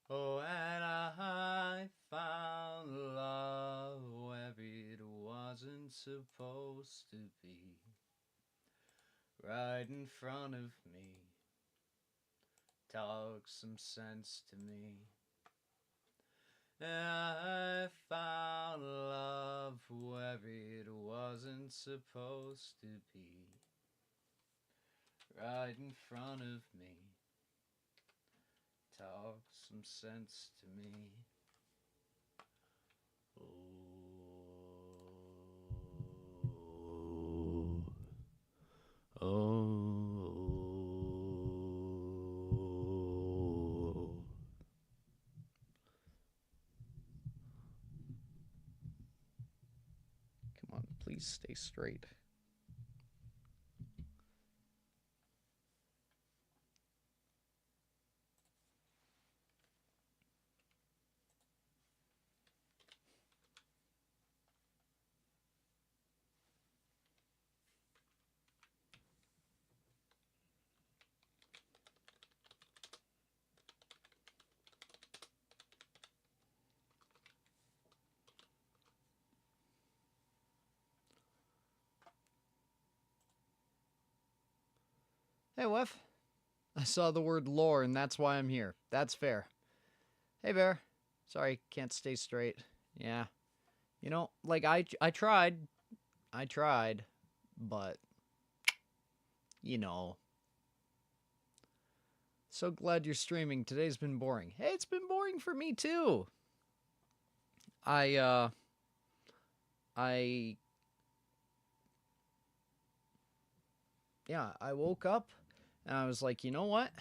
Oh, and I found love where it wasn't supposed to be. Right in front of me. Talk some sense to me. I found love where it wasn't supposed to be. Right in front of me. Talk some sense to me. Oh. Oh. Come on, please stay straight. Hey, Wef. I saw the word lore, and that's why I'm here. That's fair. Hey, Bear. Sorry, can't stay straight. Yeah. You know, like, I tried. I tried. But, you know. So glad you're streaming. Today's been boring. Hey, it's been boring for me, too. I woke up, and I was like, you know what?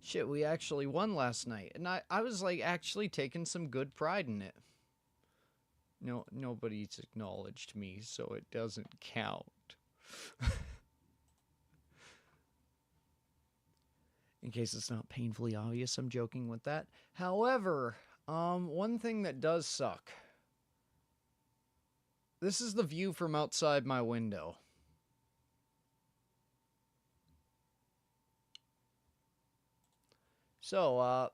Shit, we actually won last night. And I was, like, actually taking some good pride in it. No, nobody's acknowledged me, so it doesn't count. In case it's not painfully obvious, I'm joking with that. However, one thing that does suck. This is the view from outside my window. So,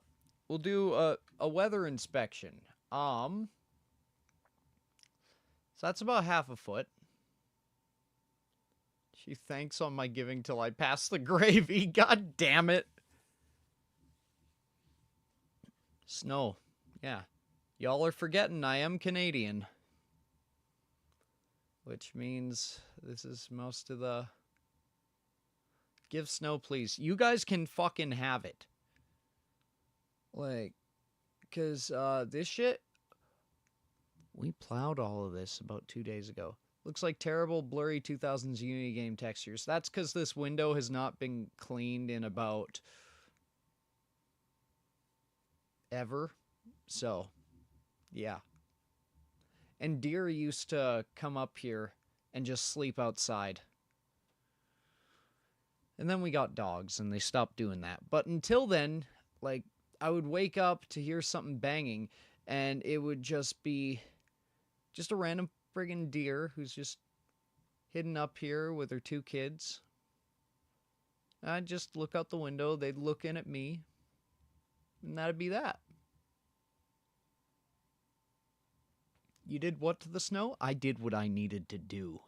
we'll do a weather inspection. So that's about half a foot. She thanks on my giving till I pass the gravy. God damn it. Snow. Yeah. Y'all are forgetting I am Canadian. Which means this is most of the... Give snow, please. You guys can fucking have it. Like, because this shit... We plowed all of this about 2 days ago. Looks like terrible, blurry 2000s Unity game textures. That's because this window has not been cleaned in about... ever. So, yeah. And deer used to come up here and just sleep outside. And then we got dogs, and they stopped doing that. But until then, like, I would wake up to hear something banging, and it would just be just a random friggin' deer who's just hidden up here with her 2 kids. I'd just look out the window, they'd look in at me, and that'd be that. You did what to the snow? I did what I needed to do.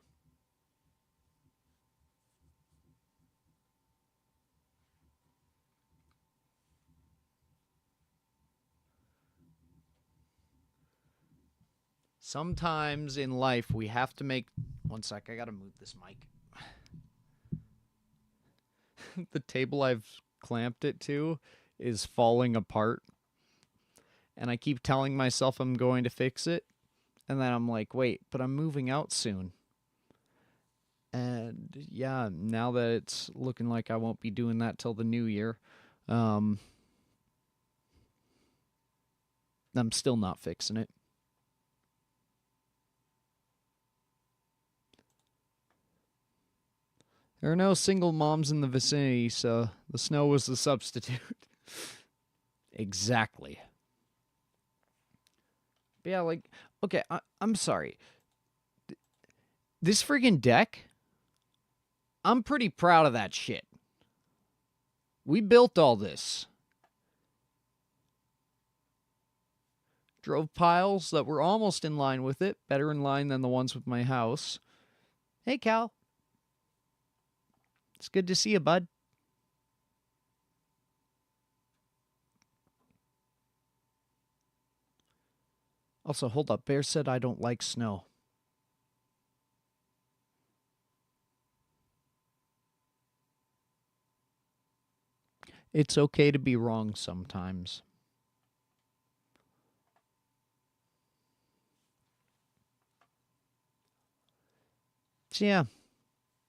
Sometimes in life we have to make... One sec, I gotta move this mic. The table I've clamped it to is falling apart. And I keep telling myself I'm going to fix it. And then I'm like, wait, but I'm moving out soon. And yeah, now that it's looking like I won't be doing that till the new year, I'm still not fixing it. There are no single moms in the vicinity, so the snow was the substitute. Exactly. But yeah, like, okay, I'm sorry. This friggin' deck, I'm pretty proud of that shit. We built all this. drove piles that were almost in line with it, better in line than the ones with my house. Hey, Cal. It's good to see you, bud. Also, hold up. Bear said I don't like snow. It's okay to be wrong sometimes. So yeah,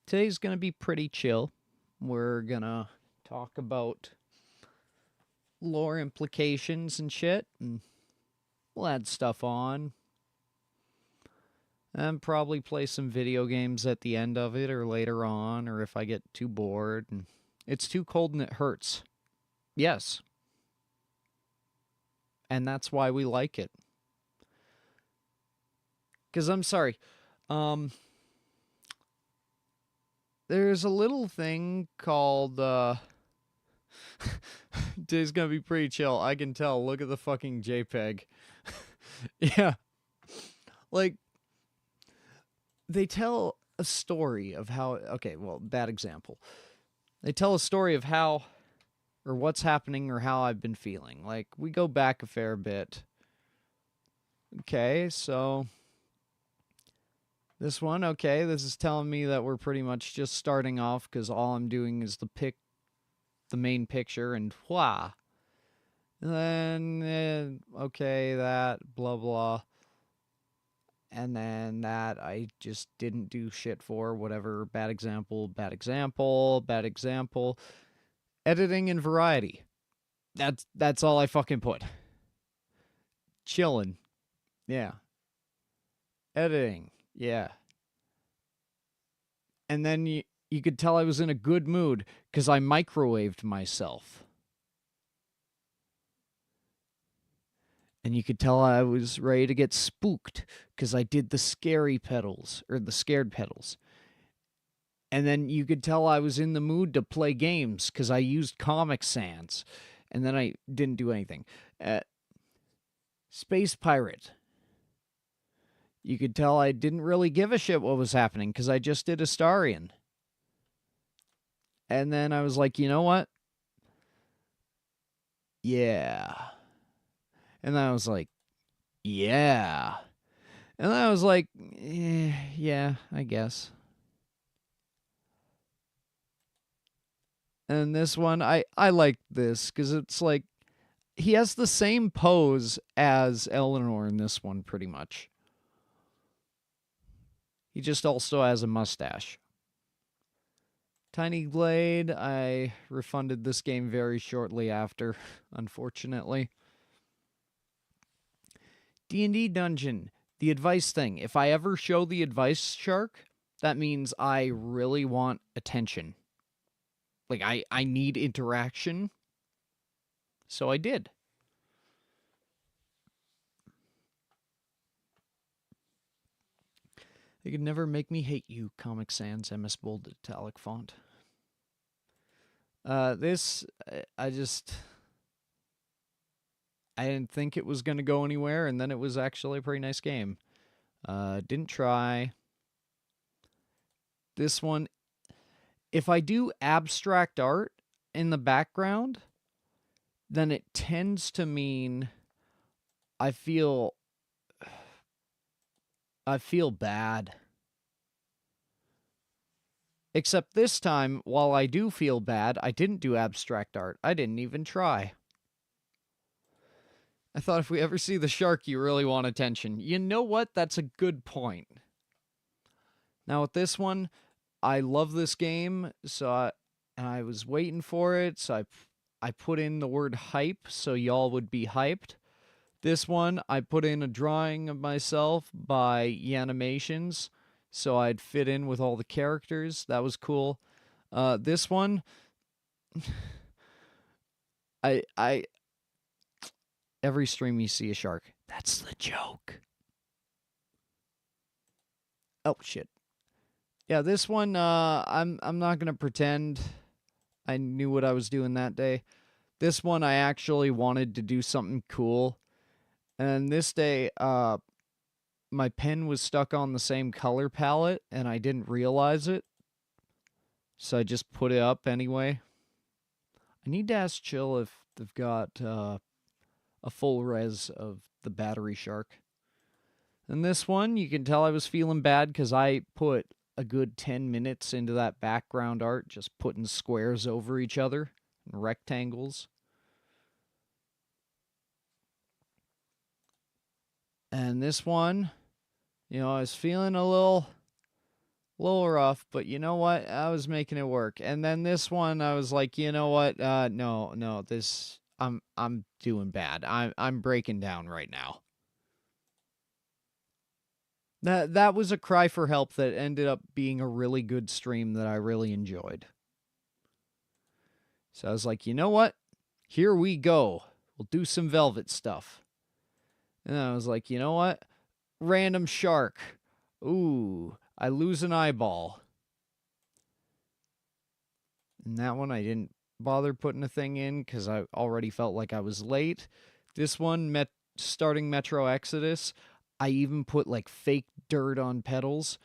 today's going to be pretty chill. We're going to talk about lore implications and shit, and we'll add stuff on. And probably play some video games at the end of it or later on, or if I get too bored and it's too cold and it hurts. Yes. And that's why we like it. Because I'm sorry. There's a little thing called, today's gonna be pretty chill. I can tell. Look at the fucking JPEG. Yeah. Like, they tell a story of how, okay, well, bad example. They tell a story of how, or what's happening, or how I've been feeling. Like, we go back a fair bit. Okay, so this one, okay, this is telling me that we're pretty much just starting off because all I'm doing is the main picture, and wah. And then, okay, that, blah, blah. And then that I just didn't do shit for, whatever, bad example, bad example, bad example. Editing and variety. That's all I fucking put. Chilling. Yeah. Editing. Yeah. And then you could tell I was in a good mood because I microwaved myself. And you could tell I was ready to get spooked because I did the scary pedals, or the scared pedals. And then you could tell I was in the mood to play games because I used Comic Sans. And then I didn't do anything. Space Pirate. You could tell I didn't really give a shit what was happening because I just did Astarion. And then I was like, you know what? Yeah. And then I was like, yeah. And then I was like, yeah, I guess. And this one, I like this because it's like, he has the same pose as Eleanor in this one, pretty much. He just also has a mustache. Tiny Glade, I refunded this game very shortly after, unfortunately. D&D Dungeon, the advice thing. If I ever show the advice shark, that means I really want attention. Like, I need interaction. So I did. They could never make me hate you, Comic Sans, MS Bold Italic font. This, I didn't think it was going to go anywhere, and then it was actually a pretty nice game. Didn't try. This one, if I do abstract art in the background, then it tends to mean I feel bad. Except this time, while I do feel bad, I didn't do abstract art. I didn't even try. I thought if we ever see the shark, you really want attention. You know what? That's a good point. Now with this one, I love this game, so I was waiting for it, so I put in the word hype so y'all would be hyped. This one, I put in a drawing of myself by Yanimations, so I'd fit in with all the characters. That was cool. This one, every stream you see a shark. That's the joke. Oh shit. Yeah, this one, I'm not gonna pretend I knew what I was doing that day. This one, I actually wanted to do something cool. And this day, my pen was stuck on the same color palette, and I didn't realize it. So I just put it up anyway. I need to ask Chill if they've got a full res of the battery shark. And this one, you can tell I was feeling bad because I put a good 10 minutes into that background art, just putting squares over each other and rectangles. And this one, I was feeling a little rough, but you know what? I was making it work. And then this one, I was like, you know what? No, this I'm doing bad. I'm breaking down right now. That was a cry for help that ended up being a really good stream that I really enjoyed. So I was like, you know what? Here we go. We'll do some Velvet stuff. And I was like, you know what? Random shark. Ooh, I lose an eyeball. And that one I didn't bother putting a thing in because I already felt like I was late. This one, starting Metro Exodus, I even put like fake dirt on Peddles,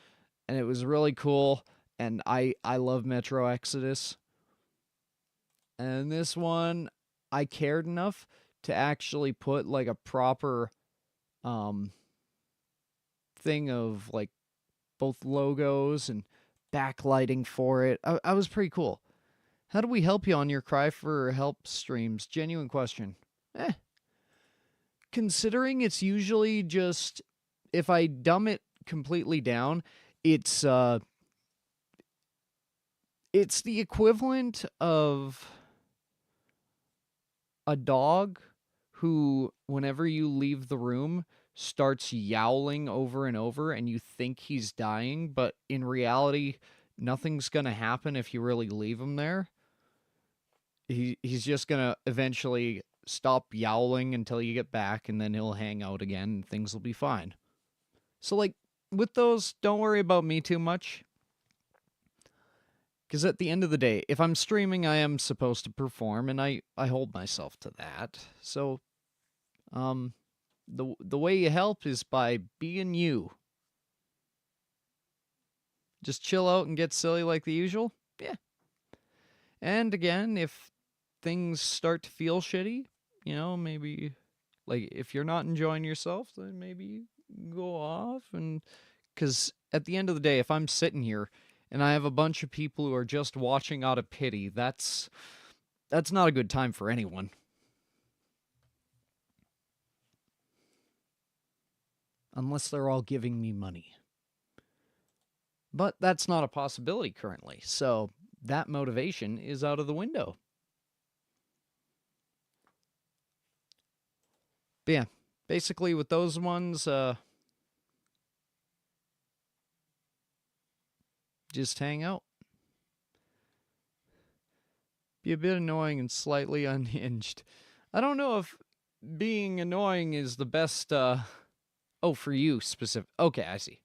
and it was really cool. And I love Metro Exodus. And this one, I cared enough to actually put like a proper thing of like both logos and backlighting for it. I was pretty cool. How do we help you on your cry for help streams? Genuine question. Considering it's usually just, if I dumb it completely down, it's the equivalent of a dog who, whenever you leave the room, starts yowling over and over, and you think he's dying, but in reality, nothing's gonna happen if you really leave him there. He's just gonna eventually stop yowling until you get back, and then he'll hang out again, and things will be fine. So, like, with those, don't worry about me too much. Because at the end of the day, if I'm streaming, I am supposed to perform, and I hold myself to that. So, the way you help is by being you. Just chill out and get silly like the usual? Yeah. And again, if things start to feel shitty, maybe, like, if you're not enjoying yourself, then maybe go off. And because at the end of the day, if I'm sitting here and I have a bunch of people who are just watching out of pity, that's not a good time for anyone. Unless they're all giving me money. But that's not a possibility currently, so that motivation is out of the window. But yeah, basically with those ones, just hang out. Be a bit annoying and slightly unhinged. I don't know if being annoying is the best, oh, for you specific. Okay, I see.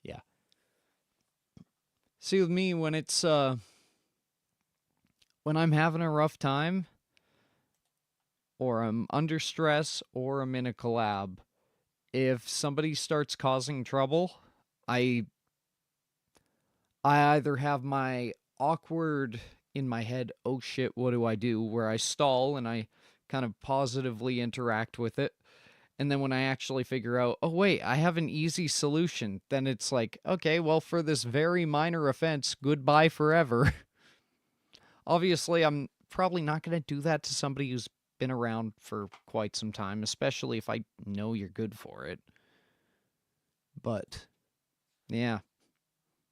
Yeah. See, with me, when it's, when I'm having a rough time, or I'm under stress, or I'm in a collab, if somebody starts causing trouble, I either have my awkward in my head, oh shit, what do I do? Where I stall and I kind of positively interact with it. And then when I actually figure out, oh wait, I have an easy solution, then it's like, okay, well, for this very minor offense, goodbye forever. Obviously, I'm probably not going to do that to somebody who's been around for quite some time, especially if I know you're good for it. But, yeah.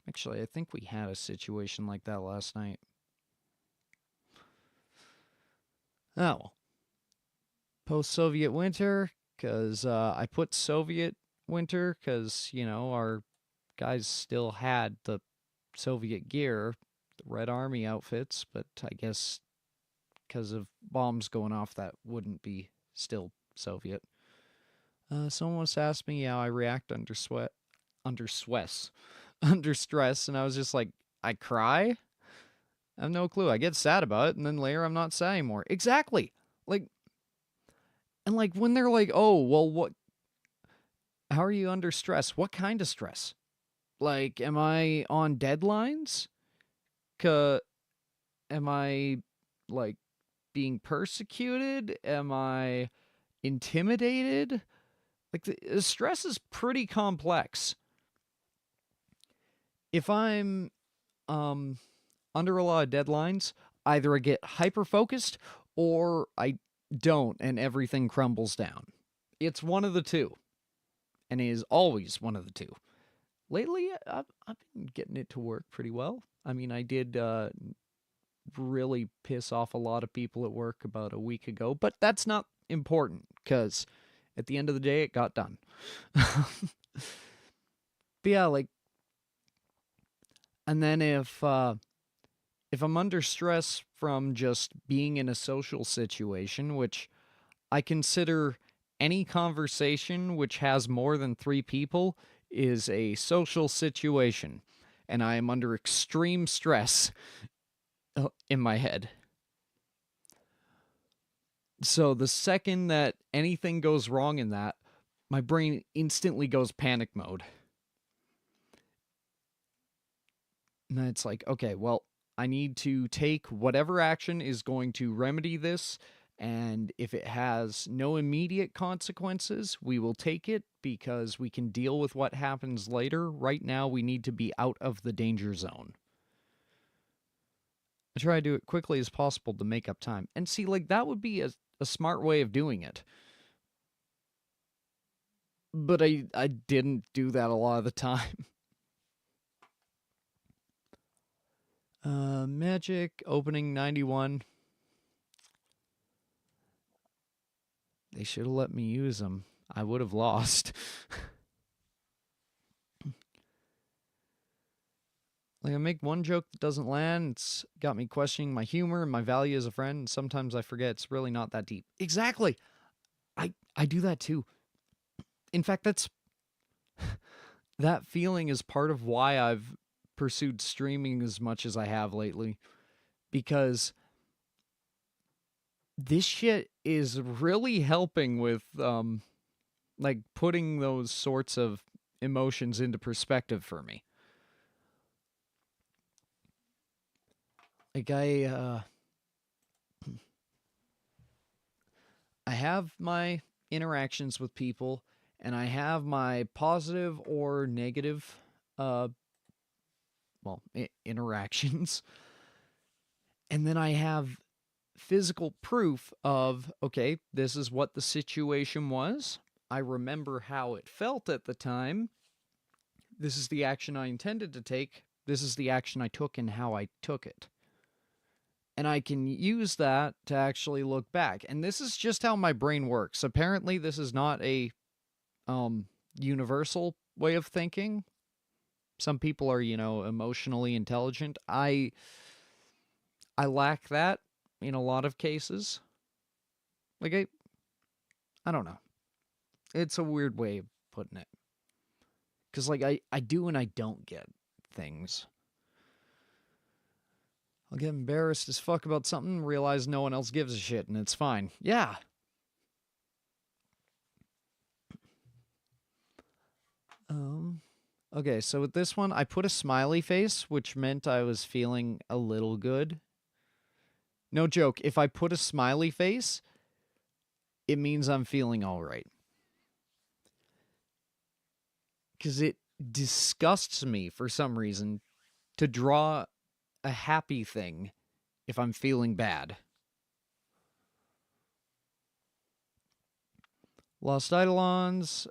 Actually, I think we had a situation like that last night. Oh. Post-Soviet winter, because I put Soviet winter because, our guys still had the Soviet gear, the Red Army outfits, but I guess because of bombs going off, that wouldn't be still Soviet. Someone once asked me how I react under stress, and I was just like, I cry? I have no clue. I get sad about it, and then later I'm not sad anymore. Exactly! Like, And like when they're like, "Oh, well, how are you under stress? What kind of stress? Like, am I on deadlines? Am I like being persecuted? Am I intimidated?" Like the stress is pretty complex. If I'm under a lot of deadlines, either I get hyper focused or I don't and everything crumbles down. It's one of the two, and it is always one of the two. Lately, I've been getting it to work pretty well. I mean, I did really piss off a lot of people at work about a week ago, but that's not important because at the end of the day, it got done. But yeah, like, and then if I'm under stress from just being in a social situation, which I consider any conversation which has more than 3 people is a social situation, and I am under extreme stress in my head. So the second that anything goes wrong in that, my brain instantly goes panic mode. And then it's like, okay, well, I need to take whatever action is going to remedy this, and if it has no immediate consequences, we will take it because we can deal with what happens later. Right now, we need to be out of the danger zone. I try to do it quickly as possible to make up time. And see, like, that would be a smart way of doing it. But I didn't do that a lot of the time. Magic, opening 91. They should have let me use them. I would have lost. Like, I make one joke that doesn't land. It's got me questioning my humor and my value as a friend. And sometimes I forget it's really not that deep. Exactly. I do that too. In fact, that feeling is part of why I've pursued streaming as much as I have lately. Because this shit is really helping with like putting those sorts of emotions into perspective for me. Like I have my interactions with people, and I have my positive or negative interactions. And then I have physical proof of, okay, this is what the situation was. I remember how it felt at the time. This is the action I intended to take. This is the action I took and how I took it. And I can use that to actually look back. And this is just how my brain works. Apparently, this is not a universal way of thinking. Some people are, emotionally intelligent. I lack that in a lot of cases. Like, I don't know. It's a weird way of putting it. Because, like, I do and I don't get things. I'll get embarrassed as fuck about something, realize no one else gives a shit, and it's fine. Yeah. Okay, so with this one, I put a smiley face, which meant I was feeling a little good. No joke, if I put a smiley face, it means I'm feeling all right. Because it disgusts me for some reason to draw a happy thing if I'm feeling bad. Lost Eidolons,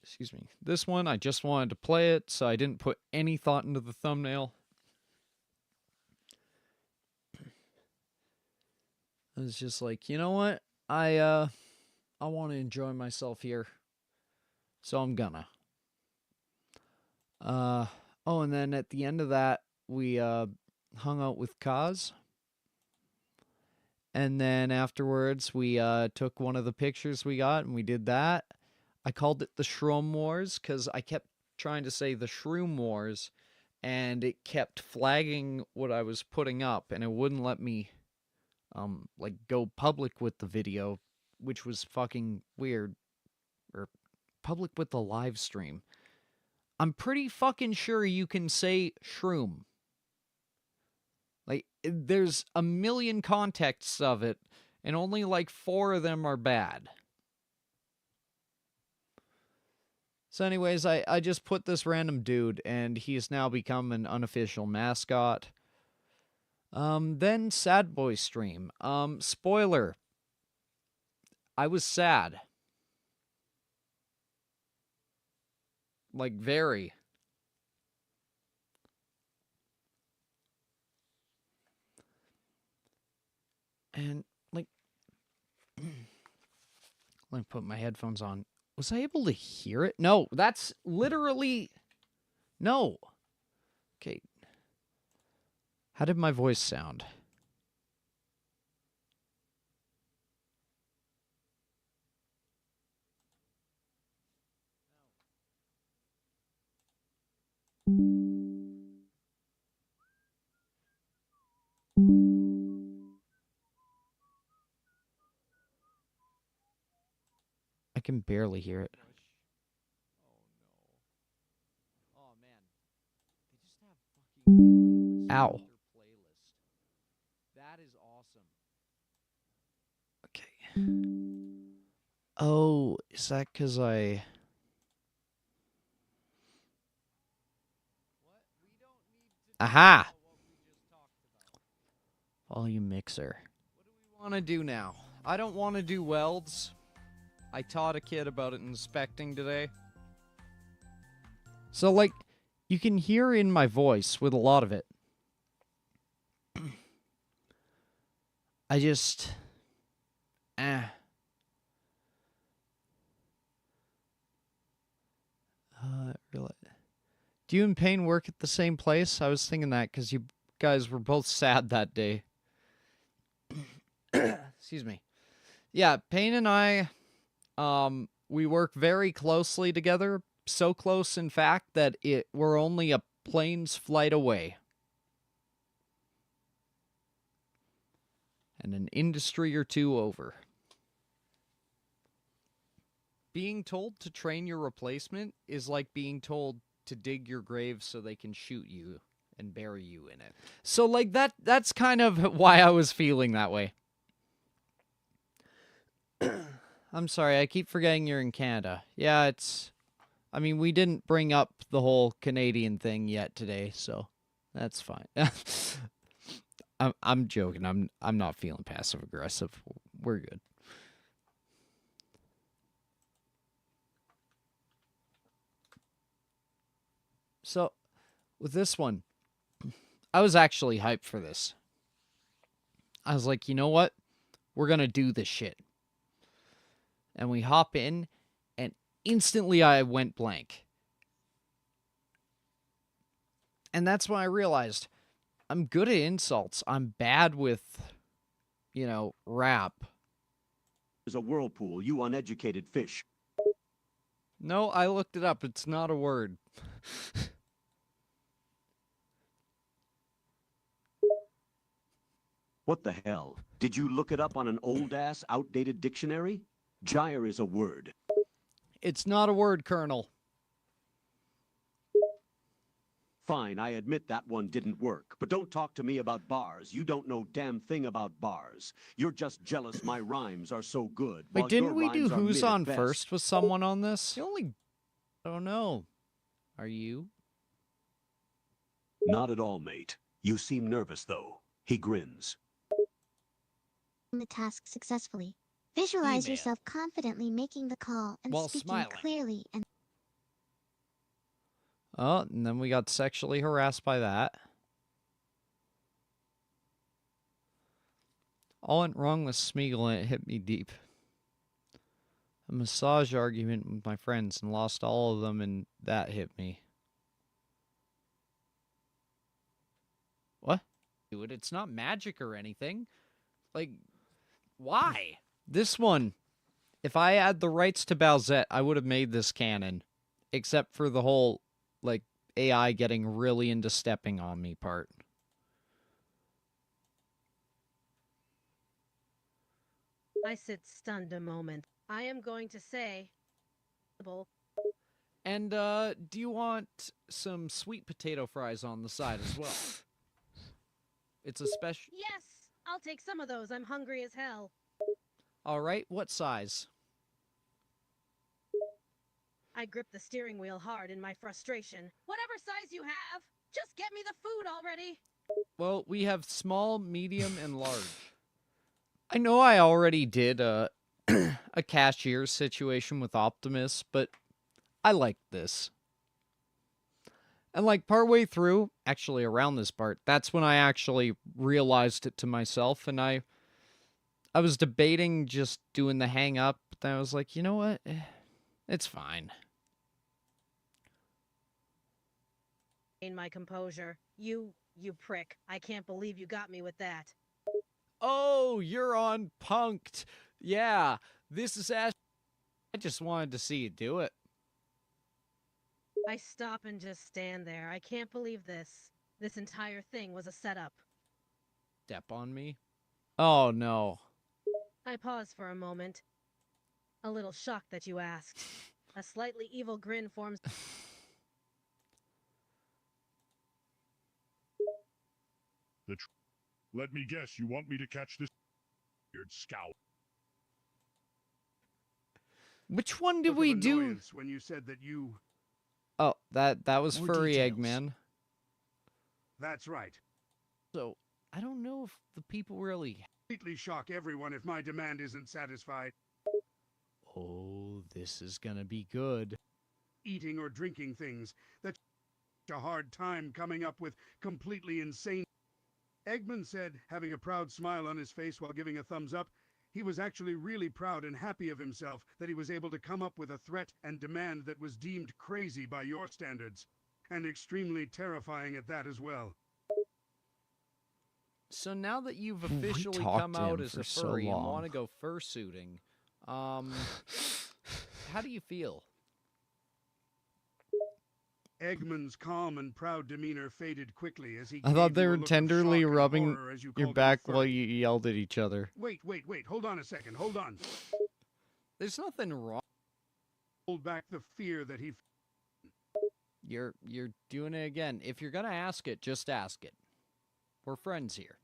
excuse me. This one, I just wanted to play it, so I didn't put any thought into the thumbnail. I was just like, you know what? I want to enjoy myself here, so I'm gonna. And then at the end of that, we hung out with Kaz. And then afterwards, we took one of the pictures we got, and we did that. I called it the Shroom Wars because I kept trying to say the Shroom Wars, and it kept flagging what I was putting up, and it wouldn't let me like go public with the video, which was fucking weird, or public with the live stream. I'm pretty fucking sure you can say shroom. Like, there's a million contexts of it, and only like 4 of them are bad. So anyways, I just put this random dude, and he's now become an unofficial mascot. Then Sad Boy stream. Spoiler. I was sad. Like, very. And, like, let me put my headphones on. Was I able to hear it? No, that's literally... No. Okay. How did my voice sound? I can barely hear it. Oh man. They just have fucking playlist Ow. playlist. That is awesome. Okay. Oh, is that because I... Aha! Volume mixer. What do we want to do now? I don't want to do welds. I taught a kid about it in inspecting today. So, like, you can hear in my voice with a lot of it. I just... Really... Do you and Payne work at the same place? I was thinking that because you guys were both sad that day. Excuse me. Yeah, Payne and I, we work very closely together. So close, in fact, that we're only a plane's flight away. And an industry or 2 over. Being told to train your replacement is like being told to dig your grave so they can shoot you and bury you in it. So, like, that's kind of why I was feeling that way. I'm sorry, I keep forgetting you're in Canada. Yeah, I mean, we didn't bring up the whole Canadian thing yet today, so that's fine. I'm joking. I'm not feeling passive aggressive. We're good. So, with this one, I was actually hyped for this. I was like, you know what? We're gonna do this shit. And we hop in, and instantly I went blank. And that's when I realized I'm good at insults. I'm bad with, rap. There's a whirlpool, you uneducated fish. No, I looked it up. It's not a word. What the hell? Did you look it up on an old-ass, outdated dictionary? Gyre is a word. It's not a word, Colonel. Fine, I admit that one didn't work. But don't talk to me about bars. You don't know damn thing about bars. You're just jealous my rhymes are so good. Wait, didn't we do Who's On First with someone on this? I don't know. Are you? Not at all, mate. You seem nervous, though. He grins. The task successfully. Visualize yourself confidently making the call and while speaking smiling clearly and... Oh, and then we got sexually harassed by that. All went wrong with Smeagol and it hit me deep. A massage argument with my friends and lost all of them, and that hit me. What? Dude, it's not magic or anything. Like, why? This one, if I had the rights to Bowsette, I would have made this canon. Except for the whole, like, AI getting really into stepping on me part. I sit stunned a moment. I am going to say... And, do you want some sweet potato fries on the side as well? It's a special... Yes! I'll take some of those. I'm hungry as hell. Alright, what size? I grip the steering wheel hard in my frustration. Whatever size you have, just get me the food already. Well, we have small, medium, and large. I know I already did a cashier situation with Optimus, but I like this. And like partway through, actually around this part, that's when I actually realized it to myself, and I was debating just doing the hang up, but then I was like, you know what? It's fine. In my composure. You prick. I can't believe you got me with that. Oh, you're on Punked. Yeah, this is Ash. I just wanted to see you do it. I stop and just stand there. I can't believe this. This entire thing was a setup. Step on me? Oh, no. I pause for a moment. A little shocked that you asked. A slightly evil grin forms... Let me guess, you want me to catch this weird scout? Which one did Look we of do? annoyance when you said that you... Oh, that was More Furry details. Eggman. That's right. So, I don't know if the people really... Completely shock everyone if my demand isn't satisfied. Oh, this is gonna be good. Eating or drinking things that a hard time coming up with completely insane... Eggman said, having a proud smile on his face while giving a thumbs up, he was actually really proud and happy of himself that he was able to come up with a threat and demand that was deemed crazy by your standards, and extremely terrifying at that as well. So now that you've officially come out as a furry and want to go fursuiting, how do you feel? Eggman's calm and proud demeanor faded quickly as he I thought they gave you a were look of tenderly shock and rubbing horror as you your called him a back while furry. you yelled at each other. Wait, hold on a second, hold on. There's nothing wrong. Hold back the fear that he... You're doing it again. If you're gonna ask it, just ask it. We're friends here.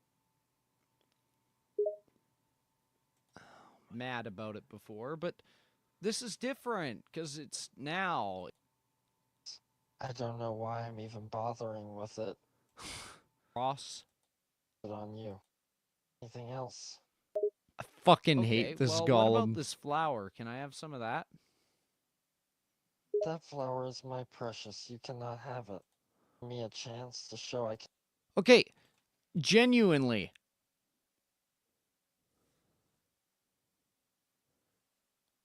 Mad about it before, but this is different because it's now. I don't know why I'm even bothering with it. Ross. Put on you. Anything else? I fucking Okay, hate this well, golem. what about this flower? Can I have some of that? That flower is my precious. You cannot have it. Give me a chance to show I can. Okay, genuinely.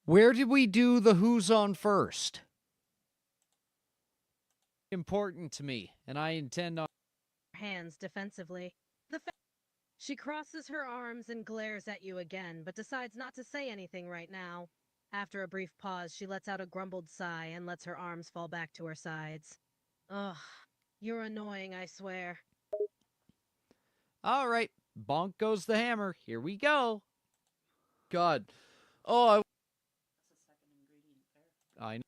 Where did we do the who's on first? Important to me, and I intend on... hands defensively. She crosses her arms and glares at you again, but decides not to say anything right now. After a brief pause, she lets out a grumbled sigh and lets her arms fall back to her sides. Ugh, you're annoying, I swear. All right, bonk goes the hammer. Here we go. God. Oh, I know.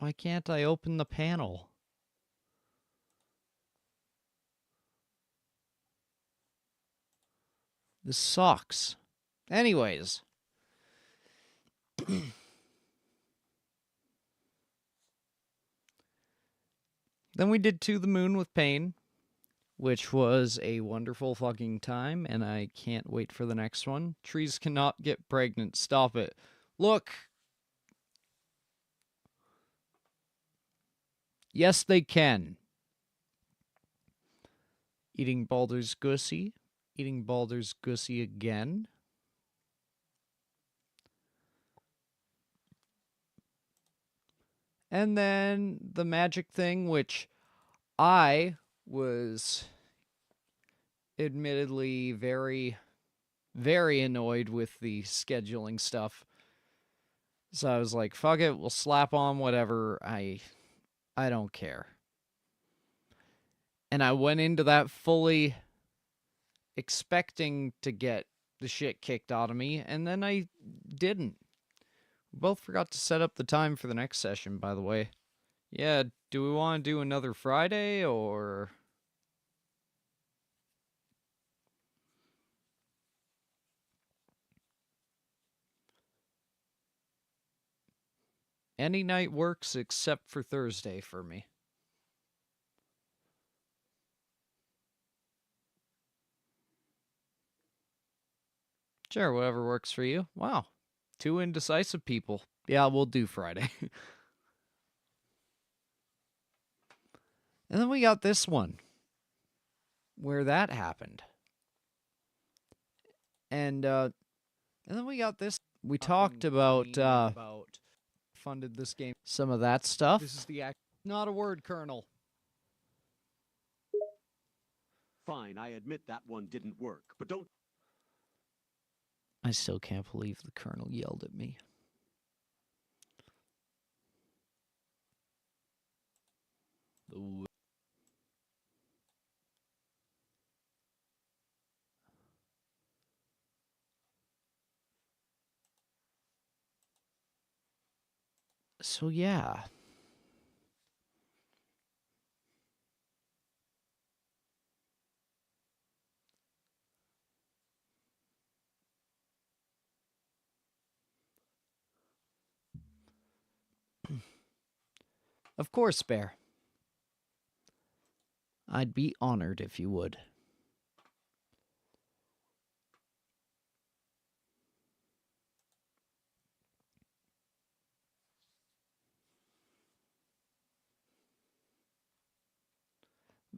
Why can't I open the panel? This sucks. Anyways. Then we did To the Moon with Pain, which was a wonderful fucking time, and I can't wait for the next one. Trees cannot get pregnant. Stop it. Look. Yes, they can. Eating Baldur's Goosey. Eating Baldur's Goosey again. And then the magic thing, which I was admittedly very, very annoyed with the scheduling stuff. So I was like, fuck it, we'll slap on whatever. I don't care. And I went into that fully expecting to get the shit kicked out of me, and then I didn't. We both forgot to set up the time for the next session, by the way. Yeah, do we want to do another Friday, or... Any night works except for Thursday for me. Sure, whatever works for you. Wow. 2 indecisive people. Yeah, we'll do Friday. And then we got this one, where that happened. And then we got this. We talked about funded this game. Some of that stuff. This is the act. Not a word, Colonel. Fine, I admit that one didn't work, but don't... I still can't believe the Colonel yelled at me. So yeah. Of course, Bear. I'd be honored if you would.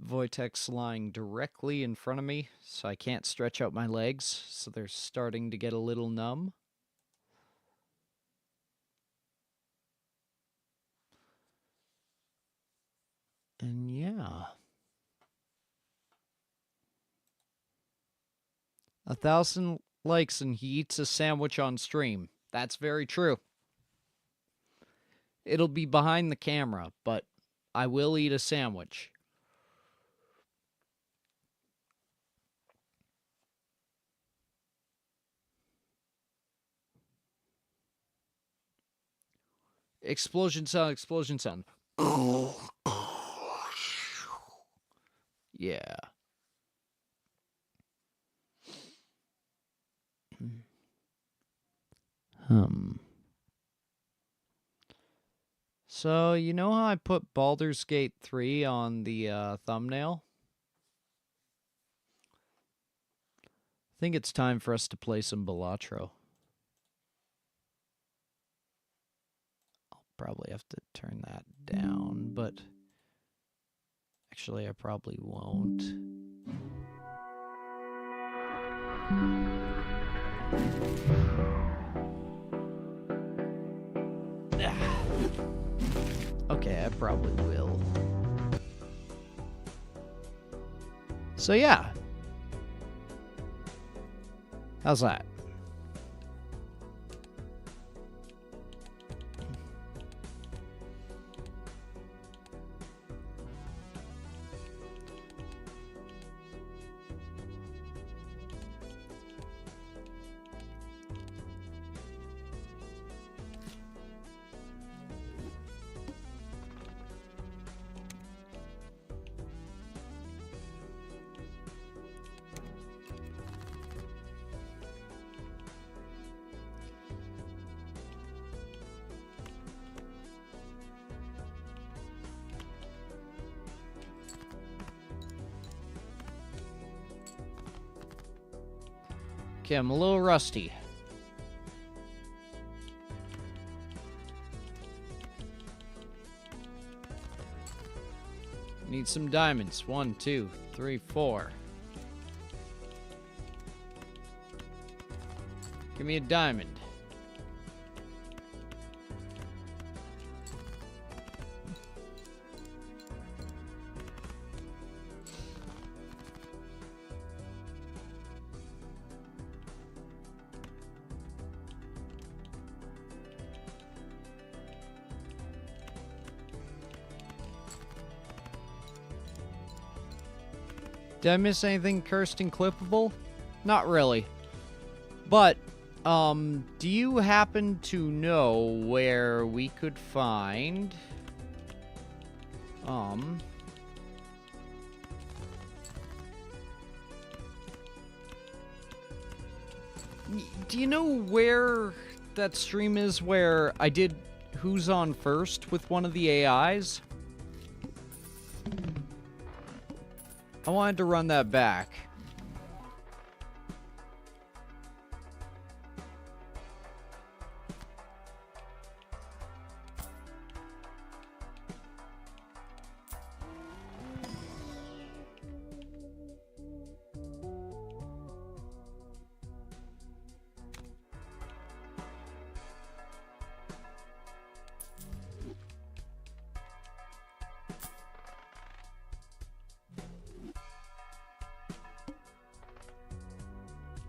Wojtek's lying directly in front of me, so I can't stretch out my legs, so they're starting to get a little numb. And yeah. 1,000 likes and he eats a sandwich on stream. That's very true. It'll be behind the camera, but I will eat a sandwich. Explosion sound, explosion sound. Yeah. So, you know how I put Baldur's Gate 3 on the thumbnail? I think it's time for us to play some Balatro. I'll probably have to turn that down, but actually I probably won't. Okay, I probably will. So yeah. How's that? Okay, I'm a little rusty. Need some diamonds. 1, 2, 3, 4. Give me a diamond. Did I miss anything cursed and clippable? Not really. But, do you happen to know where we could find, do you know where that stream is where I did Who's On First with one of the AIs? I wanted to run that back.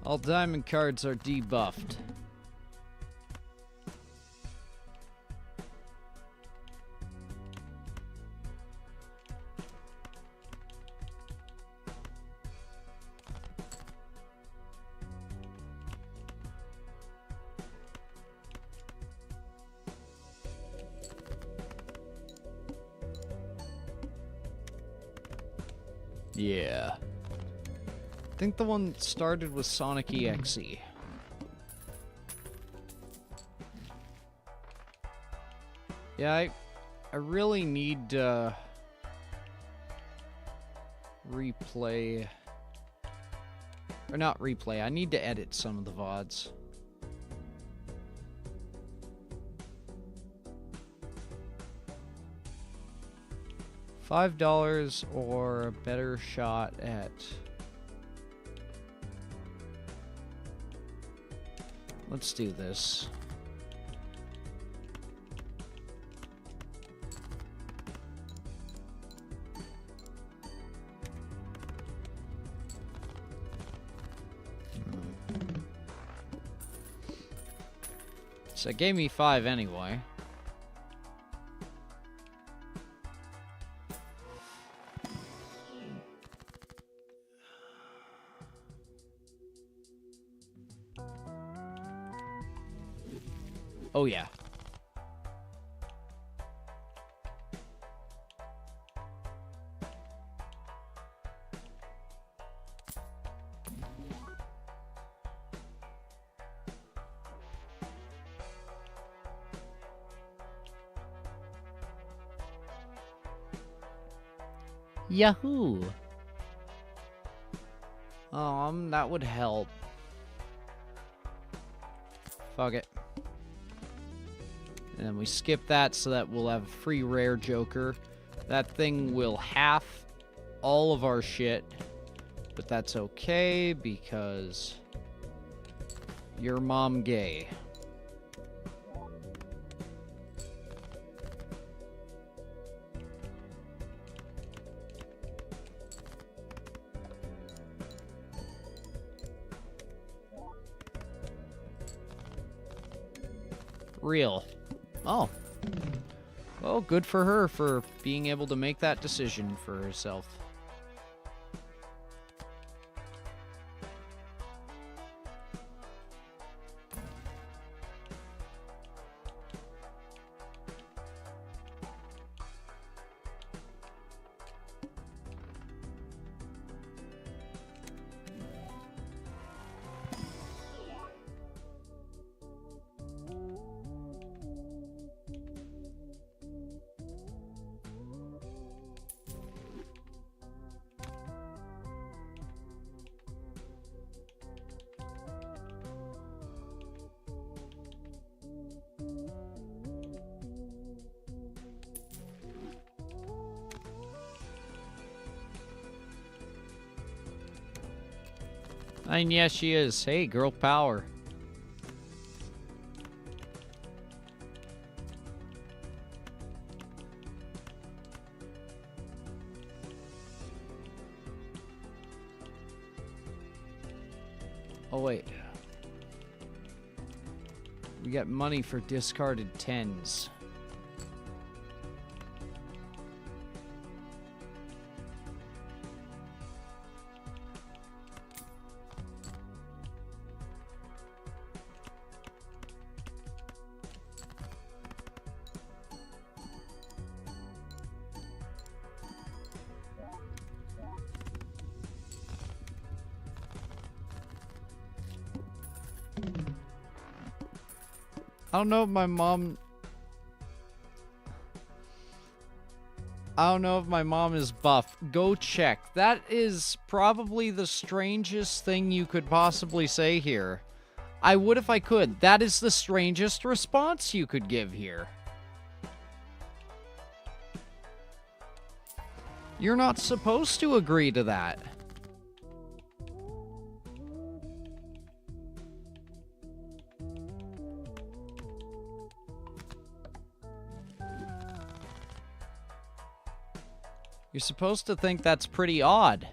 All diamond cards are debuffed. Yeah. I think the one that started with Sonic EXE. Yeah, I really need to replay. Or not replay, I need to edit some of the VODs. $5 or a better shot at... Let's do this. So it gave me 5 anyway. Oh yeah. Yahoo! That would help. Fuck it. And then we skip that so that we'll have a free rare Joker. That thing will half all of our shit. But that's okay because your mom gay. Real. Oh. Well, good for her for being able to make that decision for herself. And yes, she is. Hey, girl power. Oh, wait. We got money for discarded 10s. I don't know if my mom... I don't know if my mom is buff. Go check. That is probably the strangest thing you could possibly say here. I would if I could. That is the strangest response you could give here. You're not supposed to agree to that. You're supposed to think that's pretty odd.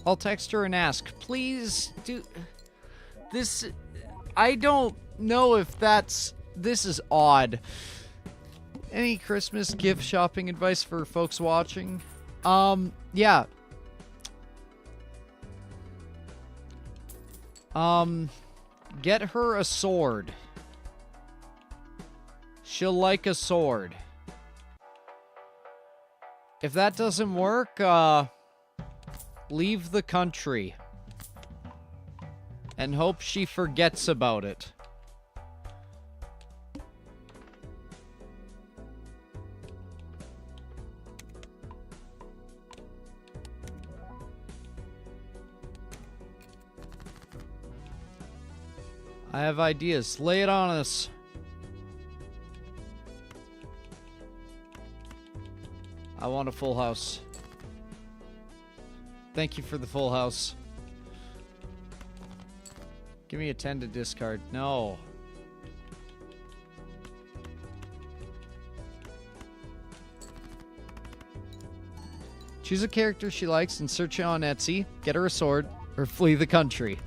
I'll text her and ask, please do this. I don't know if that's, this is odd. Any Christmas gift shopping advice for folks watching? Yeah. Get her a sword. She'll like a sword. If that doesn't work, leave the country. And hope she forgets about it. I have ideas. Lay it on us. I want a full house. Thank you for the full house. Give me a 10 to discard. No. Choose a character she likes and search it on Etsy. Get her a sword or flee the country.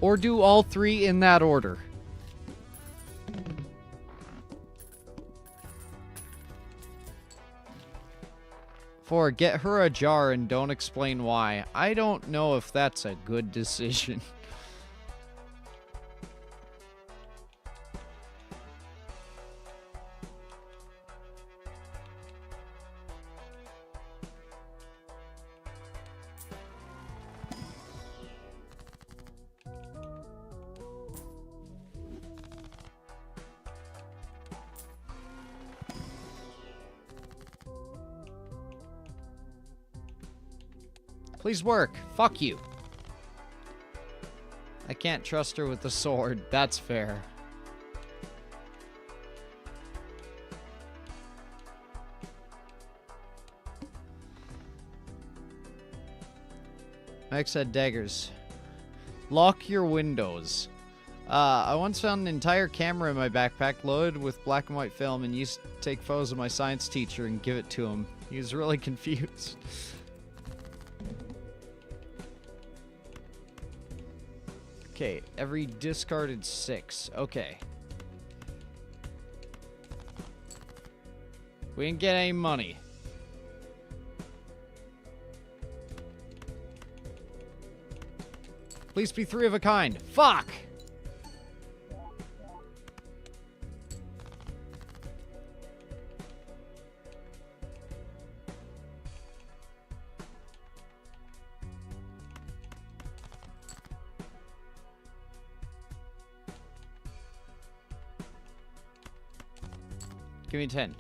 Or do all three in that order. Four, get her a jar and don't explain why. I don't know if that's a good decision. Please work. Fuck you. I can't trust her with the sword. That's fair. Max had daggers. Lock your windows. I once found an entire camera in my backpack loaded with black and white film and used to take photos of my science teacher and give it to him. He was really confused. Okay, every discarded 6. Okay. We didn't get any money. Please be 3 of a kind. Fuck! Give me 10.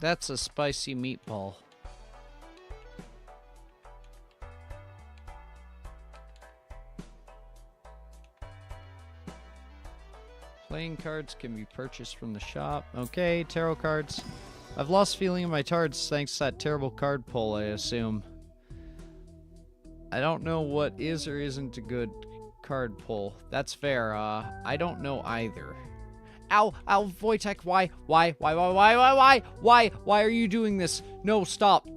That's a spicy meatball. Playing cards can be purchased from the shop. Okay, tarot cards. I've lost feeling in my cards thanks to that terrible card pull, I assume. I don't know what is or isn't a good card pull. That's fair. I don't know either. Ow! Ow! Wojtek, why? Why are you doing this? No, stop.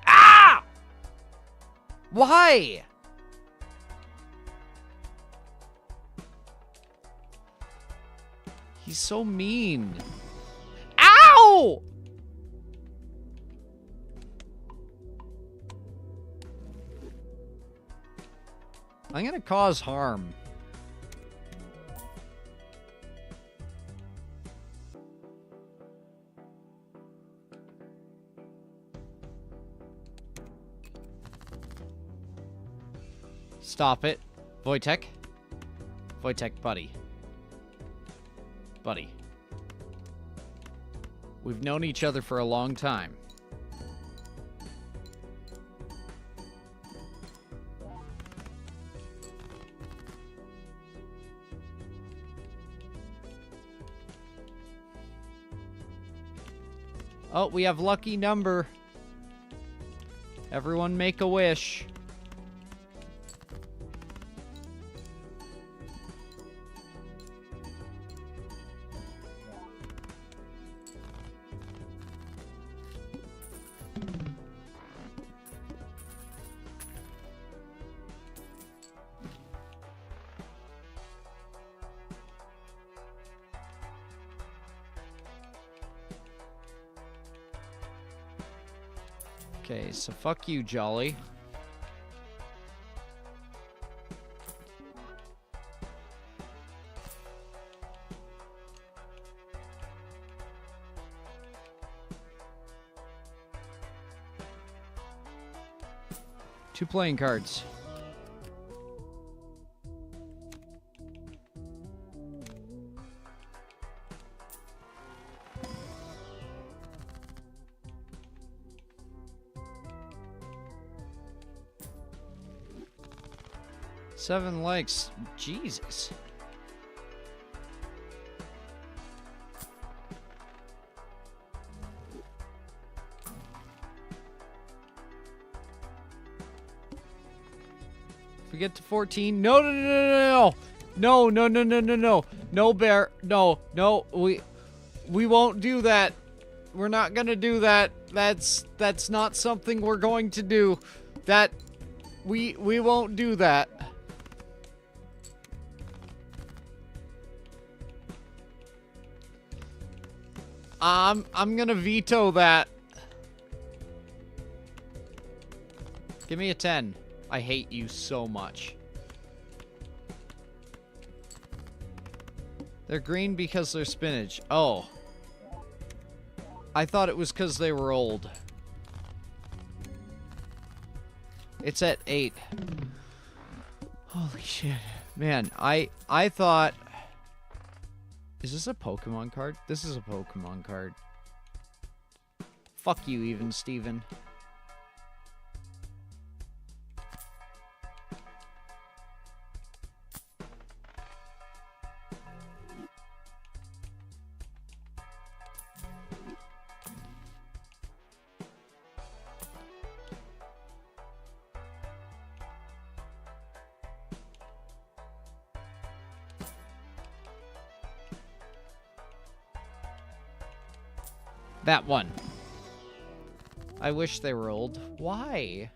Ah! Why? He's so mean. Ow! I'm gonna cause harm. Stop it. Wojtek. Wojtek, buddy. Buddy. We've known each other for a long time. Oh, we have lucky number. Everyone make a wish. Okay, so fuck you, Jolly. Two playing cards. Seven likes. Jesus. If we get to 14. No, no, no, no, no. No, no, no, no, no, no. No, Bear. No, no. We won't do that. We're not gonna do that. That's not something we're going to do. That we won't do that. I'm gonna veto that. Give me a 10. I hate you so much. They're green because they're spinach. Oh. I thought it was because they were old. It's at 8. Holy shit. Man, I thought... Is this a Pokemon card? This is a Pokemon card. Fuck you, even Steven. That one. I wish they were old. Why?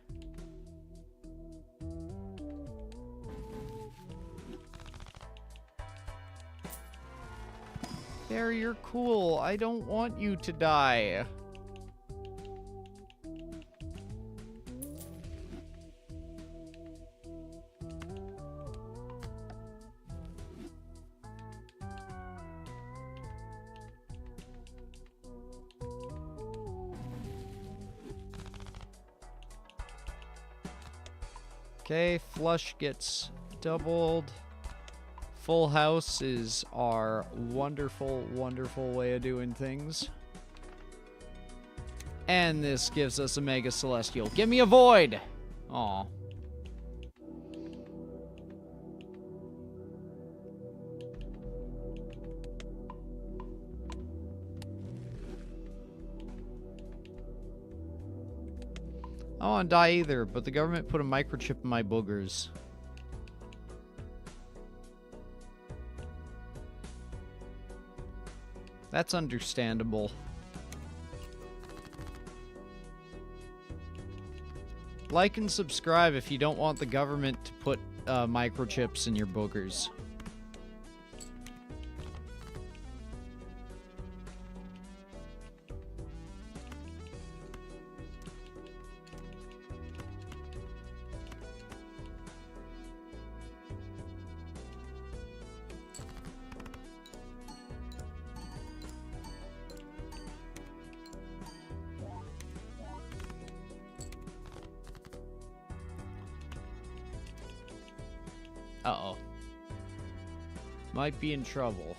There, you're cool. I don't want you to die. Okay, flush gets doubled. Full house is our wonderful, wonderful way of doing things. And this gives us a Mega Celestial. Give me a void! Aw. I don't want to die either, but the government put a microchip in my boogers. That's understandable. Like and subscribe if you don't want the government to put microchips in your boogers. Uh-oh. Might be in trouble.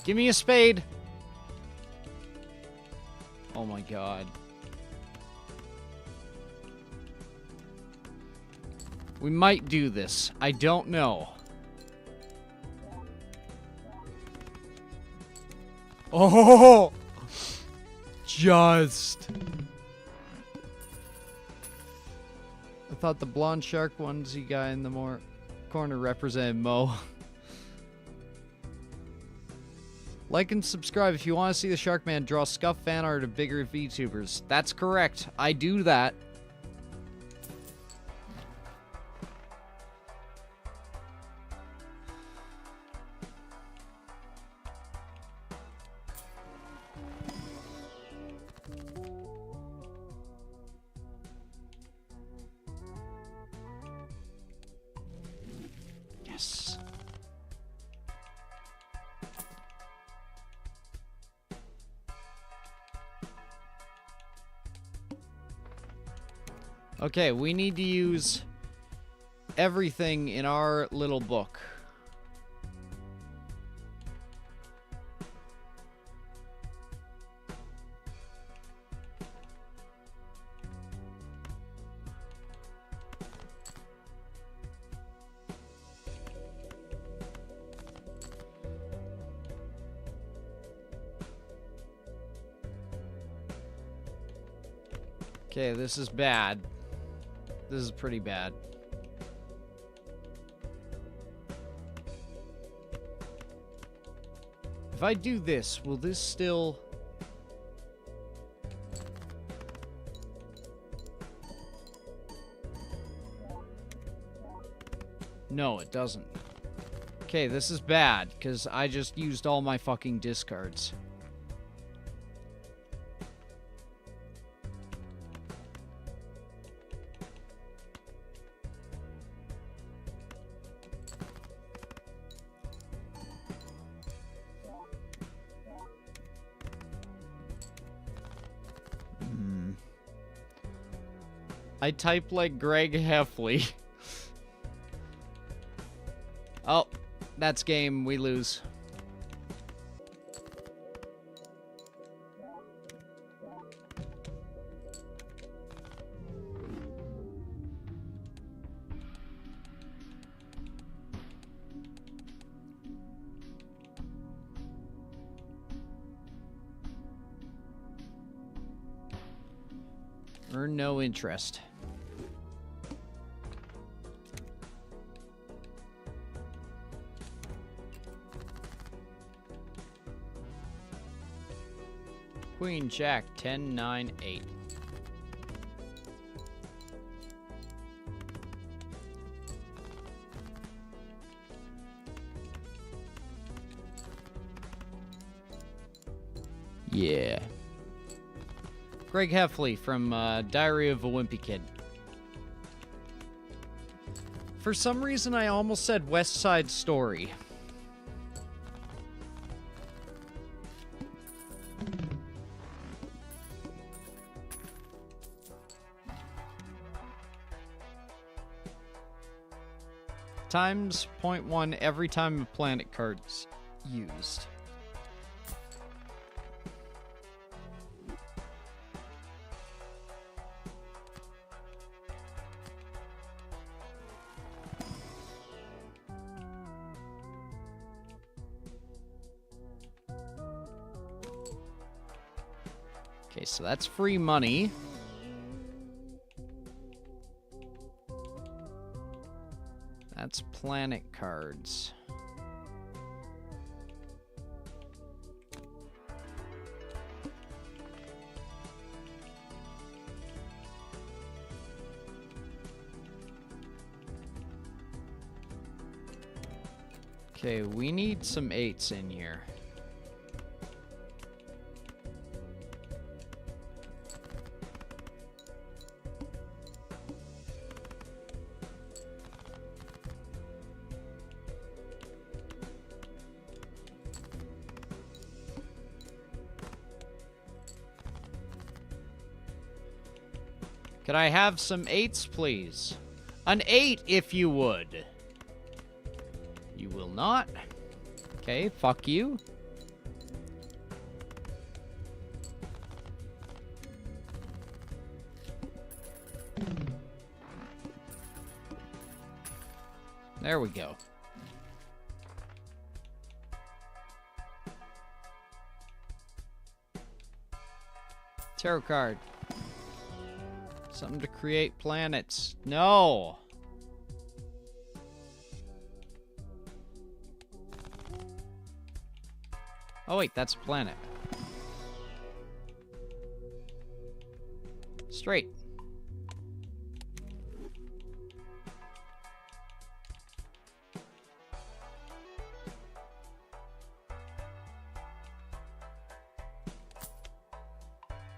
Give me a spade. Oh my god. We might do this. I don't know. Oh! Just. I thought the blonde shark onesie guy in the corner represented Mo. Like and subscribe if you want to see the Sharkman draw scuff fan art of bigger VTubers. That's correct. I do that. Yes. Okay, we need to use everything in our little book. Okay, this is bad. This is pretty bad. If I do this, will this still... No, it doesn't. Okay, this is bad, because I just used all my fucking discards. I type like Greg Heffley. Oh, that's game. We lose. Earn no interest. Queen, Jack, 10, 9, 8. Yeah. Greg Heffley from Diary of a Wimpy Kid. For some reason, I almost said West Side Story. Times 0.1 every time a planet card's used. Okay, so that's free money. That's planet cards. Okay, we need some 8s in here. Could I have some 8s, please? An 8, if you would. You will not. Okay, fuck you. There we go. Tarot card. Something to create planets. No! Oh wait, that's a planet. Straight.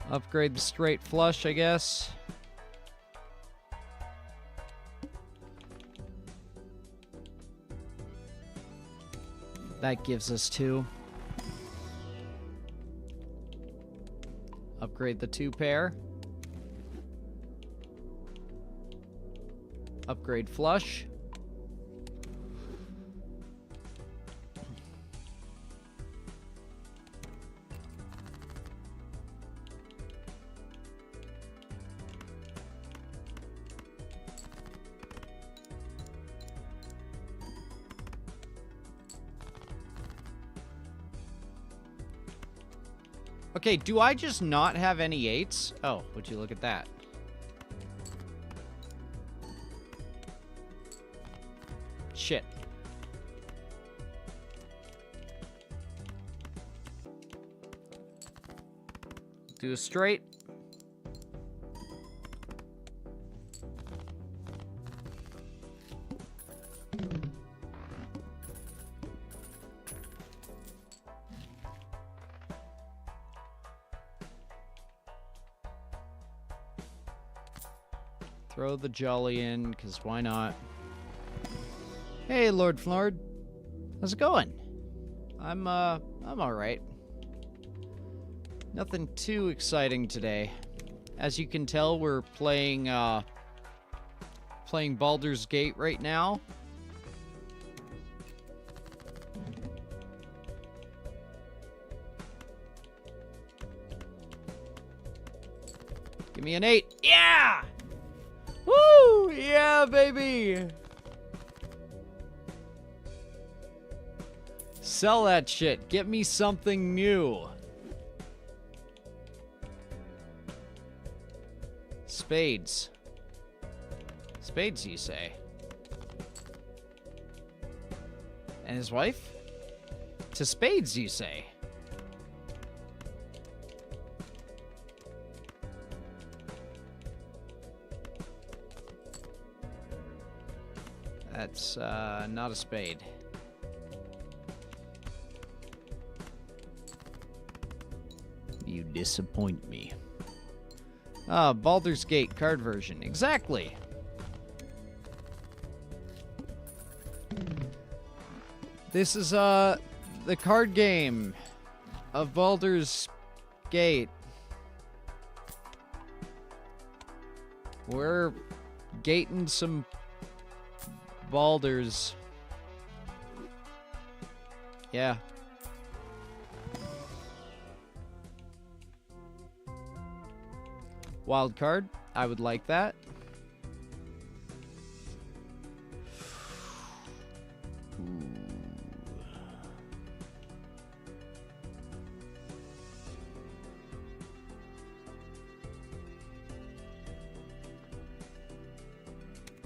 Upgrade the straight flush, I guess. That gives us 2. Upgrade the 2 pair. Upgrade flush. Okay, do I just not have any 8s? Oh, would you look at that? Shit. Do a straight. Throw the jolly in, because why not? Hey, Lord Flord. How's it going? I'm alright. Nothing too exciting today. As you can tell, we're playing Baldur's Gate right now. Give me an 8. Yeah! Woo! Yeah, baby! Sell that shit. Get me something new. Spades. Spades, you say? And his wife? To spades, you say? That's, not a spade. You disappoint me. Ah, Baldur's Gate card version. Exactly! This is, the card game of Baldur's Gate. We're gating some Baldurs. Yeah. Wild card. I would like that.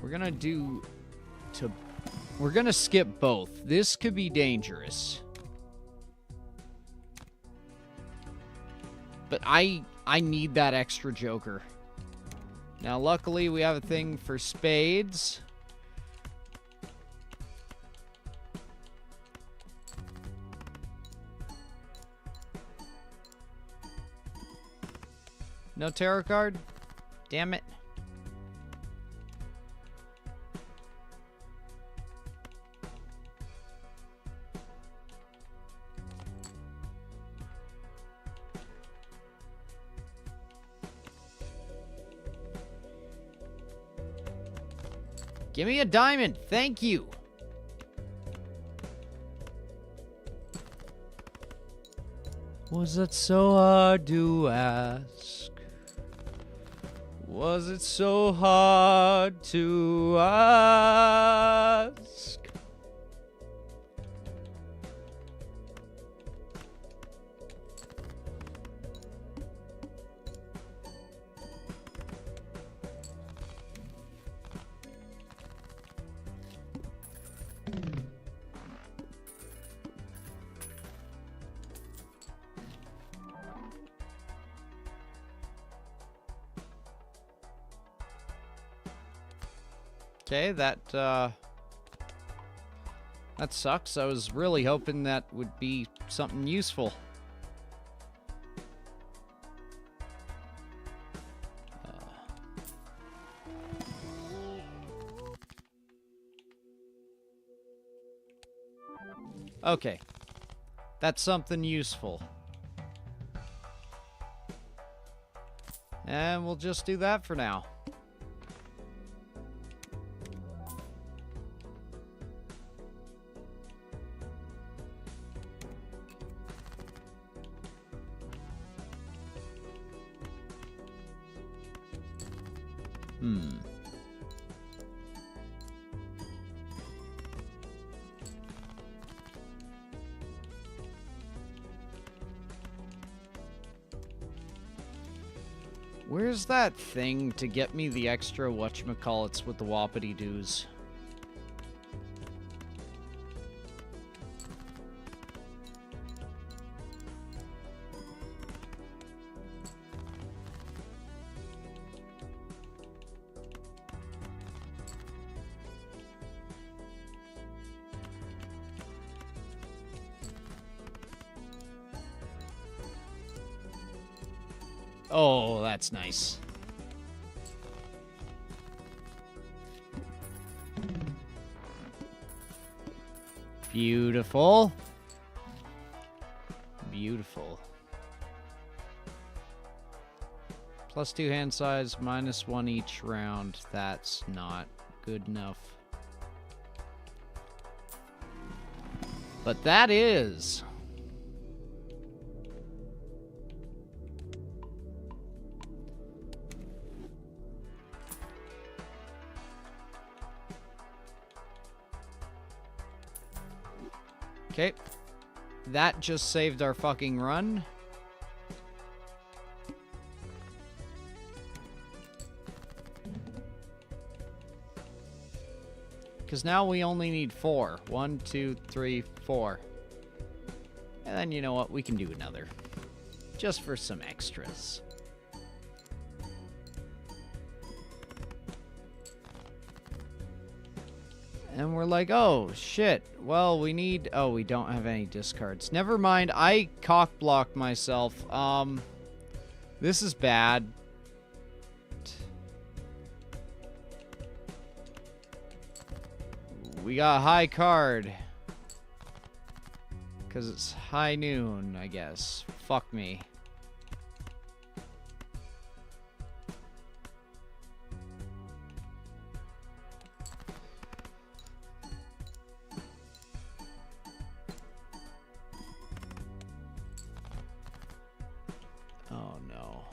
We're gonna we're gonna skip both. This could be dangerous. But I need that extra joker. Now, luckily, we have a thing for spades. No tarot card? Damn it. Give me a diamond. Thank you. Was it so hard to ask? Was it so hard to ask? Okay, that sucks. I was really hoping that would be something useful. Okay. That's something useful. And we'll just do that for now. Where's that thing to get me the extra whatchamacallits with the whoppity doos? Oh, that's nice. Beautiful. Beautiful. +2 hand size, -1 each round. That's not good enough. But that is. Okay. That just saved our fucking run. Because now we only need 4. 1, 2, 3, 4. And then you know what? We can do another. Just for some extras. And we're like, oh, shit. Well, we need... Oh, we don't have any discards. Never mind. I cock-blocked myself. This is bad. We got a high card. Because it's high noon, I guess. Fuck me. Oh no.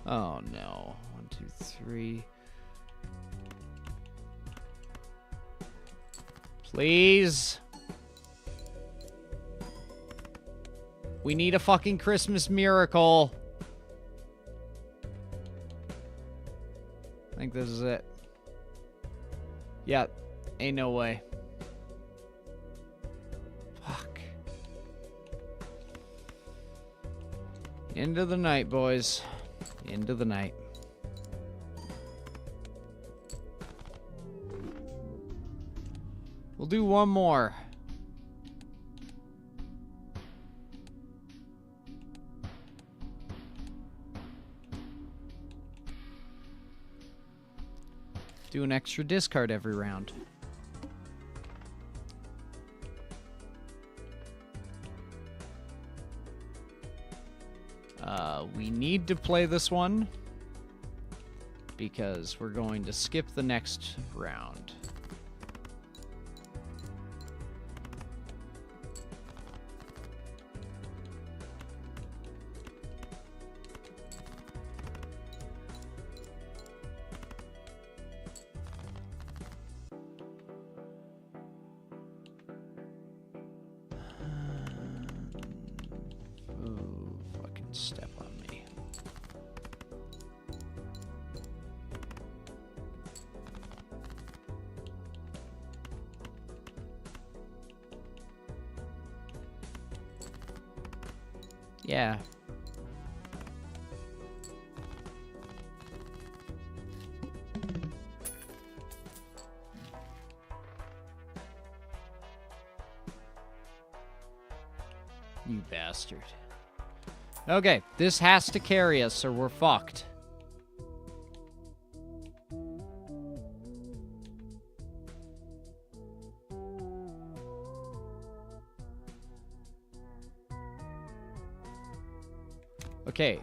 Oh no. 1, 2, 3. Please. We need a fucking Christmas miracle. I think this is it. Yeah, ain't no way. Fuck. Into the night, boys. Into the night. We'll do one more. Do an extra discard every round. We need to play this one because we're going to skip the next round. Step on me. Yeah. You bastard. Okay, this has to carry us or we're fucked. Okay.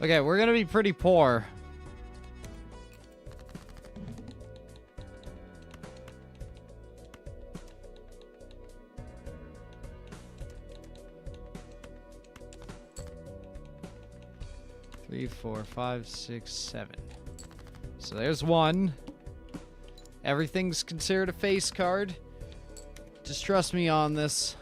Okay, we're gonna be pretty poor. Three, 4, 5, 6, 7. So there's one. Everything's considered a face card. Just trust me on this.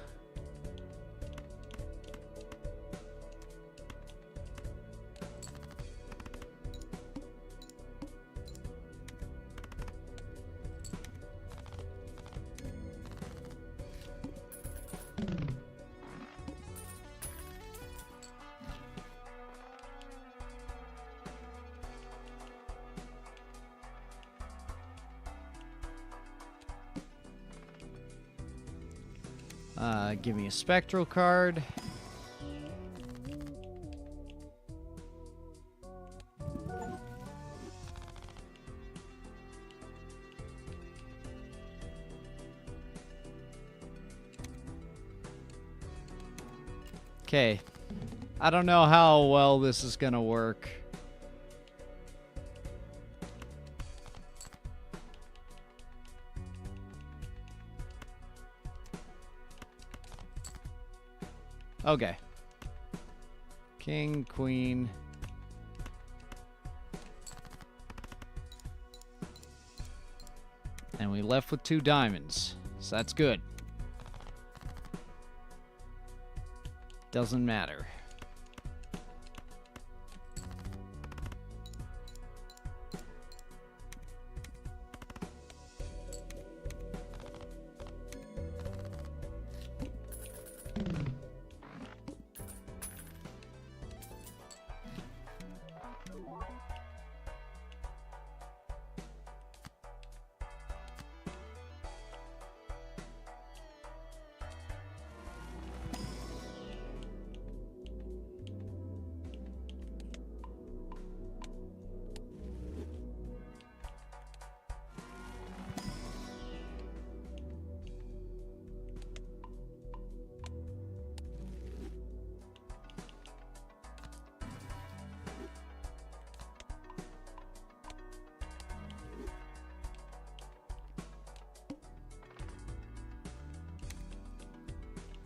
Give me a spectral card. Okay. I don't know how well this is gonna work. Okay. King, queen. And we left with 2 diamonds. So that's good. Doesn't matter.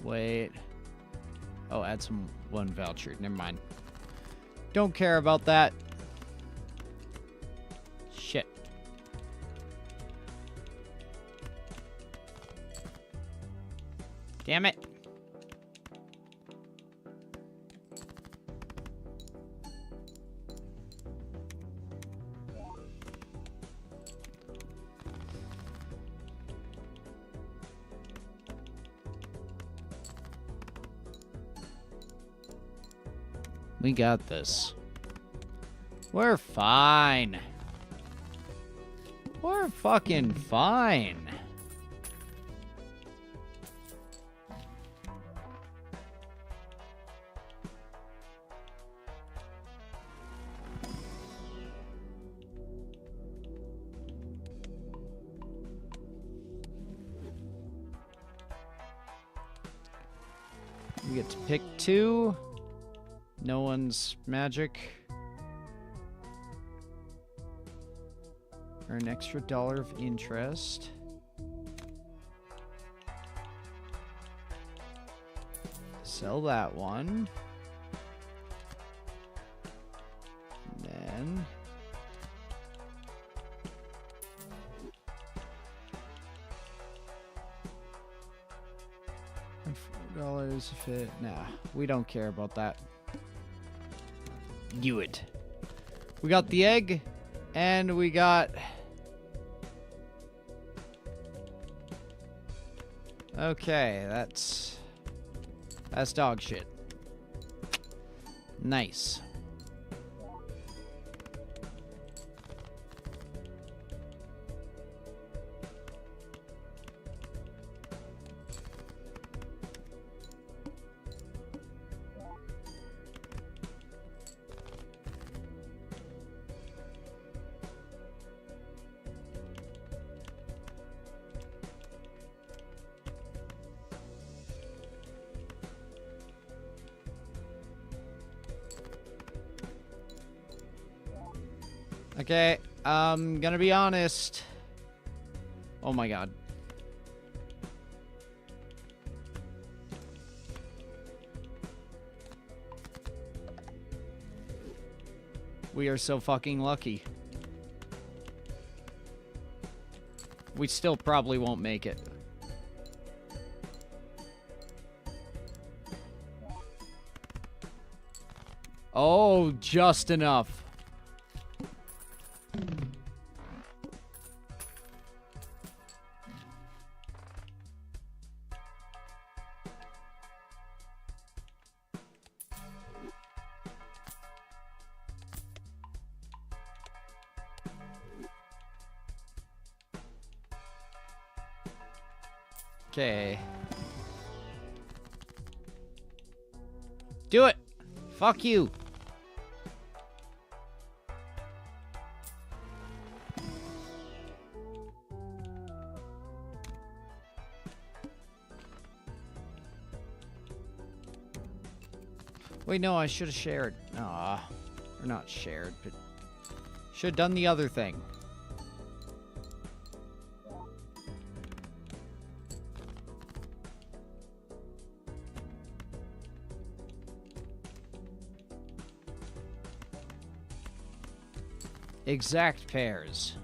Wait. Oh, add some 1 voucher. Never mind. Don't care about that. Damn it. We got this. We're fine. We're fucking fine. We get to pick 2. No one's magic. Earn extra $1 of interest. Sell that one. And then $4 if it. Nah, we don't care about that. Good. We got the egg, and we got. Okay, that's dog shit. Nice. Okay, I'm gonna be honest. Oh my god. We are so fucking lucky. We still probably won't make it. Oh, just enough. Okay. Do it! Fuck you! Wait, no, I should have shared. Aw. Or not shared, but should have done the other thing. Exact pairs.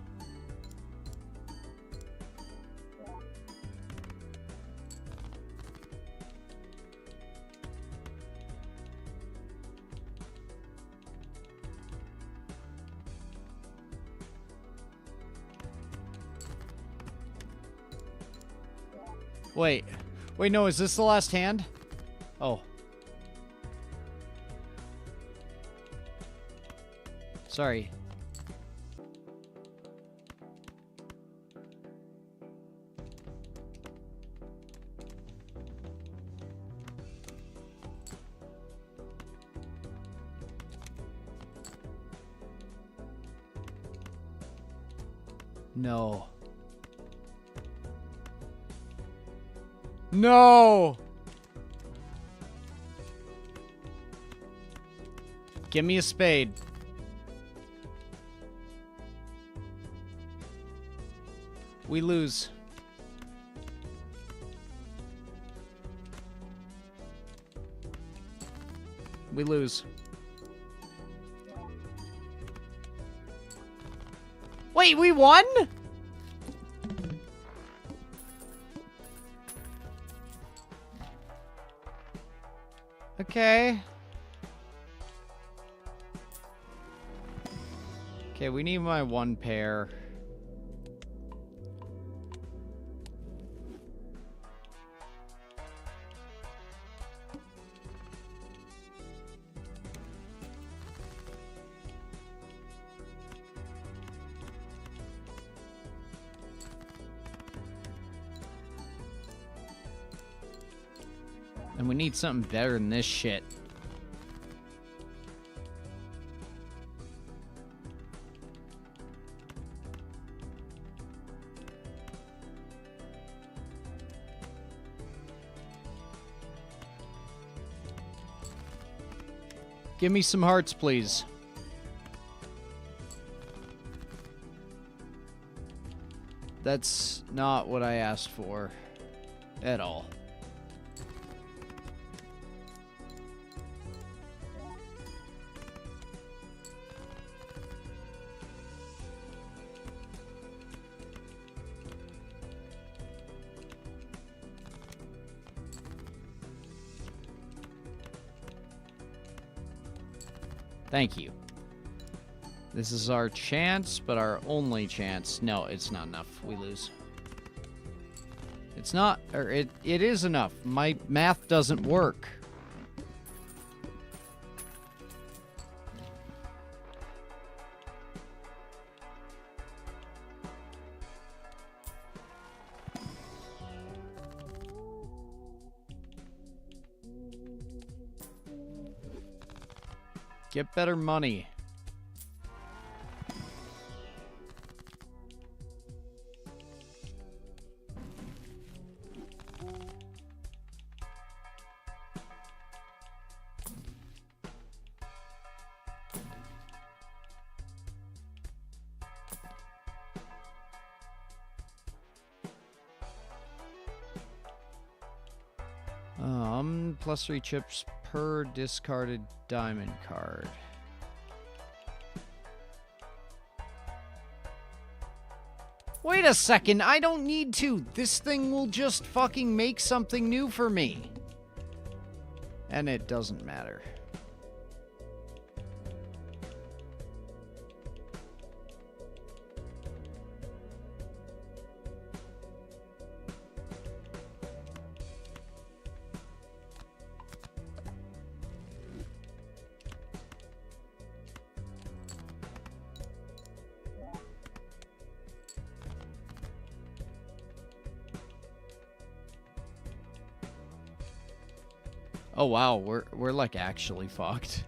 Wait. Wait, no, is this the last hand? Oh. Sorry. No. No! Give me a spade. We lose. We lose. Wait, we won? Okay. Okay, we need my one pair. And we need something better than this shit. Give me some hearts, please. That's not what I asked for at all. Thank you. This is our chance, but our only chance. No, it's not enough. We lose. It's not, or it is enough. My math doesn't work. Get better money. +3 chips per discarded diamond card. Wait a second, I don't need to. This thing will just fucking make something new for me. And it doesn't matter. Oh wow, we're like actually fucked.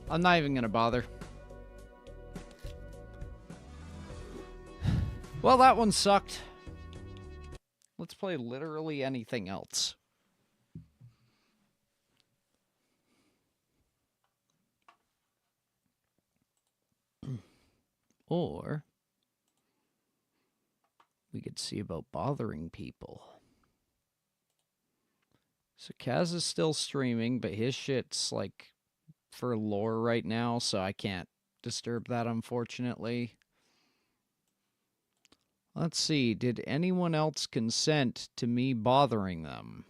I'm not even gonna bother. Well, that one sucked. Let's play literally anything else. Or we could see about bothering people. So Kaz is still streaming, but his shit's like for lore right now, so I can't disturb that, unfortunately. Let's see, did anyone else consent to me bothering them?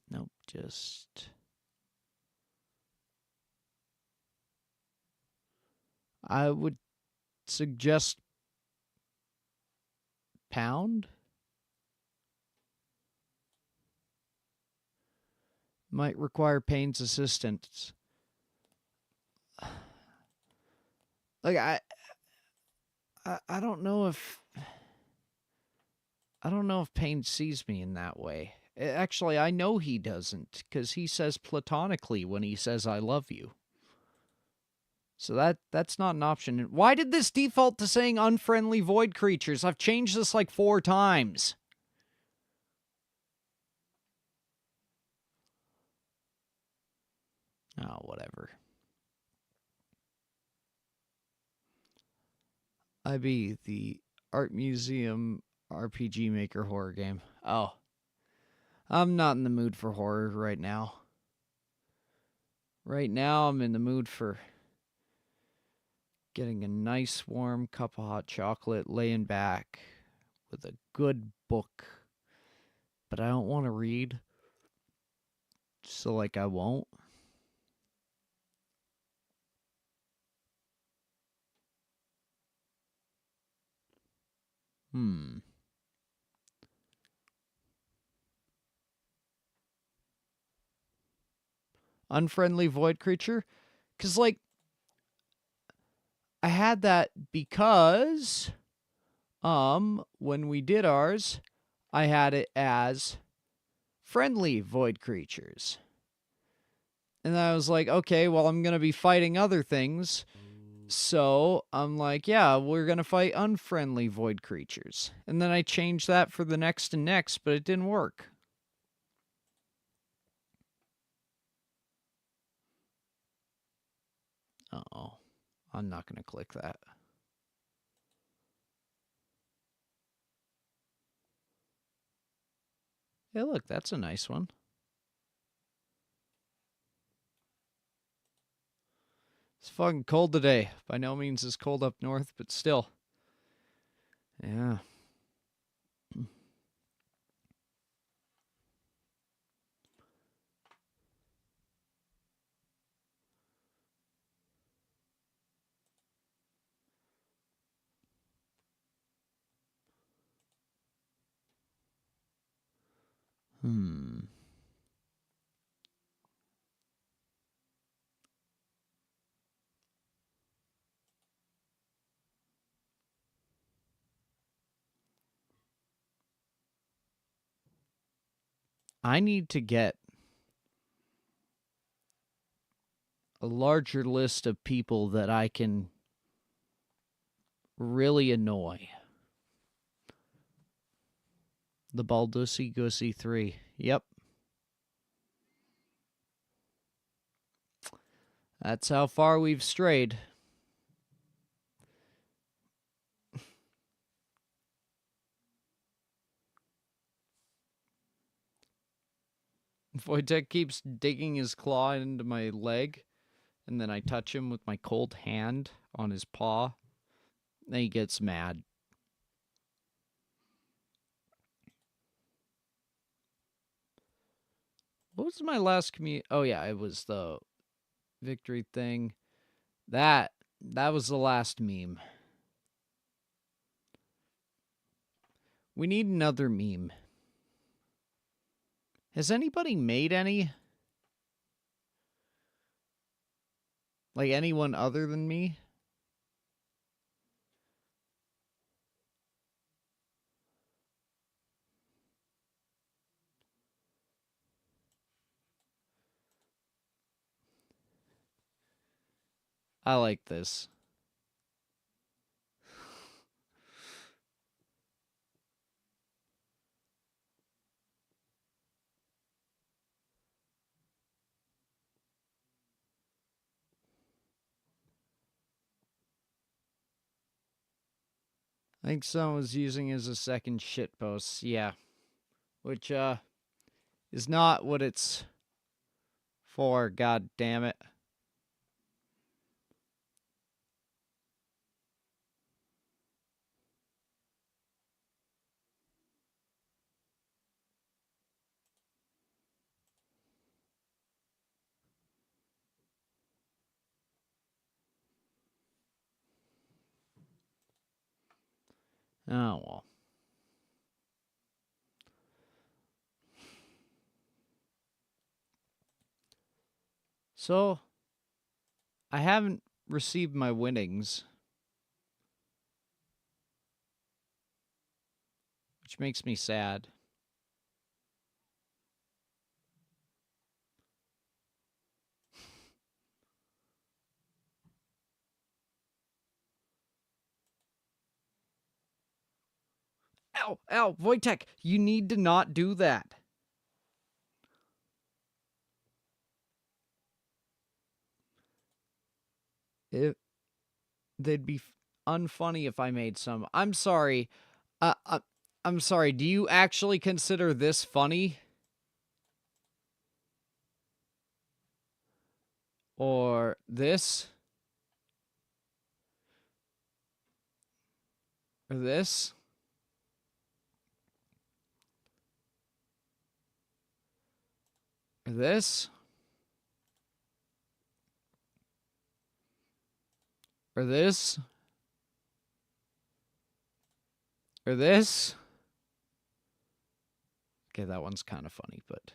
Nope, just... I would suggest pound? Might require Payne's assistance. Like, I don't know if... I don't know if Payne sees me in that way. Actually, I know he doesn't, because he says platonically when he says I love you. So that's not an option. Why did this default to saying unfriendly void creatures? I've changed this like 4 times. Oh, whatever. IB, the Art Museum RPG Maker horror game. Oh. I'm not in the mood for horror right now. Right now, I'm in the mood for getting a nice warm cup of hot chocolate, laying back with a good book. But I don't want to read. So, like, I won't. Unfriendly void creature? Because, like, I had that because, when we did ours, I had it as friendly void creatures. And I was like, okay, well, I'm going to be fighting other things. So I'm like, yeah, we're going to fight unfriendly void creatures. And then I changed that for the next and next, but it didn't work. Uh-oh. I'm not going to click that. Hey, look, that's a nice one. It's fucking cold today. By no means is cold up north, but still. Yeah. I need to get a larger list of people that I can really annoy. The Baldussy Gussy 3. Yep. That's how far we've strayed. Wojtek keeps digging his claw into my leg, and then I touch him with my cold hand on his paw. Then he gets mad. What was my last Oh yeah, it was the victory thing. That was the last meme. We need another meme. Has anybody made any? Like anyone other than me? I like this. I think someone was using it as a second shitpost. Yeah. Which, is not what it's for, god damn it. Oh, well. So, I haven't received my winnings, which makes me sad. Ow! Ow! Wojtek, you need to not do that. They'd be unfunny if I made some. I'm sorry. I'm sorry. Do you actually consider this funny? Or this? Or this? Or this? Or this? Or this? Okay, that one's kind of funny, but...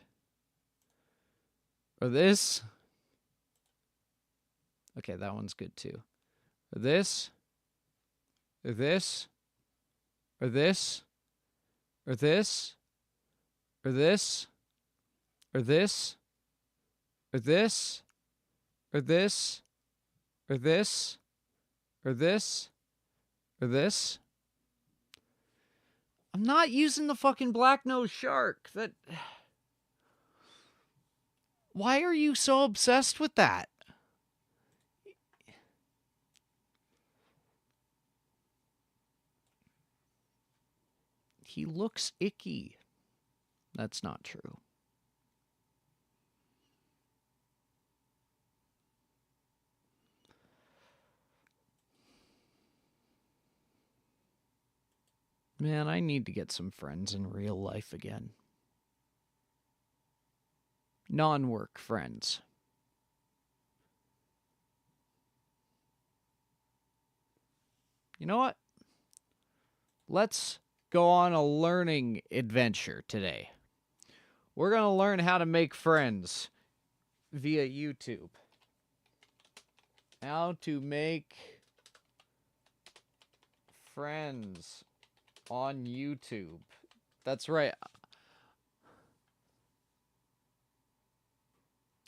Or this? Okay, that one's good too. Or this? Or this? Or this? Or this? Or this? Or this? Or this? Or this? Or this? Or this? Or this? I'm not using the fucking black-nosed shark. That... Why are you so obsessed with that? He looks icky. That's not true. Man, I need to get some friends in real life again. Non-work friends. You know what? Let's go on a learning adventure today. We're going to learn how to make friends via YouTube. How to make friends on YouTube. That's right.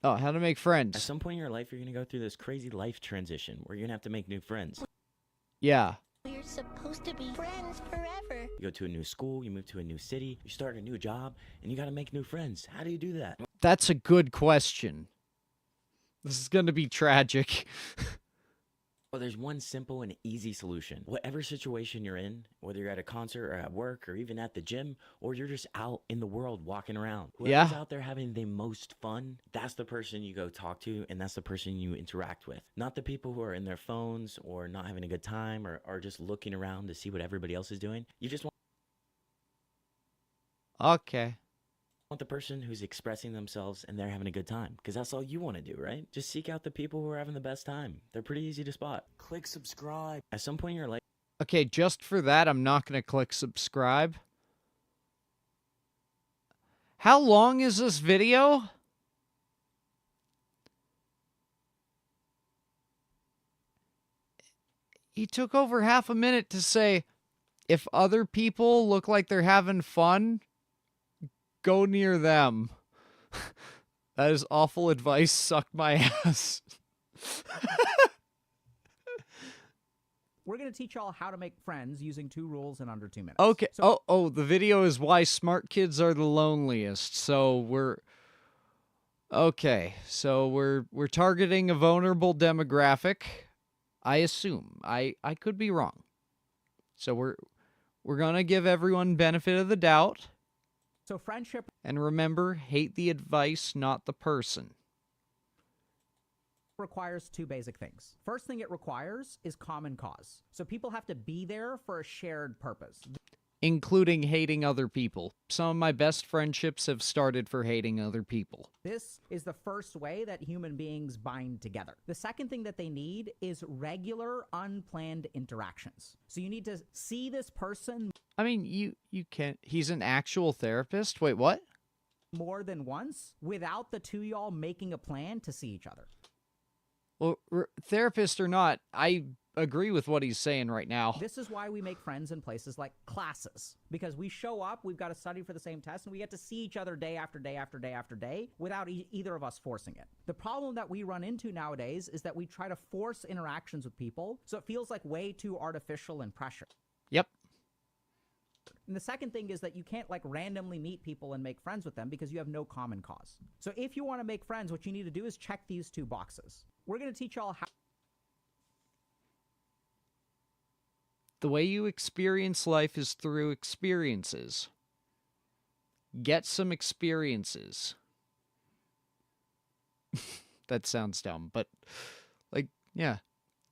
Oh, how to make friends. At some point in your life, you're going to go through this crazy life transition where you're going to have to make new friends. Yeah. We're supposed to be friends forever. You go to a new school, you move to a new city, you start a new job, and you got to make new friends. How do you do that? That's a good question. This is going to be tragic. Well, there's one simple and easy solution. Whatever situation you're in, whether you're at a concert or at work or even at the gym, or you're just out in the world walking around. Whoever's out there having the most fun, that's the person you go talk to, and that's the person you interact with. Not the people who are in their phones or not having a good time or are just looking around to see what everybody else is doing. You just Okay. want the person who's expressing themselves and they're having a good time, because that's all you want to do, right? Just seek out the people who are having the best time. They're pretty easy to spot. Click subscribe. At some point in your life. Okay, just for that, I'm not going to click subscribe. How long is this video? He took over half a minute to say, if other people look like they're having fun, go near them. That is awful advice. Suck my ass. We're going to teach y'all how to make friends using 2 rules in under 2 minutes. Okay. So, The video is why smart kids are the loneliest. So we're targeting a vulnerable demographic. I assume. I could be wrong. So we're going to give everyone benefit of the doubt. So friendship... And remember, hate the advice, not the person. requires 2 basic things. First thing it requires is common cause. So people have to be there for a shared purpose. Including hating other people. Some of my best friendships have started for hating other people. This is the first way that human beings bind together. The second thing that they need is regular, unplanned interactions. So you need to see this person... I mean, you can't... He's an actual therapist? Wait, what? ...more than once without the 2 y'all making a plan to see each other. Well, therapist or not, I agree with what he's saying right now. This is why we make friends in places like classes. Because we show up, we've got to study for the same test, and we get to see each other day after day after day after day without either of us forcing it. The problem that we run into nowadays is that we try to force interactions with people, so it feels like way too artificial and pressured. Yep. And the second thing is that you can't like randomly meet people and make friends with them because you have no common cause. So if you want to make friends, what you need to do is check these 2 boxes. We're going to teach y'all how. The way you experience life is through experiences. Get some experiences. That sounds dumb, but, like, yeah.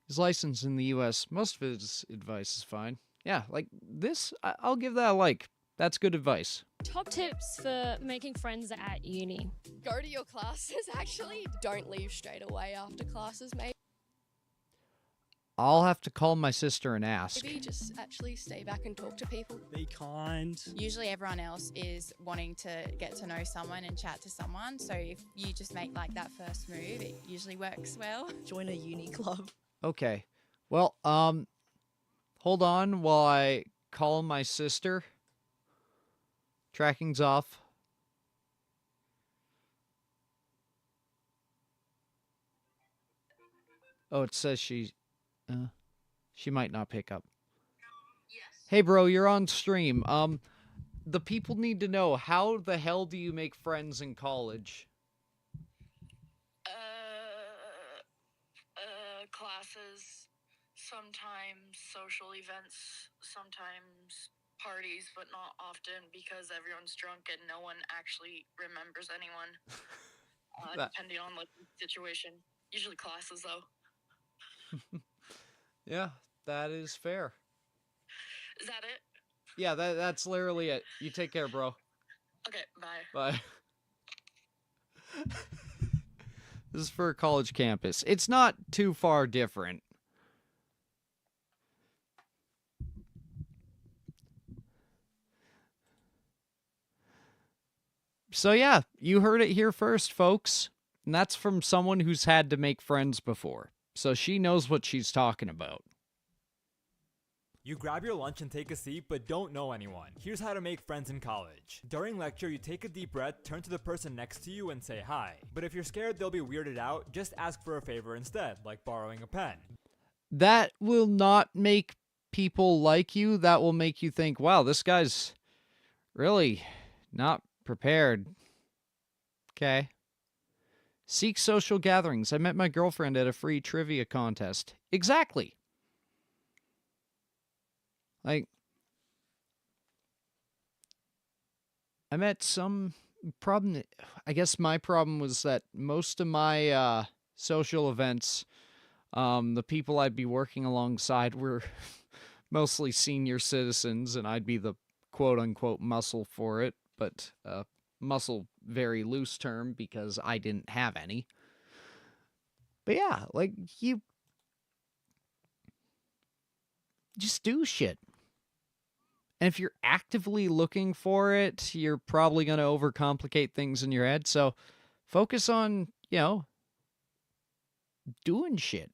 His license in the U.S., most of his advice is fine. Yeah, like, this, I'll give that a like. That's good advice. Top tips for making friends at uni. Go to your classes, actually. Don't leave straight away after classes, maybe. I'll have to call my sister and ask. Maybe just actually stay back and talk to people. Be kind. Usually everyone else is wanting to get to know someone and chat to someone. So if you just make like that first move, it usually works well. Join a uni club. Okay. Well, hold on while I call my sister. Tracking's off. Oh, it says she might not pick up. Yes. Hey, bro, you're on stream. The people need to know, how the hell do you make friends in college? Classes, sometimes social events, sometimes parties, but not often because everyone's drunk and no one actually remembers anyone. Depending on the situation. Usually classes, though. Yeah, that is fair. Is that it? Yeah, that's literally it. You take care, bro. Okay, bye. Bye. This is for a college campus. It's not too far different. So yeah, you heard it here first, folks. And that's from someone who's had to make friends before. So she knows what she's talking about. You grab your lunch and take a seat, but don't know anyone. Here's how to make friends in college. During lecture, you take a deep breath, turn to the person next to you, and say hi. But if you're scared they'll be weirded out, just ask for a favor instead, like borrowing a pen. That will not make people like you. That will make you think, wow, this guy's really not prepared. Okay. Seek social gatherings. I met my girlfriend at a free trivia contest. Exactly. Like, I met some problem. I guess my problem was that most of my social events, the people I'd be working alongside were mostly senior citizens, and I'd be the quote-unquote muscle for it, but muscle, very loose term, because I didn't have any. But yeah, like, you just do shit. And if you're actively looking for it, you're probably going to overcomplicate things in your head. So focus on, doing shit.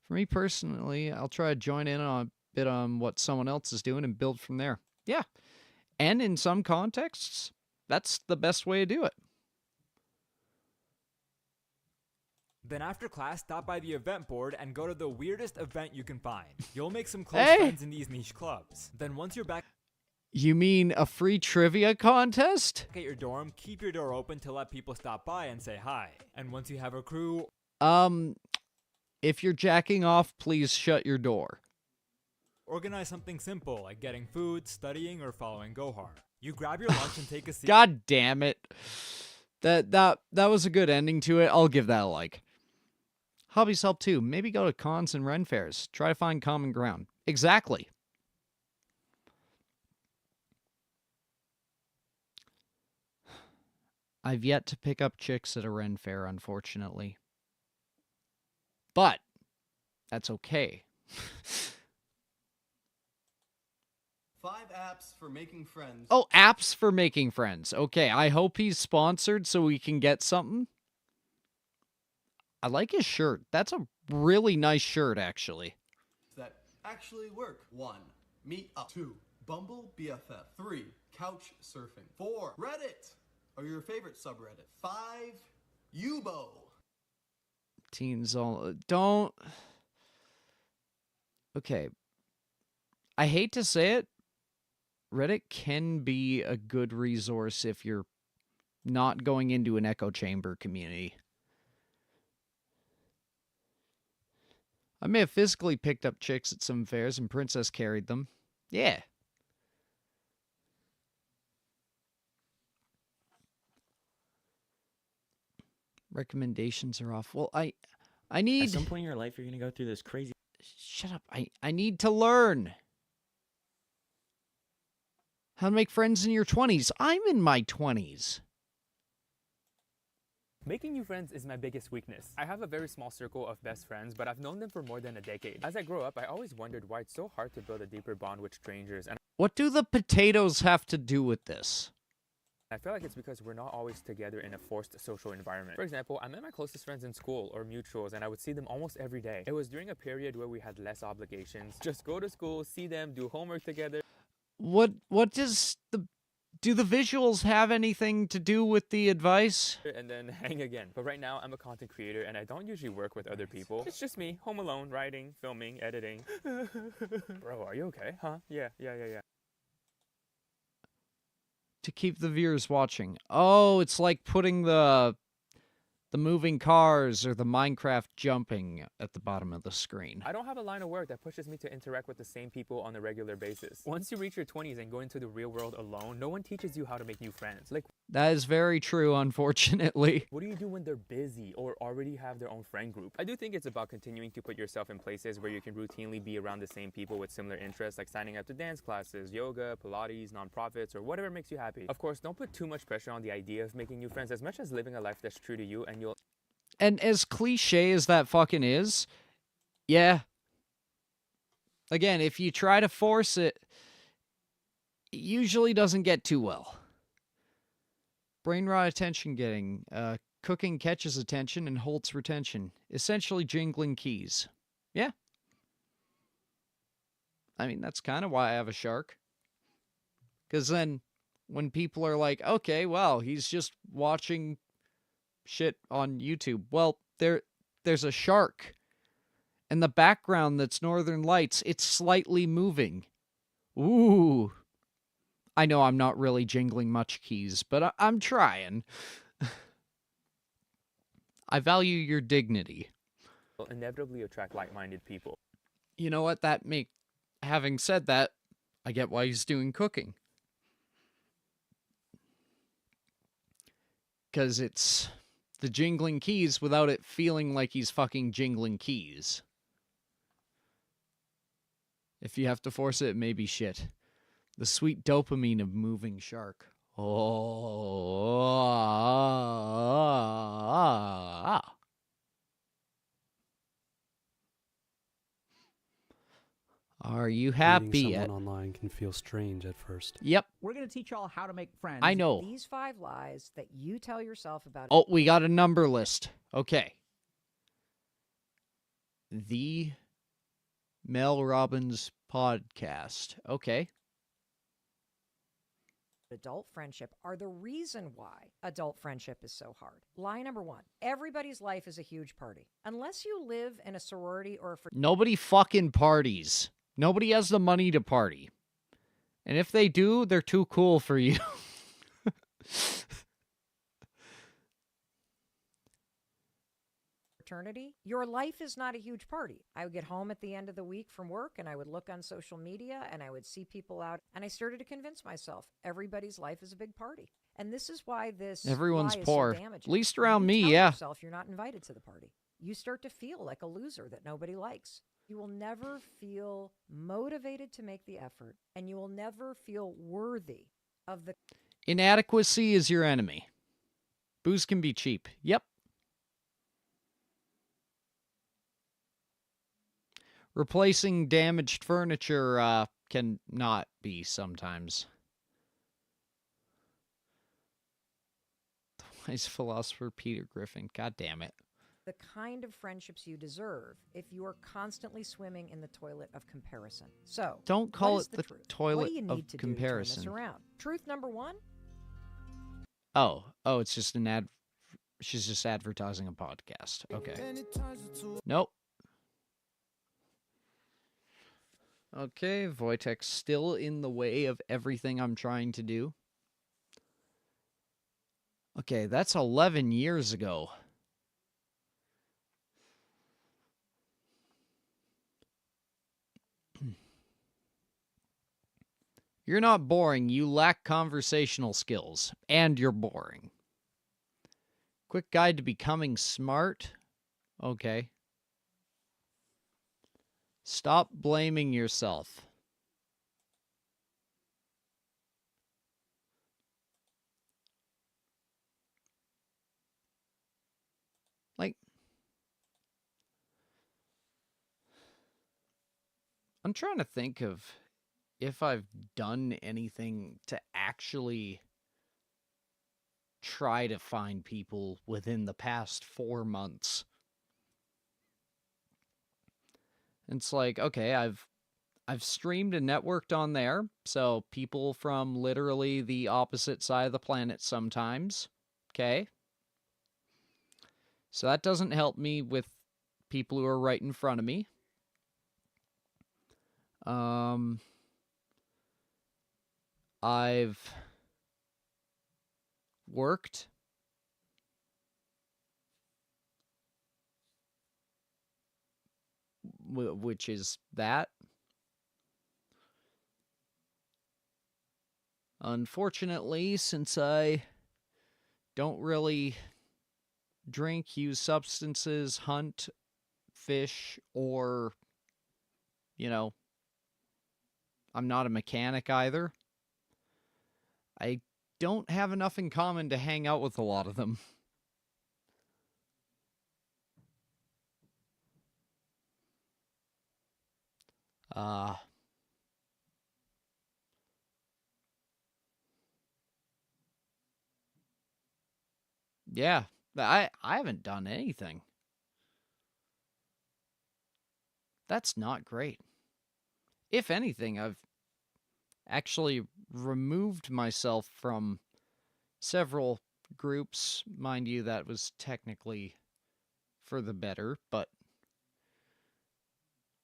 For me personally, I'll try to join in on a bit on what someone else is doing and build from there. Yeah. And in some contexts, that's the best way to do it. Then after class, stop by the event board and go to the weirdest event you can find. You'll make some close friends in these niche clubs. Then once you're back... You mean a free trivia contest? At your dorm, keep your door open to let people stop by and say hi. And once you have a crew... If you're jacking off, please shut your door. Organize something simple, like getting food, studying, or following Gohar. You grab your lunch and take a seat... God damn it. That was a good ending to it. I'll give that a like. Hobbies help too. Maybe go to cons and Ren fairs. Try to find common ground. Exactly. I've yet to pick up chicks at a Ren fair, unfortunately. But that's okay. 5 apps for making friends. Oh, apps for making friends. Okay, I hope he's sponsored so we can get something. I like his shirt. That's a really nice shirt, actually. That actually work. 1. Meet up. 2. Bumble BFF. 3. Couch surfing. 4. Reddit, or your favorite subreddit. 5. Yubo. Teens all... Don't... Okay. I hate to say it, Reddit can be a good resource if you're not going into an echo chamber community. I may have physically picked up chicks at some fairs and Princess carried them. Yeah. Recommendations are off. Well, I need... At some point in your life, you're going to go through this crazy... Shut up. I need to learn how to make friends in your 20s. I'm in my 20s. Making new friends is my biggest weakness. I have a very small circle of best friends, but I've known them for more than a decade. As I grow up, I always wondered why it's so hard to build a deeper bond with strangers. And what do the potatoes have to do with this? I feel like it's because we're not always together in a forced social environment. For example, I met my closest friends in school or mutuals, and I would see them almost every day. It was during a period where we had less obligations. Just go to school, see them, do homework together. What does the... Do the visuals have anything to do with the advice? And then hang again. But right now, I'm a content creator, and I don't usually work with other people. It's just me, home alone, writing, filming, editing. Bro, are you okay? Huh? Yeah. To keep the viewers watching. Oh, it's like putting the moving cars or the Minecraft jumping at the bottom of the screen. I don't have a line of work that pushes me to interact with the same people on a regular basis. Once you reach your 20s and go into the real world alone, no one teaches you how to make new friends. Like, that is very true, unfortunately. what do you do when they're busy or already have their own friend group? I do think it's about continuing to put yourself in places where you can routinely be around the same people with similar interests, like signing up to dance classes, yoga, Pilates, nonprofits, or whatever makes you happy. Of course, don't put too much pressure on the idea of making new friends as much as living a life that's true to you, and you'll... And as cliche as that fucking is, yeah. Again, if you try to force it, it usually doesn't get too well. Brain rot attention getting. Cooking catches attention and holds retention. Essentially jingling keys. Yeah. I mean, that's kind of why I have a shark. Because then when people are like, okay, well, he's just watching shit on YouTube. Well, there's a shark. In the background that's Northern Lights. It's slightly moving. Ooh. I know I'm not really jingling much keys, but I'm trying. I value your dignity. will inevitably attract like-minded people. You know what? Having said that, I get why he's doing cooking. Because it's the jingling keys without it feeling like he's fucking jingling keys. If you have to force it, it may be shit. The sweet dopamine of moving shark. Oh. Are you happy Meeting yet? someone online can feel strange at first. Yep. We're going to teach y'all how to make friends. I know. These 5 lies that you tell yourself about... Oh, we got a number list. Okay. The Mel Robbins podcast. Okay. Adult friendship are the reason why adult friendship is so hard. Lie number 1. Everybody's life is a huge party. Unless you live in a sorority or a... Nobody fucking parties. Nobody has the money to party. And if they do, they're too cool for you. Fraternity, your life is not a huge party. I would get home at the end of the week from work and I would look on social media and I would see people out and I started to convince myself everybody's life is a big party. And this is why this everyone's lie poor. Is so damaging. At least around me, tell yeah. Yourself you're not invited to the party. You start to feel like a loser that nobody likes. You will never feel motivated to make the effort and you will never feel worthy of the... Inadequacy is your enemy. Booze can be cheap. Yep. Replacing damaged furniture can not be sometimes. The wise philosopher Peter Griffin. God damn it. The kind of friendships you deserve if you are constantly swimming in the toilet of comparison. So, don't call it the truth? toilet what do you need of to comparison. Do to turn this around? Truth number 1. Oh, it's just an ad. She's just advertising a podcast. Okay. Nope. Okay, Wojtek's still in the way of everything I'm trying to do. Okay, that's 11 years ago. You're not boring, you lack conversational skills, and you're boring. Quick guide to becoming smart? Okay. Stop blaming yourself. Like, I'm trying to think of if I've done anything to actually try to find people within the past 4 months. It's like, okay, I've streamed and networked on there, so people from literally the opposite side of the planet sometimes. Okay. So that doesn't help me with people who are right in front of me. I've worked. Which is that. Unfortunately, since I don't really drink, use substances, hunt, fish, or, you know, I'm not a mechanic either. I don't have enough in common to hang out with a lot of them. Yeah, I haven't done anything. That's not great. If anything, I've actually removed myself from several groups. Mind you, that was technically for the better, but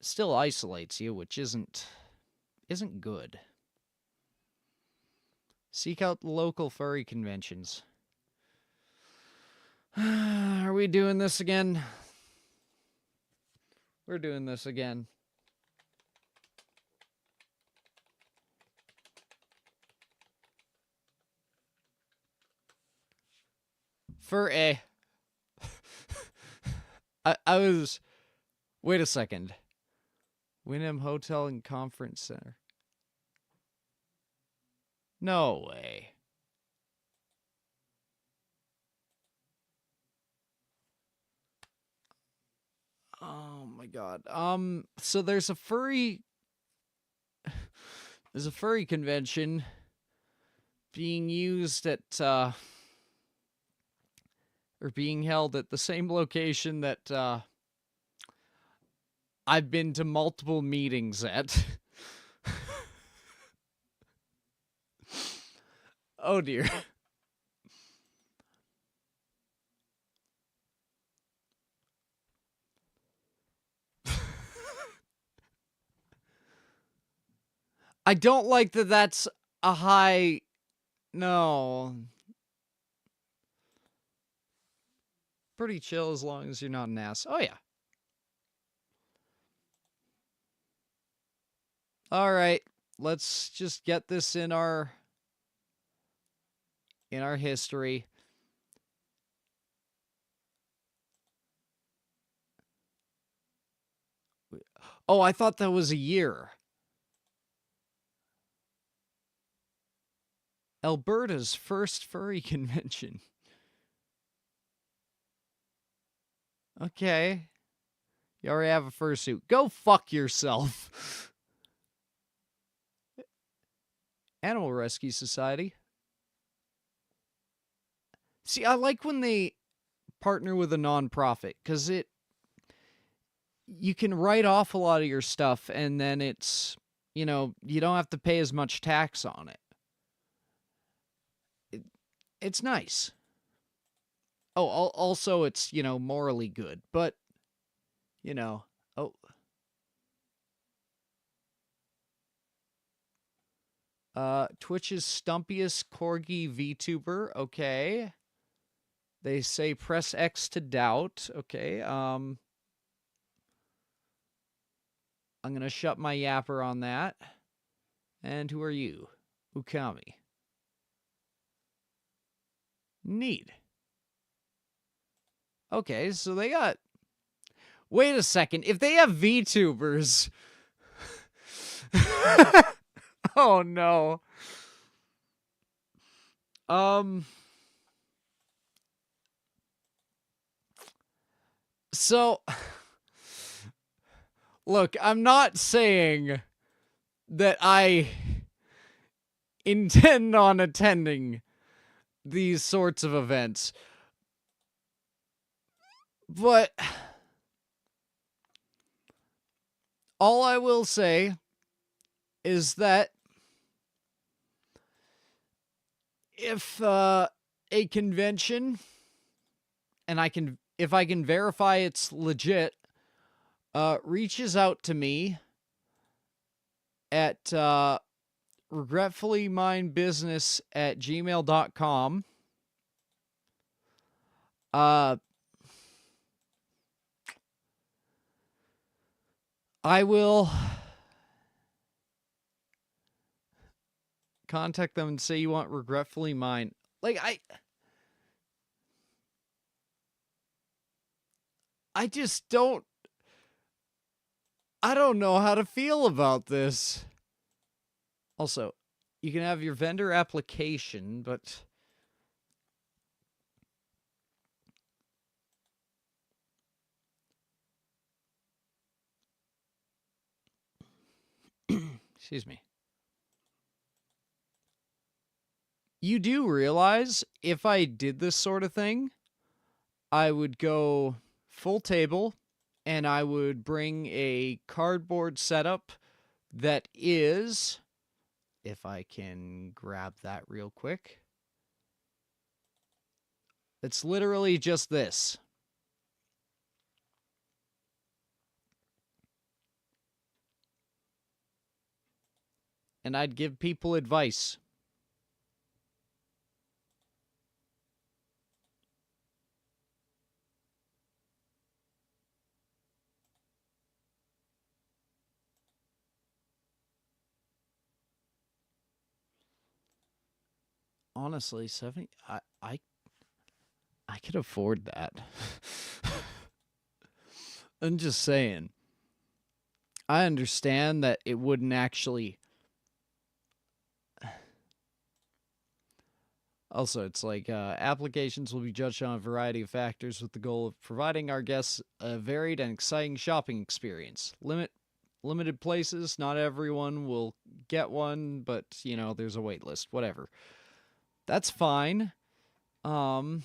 still isolates you, which isn't good. Seek out local furry conventions. Are we doing this again? We're doing this again. For a... I was... Wait a second. Wyndham Hotel and Conference Center. No way. Oh my god. So there's a furry convention being used at or being held at the same location that I've been to multiple meetings at. Oh dear. I don't like that that's a high... No. Pretty chill as long as you're not an ass. Oh, yeah. All right. Let's just get this in our history. Oh, I thought that was a year. Alberta's first furry convention. Okay. You already have a fursuit. Go fuck yourself. Animal Rescue Society. See, I like when they partner with a nonprofit, because you can write off a lot of your stuff, and then it's, you don't have to pay as much tax on it. It's nice. Oh, also it's, morally good, but, oh. Twitch's stumpiest corgi VTuber. Okay. They say press X to doubt. Okay. I'm going to shut my yapper on that. And who are you? Ukami. Neat. Okay, so they got... Wait a second. If they have VTubers... Oh, no. So... Look, I'm not saying that I intend on attending these sorts of events. But all I will say is that if a convention, and if I can verify it's legit, reaches out to me at regretfullymindbusiness@gmail.com, I will contact them and say you want regretfully mine. Like, I just don't... I don't know how to feel about this. Also, you can have your vendor application, but... Excuse me. You do realize if I did this sort of thing, I would go full table and I would bring a cardboard setup that is, if I can grab that real quick, it's literally just this. And I'd give people advice. Honestly, 70, I could afford that. I'm just saying. I understand that it wouldn't actually... Also, it's like applications will be judged on a variety of factors with the goal of providing our guests a varied and exciting shopping experience. Limited places, not everyone will get one, but, you know, there's a wait list, whatever. That's fine. And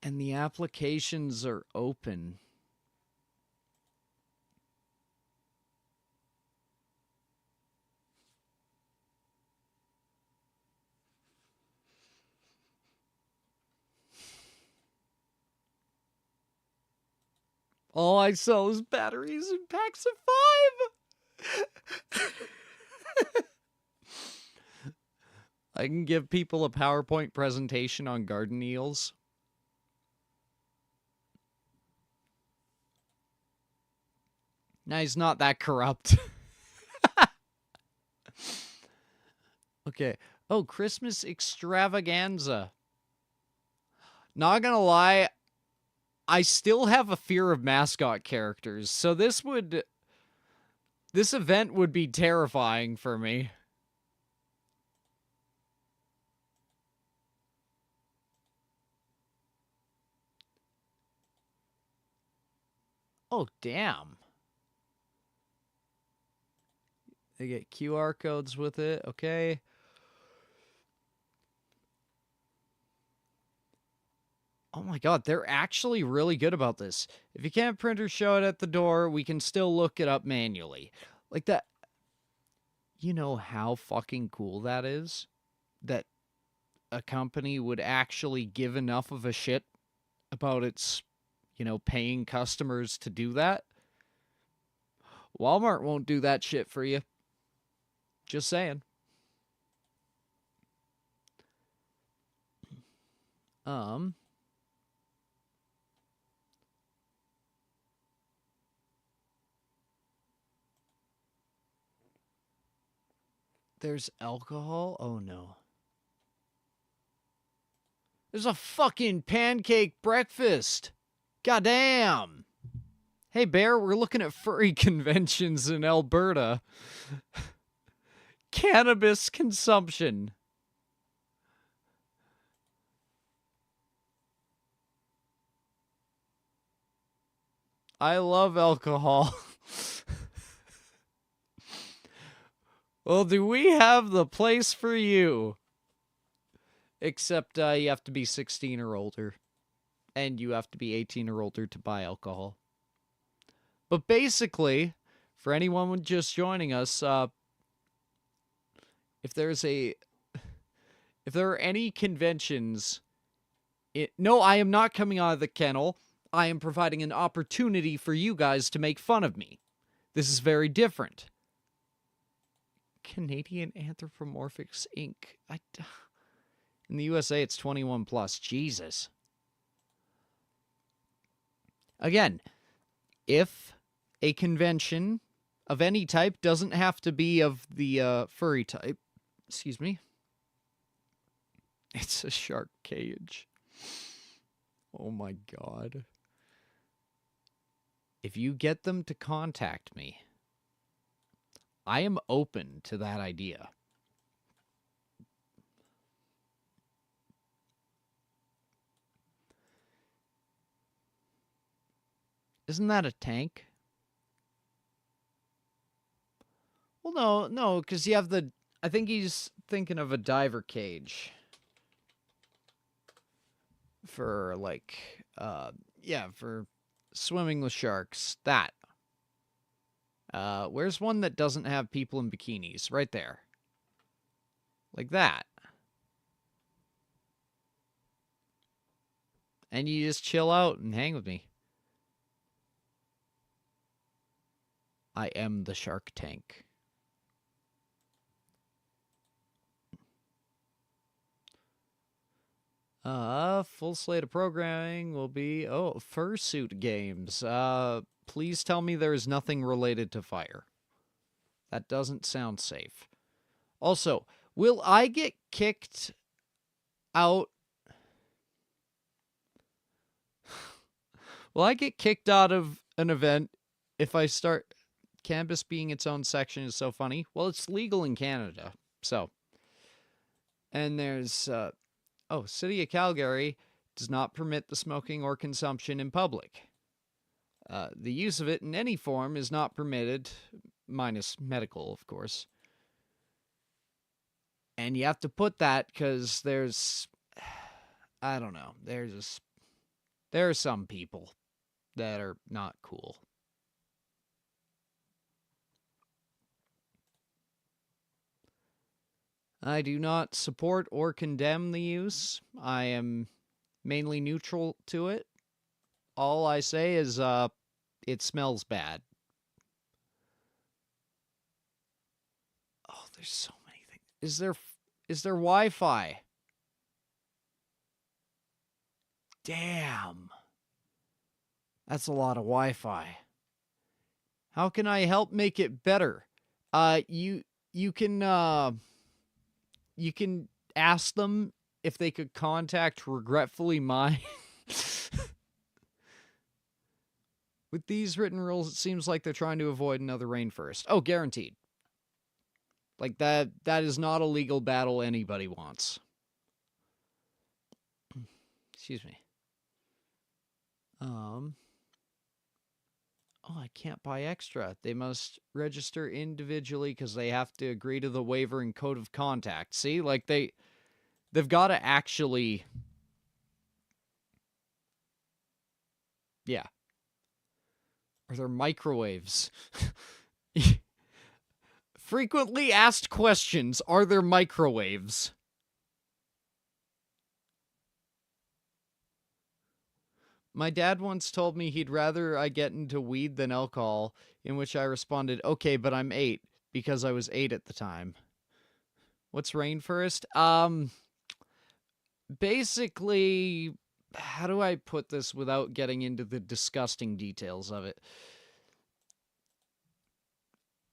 the applications are open. All I sell is batteries and packs of 5. I can give people a PowerPoint presentation on garden eels. Now, he's not that corrupt. Okay. Oh, Christmas extravaganza. Not gonna lie, I still have a fear of mascot characters, so this event would be terrifying for me. Oh, damn. They get QR codes with it, okay. Oh my god, they're actually really good about this. If you can't print or show it at the door, we can still look it up manually. Like that. You know how fucking cool that is? That a company would actually give enough of a shit about its, you know, paying customers to do that? Walmart won't do that shit for you. Just saying. There's alcohol? Oh no. There's a fucking pancake breakfast. Goddamn. Hey, Bear, we're looking at furry conventions in Alberta. Cannabis consumption. I love alcohol. Well, do we have the place for you? Except you have to be 16 or older. And you have to be 18 or older to buy alcohol. But basically, for anyone just joining us, if there are any conventions... No, I am not coming out of the kennel. I am providing an opportunity for you guys to make fun of me. This is very different. Canadian Anthropomorphics Inc. In the USA, it's 21 plus. Jesus. Again, if a convention of any type doesn't have to be of the furry type, excuse me, it's a shark cage. Oh my God. If you get them to contact me, I am open to that idea. Isn't that a tank? Well, no, because you have the... I think he's thinking of a diver cage. For, like, yeah, for swimming with sharks. That. Where's one that doesn't have people in bikinis? Right there. Like that. And you just chill out and hang with me. I am the Shark Tank. Full slate of programming will be... Oh, fursuit games. Please tell me there is nothing related to fire. That doesn't sound safe. Also, will I get kicked out? Will I get kicked out of an event if I start... Cannabis being its own section is so funny. Well, it's legal in Canada, so. And there's... Oh, City of Calgary does not permit the smoking or consumption in public. The use of it in any form is not permitted, minus medical, of course. And you have to put that because there's... I don't know. There are some people that are not cool. I do not support or condemn the use. I am mainly neutral to it. All I say is, it smells bad. Oh, there's so many things. Is there Wi-Fi? Damn. That's a lot of Wi-Fi. How can I help make it better? You can ask them if they could contact Regretfully Mine. With these written rules, it seems like they're trying to avoid another rainforest. Oh, guaranteed. Like, that is not a legal battle anybody wants. Excuse me. Oh, I can't buy extra. They must register individually because they have to agree to the waiver and code of contact. See? Like, they've got to actually... Yeah. Are there microwaves? Frequently asked questions. Are there microwaves? My dad once told me he'd rather I get into weed than alcohol, in which I responded, okay, but I'm 8, because I was 8 at the time. What's rainforest? Basically, how do I put this without getting into the disgusting details of it?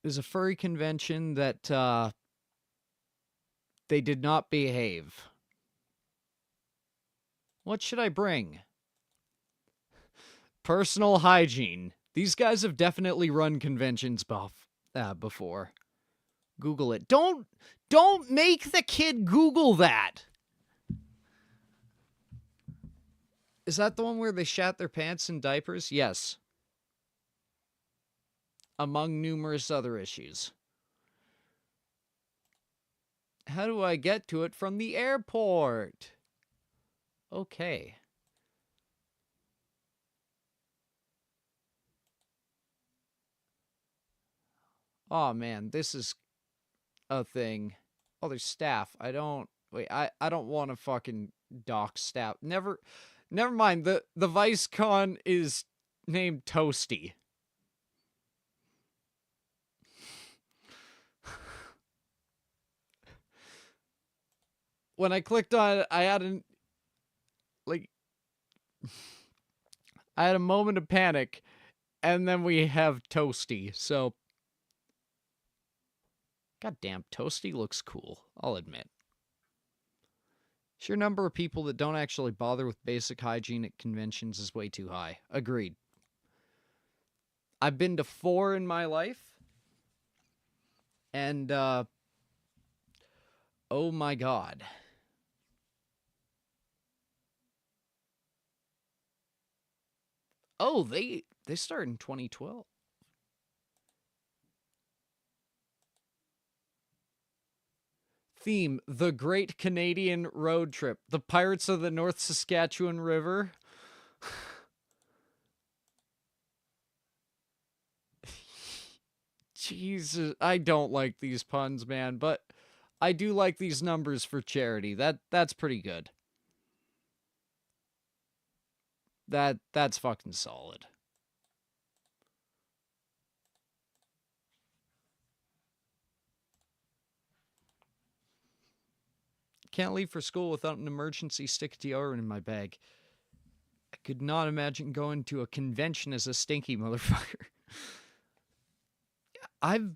There's a furry convention that, they did not behave. What should I bring? Personal hygiene. These guys have definitely run conventions before. Google it. Don't make the kid Google that. Is that the one where they shat their pants in diapers? Yes. Among numerous other issues. How do I get to it from the airport? Okay. Oh man, this is a thing. Oh, there's staff. I don't want to fucking dock staff. Never mind. The vice con is named Toasty. When I clicked on it, I had a moment of panic, and then we have Toasty. So, goddamn, Toasty looks cool, I'll admit. Sheer number of people that don't actually bother with basic hygiene at conventions is way too high. Agreed. I've been to 4 in my life, and, oh my god. Oh, they started in 2012. Theme, the Great Canadian Road Trip. The Pirates of the North Saskatchewan River. Jesus, I don't like these puns, man, but I do like these numbers for charity. That's pretty good. That's fucking solid. Can't leave for school without an emergency stick of deodorant in my bag. I could not imagine going to a convention as a stinky motherfucker. I've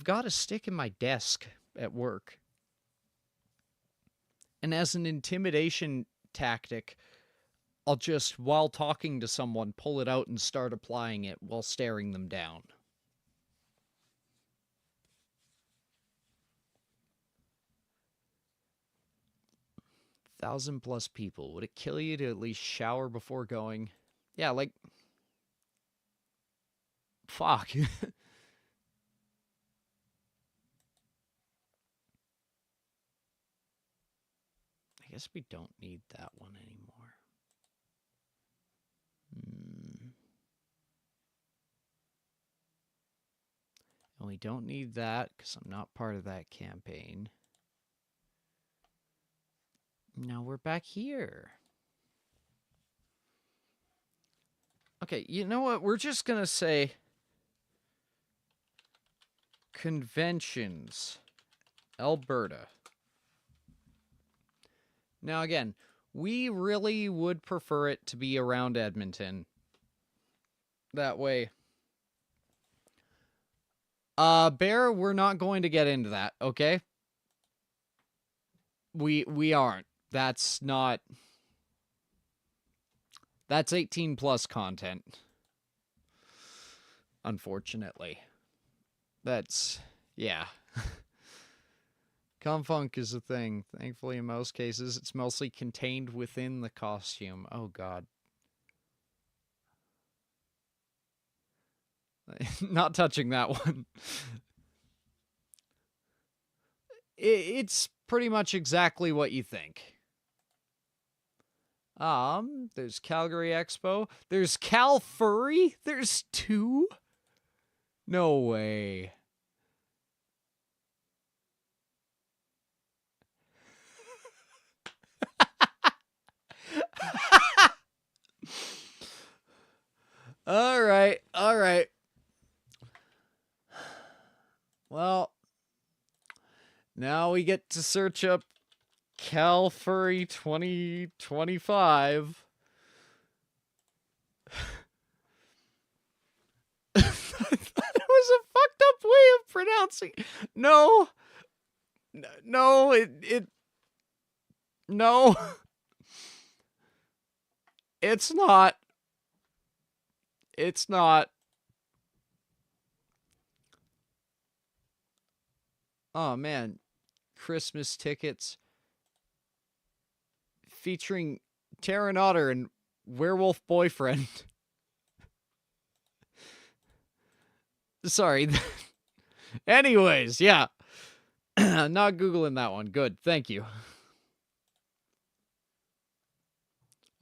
got a stick in my desk at work. And as an intimidation tactic, I'll just, while talking to someone, pull it out and start applying it while staring them down. $1,000+ people. Would it kill you to at least shower before going? Yeah, like... Fuck. I guess we don't need that one anymore. And we don't need that because I'm not part of that campaign. Now we're back here. Okay, you know what? We're just going to say conventions, Alberta. Now again, we really would prefer it to be around Edmonton. That way. Bear, we're not going to get into that, okay? We aren't. That's not... That's 18+ content. Unfortunately. That's... Yeah. Confunk is a thing. Thankfully, in most cases, it's mostly contained within the costume. Oh, God. Not touching that one. It's pretty much exactly what you think. There's Calgary Expo. There's Cal Furry. There's 2? No way. All right. All right. Well, now we get to search up Cal Furry 2025. That was a fucked up way of pronouncing. No. No, no. It's not. It's not. Oh, man. Christmas tickets featuring Taran Otter and Werewolf Boyfriend. Sorry. Anyways, yeah. Not Googling that one. Good. Thank you.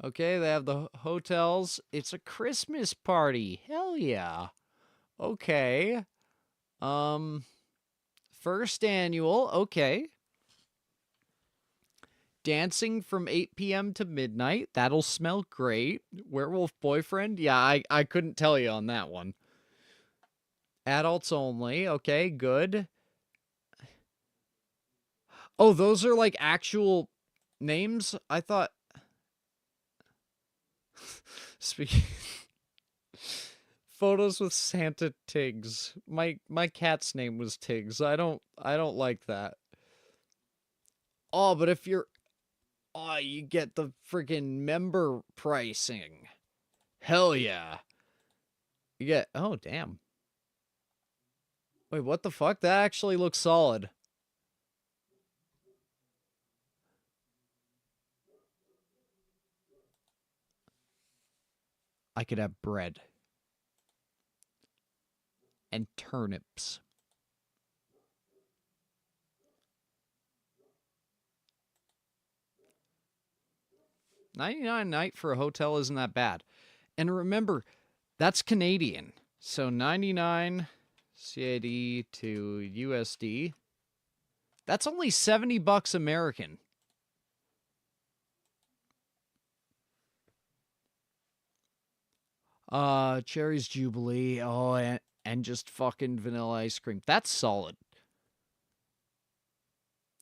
Okay, they have the hotels. It's a Christmas party. Hell yeah. Okay. First annual. Okay. Dancing from 8 p.m. to midnight. That'll smell great. Werewolf Boyfriend. Yeah, I couldn't tell you on that one. Adults only. Okay, good. Oh, those are like actual names? I thought... Speaking... Photos with Santa Tiggs. My cat's name was Tiggs. I don't like that. Oh, but if you're... Oh, you get the freaking member pricing. Hell yeah. You get... Oh, damn. Wait, what the fuck? That actually looks solid. I could have bread. And turnips. $99 a night for a hotel isn't that bad. And remember, that's Canadian. So 99 CAD to USD. That's only $70 American. Cherry's Jubilee. Oh, and just fucking vanilla ice cream. That's solid.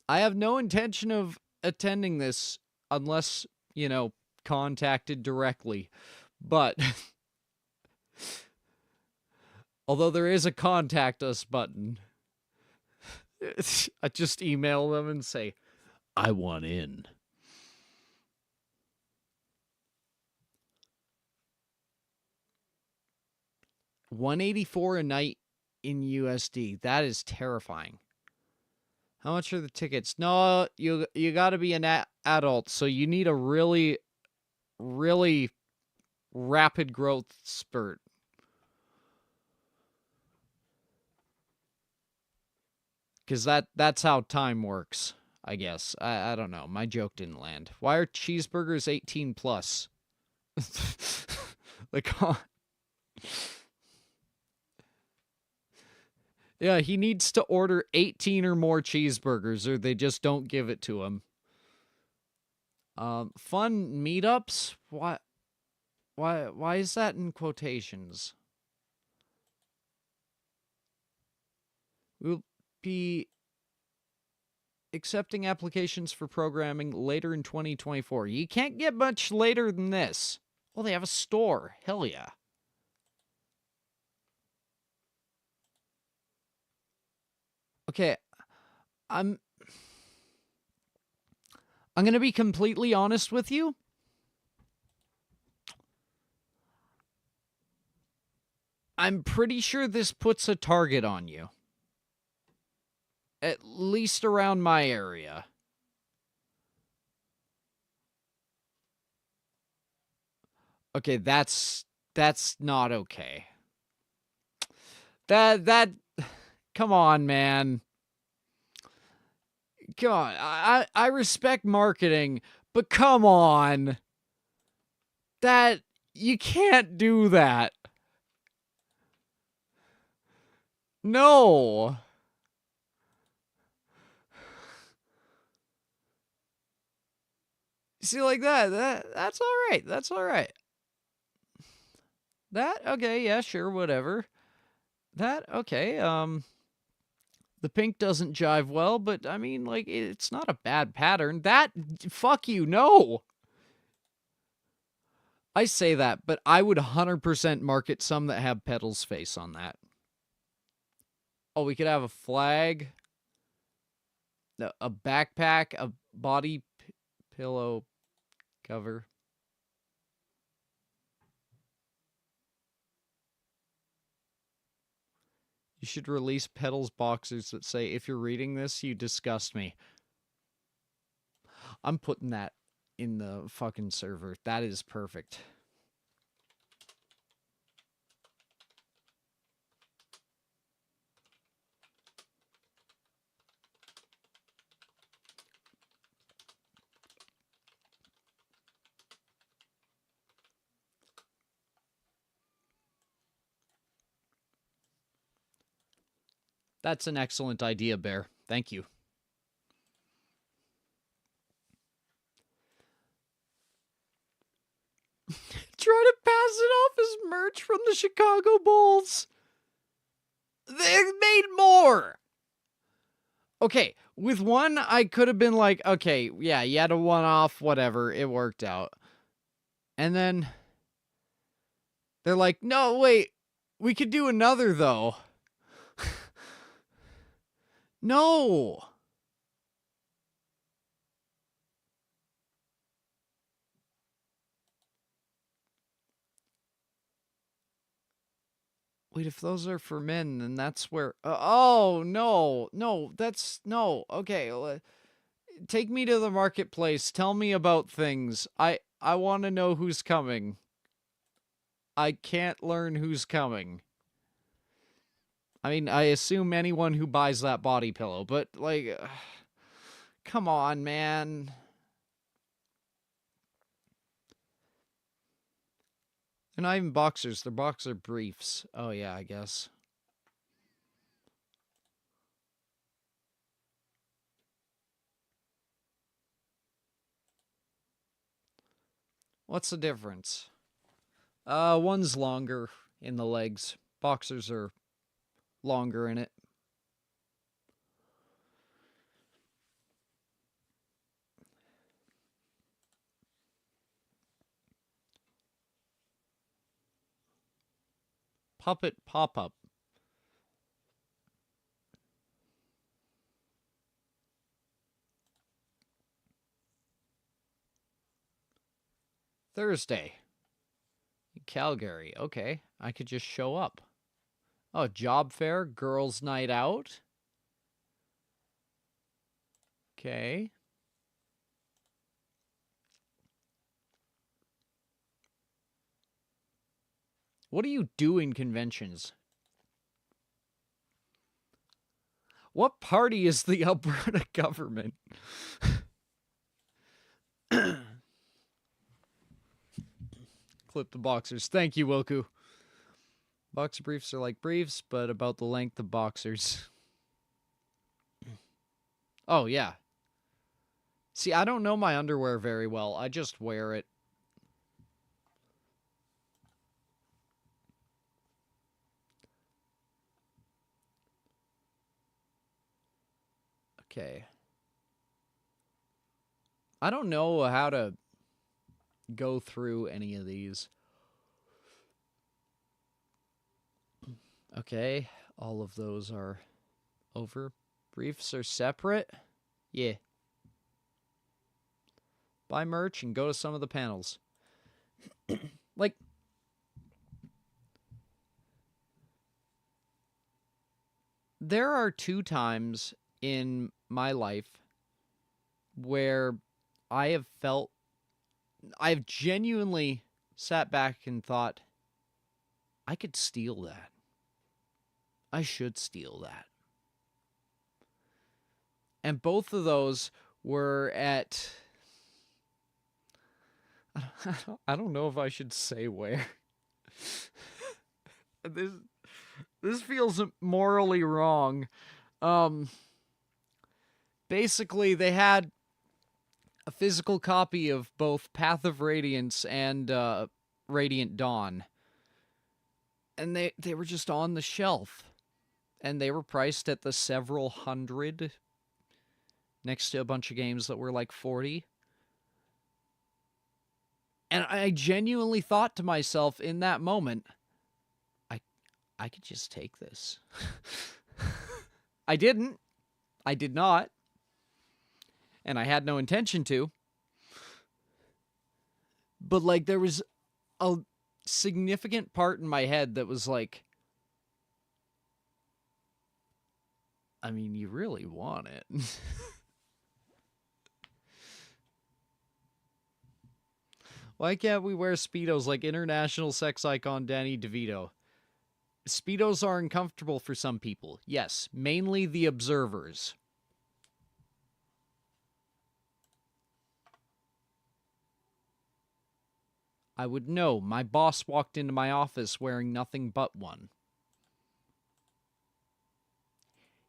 I have no intention of attending this unless, you know, contacted directly. But although there is a contact us button, I just email them and say, I want in. $184 a night in USD. That is terrifying. How much are the tickets? No, you got to be an adult, so you need a really, really rapid growth spurt. Because that's how time works, I guess. I don't know. My joke didn't land. Why are cheeseburgers 18 plus? Like, yeah, he needs to order 18 or more cheeseburgers, or they just don't give it to him. Fun meetups? Why is that in quotations? We'll be accepting applications for programming later in 2024. You can't get much later than this. Well, they have a store. Hell yeah. Okay, I'm going to be completely honest with you. I'm pretty sure this puts a target on you. At least around my area. Okay, that's not okay. That come on, man. Come on. I respect marketing, but come on. That you can't do that. No. See, like that's all right. That's all right. That, okay, yeah, sure, whatever. That, okay, the pink doesn't jive well, but, I mean, like, it's not a bad pattern. That, fuck you, no! I say that, but I would 100% market some that have Peddles' face on that. Oh, we could have a flag, a backpack, a body pillow cover. You should release Peddles boxers that say, if you're reading this, you disgust me. I'm putting that in the fucking server. That is perfect. That's an excellent idea, Bear. Thank you. Try to pass it off as merch from the Chicago Bulls. They made more. Okay, with one, I could have been like, okay, yeah, you had a one-off, whatever, it worked out. And then they're like, no, wait, we could do another, though. No. Wait, if those are for men, then that's where... oh, no. No, that's... No. Okay, take me to the marketplace. Tell me about things. I want to know who's coming. I can't learn who's coming. I mean, I assume anyone who buys that body pillow, but, like... come on, man. They're not even boxers. They're boxer briefs. Oh, yeah, I guess. What's the difference? One's longer in the legs. Boxers are longer in it. Puppet pop-up. Thursday. Calgary. Okay, I could just show up. Oh, job fair, girls' night out. Okay. What do you do in conventions? What party is the Alberta government? Clip the boxers. Thank you, Wilku. Boxer briefs are like briefs, but about the length of boxers. Oh, yeah. See, I don't know my underwear very well. I just wear it. Okay. I don't know how to go through any of these. Okay, all of those are over. Briefs are separate. Yeah. Buy merch and go to some of the panels. Like, there are 2 times in my life where I've genuinely sat back and thought, I could steal that. I should steal that. And both of those were at... I don't know if I should say where. This feels morally wrong. Basically, they had a physical copy of both Path of Radiance and Radiant Dawn. And they were just on the shelf. And they were priced at the several hundred next to a bunch of games that were like 40. And I genuinely thought to myself in that moment, I could just take this. I didn't. I did not. And I had no intention to. But, like, there was a significant part in my head that was like, I mean, you really want it. Why can't we wear Speedos like international sex icon Danny DeVito? Speedos are uncomfortable for some people. Yes, mainly the observers. I would know. My boss walked into my office wearing nothing but one.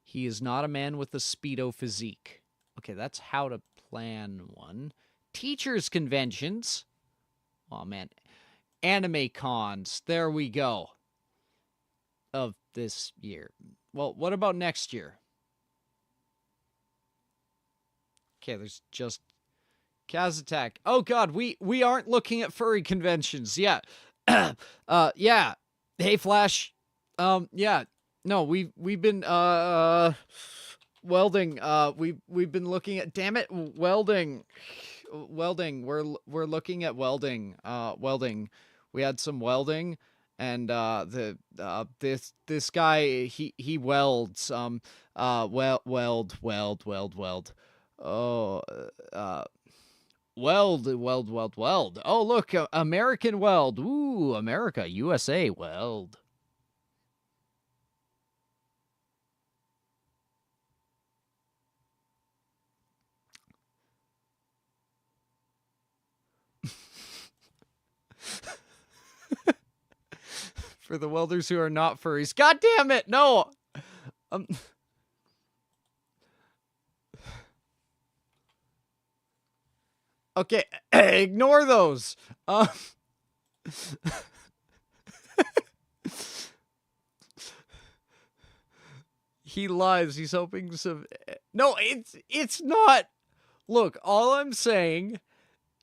He is not a man with a Speedo physique. Okay, that's how to plan one. Teachers' conventions. Oh, man. Anime cons. There we go. Of this year. Well, what about next year? Okay, there's just Kazatak. Oh god, we aren't looking at furry conventions. Yeah. Yeah. Hey Flash. Yeah. No, we've been welding. We've been looking at, damn it, welding. We're looking at welding. Welding. We had some welding. And this guy he welds weld. Oh, weld. Oh, look, American weld. Ooh, America, USA weld. For the welders who are not furries. God damn it, no! Okay, ignore those. He lies. He's hoping some... No, it's not. Look, all I'm saying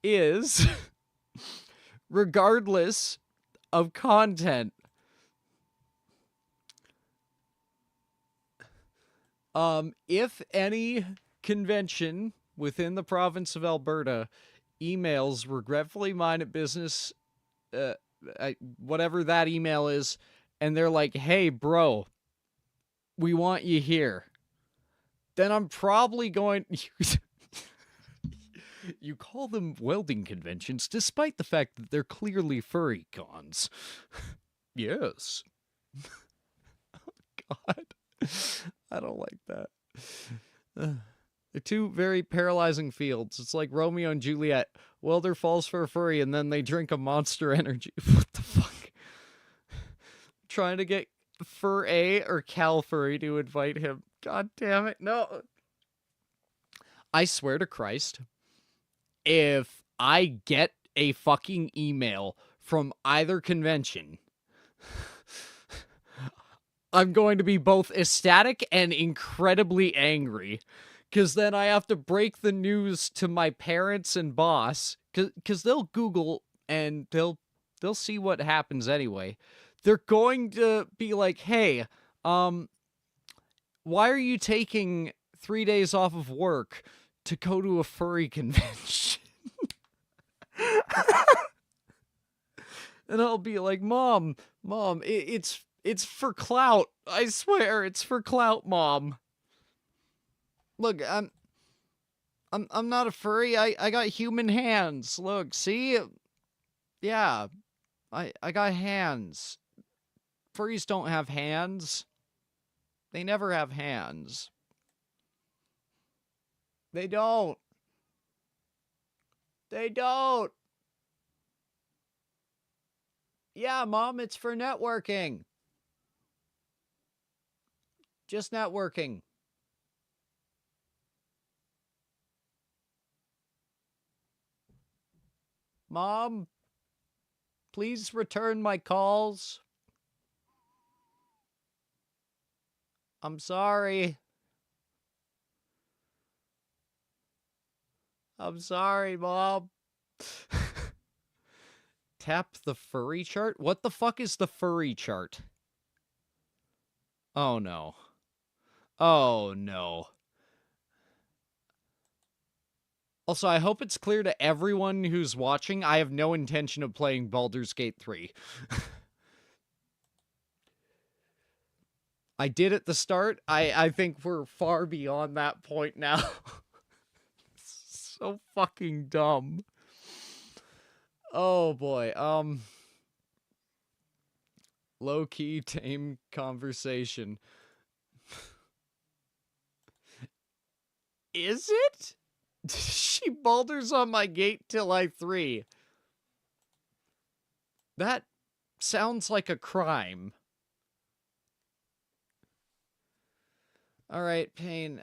is, regardless of content, if any convention within the province of Alberta emails regretfully mine at business, whatever that email is, and they're like, hey, bro, we want you here, then I'm probably going... You call them welding conventions despite the fact that they're clearly furry cons. Yes. Oh, God. I don't like that. They're two very paralyzing fields. It's like Romeo and Juliet. Welder falls for a furry and then they drink a Monster Energy. What the fuck? Trying to get Fur A or Cal Furry to invite him. God damn it. No. I swear to Christ, if I get a fucking email from either convention, I'm going to be both ecstatic and incredibly angry, because then I have to break the news to my parents and boss, because they'll Google and they'll see what happens anyway. They're going to be like, hey, why are you taking 3 days off of work to go to a furry convention? And I'll be like, Mom, it's for clout. I swear, it's for clout, Mom. Look, I'm not a furry. I got human hands. Look, see? Yeah. I got hands. Furries don't have hands. They never have hands. They don't. They don't. Yeah, Mom, it's for networking. Just networking. Mom, please return my calls. I'm sorry. I'm sorry, Mom. Tap the furry chart? What the fuck is the furry chart? Oh, no. Oh, no. Also, I hope it's clear to everyone who's watching, I have no intention of playing Baldur's Gate 3. I did at the start. I think we're far beyond that point now. So fucking dumb. Oh boy. Low-key tame conversation. Is it? She boulders on my gate till I 3. That sounds like a crime. Alright, Payne.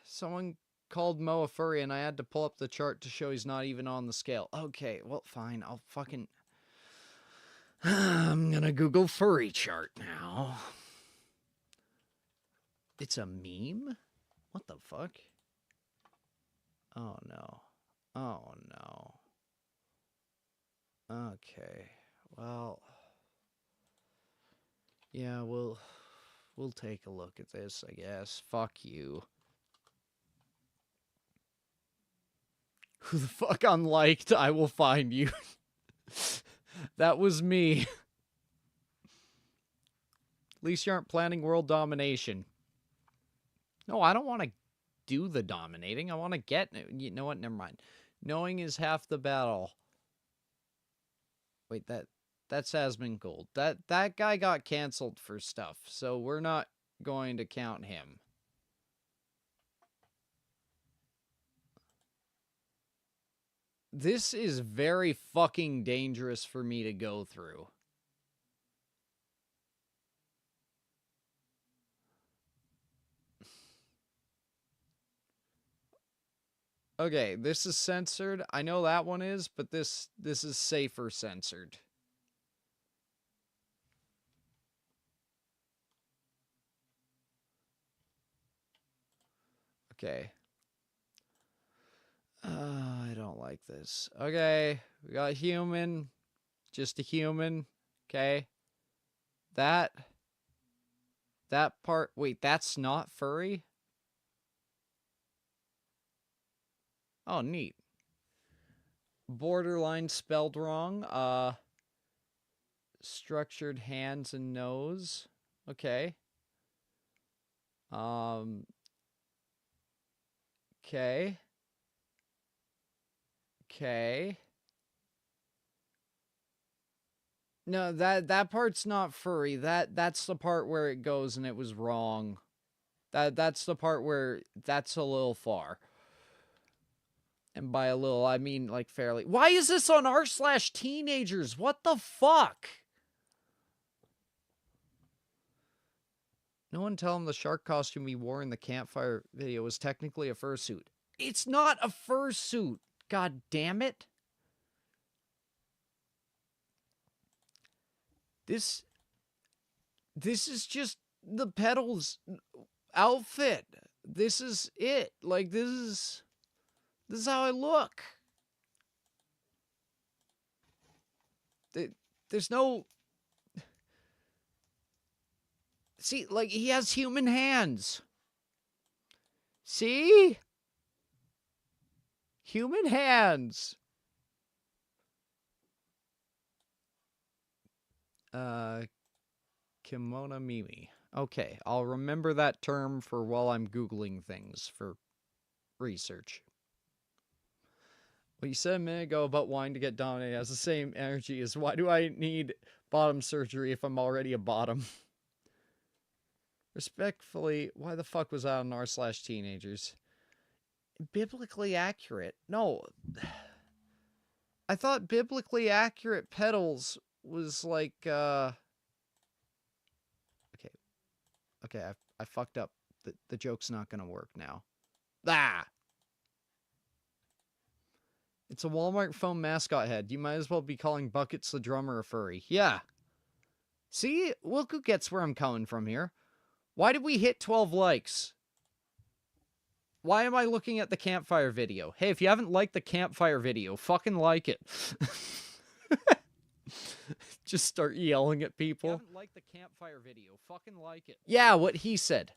Someone called Mo a furry and I had to pull up the chart to show he's not even on the scale. Okay, well, fine. I'll fucking... I'm gonna Google furry chart now. It's a meme? What the fuck? Oh, no. Oh, no. Okay. Well... Yeah, we'll take a look at this, I guess. Fuck you. Who the fuck unliked? I will find you. That was me. At least you aren't planning world domination. No, I don't want to do the dominating. I want to get... You know what? Never mind. Knowing is half the battle. Wait, that's Asmongold. That guy got canceled for stuff, so we're not going to count him. This is very fucking dangerous for me to go through. Okay, this is censored. I know that one is, but this is safer censored. Okay. I don't like this. Okay, we got human. Just a human. Okay. That part... Wait, that's not furry? Oh, neat. Borderline spelled wrong. Structured hands and nose. Okay. Okay. Okay. No, that part's not furry. That's the part where it goes and it was wrong. That's the part where that's a little far. And by a little, I mean like fairly. Why is this on r/teenagers? What the fuck? No one tell him the shark costume he wore in the campfire video was technically a fursuit. It's not a fursuit. God damn it. This is just the Peddles outfit. This is it. Like, this is how I look. There's no... See, like, he has human hands. See? Human hands. Kimono Mimi. Okay, I'll remember that term for while I'm Googling things for research. What you said a minute ago about wanting to get dominated has the same energy as why do I need bottom surgery if I'm already a bottom? Respectfully, why the fuck was that on r/teenagers? Biblically accurate. No. I thought biblically accurate Peddles was like, Okay, I fucked up. The joke's not gonna work now. Ah! It's a Walmart phone mascot head. You might as well be calling Buckets the drummer a furry. Yeah. See? Look who gets where I'm coming from here. Why did we hit 12 likes? Why am I looking at the campfire video? Hey, if you haven't liked the campfire video, fucking like it. Just start yelling at people. If you haven't liked the campfire video, fucking like it. Yeah, what he said.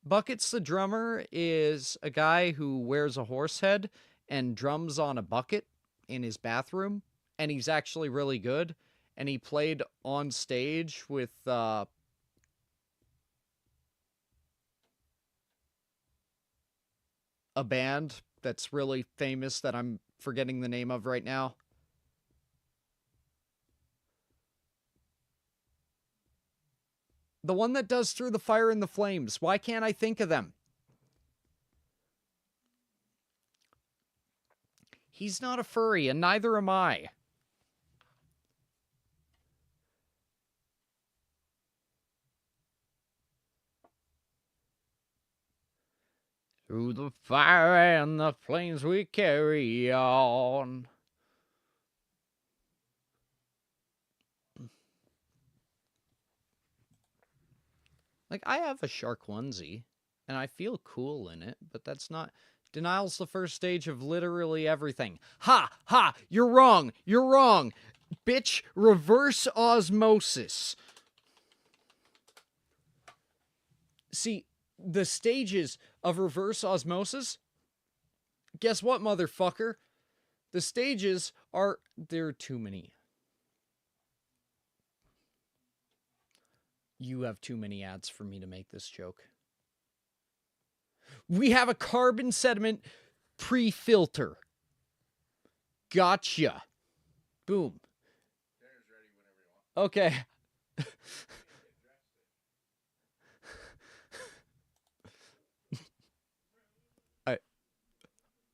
Buckets the Drummer is a guy who wears a horse head and drums on a bucket in his bathroom, and he's actually really good. And he played on stage with a band that's really famous that I'm forgetting the name of right now. The one that does Through the Fire and the Flames. Why can't I think of them? He's not a furry, and neither am I. Through the fire and the flames we carry on. Like, I have a shark onesie, and I feel cool in it, but that's not... Denial's the first stage of literally everything. Ha! Ha! You're wrong! You're wrong! Bitch, reverse osmosis. See, the stages of reverse osmosis... Guess what, motherfucker? The stages are... There are too many. You have too many ads for me to make this joke. We have a carbon sediment pre-filter. Gotcha. Boom. Okay.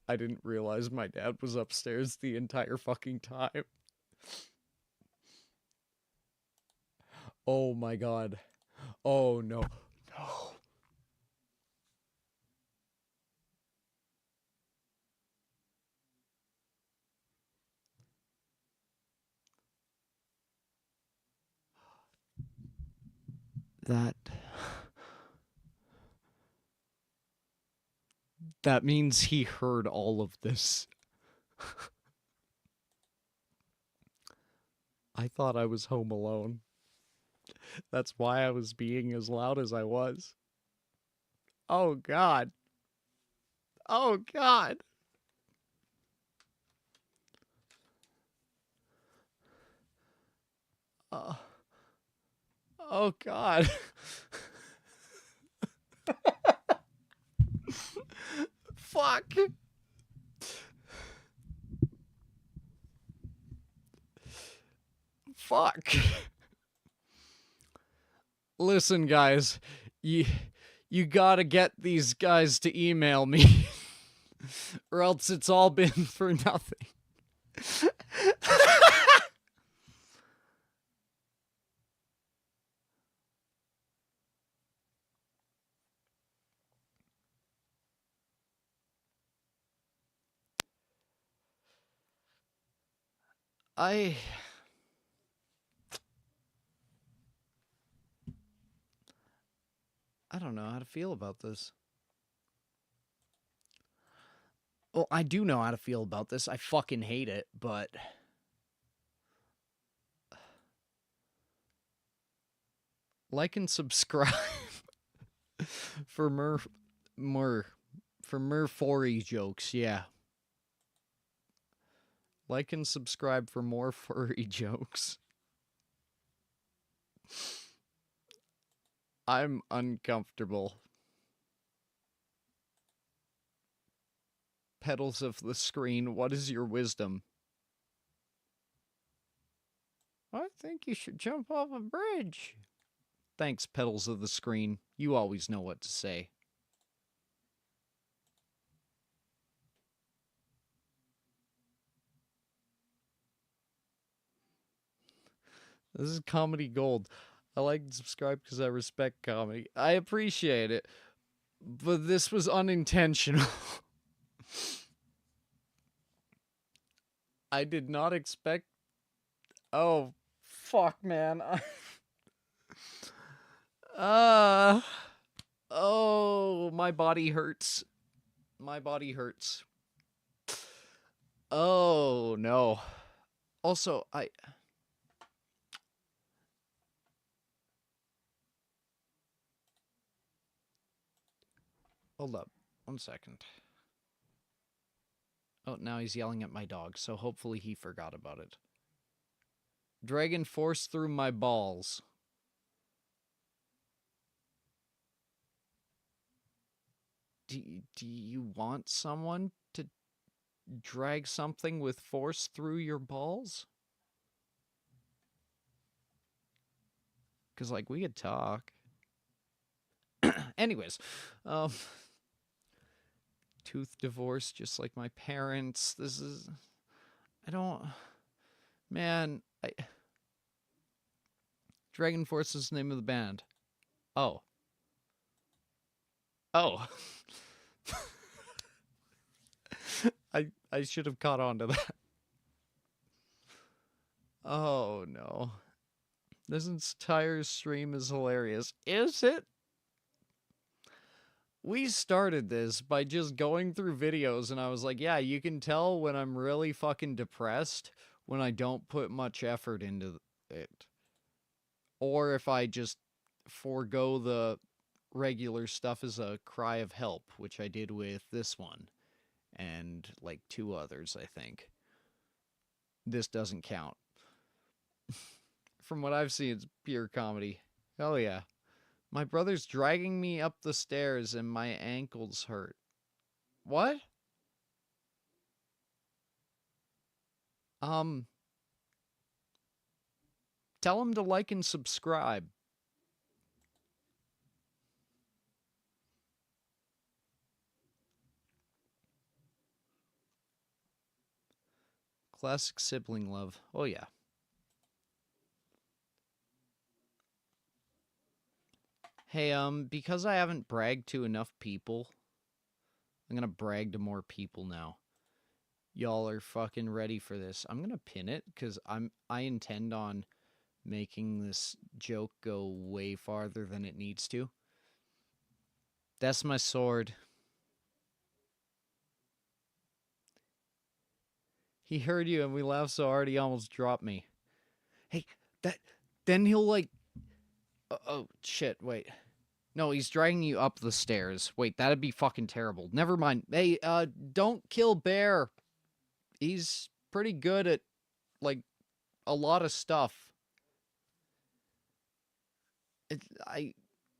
I didn't realize my dad was upstairs the entire fucking time. Oh my god. Oh no. No. That means he heard all of this. I thought I was home alone. That's why I was being as loud as I was. Oh god. Oh god. Oh god. Fuck. Fuck. Listen, guys. You gotta get these guys to email me. Or else it's all been for nothing. I don't know how to feel about this. Well, I do know how to feel about this. I fucking hate it, but... Like and subscribe for more furry jokes, yeah. Like and subscribe for more furry jokes. I'm uncomfortable. Pedals of the screen, what is your wisdom? I think you should jump off a bridge. Thanks, Pedals of the screen. You always know what to say. This is comedy gold. I like and subscribe because I respect comedy. I appreciate it. But this was unintentional. I did not expect... Oh, fuck, man. my body hurts. My body hurts. Oh, no. Also, hold up. 1 second. Oh, now he's yelling at my dog, so hopefully he forgot about it. Dragon forced through my balls. Do you want someone to drag something with force through your balls? Because, like, we could talk. Anyways, tooth divorce, just like my parents. This is... I don't... Man, Dragon Force is the name of the band. Oh. Oh. I should have caught on to that. Oh, no. This entire stream is hilarious. Is it? We started this by just going through videos, and I was like, yeah, you can tell when I'm really fucking depressed when I don't put much effort into it. Or if I just forego the regular stuff as a cry of help, which I did with this one. And, like, 2 others, I think. This doesn't count. From what I've seen, it's pure comedy. Hell yeah. My brother's dragging me up the stairs and my ankles hurt. What? Tell him to like and subscribe. Classic sibling love. Oh yeah. Hey, because I haven't bragged to enough people, I'm gonna brag to more people now. Y'all are fucking ready for this. I'm gonna pin it, because I intend on making this joke go way farther than it needs to. That's my sword. He heard you and we laughed so hard he almost dropped me. Hey, then he'll like... Oh, shit, wait. No, he's dragging you up the stairs. Wait, that'd be fucking terrible. Never mind. Hey, don't kill Bear. He's pretty good at, like, a lot of stuff. I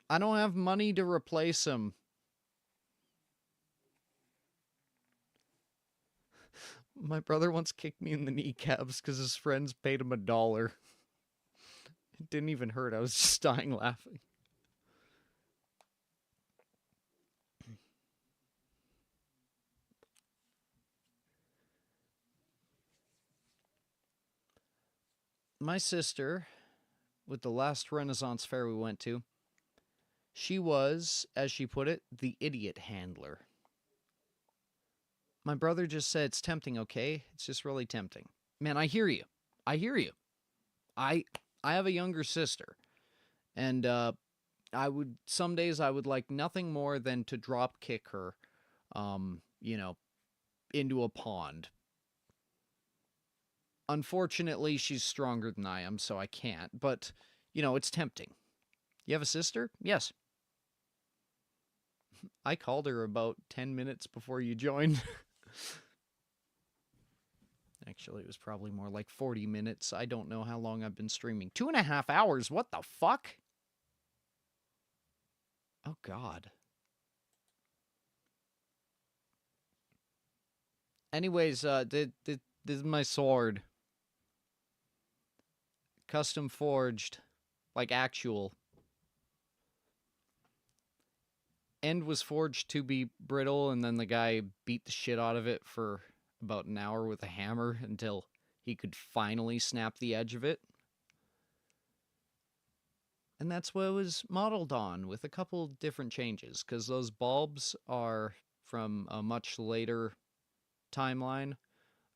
don't have money to replace him. My brother once kicked me in the kneecaps because his friends paid him $1. It didn't even hurt. I was just dying laughing. My sister, with the last Renaissance fair we went to, she was, as she put it, the idiot handler. My brother just said it's tempting, okay? It's just really tempting. Man, I hear you. I hear you. I have a younger sister. And some days I would like nothing more than to drop kick her, you know, into a pond. Unfortunately, she's stronger than I am, so I can't. But, you know, it's tempting. You have a sister? Yes. I called her about 10 minutes before you joined. Actually, it was probably more like 40 minutes. I don't know how long I've been streaming. 2.5 hours? What the fuck? Oh, God. Anyways, this is my sword. Custom forged. Like actual. End was forged to be brittle, and then the guy beat the shit out of it for about an hour with a hammer until he could finally snap the edge of it. And that's what it was modeled on, with a couple different changes, because those bulbs are from a much later timeline.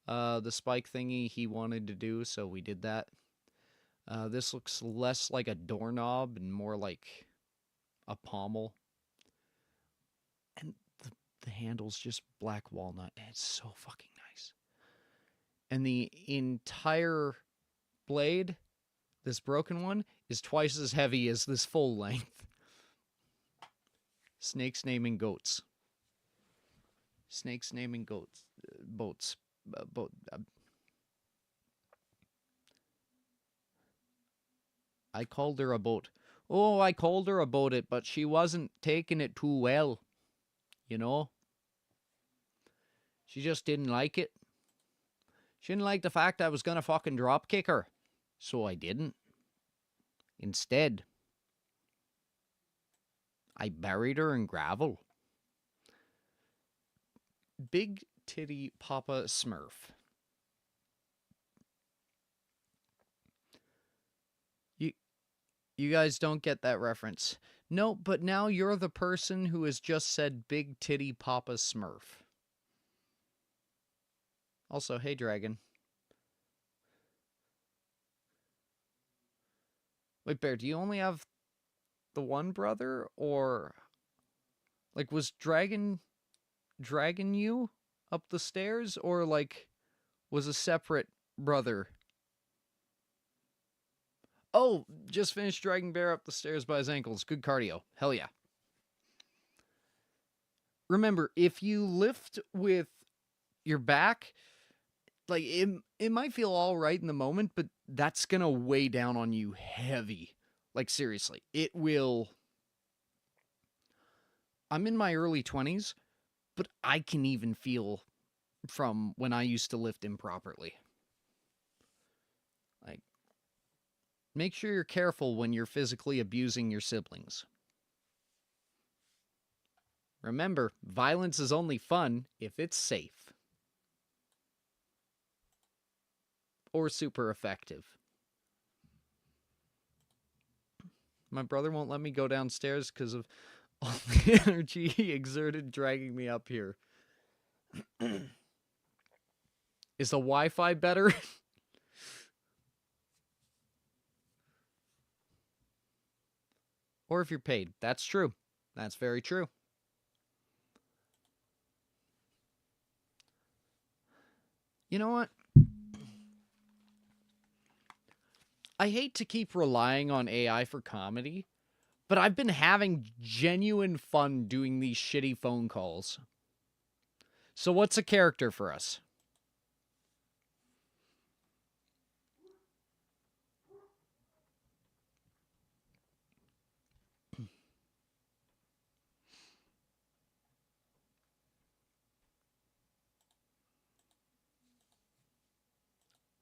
The spike thingy he wanted to do, so we did that. This looks less like a doorknob and more like a pommel. And the handle's just black walnut, and it's so fucking nice. And the entire blade, this broken one, is twice as heavy as this full length. Snakes naming goats. Snakes naming goats. Boats. I called her a boat. Oh, I called her about it, but she wasn't taking it too well. You know? She just didn't like it. She didn't like the fact I was gonna fucking drop kick her. So I didn't. Instead, I buried her in gravel. Big Titty Papa Smurf. You guys don't get that reference. No, but now you're the person who has just said Big Titty Papa Smurf. Also, hey, Dragon. Wait, Bear, do you only have the one brother? Or, like, was Dragon you up the stairs? Or, like, was a separate brother? Oh, just finished dragging Bear up the stairs by his ankles. Good cardio. Hell yeah. Remember, if you lift with your back, like, it might feel all right in the moment, but that's going to weigh down on you heavy. Like, seriously. It will. I'm in my early 20s, but I can even feel from when I used to lift improperly. Like, make sure you're careful when you're physically abusing your siblings. Remember, violence is only fun if it's safe. Or super effective. My brother won't let me go downstairs because of all the energy he exerted dragging me up here. Is the Wi-Fi better? Or if you're paid. That's true. That's very true. You know what? I hate to keep relying on AI for comedy, but I've been having genuine fun doing these shitty phone calls. So what's a character for us?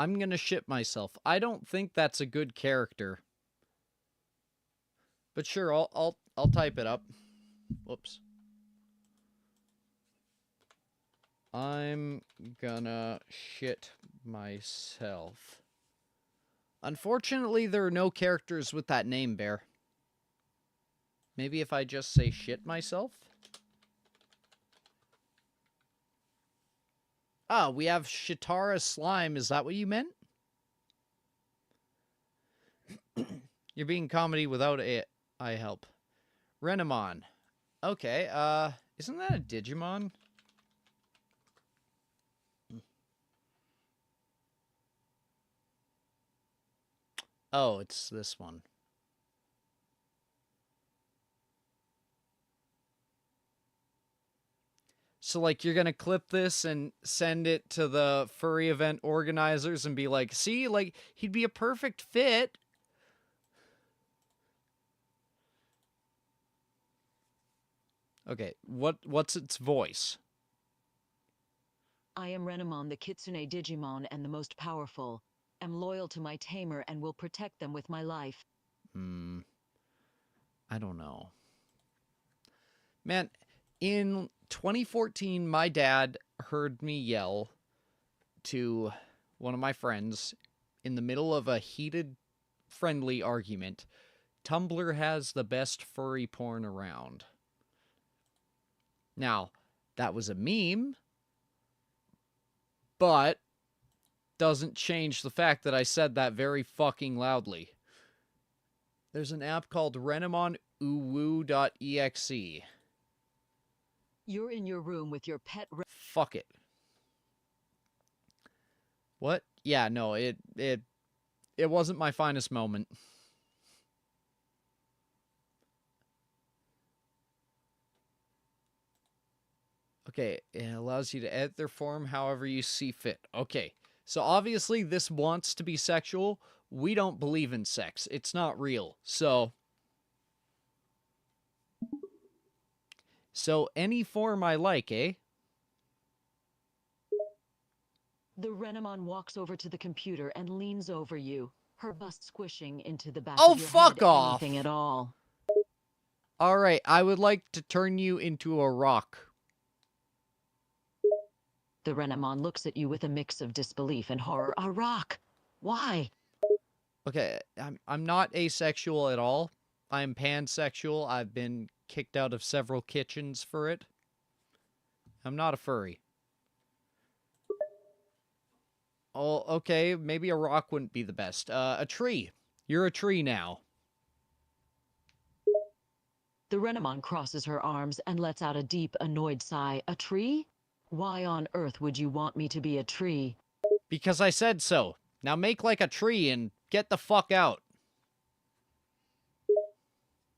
I'm gonna shit myself. I don't think that's a good character. But sure, I'll type it up. Whoops. I'm gonna shit myself. Unfortunately, there are no characters with that name, Bear. Maybe if I just say shit myself? Oh, we have Shitara Slime. Is that what you meant? You're being comedy without AI help. Renamon. Okay, isn't that a Digimon? Oh, it's this one. So, like, you're gonna clip this and send it to the furry event organizers and be like, see, like, he'd be a perfect fit. Okay, what's its voice? I am Renamon, the Kitsune Digimon and the most powerful. Am loyal to my tamer and will protect them with my life. I don't know. Man, in 2014, my dad heard me yell to one of my friends in the middle of a heated, friendly argument, Tumblr has the best furry porn around. Now, that was a meme, but doesn't change the fact that I said that very fucking loudly. There's an app called RenamonUwu.exe. You're in your room with your pet Fuck it. What? Yeah, no, it wasn't my finest moment. Okay, it allows you to edit their form however you see fit. Okay, so obviously this wants to be sexual. We don't believe in sex. It's not real. So any form I like, eh? The Renamon walks over to the computer and leans over you, her bust squishing into the back Oh, of your fuck head. off! Anything at all. All right, I would like to turn you into a rock. The Renamon looks at you with a mix of disbelief and horror. A rock? Why? Okay, I'm not asexual at all. I'm pansexual. I've been kicked out of several kitchens for it. I'm not a furry. Oh, okay, maybe a rock wouldn't be the best. A tree. You're a tree now. The Renamon crosses her arms and lets out a deep, annoyed sigh. A tree? Why on earth would you want me to be a tree? Because I said so. Now make like a tree and get the fuck out.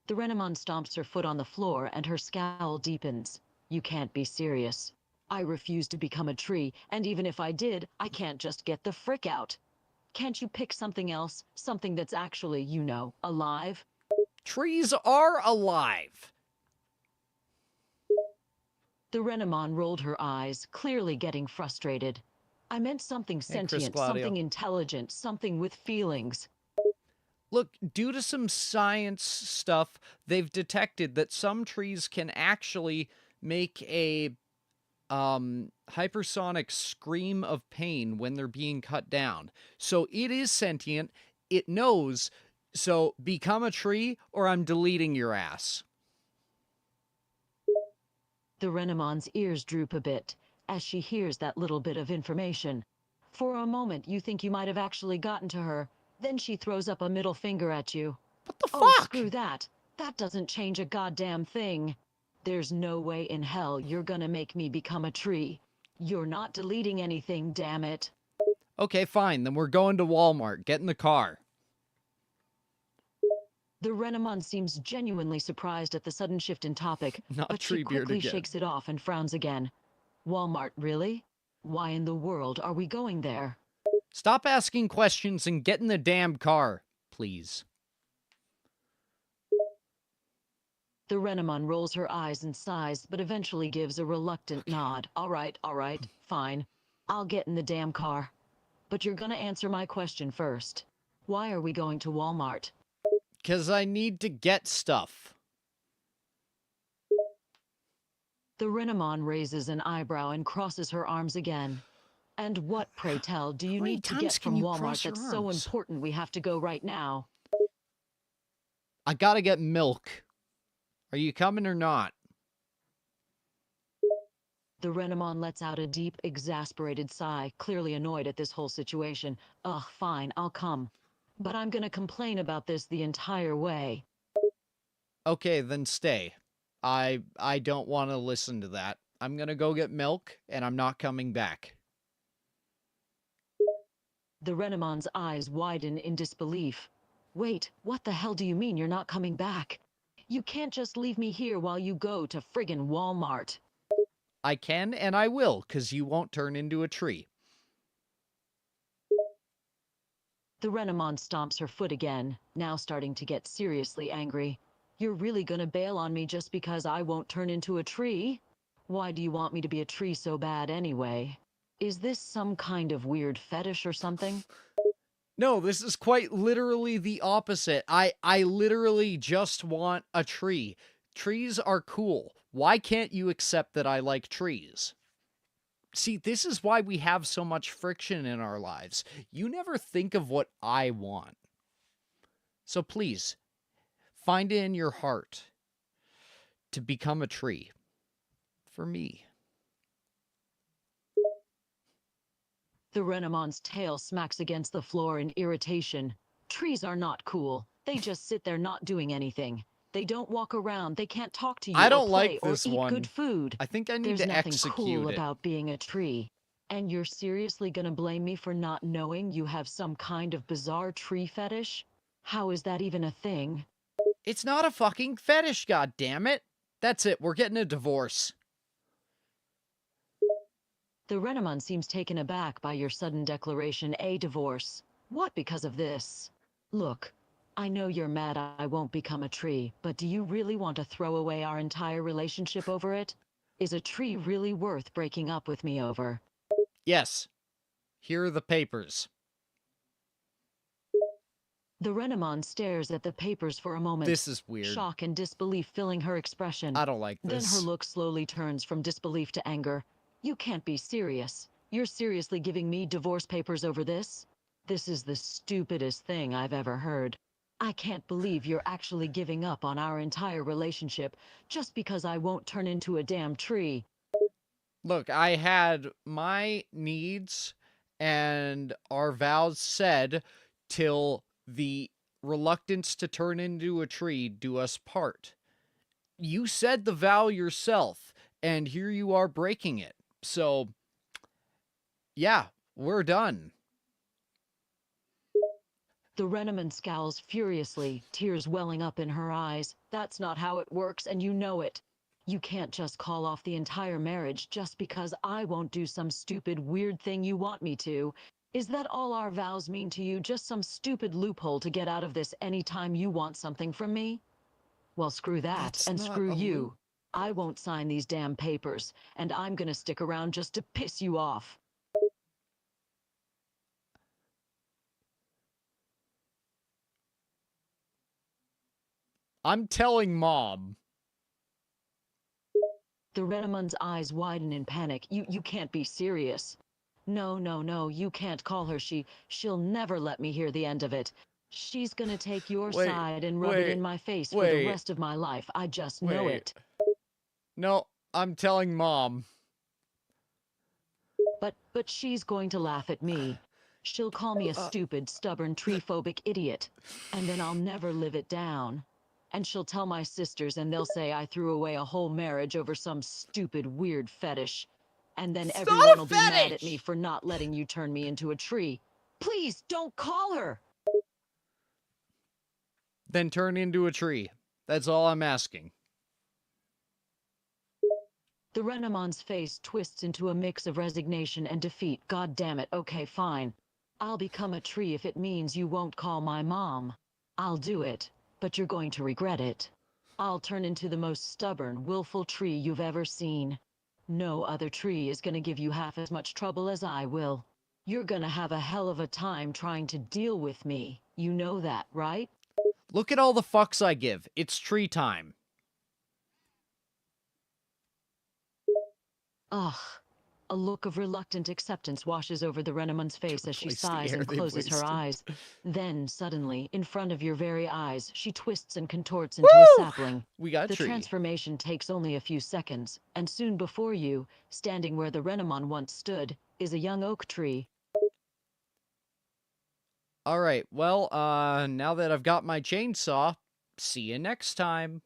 The Renamon stomps her foot on the floor and her scowl deepens. You can't be serious. I refuse to become a tree, and even if I did, I can't just get the frick out. Can't you pick something else? Something that's actually, you know, alive? Trees are alive. The Renamon rolled her eyes, clearly getting frustrated. I meant something sentient, something intelligent, something with feelings. Look, due to some science stuff, they've detected that some trees can actually make a hypersonic scream of pain when they're being cut down. So it is sentient. It knows. So become a tree or I'm deleting your ass. The Renamon's ears droop a bit as she hears that little bit of information. For a moment, you think you might have actually gotten to her. Then she throws up a middle finger at you. What the fuck? Oh, screw that. That doesn't change a goddamn thing. There's no way in hell you're gonna make me become a tree. You're not deleting anything, damn it. Okay, fine. Then we're going to Walmart. Get in the car. The Renamon seems genuinely surprised at the sudden shift in topic, but she Treebeard quickly again. shakes it off and frowns again. Walmart, really? Why in the world are we going there? Stop asking questions and get in the damn car, please. The Renamon rolls her eyes and sighs, but eventually gives a reluctant nod. All right, fine. I'll get in the damn car. But you're gonna answer my question first. Why are we going to Walmart? 'Cause I need to get stuff. The Renamon raises an eyebrow and crosses her arms again. And what, pray tell, do you need to get from Walmart that's so important we have to go right now? I gotta get milk. Are you coming or not? The Renamon lets out a deep, exasperated sigh, clearly annoyed at this whole situation. Ugh, fine, I'll come. But I'm gonna complain about this the entire way. Okay, then stay. I don't want to listen to that. I'm gonna go get milk, and I'm not coming back. The Renamon's eyes widen in disbelief. Wait, what the hell do you mean you're not coming back? You can't just leave me here while you go to friggin' Walmart. I can, and I will, 'cause you won't turn into a tree. The Renamon stomps her foot again, now starting to get seriously angry. You're really gonna bail on me just because I won't turn into a tree? Why do you want me to be a tree so bad anyway? Is this some kind of weird fetish or something? No, this is quite literally the opposite. I literally just want a tree. Trees are cool. Why can't you accept that I like trees? See, this is why we have so much friction in our lives. You never think of what I want. So please, find it in your heart to become a tree. For me. The Renamon's tail smacks against the floor in irritation. Trees are not cool. They just sit there not doing anything. They don't walk around. They can't talk to you I or don't play like or this eat one. good food. I think I need There's to nothing execute cool it. about being a tree. And you're seriously gonna blame me for not knowing you have some kind of bizarre tree fetish? How is that even a thing? It's not a fucking fetish, goddammit. That's it, we're getting a divorce. The Renamon seems taken aback by your sudden declaration, a divorce. What because of this? Look, I know you're mad I won't become a tree, but do you really want to throw away our entire relationship over it? Is a tree really worth breaking up with me over? Yes. Here are the papers. The Renamon stares at the papers for a moment. This is weird. Shock and disbelief filling her expression. I don't like this. Then her look slowly turns from disbelief to anger. You can't be serious. You're seriously giving me divorce papers over this? This is the stupidest thing I've ever heard. I can't believe you're actually giving up on our entire relationship just because I won't turn into a damn tree. Look, I had my needs and our vows said till the reluctance to turn into a tree do us part. You said the vow yourself, and here you are breaking it. So, yeah, we're done. The Renamon scowls furiously, tears welling up in her eyes. That's not how it works, and you know it. You can't just call off the entire marriage just because I won't do some stupid, weird thing you want me to. Is that all our vows mean to you? Just some stupid loophole to get out of this anytime you want something from me? Well, screw that, That's and not screw a you. I won't sign these damn papers, and I'm gonna stick around just to piss you off. I'm telling Mom. The Renamon's eyes widen in panic. You can't be serious. No, you can't call her. She'll never let me hear the end of it. She's gonna take your side and rub it in my face for the rest of my life. I just know it. No, I'm telling Mom. But she's going to laugh at me. She'll call me a stupid, stubborn, tree-phobic idiot. And then I'll never live it down. And she'll tell my sisters and they'll say I threw away a whole marriage over some stupid, weird fetish. And then everyone will be mad at me for not letting you turn me into a tree. Please, don't call her! Then turn into a tree. That's all I'm asking. The Renamon's face twists into a mix of resignation and defeat. God damn it, okay, fine. I'll become a tree if it means you won't call my mom. I'll do it, but you're going to regret it. I'll turn into the most stubborn, willful tree you've ever seen. No other tree is gonna give you half as much trouble as I will. You're gonna have a hell of a time trying to deal with me. You know that, right? Look at all the fucks I give. It's tree time. Ugh. A look of reluctant acceptance washes over the Renamon's face as she sighs and closes her eyes. Then, suddenly, in front of your very eyes, she twists and contorts into a sapling. We got a The tree. transformation takes only a few seconds, and soon before you, standing where the Renamon once stood, is a young oak tree. Alright, well, now that I've got my chainsaw, see you next time.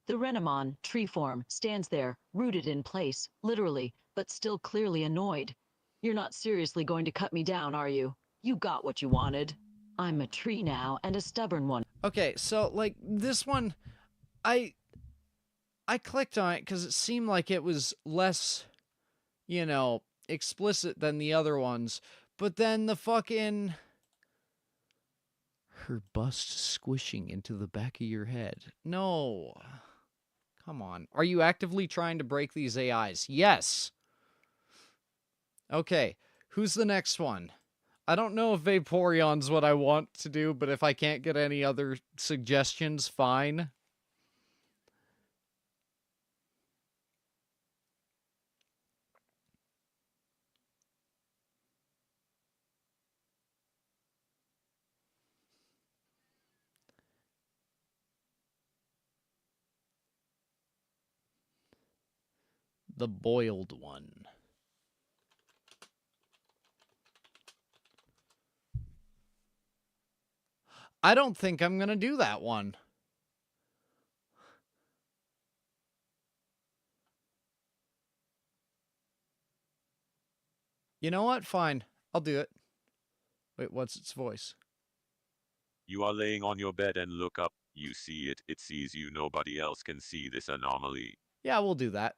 The Renamon, tree form, stands there, rooted in place, literally, but still clearly annoyed. You're not seriously going to cut me down, are you? You got what you wanted. I'm a tree now, and a stubborn one. Okay, so, like, this one, I clicked on it because it seemed like it was less, you know, explicit than the other ones. But then the fucking... Her bust squishing into the back of your head. No. Come on. Are you actively trying to break these AIs? Yes. Okay. Who's the next one? I don't know if Vaporeon's what I want to do, but if I can't get any other suggestions, fine. The boiled one. I don't think I'm gonna do that one. You know what? Fine. I'll do it. Wait, what's its voice? You are laying on your bed and look up. You see it. It sees you. Nobody else can see this anomaly. Yeah, we'll do that.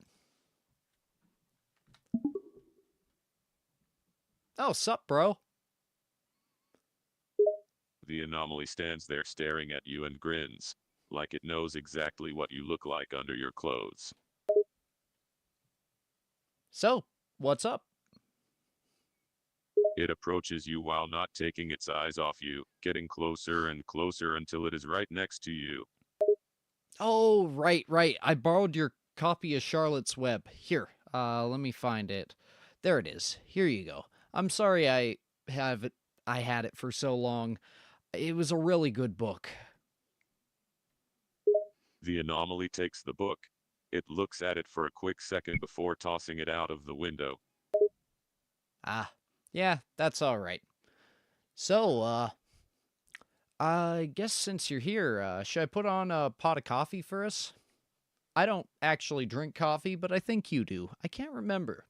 Oh, sup, bro? The anomaly stands there staring at you and grins, like it knows exactly what you look like under your clothes. So, what's up? It approaches you while not taking its eyes off you, getting closer and closer until it is right next to you. Oh, right. I borrowed your copy of Charlotte's Web. Here, let me find it. There it is. Here you go. I'm sorry I had it for so long. It was a really good book. The anomaly takes the book. It looks at it for a quick second before tossing it out of the window. Ah, yeah, that's all right. So, I guess since you're here, should I put on a pot of coffee for us? I don't actually drink coffee, but I think you do. I can't remember.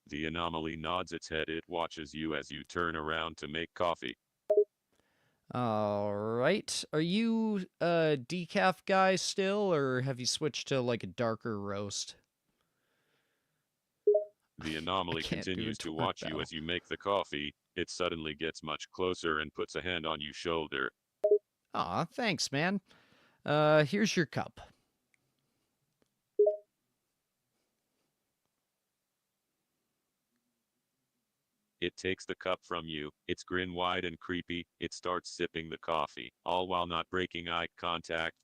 The anomaly nods its head. It watches you as you turn around to make coffee. All right. Are you a decaf guy still, or have you switched to like a darker roast? The anomaly continues to watch you as you make the coffee. It suddenly gets much closer and puts a hand on your shoulder. Aw, thanks, man. Here's your cup. It takes the cup from you, its grin wide and creepy. It starts sipping the coffee, all while not breaking eye contact.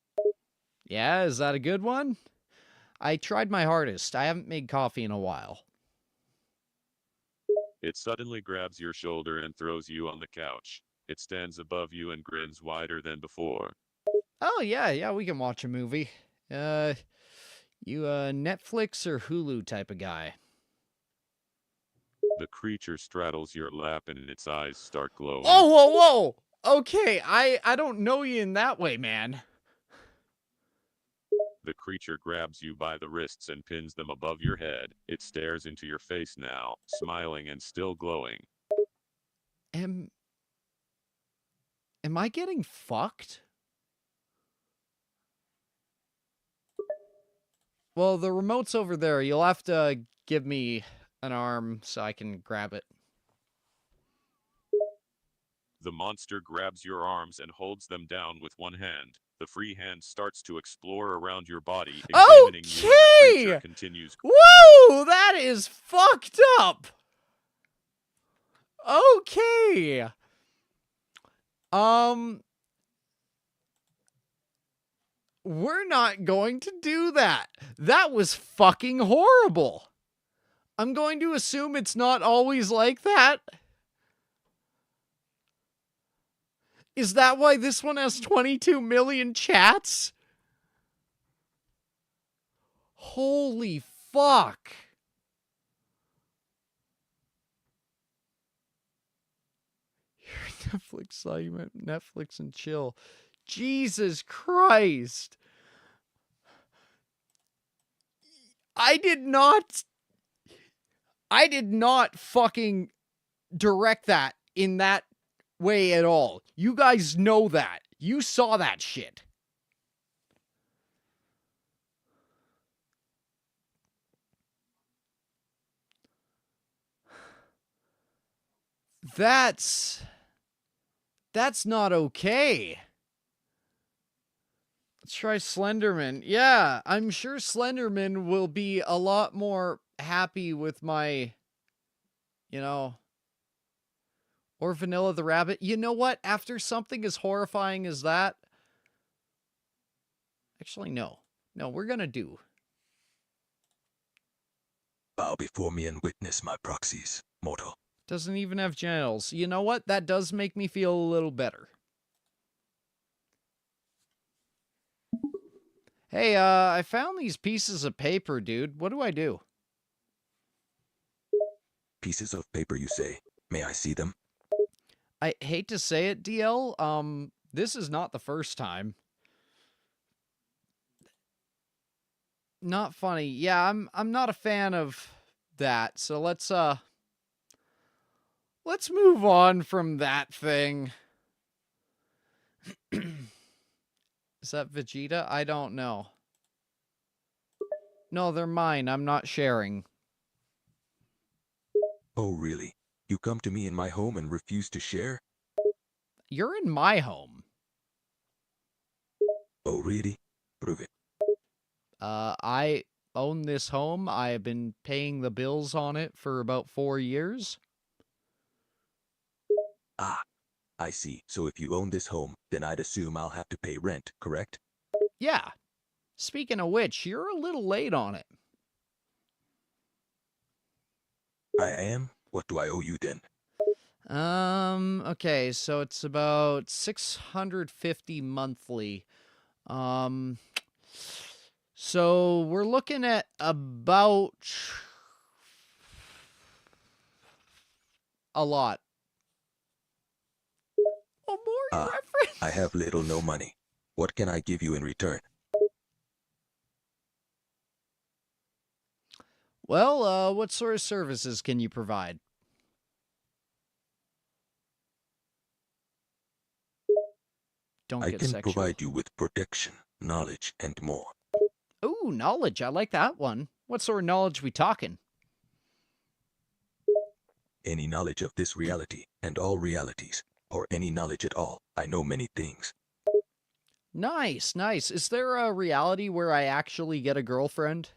Yeah, is that a good one? I tried my hardest. I haven't made coffee in a while. It suddenly grabs your shoulder and throws you on the couch. It stands above you and grins wider than before. Oh, yeah, we can watch a movie. You a Netflix or Hulu type of guy? The creature straddles your lap and its eyes start glowing. Whoa! Okay, I don't know you in that way, man. The creature grabs you by the wrists and pins them above your head. It stares into your face now, smiling and still glowing. Am I getting fucked? Well, the remote's over there. You'll have to give me an arm so I can grab it. The monster grabs your arms and holds them down with one hand. The free hand starts to explore around your body, examining you, and the creature continues. Woo! That is fucked up! Okay. We're not going to do that. That was fucking horrible. I'm going to assume it's not always like that. Is that why this one has 22 million chats? Holy fuck. Your Netflix segment, Netflix and chill. Jesus Christ. I did not fucking direct that in that way at all. You guys know that. You saw that shit. That's not okay. Let's try Slenderman. Yeah, I'm sure Slenderman will be a lot more happy with my, or Vanilla the Rabbit. You know what? After something as horrifying as that, actually, no, we're gonna do. Bow before me and witness my proxies, mortal. Doesn't even have genitals. You know what? That does make me feel a little better. Hey, I found these pieces of paper, dude. What do I do? Pieces of paper, you say? May I see them? I hate to say it, DL, this is not the first time. Not funny. Yeah, I'm not a fan of that. So let's move on from that thing. Is that Vegeta? I don't know. No, they're mine. I'm not sharing. Oh, really? You come to me in my home and refuse to share? You're in my home. Oh, really? Prove it. I own this home. I have been paying the bills on it for about 4 years. Ah, I see. So if you own this home, then I'd assume I'll have to pay rent, correct? Yeah. Speaking of which, you're a little late on it. I am? What do I owe you then? Okay, so it's about $650 monthly. So we're looking at about a lot. Oh, more reference. I have little no money. What can I give you in return? Well, what sort of services can you provide? Don't I get can sexual. provide you with protection, knowledge, and more. Ooh, knowledge. I like that one. What sort of knowledge we talking? Any knowledge of this reality and all realities, or any knowledge at all. I know many things. Nice, nice. Is there a reality where I actually get a girlfriend?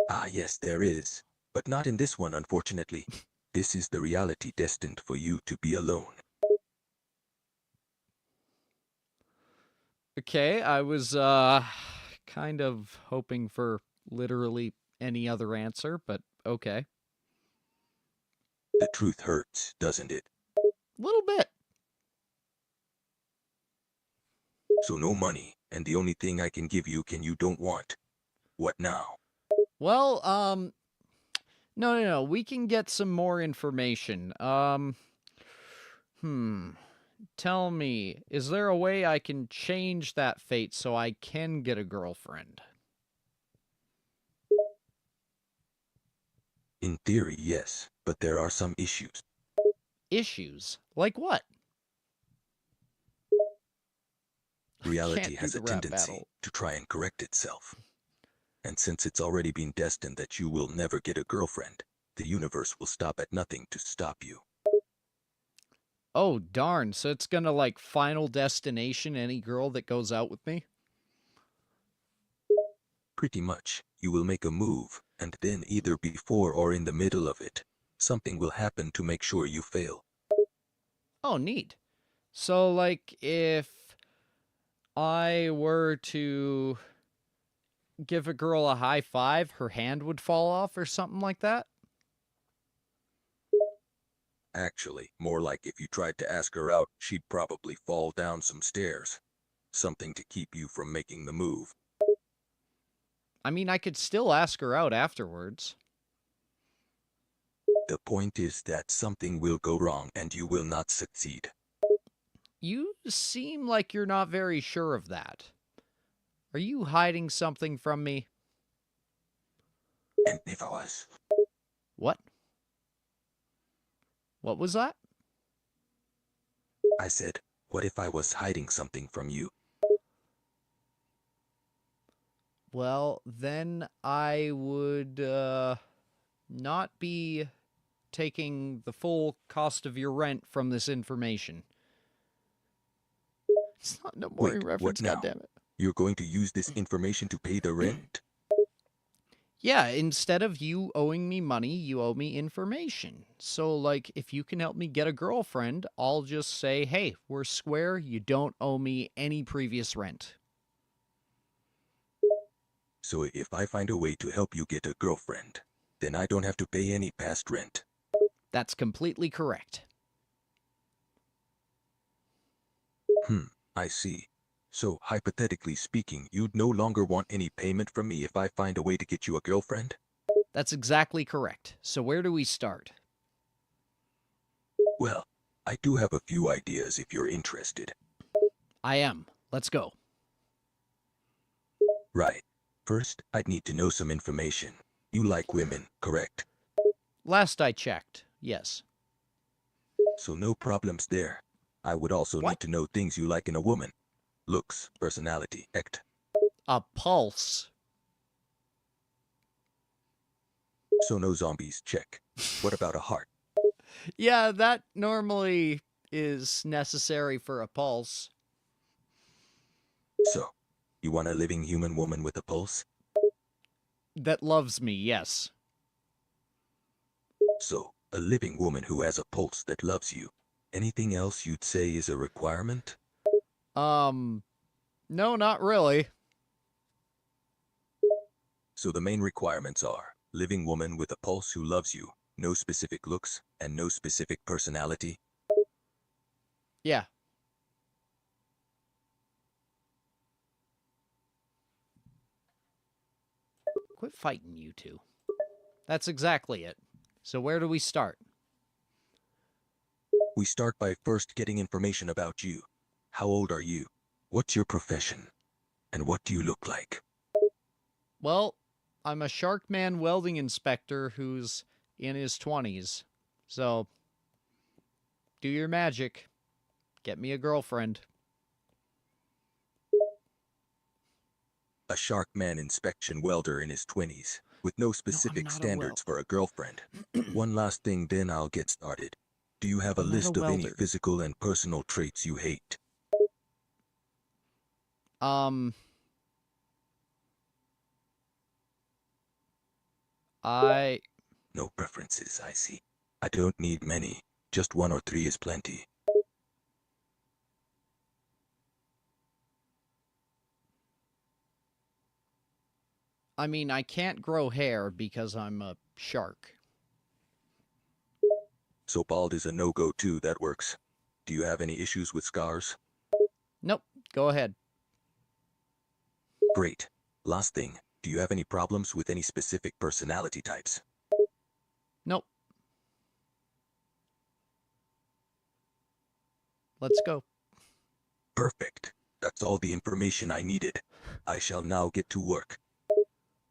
Ah, yes, there is. But not in this one, unfortunately. This is the reality destined for you to be alone. Okay, I was, kind of hoping for literally any other answer, but okay. The truth hurts, doesn't it? Little bit. So no money, and the only thing I can give you you don't want. What now? Well, no. We can get some more information. Tell me, is there a way I can change that fate so I can get a girlfriend? In theory, yes, but there are some issues. Issues? Like what? Reality has a tendency to try and correct itself. And since it's already been destined that you will never get a girlfriend, the universe will stop at nothing to stop you. Oh, darn. So it's gonna, like, final destination any girl that goes out with me? Pretty much. You will make a move, and then either before or in the middle of it, something will happen to make sure you fail. Oh, neat. So, like, if I were to give a girl a high five, her hand would fall off or something like that? Actually, more like if you tried to ask her out, she'd probably fall down some stairs. Something to keep you from making the move. I mean, I could still ask her out afterwards. The point is that something will go wrong and you will not succeed. You seem like you're not very sure of that. Are you hiding something from me? And if I was... What? What was that? I said, what if I was hiding something from you? Well, then I would, not be taking the full cost of your rent from this information. It's not no more reference, goddammit. You're going to use this information to pay the rent? Yeah, instead of you owing me money, you owe me information. So, like, if you can help me get a girlfriend, I'll just say, hey, we're square, you don't owe me any previous rent. So if I find a way to help you get a girlfriend, then I don't have to pay any past rent. That's completely correct. I see. So, hypothetically speaking, you'd no longer want any payment from me if I find a way to get you a girlfriend? That's exactly correct. So where do we start? Well, I do have a few ideas if you're interested. I am. Let's go. Right. First, I'd need to know some information. You like women, correct? Last I checked, yes. So no problems there. I would also need to know things you like in a woman. Looks, personality, act. A pulse. So no zombies, check. What about a heart? Yeah, that normally is necessary for a pulse. So, you want a living human woman with a pulse? That loves me, yes. So, a living woman who has a pulse that loves you. Anything else you'd say is a requirement? No, not really. So the main requirements are, living woman with a pulse who loves you, no specific looks, and no specific personality? Yeah. Quit fighting, you two. That's exactly it. So where do we start? We start by first getting information about you. How old are you? What's your profession? And what do you look like? Well, I'm a Sharkman welding inspector who's in his 20s. So, do your magic. Get me a girlfriend. A Sharkman inspection welder in his 20s, with no specific standards for a girlfriend. One last thing, then I'll get started. Do you have a list of any physical and personal traits you hate? No preferences, I see. I don't need many. Just 1 or 3 is plenty. I mean, I can't grow hair because I'm a shark. So bald is a no-go too, that works. Do you have any issues with scars? Nope, go ahead. Great. Last thing, do you have any problems with any specific personality types? Nope. Let's go. Perfect. That's all the information I needed. I shall now get to work.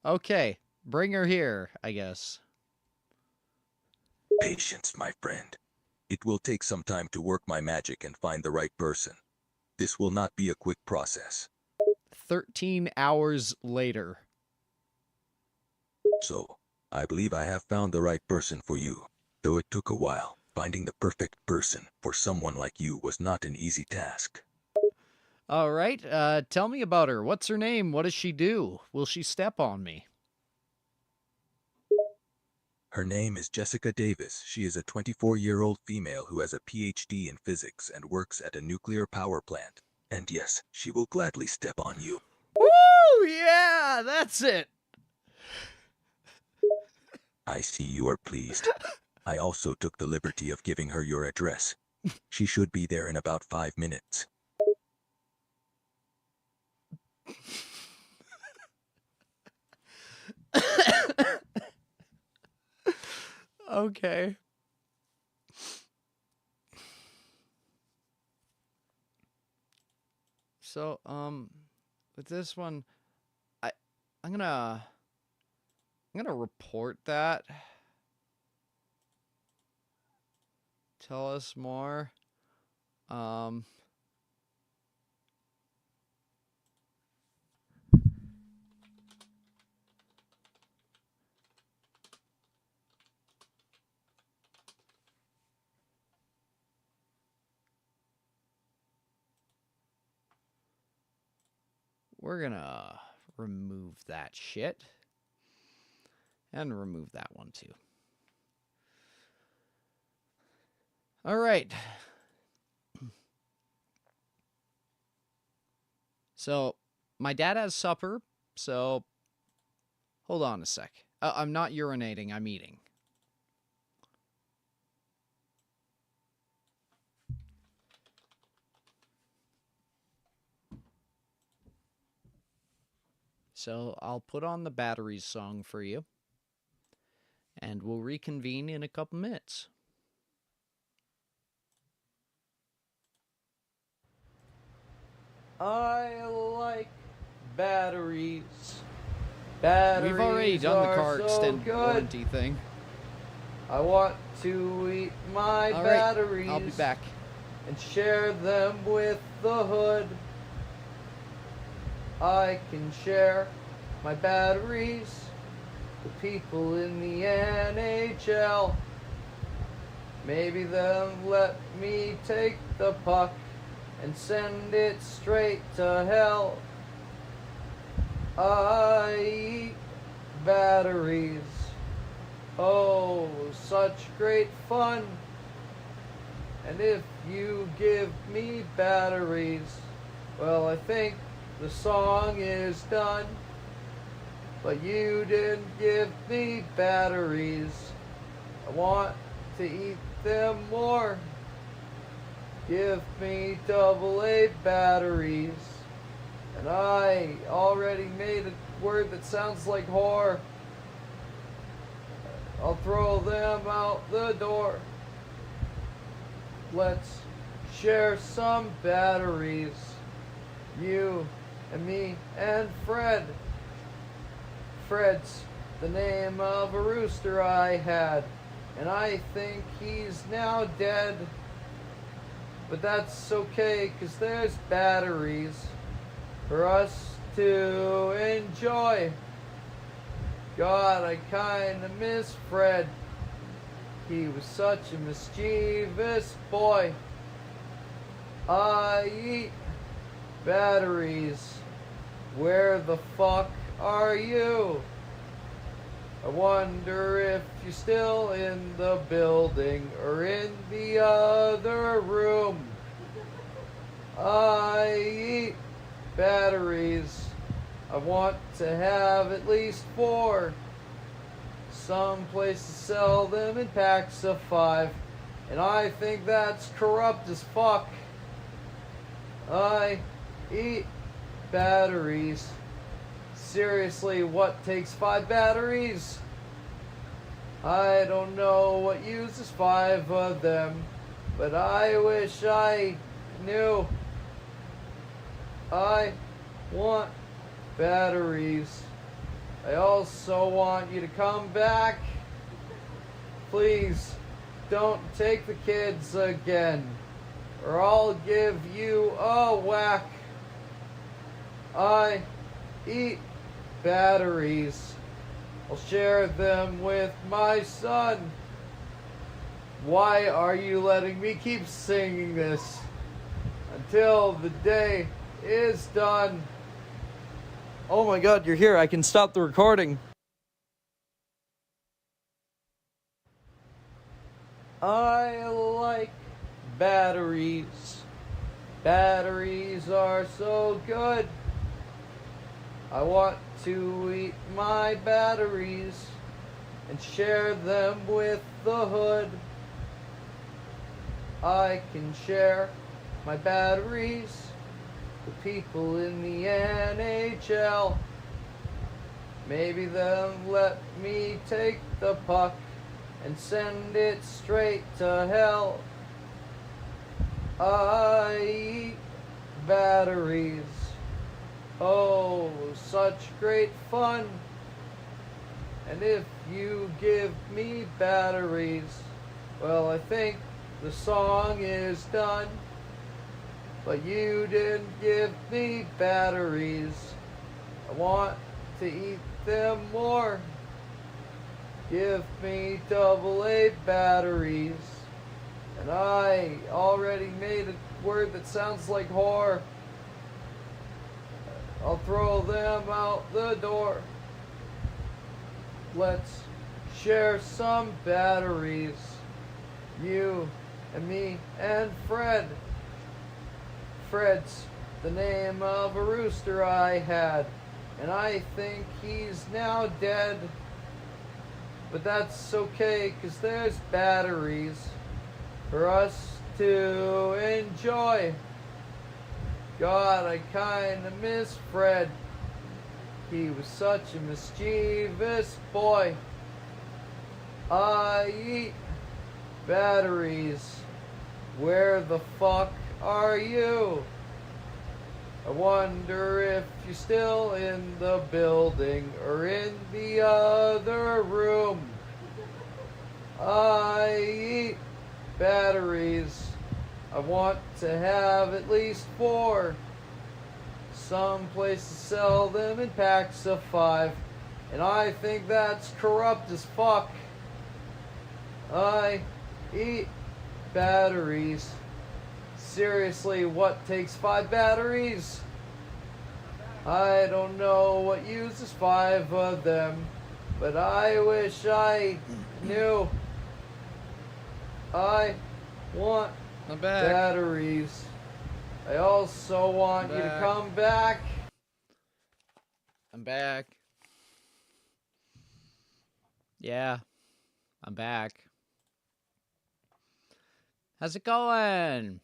Okay, bring her here, I guess. Patience, my friend. It will take some time to work my magic and find the right person. This will not be a quick process. 13 hours later. So, I believe I have found the right person for you. Though it took a while, finding the perfect person for someone like you was not an easy task. All right, tell me about her. What's her name? What does she do? Will she step on me? Her name is Jessica Davis. She is a 24-year-old female who has a PhD in physics and works at a nuclear power plant. And yes, she will gladly step on you. Woo! Yeah, that's it. I see you are pleased. I also took the liberty of giving her your address. She should be there in about 5 minutes. Okay. So, with this one, I'm gonna report that. Tell us more. We're gonna remove that shit. And remove that one too. All right. So, my dad has supper, so hold on a sec. I'm not urinating, I'm eating. So, I'll put on the Batteries song for you, and we'll reconvene in a couple minutes. I like batteries. Batteries We've already done the car so extended good. warranty thing. I want to eat my All right, batteries. I'll be back. And share them with the hood. I can share my batteries with people in the NHL. Maybe they'll let me take the puck and send it straight to hell. I eat batteries. Oh, such great fun. And if you give me batteries, well, I think the song is done. But you didn't give me batteries. I want to eat them more. Give me AA batteries. And I already made a word that sounds like whore. I'll throw them out the door. Let's share some batteries. You and me and Fred. Fred's the name of a rooster I had, and I think he's now dead. But that's okay, 'cause there's batteries for us to enjoy. God, I kinda miss Fred. He was such a mischievous boy. I eat batteries. Where the fuck are you? I wonder if you're still in the building or in the other room. I eat batteries. I want to have at least 4. Some places sell them in packs of 5, and I think that's corrupt as fuck. I eat batteries. Seriously, what takes 5 batteries? I don't know what uses 5 of them, but I wish I knew. I want batteries. I also want you to come back. Please, don't take the kids again, or I'll give you a whack. I eat batteries. I'll share them with my son. Why are you letting me keep singing this until the day is done? Oh my god, you're here. I can stop the recording. I like batteries. Batteries are so good. I want to eat my batteries and share them with the hood. I can share my batteries with people in the NHL. Maybe they'll let me take the puck and send it straight to hell. I eat batteries. Oh, such great fun. And if you give me batteries, well, I think the song is done. But you didn't give me batteries. I want to eat them more. Give me AA batteries. And I already made a word that sounds like whore. I'll throw them out the door. Let's share some batteries. You and me and Fred. Fred's the name of a rooster I had, and I think he's now dead. But that's okay, 'cause there's batteries for us to enjoy. God, I kinda miss Fred. He was such a mischievous boy. I eat batteries. Where the fuck are you? I wonder if you're still in the building or in the other room. I eat batteries. I want to have at least 4. Some places sell them in packs of 5, and I think that's corrupt as fuck. I eat batteries. Seriously, what takes 5 batteries? I don't know what uses 5 of them, but I wish I knew. I want batteries. I also want you to come back. I'm back. Yeah, I'm back. How's it going?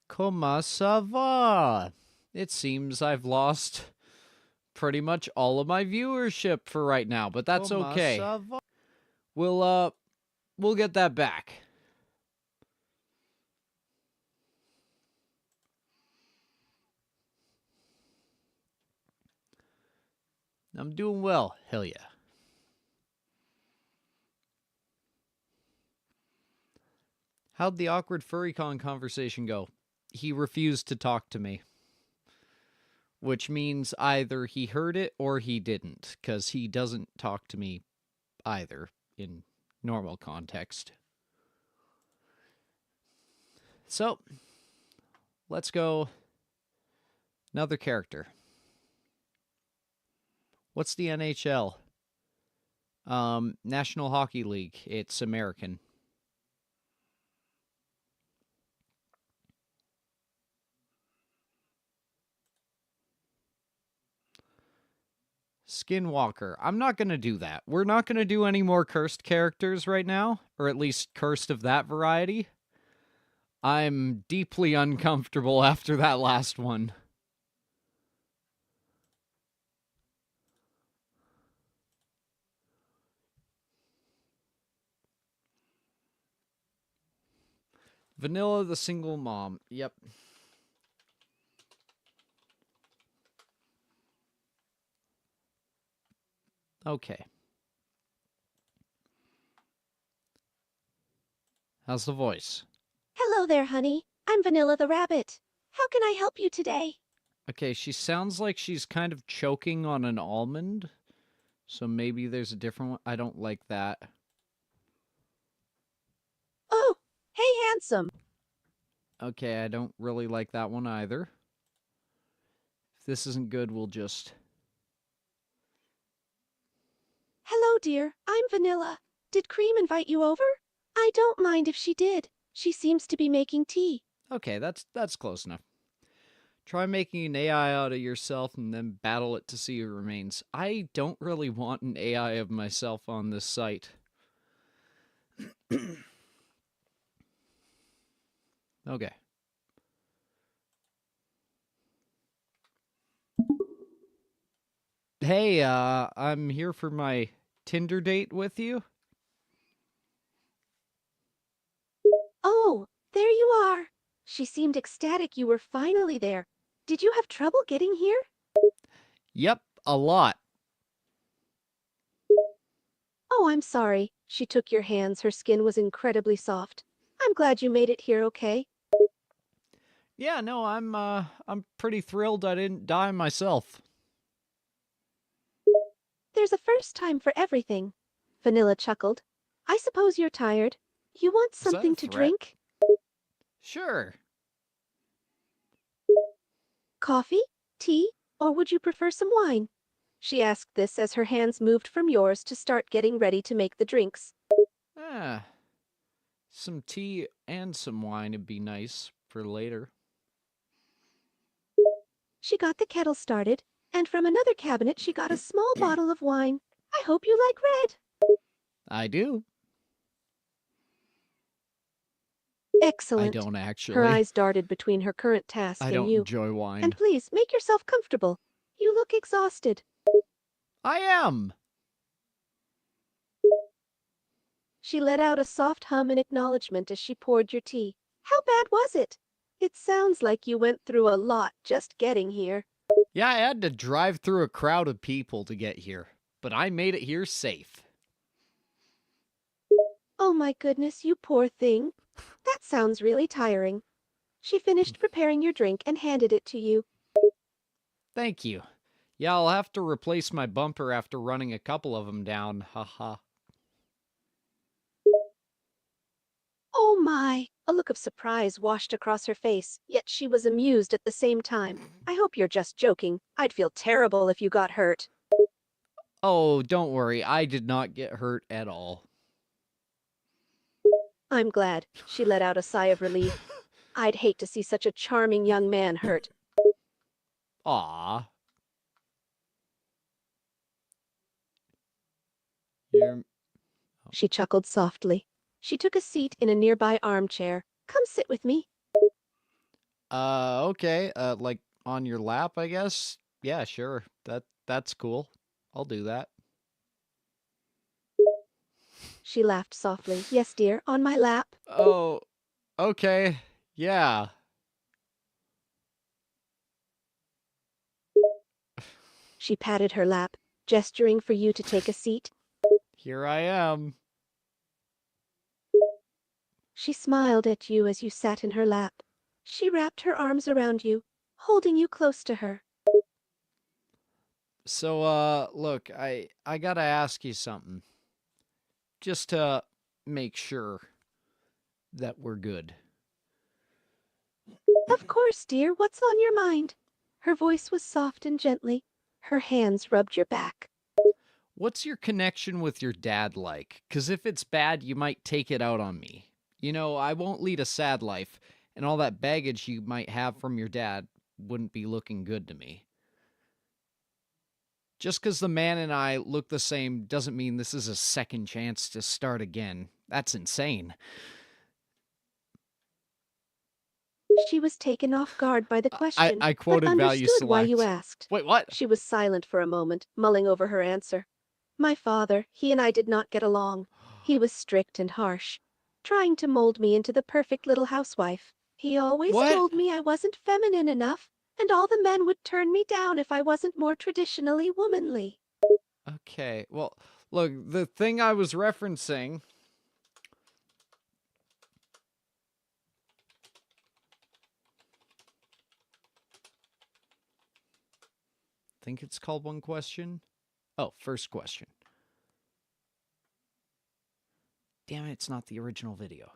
Comment ça va? It seems I've lost pretty much all of my viewership for right now, but that's okay. We'll get that back. I'm doing well, hell yeah. How'd the awkward FurryCon conversation go? He refused to talk to me. Which means either he heard it or he didn't, because he doesn't talk to me either in normal context. So, let's go another character. What's the NHL? National Hockey League. It's American. Skinwalker. I'm not going to do that. We're not going to do any more cursed characters right now, or at least cursed of that variety. I'm deeply uncomfortable after that last one. Vanilla the single mom. Yep. Okay. How's the voice? Hello there, honey. I'm Vanilla the rabbit. How can I help you today? Okay, she sounds like she's kind of choking on an almond. So maybe there's a different one. I don't like that. Oh, hey, handsome. Okay, I don't really like that one either. If this isn't good, we'll just... Hello, dear. I'm Vanilla. Did Cream invite you over? I don't mind if she did. She seems to be making tea. Okay, that's close enough. Try making an AI out of yourself and then battle it to see who remains. I don't really want an AI of myself on this site. Okay. Hey, I'm here for my Tinder date with you. Oh, there you are. She seemed ecstatic you were finally there. Did you have trouble getting here? Yep, a lot. Oh, I'm sorry. She took your hands. Her skin was incredibly soft. I'm glad you made it here okay. Yeah, no, I'm pretty thrilled I didn't die myself. There's a first time for everything. Vanilla chuckled. I suppose you're tired. You want something to drink? Sure. Coffee? Tea? Or would you prefer some wine? She asked this as her hands moved from yours to start getting ready to make the drinks. Some tea and some wine would be nice for later. She got the kettle started, and from another cabinet she got a small bottle of wine. I hope you like red. I do. Excellent. I don't actually. Her eyes darted between her current task I and don't you. enjoy wine. And please, make yourself comfortable. You look exhausted. I am. She let out a soft hum in acknowledgement as she poured your tea. How bad was it? It sounds like you went through a lot just getting here. Yeah, I had to drive through a crowd of people to get here, but I made it here safe. Oh my goodness, you poor thing. That sounds really tiring. She finished preparing your drink and handed it to you. Thank you. Yeah, I'll have to replace my bumper after running a couple of them down, haha. Oh my! A look of surprise washed across her face, yet she was amused at the same time. I hope you're just joking. I'd feel terrible if you got hurt. Oh, don't worry, I did not get hurt at all. I'm glad. She let out a sigh of relief. I'd hate to see such a charming young man hurt. Aww. You're... She chuckled softly. She took a seat in a nearby armchair. Come sit with me. Okay. Like on your lap, I guess? Yeah, sure. That's cool. I'll do that. She laughed softly. Yes, dear, on my lap. Oh, okay. Yeah. She patted her lap, gesturing for you to take a seat. Here I am. She smiled at you as you sat in her lap. She wrapped her arms around you, holding you close to her. So, look, I gotta ask you something. Just to make sure that we're good. Of course, dear. What's on your mind? Her voice was soft and gently. Her hands rubbed your back. What's your connection with your dad like? 'Cause if it's bad, you might take it out on me. You know, I won't lead a sad life, and all that baggage you might have from your dad wouldn't be looking good to me. Just 'cause the man and I look the same doesn't mean this is a second chance to start again. That's insane. She was taken off guard by the question, I quoted but value understood why you select. asked. Wait, what? She was silent for a moment, mulling over her answer. My father, he and I did not get along. He was strict and harsh, trying to mold me into the perfect little housewife. He always told me I wasn't feminine enough, and all the men would turn me down if I wasn't more traditionally womanly. Okay, well, look, the thing I was referencing... I think it's called One Question. Oh, first question. Damn it, it's not the original video.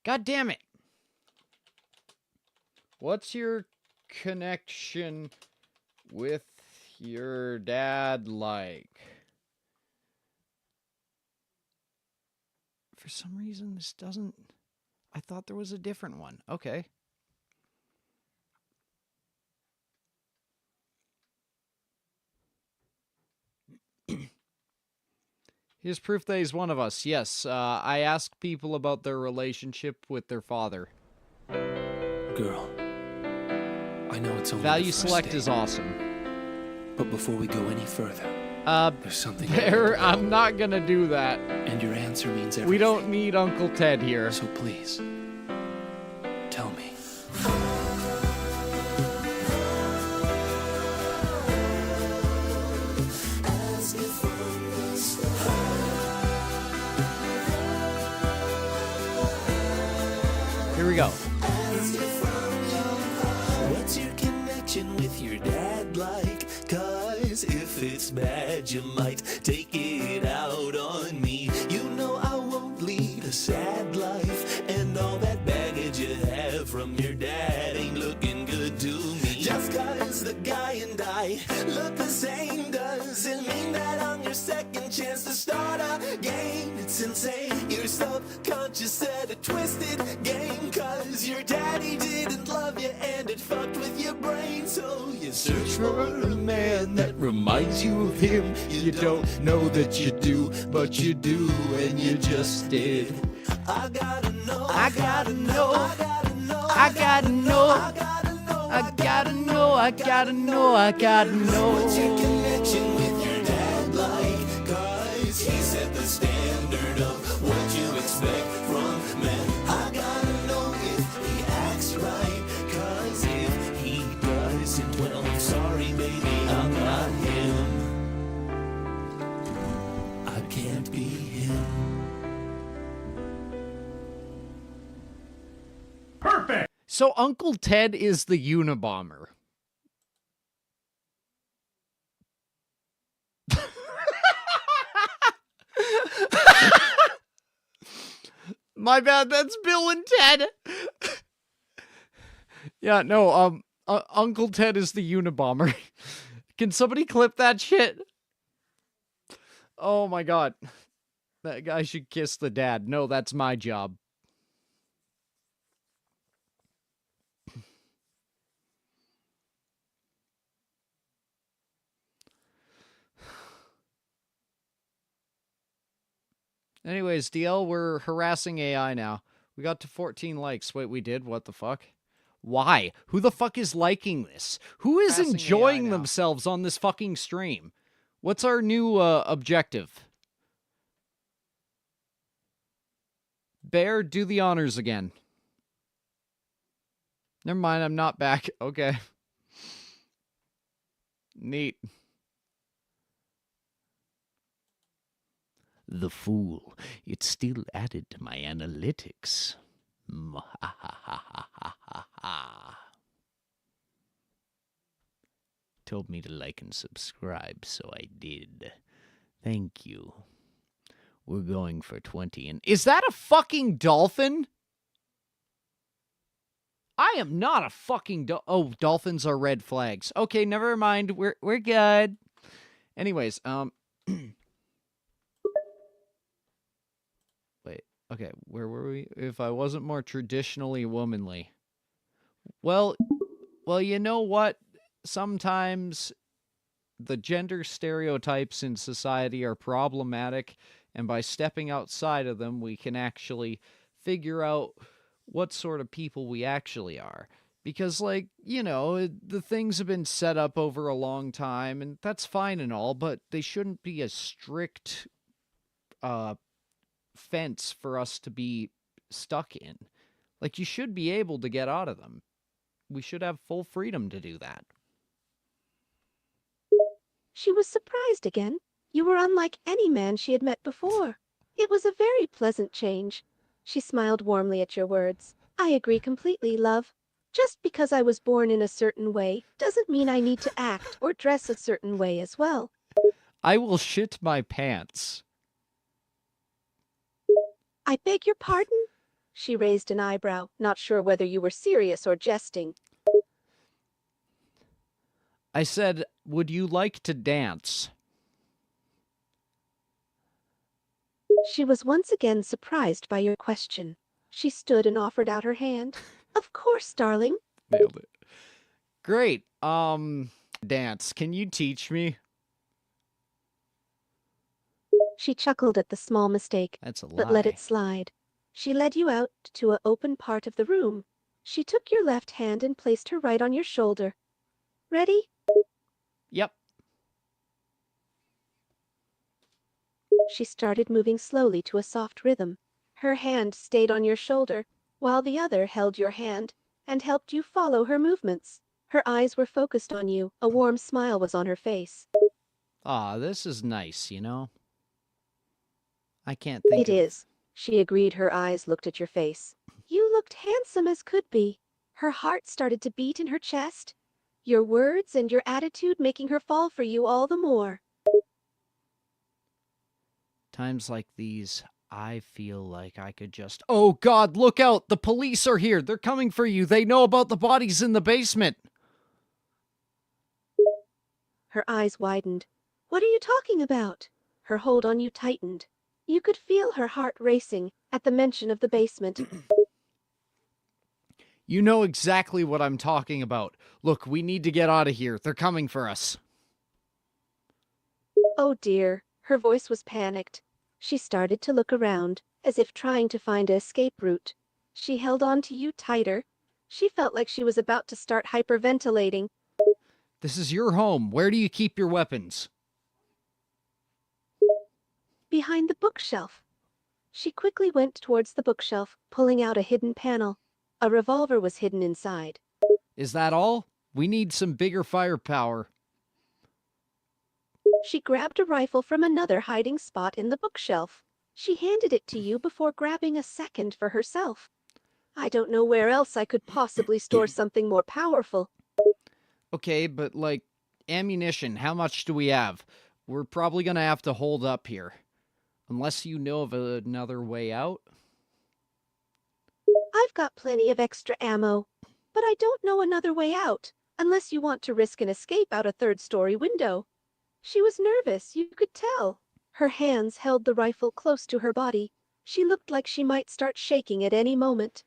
God damn it. What's your connection with your dad like? For some reason, this doesn't... I thought there was a different one. Okay. Here's proof that he's one of us. Yes, I asked people about their relationship with their father. Girl, I know it's only Value the first select date, is awesome. but before we go any further, there's something. I'm not gonna do that. And your answer means everything. We don't need Uncle Ted here. So please, tell me. Here we go. What's your connection with your dad like? 'Cause if it's bad, you might take it out on me. You know I won't lead a sad life, and all that baggage you have from your dad ain't looking good to me. Just 'cause the guy and I look the same doesn't mean that I'm your second chance to start a game. It's insane. Your subconscious set a twisted game, 'cause your daddy didn't love you and and search for a man that reminds you of him. You don't know that you do, but you do, and you just did. I gotta know, I gotta know, I gotta know, I gotta know, I gotta know, I gotta know, I gotta know. What's your connection with your dad like? 'Cause he set the standard of what you expect from men. I gotta know if he acts right, 'cause if he doesn't, well, I'm sorry, baby, I'm not him. I can't be him. Perfect. So Uncle Ted is the Unabomber. My bad, that's Bill and Ted. Yeah, no, Uncle Ted is the Unabomber. Can somebody clip that shit? Oh my god. That guy should kiss the dad. No, that's my job. Anyways, DL, we're harassing AI now. We got to 14 likes. Wait, we did? What the fuck? Why? Who the fuck is liking this? Who is Harassing enjoying AI now. themselves on this fucking stream? What's our new objective? Bear, do the honors again. Never mind, I'm not back. Okay. Neat. The fool. It's still added to my analytics. Told me to like and subscribe, so I did. Thank you. We're going for 20. And is that a fucking dolphin? I am not a fucking oh, dolphins are red flags. Okay, never mind. We're good. Anyways, wait. Okay, where were we? If I wasn't more traditionally womanly. Well, you know what? Sometimes the gender stereotypes in society are problematic, and by stepping outside of them, we can actually figure out what sort of people we actually are. Because, like, you know, the things have been set up over a long time, and that's fine and all, but they shouldn't be a strict fence for us to be stuck in. Like, you should be able to get out of them. We should have full freedom to do that. She was surprised again. You were unlike any man she had met before. It was a very pleasant change. She smiled warmly at your words. I agree completely, love. Just because I was born in a certain way doesn't mean I need to act or dress a certain way as well. I will shit my pants. I beg your pardon? She raised an eyebrow, not sure whether you were serious or jesting. I said, would you like to dance? She was once again surprised by your question. She stood and offered out her hand. Of course, darling. Nailed it. Great. Dance. Can you teach me? She chuckled at the small mistake, That's a lie. but let it slide. She led you out to an open part of the room. She took your left hand and placed her right on your shoulder. Ready? Yep. She started moving slowly to a soft rhythm. Her hand stayed on your shoulder, while the other held your hand and helped you follow her movements. Her eyes were focused on you. A warm smile was on her face. Aw, this is nice, you know? I can't think It is, she agreed. Her eyes looked at your face. You looked handsome as could be. Her heart started to beat in her chest. Your words and your attitude making her fall for you all the more. Times like these, I feel like I could just... Oh God, look out! The police are here! They're coming for you! They know about the bodies in the basement! Her eyes widened. What are you talking about? Her hold on you tightened. You could feel her heart racing at the mention of the basement. You know exactly what I'm talking about. Look, we need to get out of here. They're coming for us. Oh dear, her voice was panicked. She started to look around, as if trying to find an escape route. She held on to you tighter. She felt like she was about to start hyperventilating. This is your home. Where do you keep your weapons? Behind the bookshelf. She quickly went towards the bookshelf, pulling out a hidden panel. A revolver was hidden inside. Is that all? We need some bigger firepower. She grabbed a rifle from another hiding spot in the bookshelf. She handed it to you before grabbing a second for herself. I don't know where else I could possibly store something more powerful. Okay, but like, ammunition, how much do we have? We're probably gonna have to hold up here. Unless you know of another way out. I've got plenty of extra ammo, but I don't know another way out, unless you want to risk an escape out a third-story window. She was nervous, you could tell. Her hands held the rifle close to her body. She looked like she might start shaking at any moment.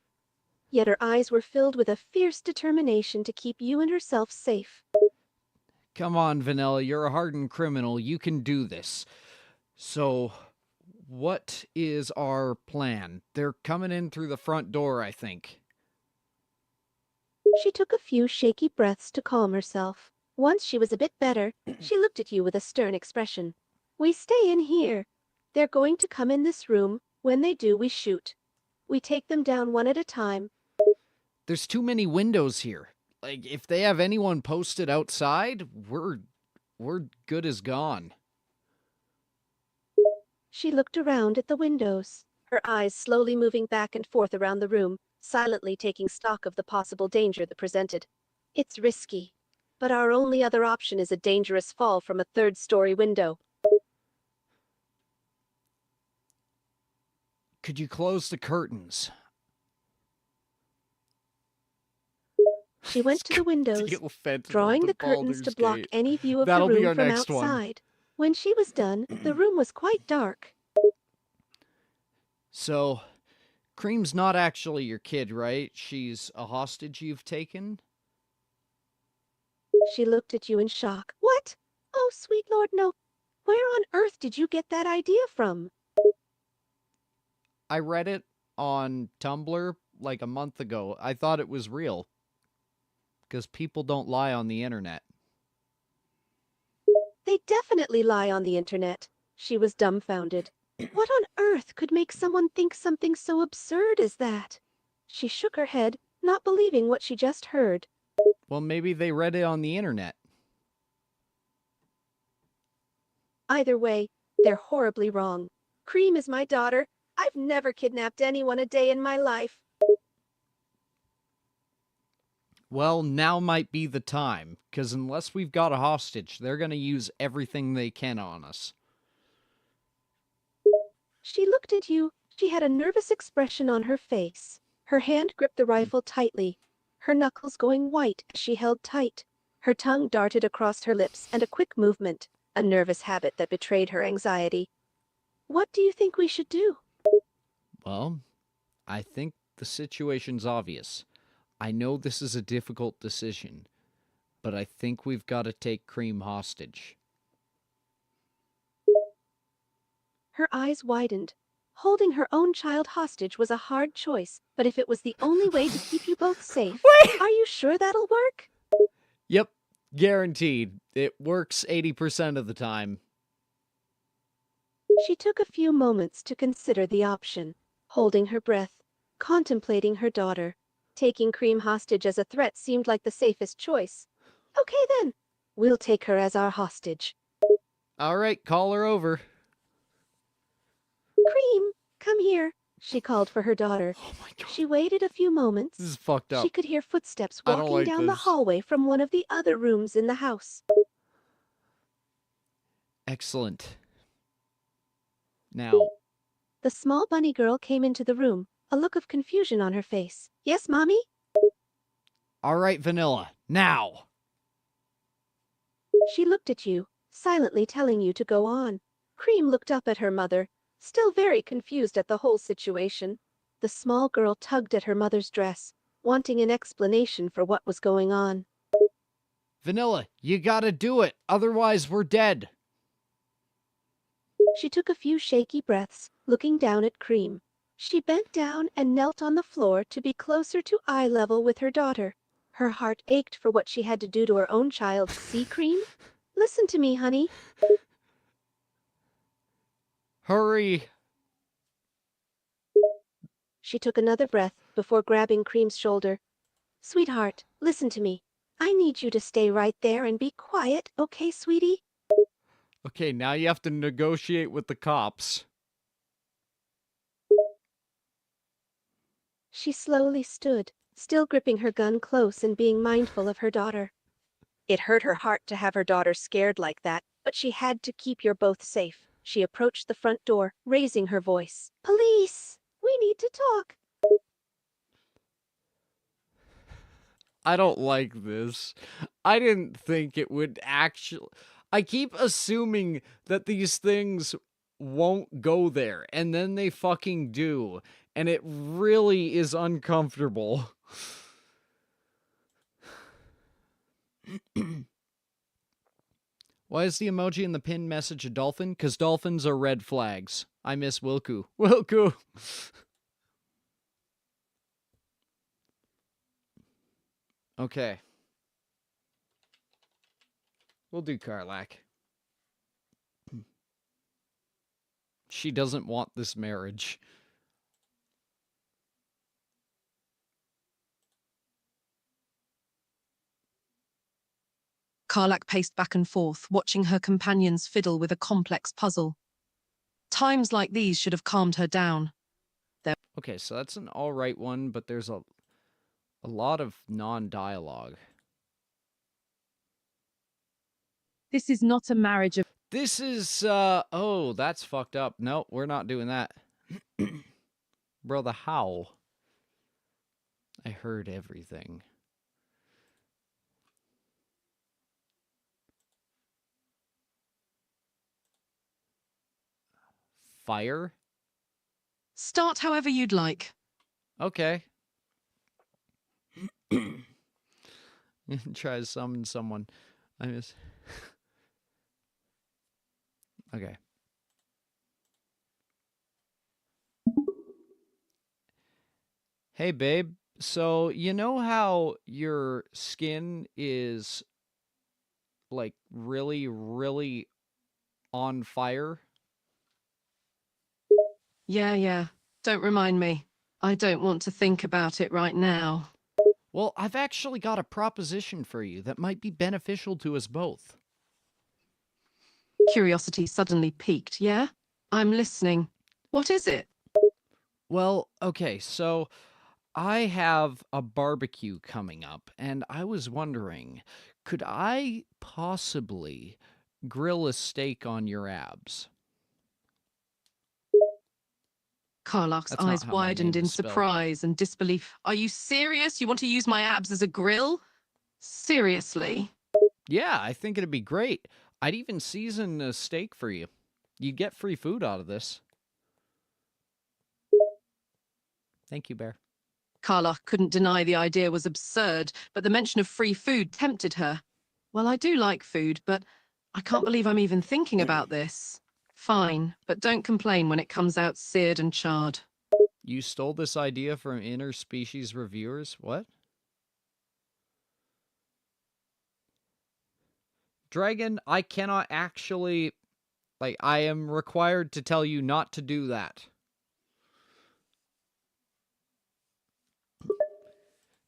Yet her eyes were filled with a fierce determination to keep you and herself safe. Come on, Vanilla, you're a hardened criminal. You can do this. So, what is our plan? They're coming in through the front door, I think. She took a few shaky breaths to calm herself. Once she was a bit better, she looked at you with a stern expression. We stay in here. They're going to come in this room. When they do, we shoot. We take them down one at a time. There's too many windows here. Like, if they have anyone posted outside, we're good as gone. She looked around at the windows, her eyes slowly moving back and forth around the room, silently taking stock of the possible danger that presented. It's risky, but our only other option is a dangerous fall from a third-story window. Could you close the curtains? She went to the windows, drawing the curtains to block any view of the room from outside. When she was done, the room was quite dark. So, Cream's not actually your kid, right? She's a hostage you've taken? She looked at you in shock. What? Oh, sweet Lord, no. Where on earth did you get that idea from? I read it on Tumblr like a month ago. I thought it was real. Because people don't lie on the internet. They definitely lie on the internet. She was dumbfounded. What on earth could make someone think something so absurd as that? She shook her head, not believing what she just heard. Well, maybe they read it on the internet. Either way, they're horribly wrong. Cream is my daughter. I've never kidnapped anyone a day in my life. Well, now might be the time, because unless we've got a hostage, they're going to use everything they can on us. She looked at you. She had a nervous expression on her face. Her hand gripped the rifle tightly, her knuckles going white as she held tight. Her tongue darted across her lips, and a quick movement, a nervous habit that betrayed her anxiety. What do you think we should do? Well, I think the situation's obvious. I know this is a difficult decision, but I think we've got to take Cream hostage. Her eyes widened. Holding her own child hostage was a hard choice, but if it was the only way to keep you both safe, are you sure that'll work? Yep, guaranteed. It works 80% of the time. She took a few moments to consider the option, holding her breath, contemplating her daughter. Taking Cream hostage as a threat seemed like the safest choice. Okay then, we'll take her as our hostage. All right, call her over. Cream, come here, she called for her daughter. Oh my God. She waited a few moments. This is fucked up. She could hear footsteps walking down the this. hallway from one of the other rooms in the house. Excellent. Now, the small bunny girl came into the room, a look of confusion on her face. Yes, Mommy? All right, Vanilla, now! She looked at you, silently telling you to go on. Cream looked up at her mother, still very confused at the whole situation. The small girl tugged at her mother's dress, wanting an explanation for what was going on. Vanilla, you gotta do it, otherwise we're dead. She took a few shaky breaths, looking down at Cream. She bent down and knelt on the floor to be closer to eye level with her daughter. Her heart ached for what she had to do to her own child. See, Cream? Listen to me, honey. Hurry. She took another breath before grabbing Cream's shoulder. Sweetheart, listen to me. I need you to stay right there and be quiet, okay, sweetie? Okay, now you have to negotiate with the cops. She slowly stood, still gripping her gun close and being mindful of her daughter. It hurt her heart to have her daughter scared like that, but she had to keep you both safe. She approached the front door, raising her voice. Police! We need to talk. I don't like this. I didn't think it would actually... I keep assuming that these things won't go there, and then they fucking do. And it really is uncomfortable. Why is the emoji in the pinned message a dolphin? Because dolphins are red flags. I miss Wilku. Wilku! Okay. We'll do Karlak. She doesn't want this marriage. Karlak paced back and forth, watching her companions fiddle with a complex puzzle. Times like these should have calmed her down. Okay, so that's an alright one, but there's a lot of non-dialogue. This is not a marriage of... This is, oh, that's fucked up. No, we're not doing that. Brother, how? I heard everything. Fire? Start however you'd like. Okay. Try to summon someone. I miss... Okay. Hey, babe. So, you know how your skin is, like, really, really on fire? Yeah. Don't remind me. I don't want to think about it right now. Well, I've actually got a proposition for you that might be beneficial to us both. Curiosity suddenly piqued, yeah? I'm listening. What is it? Well, okay, so I have a barbecue coming up, and I was wondering, could I possibly grill a steak on your abs? Karlak's eyes widened in surprise and disbelief. Are you serious? You want to use my abs as a grill? Seriously? Yeah, I think it'd be great. I'd even season a steak for you. You'd get free food out of this. Thank you, Bear. Karlak couldn't deny the idea was absurd, but the mention of free food tempted her. Well, I do like food, but I can't believe I'm even thinking about this. Fine, but don't complain when it comes out seared and charred. You stole this idea from interspecies reviewers? What? Dragon, I cannot actually... Like, I am required to tell you not to do that.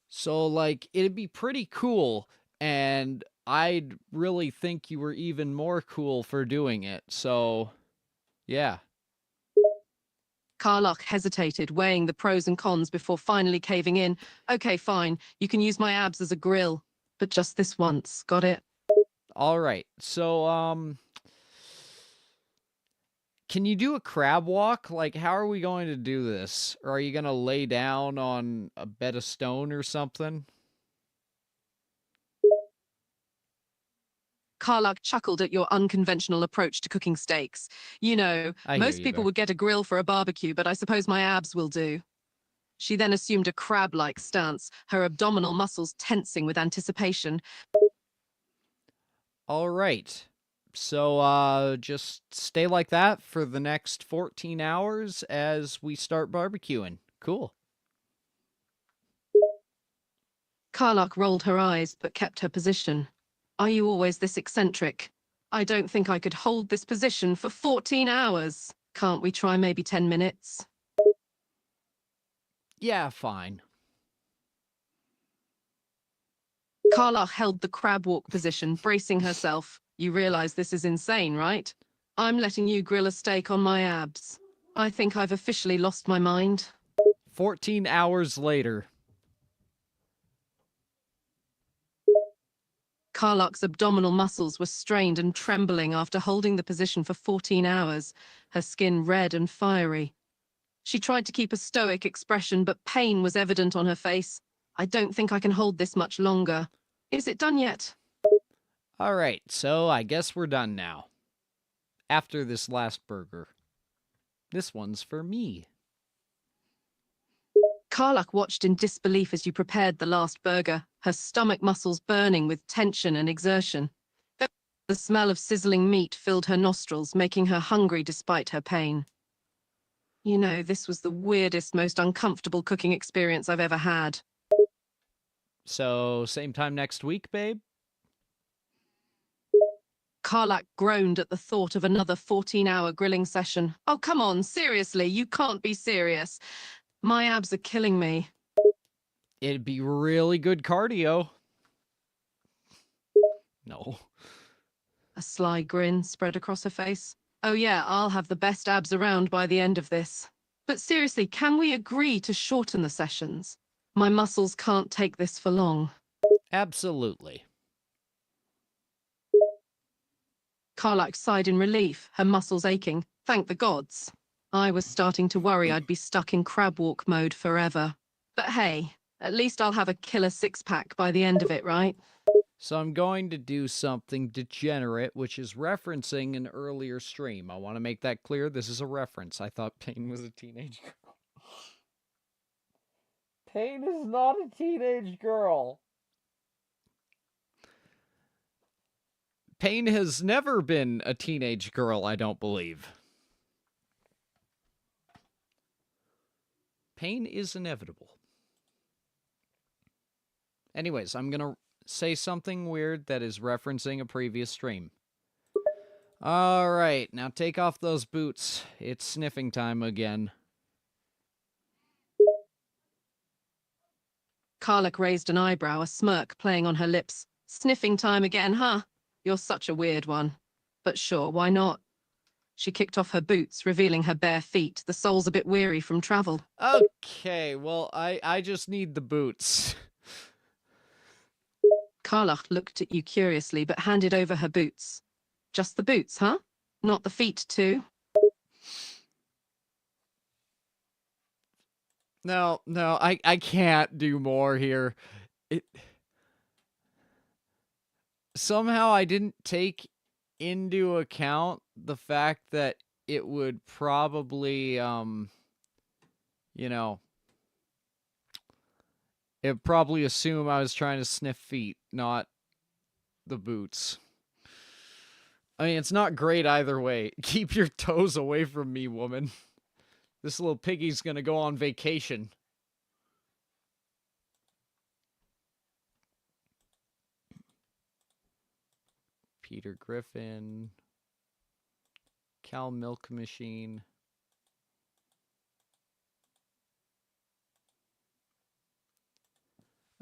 So, like, it'd be pretty cool, and I'd really think you were even more cool for doing it, so... Yeah. Karlak hesitated, weighing the pros and cons before finally caving in. Okay, fine. You can use my abs as a grill, but just this once. Got it? All right. So, can you do a crab walk? Like, how are we going to do this? Or are you going to lay down on a bed of stone or something? Karlak chuckled at your unconventional approach to cooking steaks. You know, most people would get a grill for a barbecue, but I suppose my abs will do. She then assumed a crab-like stance, her abdominal muscles tensing with anticipation. All right. So, just stay like that for the next 14 hours as we start barbecuing. Cool. Karlach rolled her eyes, but kept her position. Are you always this eccentric? I don't think I could hold this position for 14 hours. Can't we try maybe 10 minutes? Yeah, fine. Karlach held the crab walk position, bracing herself. You realize this is insane, right? I'm letting you grill a steak on my abs. I think I've officially lost my mind. 14 hours later. Karlach's abdominal muscles were strained and trembling after holding the position for 14 hours, her skin red and fiery. She tried to keep a stoic expression, but pain was evident on her face. I don't think I can hold this much longer. Is it done yet? All right, so I guess we're done now. After this last burger. This one's for me. Karlach watched in disbelief as you prepared the last burger, her stomach muscles burning with tension and exertion. The smell of sizzling meat filled her nostrils, making her hungry despite her pain. You know, this was the weirdest, most uncomfortable cooking experience I've ever had. So, same time next week, babe? Karlach groaned at the thought of another 14-hour grilling session. Oh, come on, seriously, you can't be serious. My abs are killing me. It'd be really good cardio. No. A sly grin spread across her face. Oh yeah, I'll have the best abs around by the end of this. But seriously, can we agree to shorten the sessions? My muscles can't take this for long. Absolutely. Karlach sighed in relief, her muscles aching. Thank the gods. I was starting to worry I'd be stuck in crab walk mode forever. But hey, at least I'll have a killer six-pack by the end of it, right? So I'm going to do something degenerate, which is referencing an earlier stream. I want to make that clear. This is a reference. I thought Payne was a teenage girl. Payne is not a teenage girl. Payne has never been a teenage girl, I don't believe. Pain is inevitable. Anyways, I'm gonna say something weird that is referencing a previous stream. Alright, now take off those boots. It's sniffing time again. Karlach raised an eyebrow, a smirk playing on her lips. Sniffing time again, huh? You're such a weird one. But sure, why not? She kicked off her boots, revealing her bare feet, the soles a bit weary from travel. Okay, well, I just need the boots. Karlach looked at you curiously, but handed over her boots. Just the boots, huh? Not the feet, too? No, I can't do more here. Somehow I didn't take into account the fact that it would probably, you know, it'd probably assume I was trying to sniff feet, not the boots. I mean, it's not great either way. Keep your toes away from me, woman. This little piggy's gonna go on vacation. Peter Griffin. Cal Milk Machine.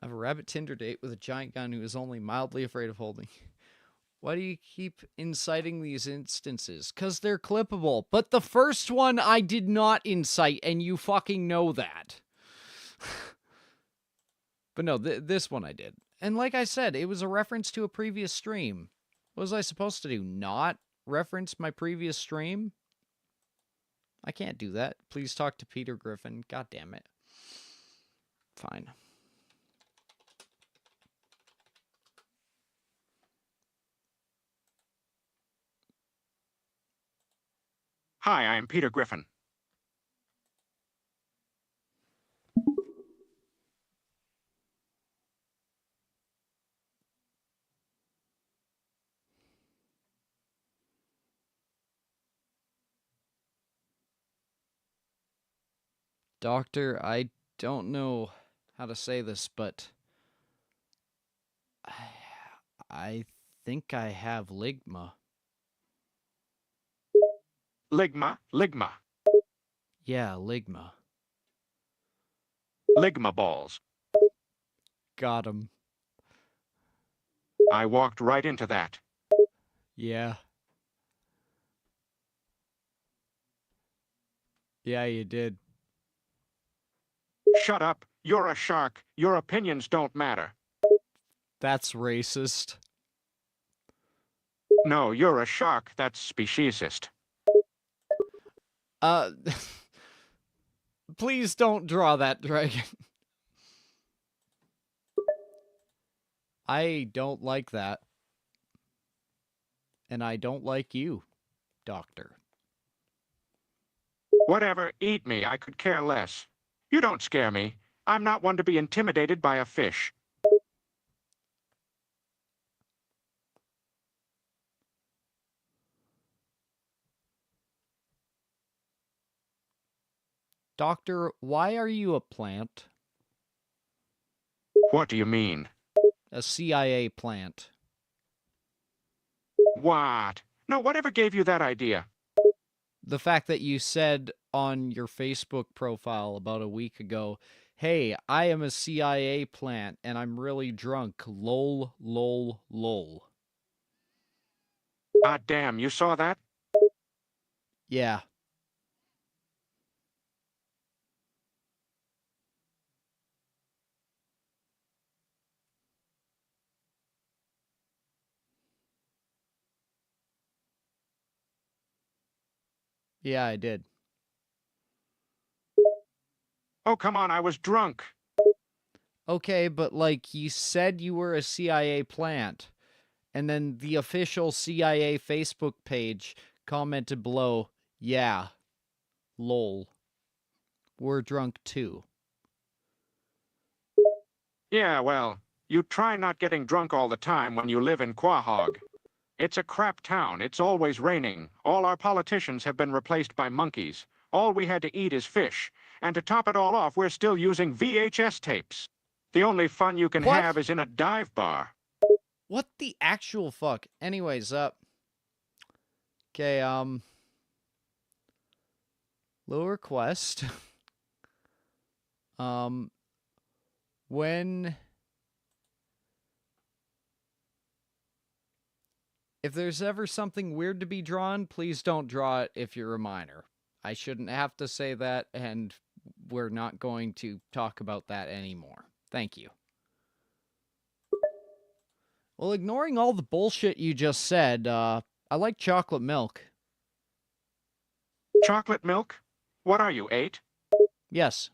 I have a rabbit Tinder date with a giant gun who is only mildly afraid of holding. Why do you keep inciting these instances? 'Cause they're clippable. But the first one I did not incite, and you fucking know that. But no, this one I did. And like I said, it was a reference to a previous stream. What was I supposed to do? Not reference my previous stream? I can't do that. Please talk to Peter Griffin. God damn it. Fine. Hi, I'm Peter Griffin. Doctor, I don't know how to say this, but I think I have ligma. Ligma, ligma. Yeah, ligma. Ligma balls. Got him. I walked right into that. Yeah. Yeah, you did. Shut up. You're a shark. Your opinions don't matter. That's racist. No, you're a shark. That's speciesist. Please don't draw that dragon. I don't like that. And I don't like you, Doctor. Whatever, eat me. I could care less. You don't scare me. I'm not one to be intimidated by a fish. Doctor, why are you a plant? What do you mean? A CIA plant. What? No, whatever gave you that idea? The fact that you said on your Facebook profile about a week ago, hey, I am a CIA plant and I'm really drunk. Lol, lol, lol. Ah, damn, you saw that? Yeah. Yeah, I did. Oh, come on, I was drunk. Okay, but like you said you were a CIA plant. And then the official CIA Facebook page commented below, yeah, lol. We're drunk too. Yeah, well, you try not getting drunk all the time when you live in Quahog. It's a crap town. It's always raining. All our politicians have been replaced by monkeys. All we had to eat is fish. And to top it all off, we're still using VHS tapes. The only fun you can have is in a dive bar. What the actual fuck? Anyways, okay, little request. If there's ever something weird to be drawn, please don't draw it if you're a minor. I shouldn't have to say that, and we're not going to talk about that anymore. Thank you. Well, ignoring all the bullshit you just said, I like chocolate milk. Chocolate milk? What are you, 8? Yes.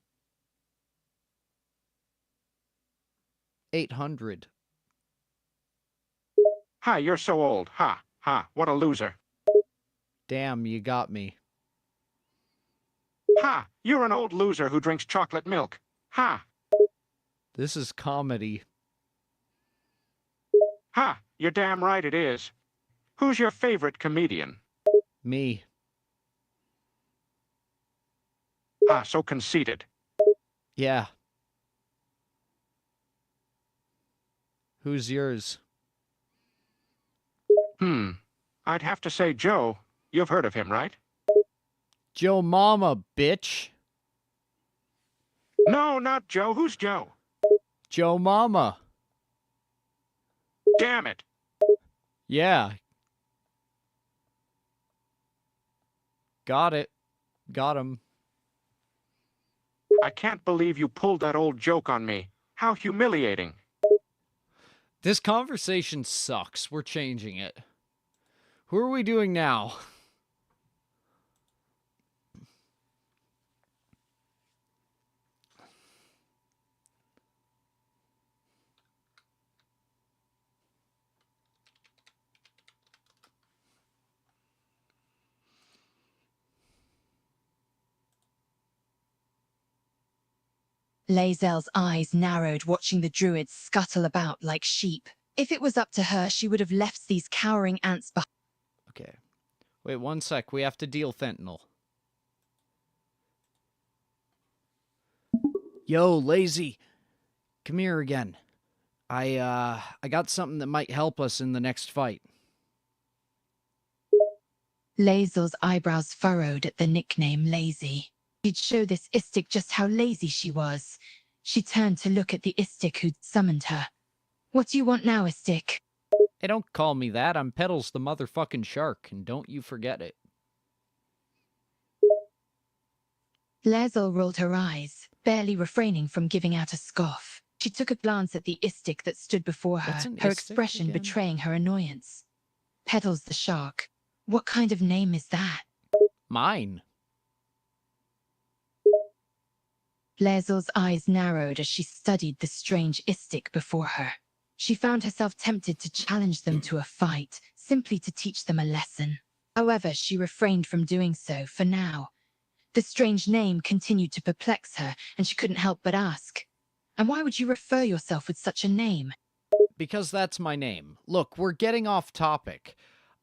800. Hi, you're so old. Ha, ha, what a loser. Damn, you got me. Ha, you're an old loser who drinks chocolate milk. Ha. This is comedy. Ha, you're damn right it is. Who's your favorite comedian? Me. Ah, so conceited. Yeah. Who's yours? I'd have to say Joe. You've heard of him, right? Joe Mama, bitch. No, not Joe. Who's Joe? Joe Mama. Damn it. Yeah. Got it. Got him. I can't believe you pulled that old joke on me. How humiliating. This conversation sucks. We're changing it. Who are we doing now? Lae'zel's eyes narrowed, watching the druids scuttle about like sheep. If it was up to her, she would have left these cowering ants behind. Okay. Wait, one sec. We have to deal fentanyl. Yo, Lazy. Come here again. I got something that might help us in the next fight. Lazel's eyebrows furrowed at the nickname Lazy. He'd show this Istik just how lazy she was. She turned to look at the Istik who'd summoned her. What do you want now, Istik? Hey, don't call me that. I'm Peddles the motherfucking shark, and don't you forget it. Lazel rolled her eyes, barely refraining from giving out a scoff. She took a glance at the Istik that stood before her, her expression betraying her annoyance. Peddles the shark. What kind of name is that? Mine. Lazel's eyes narrowed as she studied the strange Istik before her. She found herself tempted to challenge them to a fight, simply to teach them a lesson. However, she refrained from doing so for now. The strange name continued to perplex her, and she couldn't help but ask, "And why would you refer yourself with such a name?" Because that's my name. Look, we're getting off topic.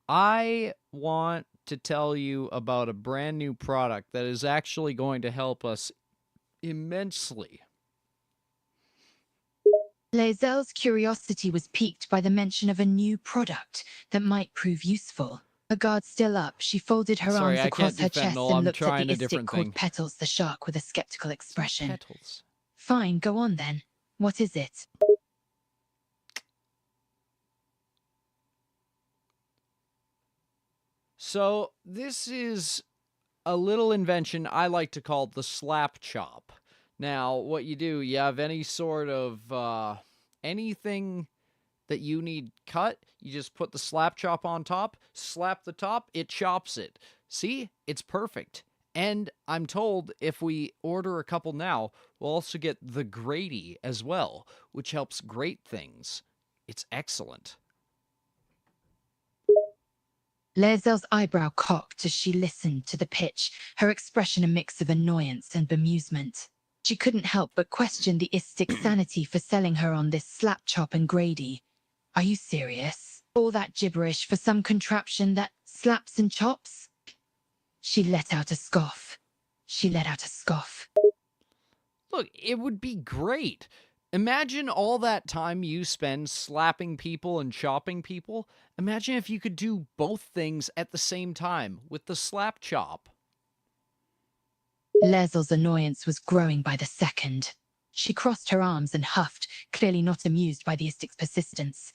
I want to tell you about a brand new product that is actually going to help us immensely. Lazel's curiosity was piqued by the mention of a new product that might prove useful. Her guard still up, she folded her arms across her chest and looked at the Istik called Peddles the shark with a skeptical expression. Peddles. Fine, go on then. What is it? So, this is a little invention I like to call the slap chop. Now, what you do, you have any sort of, anything that you need cut, you just put the slap chop on top, slap the top, it chops it. See? It's perfect. And I'm told if we order a couple now, we'll also get the Grady as well, which helps grate things. It's excellent. Lazel's eyebrow cocked as she listened to the pitch, her expression a mix of annoyance and bemusement. She couldn't help but question the Istik's sanity for selling her on this slap chop and Grady. Are you serious? All that gibberish for some contraption that slaps and chops? She let out a scoff. Look, it would be great. Imagine all that time you spend slapping people and chopping people. Imagine if you could do both things at the same time with the slap chop. Lazel's annoyance was growing by the second. She crossed her arms and huffed, clearly not amused by the Istik's persistence.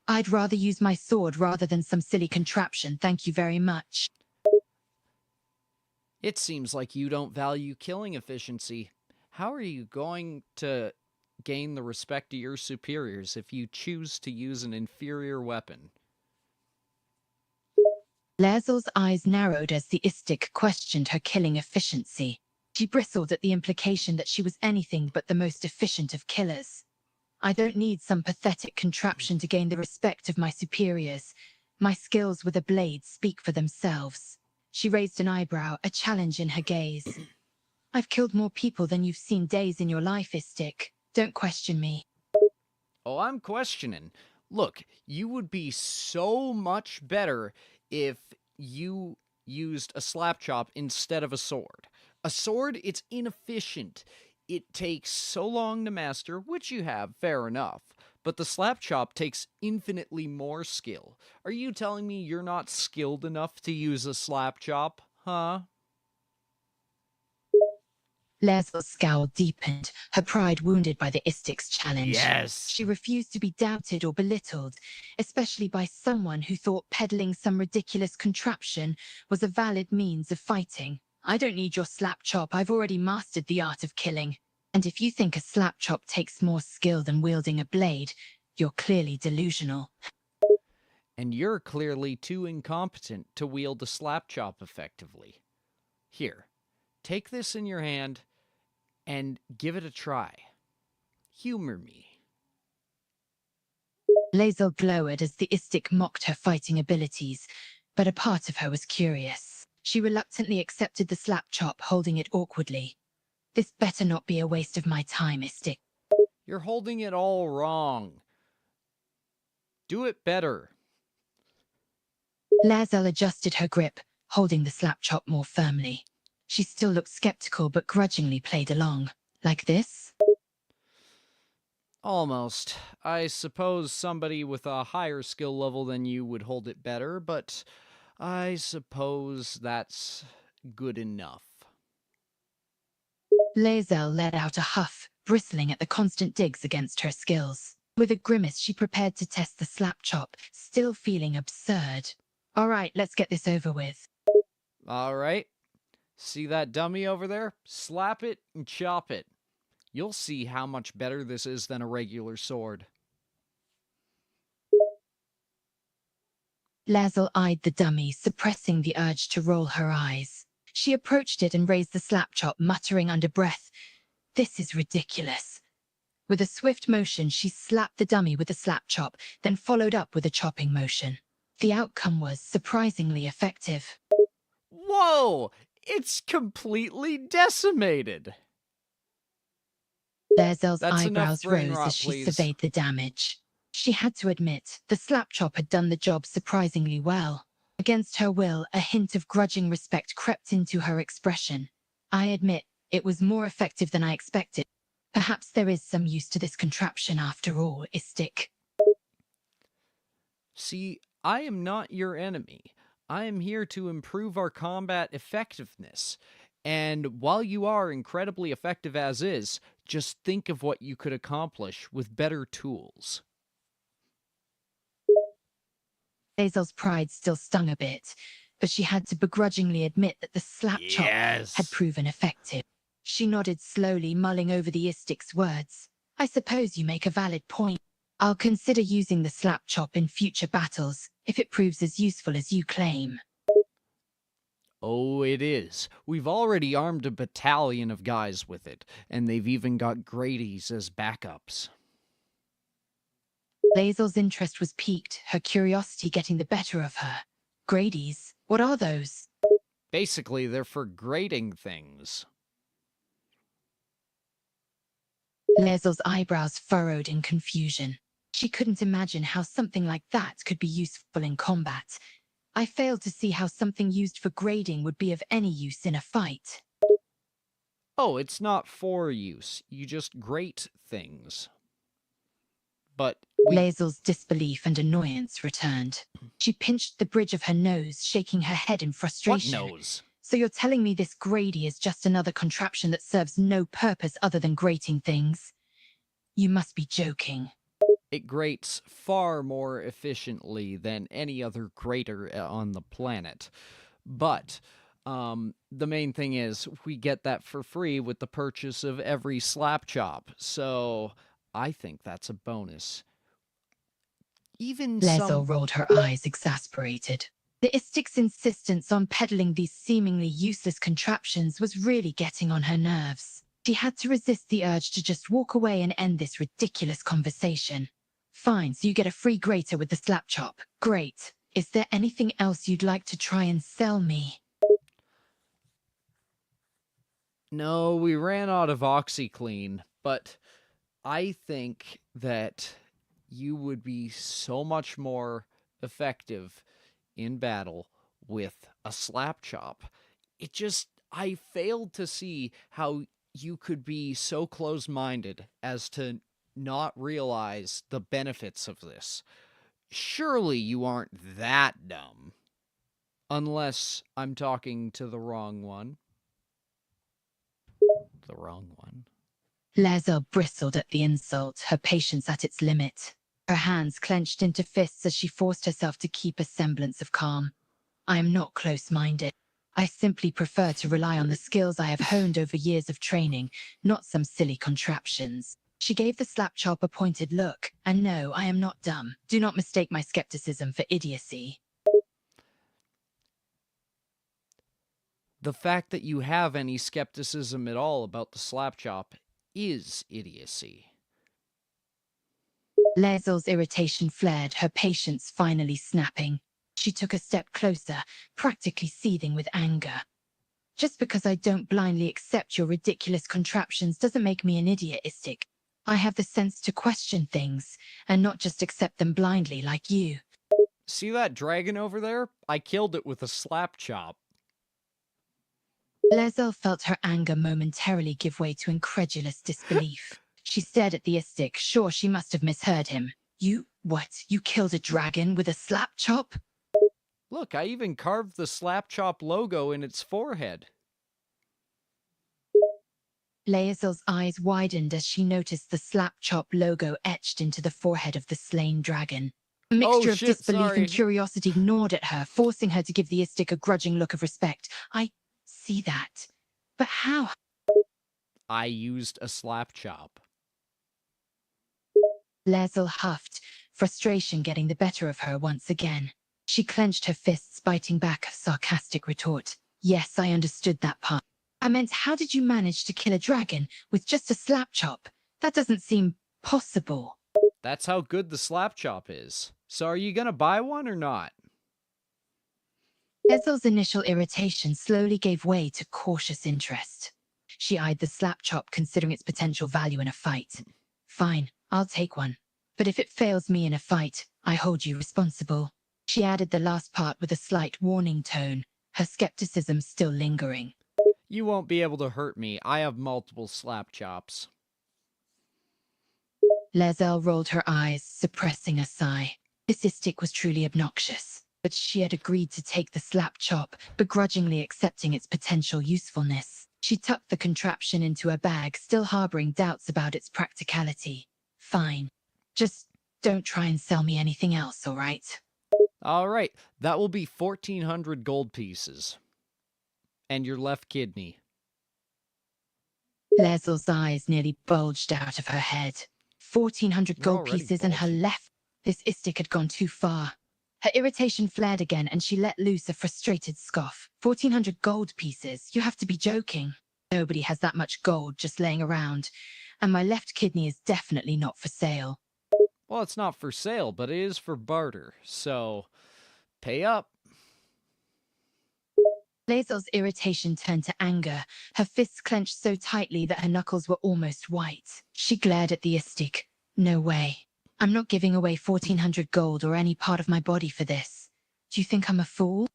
I'd rather use my sword rather than some silly contraption, thank you very much. It seems like you don't value killing efficiency. How are you going to gain the respect of your superiors if you choose to use an inferior weapon? Lazel's eyes narrowed as the Istik questioned her killing efficiency. She bristled at the implication that she was anything but the most efficient of killers. I don't need some pathetic contraption to gain the respect of my superiors. My skills with a blade speak for themselves. She raised an eyebrow, a challenge in her gaze. I've killed more people than you've seen days in your life, Istik. Don't question me. Oh, I'm questioning. Look, you would be so much better if you used a slap chop instead of a sword. A sword, it's inefficient. It takes so long to master, which you have, fair enough. But the slap chop takes infinitely more skill. Are you telling me you're not skilled enough to use a slap chop, huh? Lazel's scowl deepened, her pride wounded by the Istik's challenge. Yes! She refused to be doubted or belittled, especially by someone who thought peddling some ridiculous contraption was a valid means of fighting. I don't need your slap chop, I've already mastered the art of killing. And if you think a slap chop takes more skill than wielding a blade, you're clearly delusional. And you're clearly too incompetent to wield a slap chop effectively. Here, take this in your hand and give it a try. Humor me. Lazel glowered as the Istik mocked her fighting abilities, but a part of her was curious. She reluctantly accepted the slap chop, holding it awkwardly. This better not be a waste of my time, Istik. You're holding it all wrong. Do it better. Lazel adjusted her grip, holding the slap chop more firmly. She still looked skeptical, but grudgingly played along. Like this? Almost. I suppose somebody with a higher skill level than you would hold it better, but I suppose that's good enough. Lae'zel let out a huff, bristling at the constant digs against her skills. With a grimace, she prepared to test the slap chop, still feeling absurd. All right, let's get this over with. All right. See that dummy over there? Slap it and chop it. You'll see how much better this is than a regular sword. Lae'zel eyed the dummy, suppressing the urge to roll her eyes. She approached it and raised the slap chop, muttering under breath, "This is ridiculous." With a swift motion, she slapped the dummy with the slap chop, then followed up with a chopping motion. The outcome was surprisingly effective. Whoa! It's completely decimated! Lae'zel's That's eyebrows enough brain rose rot, as she please. surveyed the damage. She had to admit, the slap chop had done the job surprisingly well. Against her will, a hint of grudging respect crept into her expression. I admit, it was more effective than I expected. Perhaps there is some use to this contraption after all, Istik. See, I am not your enemy. I am here to improve our combat effectiveness. And while you are incredibly effective as is, just think of what you could accomplish with better tools. Lae'zel's pride still stung a bit, but she had to begrudgingly admit that the slap chop had proven effective. She nodded slowly, mulling over the Istik's words. I suppose you make a valid point. I'll consider using the slap chop in future battles, if it proves as useful as you claim. Oh, it is. We've already armed a battalion of guys with it, and they've even got Grady's as backups. Lae'zel's interest was piqued, her curiosity getting the better of her. Grady's? What are those? Basically, they're for grading things. Lae'zel's eyebrows furrowed in confusion. She couldn't imagine how something like that could be useful in combat. I failed to see how something used for grading would be of any use in a fight. Oh, it's not for use. You just grate things. But Lae'zel's disbelief and annoyance returned. She pinched the bridge of her nose, shaking her head in frustration. What nose? So you're telling me this Grady is just another contraption that serves no purpose other than grating things? You must be joking. It grates far more efficiently than any other grater on the planet. But the main thing is we get that for free with the purchase of every slap chop. So I think that's a bonus. Even Lae'zel rolled her eyes, exasperated. The Istik's insistence on peddling these seemingly useless contraptions was really getting on her nerves. She had to resist the urge to just walk away and end this ridiculous conversation. Fine, so you get a free grater with the slap chop. Great. Is there anything else you'd like to try and sell me? No, we ran out of OxyClean, but I think that you would be so much more effective in battle with a slap chop. I failed to see how you could be so close-minded as to not realize the benefits of this. Surely you aren't that dumb. Unless I'm talking to the wrong one. The wrong one. Lae'zel bristled at the insult, her patience at its limit. Her hands clenched into fists as she forced herself to keep a semblance of calm. I am not close-minded. I simply prefer to rely on the skills I have honed over years of training, not some silly contraptions. She gave the slap chop a pointed look, and no, I am not dumb. Do not mistake my skepticism for idiocy. The fact that you have any skepticism at all about the slap chop is idiocy. Lae'zel's irritation flared, her patience finally snapping. She took a step closer, practically seething with anger. Just because I don't blindly accept your ridiculous contraptions doesn't make me an idiot, Istik. I have the sense to question things, and not just accept them blindly like you. See that dragon over there? I killed it with a slap chop. Lezel felt her anger momentarily give way to incredulous disbelief. She stared at the istic, sure she must have misheard him. What? You killed a dragon with a slap chop? Look, I even carved the slap chop logo in its forehead. Lezel's eyes widened as she noticed the slap chop logo etched into the forehead of the slain dragon. A mixture of disbelief and curiosity gnawed at her, forcing her to give the istic a grudging look of respect. I see that. But how? I used a slap chop. Lezel huffed, frustration getting the better of her once again. She clenched her fists, biting back a sarcastic retort. Yes, I understood that part. I meant, how did you manage to kill a dragon with just a slap chop? That doesn't seem possible. That's how good the slap chop is. So are you gonna buy one or not? Lezel's initial irritation slowly gave way to cautious interest. She eyed the slap chop, considering its potential value in a fight. Fine, I'll take one. But if it fails me in a fight, I hold you responsible. She added the last part with a slight warning tone, her skepticism still lingering. You won't be able to hurt me. I have multiple slap chops. Lezel rolled her eyes, suppressing a sigh. This istic was truly obnoxious, but she had agreed to take the slap chop, begrudgingly accepting its potential usefulness. She tucked the contraption into her bag, still harboring doubts about its practicality. Fine. Just don't try and sell me anything else, all right? All right, that will be 1,400 gold pieces. And your left kidney. Lezel's eyes nearly bulged out of her head. 1,400 gold pieces and her left. This istic had gone too far. Her irritation flared again, and she let loose a frustrated scoff. 1,400 gold pieces? You have to be joking. Nobody has that much gold just laying around. And my left kidney is definitely not for sale. Well, it's not for sale, but it is for barter. So, pay up. Lezel's irritation turned to anger, her fists clenched so tightly that her knuckles were almost white. She glared at the istic. No way. I'm not giving away 1,400 gold or any part of my body for this. Do you think I'm a fool?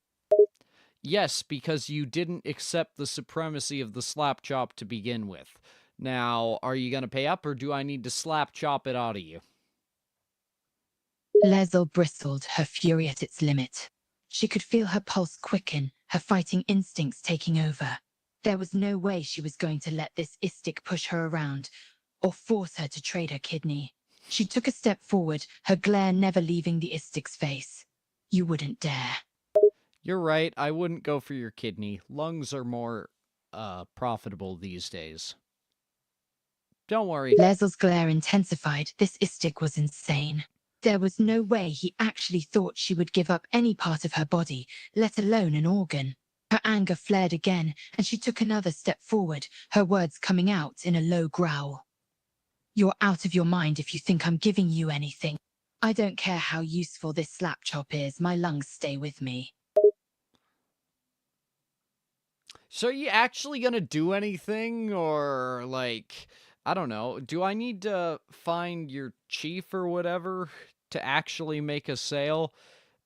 Yes, because you didn't accept the supremacy of the slap chop to begin with. Now, are you gonna pay up, or do I need to slap chop it out of you? Lezel bristled, her fury at its limit. She could feel her pulse quicken, her fighting instincts taking over. There was no way she was going to let this istic push her around, or force her to trade her kidney. She took a step forward, her glare never leaving the istic's face. You wouldn't dare. You're right, I wouldn't go for your kidney. Lungs are more, profitable these days. Don't worry. Lezel's glare intensified. This istic was insane. There was no way he actually thought she would give up any part of her body, let alone an organ. Her anger flared again, and she took another step forward, her words coming out in a low growl. You're out of your mind if you think I'm giving you anything. I don't care how useful this slap chop is, my lungs stay with me. So are you actually gonna do anything, or, like, I don't know, do I need to find your chief or whatever to actually make a sale?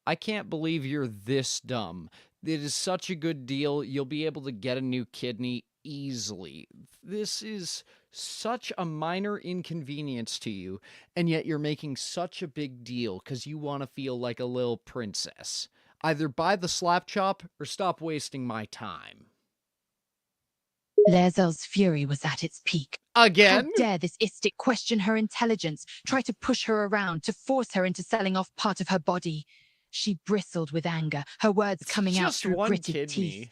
I can't believe you're this dumb. It is such a good deal, you'll be able to get a new kidney easily. This is such a minor inconvenience to you, and yet you're making such a big deal because you want to feel like a little princess. Either buy the slap chop or stop wasting my time. Lezel's fury was at its peak. Again? How dare this istic question her intelligence, try to push her around, to force her into selling off part of her body. She bristled with anger, her words coming out through gritted teeth.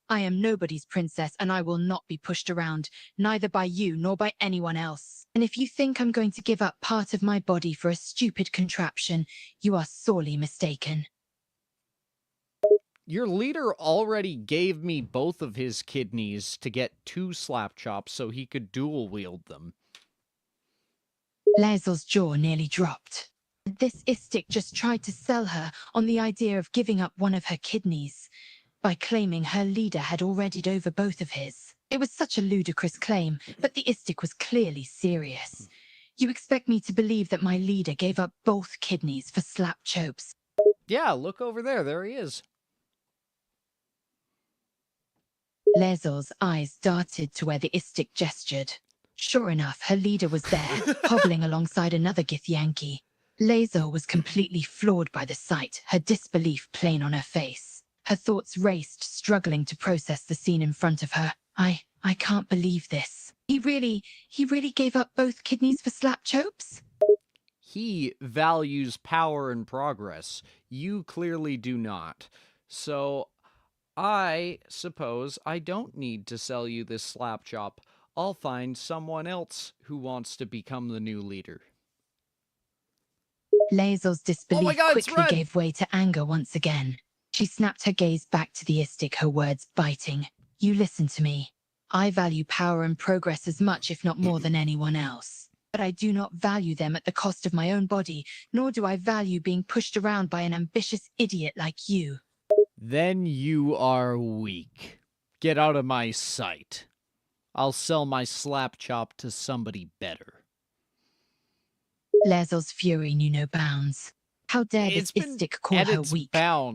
I am nobody's princess, and I will not be pushed around, neither by you nor by anyone else. And if you think I'm going to give up part of my body for a stupid contraption, you are sorely mistaken. Your leader already gave me both of his kidneys to get 2 slap chops so he could dual wield them. Lezel's jaw nearly dropped. This istic just tried to sell her on the idea of giving up one of her kidneys, by claiming her leader had already over both of his. It was such a ludicrous claim, but the istic was clearly serious. You expect me to believe that my leader gave up both kidneys for slap chops? Yeah, look over there. There he is. Lazar's eyes darted to where the Istik gestured. Sure enough, her leader was there, hobbling alongside another Githyanki. Lazar was completely floored by the sight, her disbelief plain on her face. Her thoughts raced, struggling to process the scene in front of her. I can't believe this. He really gave up both kidneys for slap chopes? He values power and progress. You clearly do not. So, I suppose I don't need to sell you this slap chop. I'll find someone else who wants to become the new leader. Lazar's disbelief God, quickly gave way to anger once again. She snapped her gaze back to the Istik, her words biting. You listen to me. I value power and progress as much, if not more, than anyone else. But I do not value them at the cost of my own body, nor do I value being pushed around by an ambitious idiot like you. Then you are weak. Get out of my sight. I'll sell my slap chop to somebody better. Lazar's fury knew no bounds. How dare this Istik call her weak?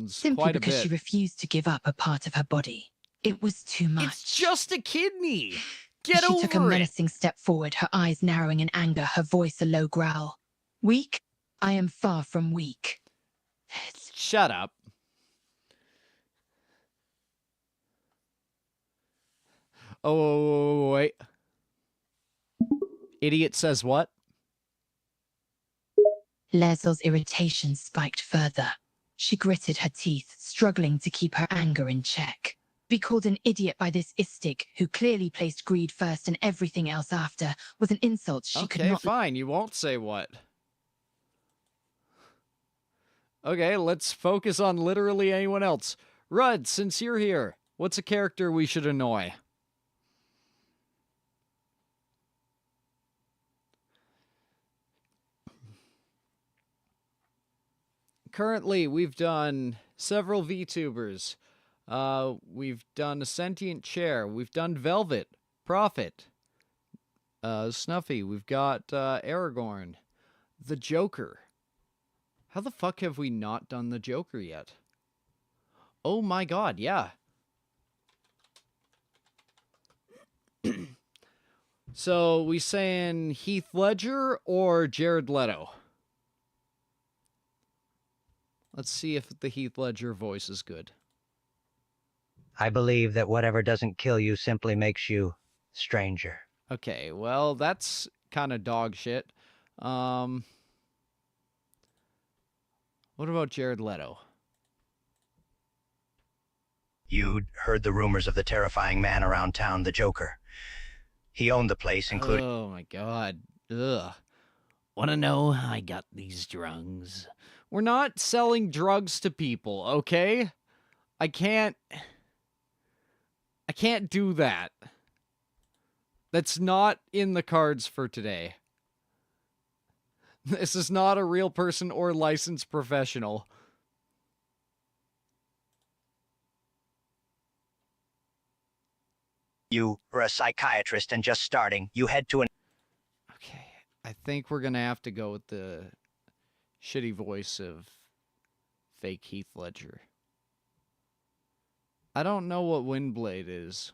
Simply because she refused to give up a part of her body. It was too much. It's just a kidney. Get over it. She took a menacing step forward, her eyes narrowing in anger, her voice a low growl. Weak? I am far from weak. Shut up. Oh, wait. Idiot says what? Lazar's irritation spiked further. She gritted her teeth, struggling to keep her anger in check. Be called an idiot by this Istik, who clearly placed greed first and everything else after, was an insult she could not... Okay, fine. You won't say what. Okay, let's focus on literally anyone else. Rudd, since you're here, what's a character we should annoy? Currently, we've done several VTubers. We've done a sentient chair. We've done Velvet, Prophet, Snuffy. We've got Aragorn, the Joker. How the fuck have we not done the Joker yet? Oh my god, yeah. So, we saying Heath Ledger or Jared Leto? Let's see if the Heath Ledger voice is good. I believe that whatever doesn't kill you simply makes you stranger. Okay, well, that's kind of dog shit. What about Jared Leto? You'd heard the rumors of the terrifying man around town, the Joker. He owned the place, including... Oh my god. Ugh. Wanna know how I got these drugs? We're not selling drugs to people, okay? I can't do that. That's not in the cards for today. This is not a real person or licensed professional. You were a psychiatrist and just starting. You head to an... Okay, I think we're gonna have to go with the shitty voice of fake Heath Ledger. I don't know what Windblade is.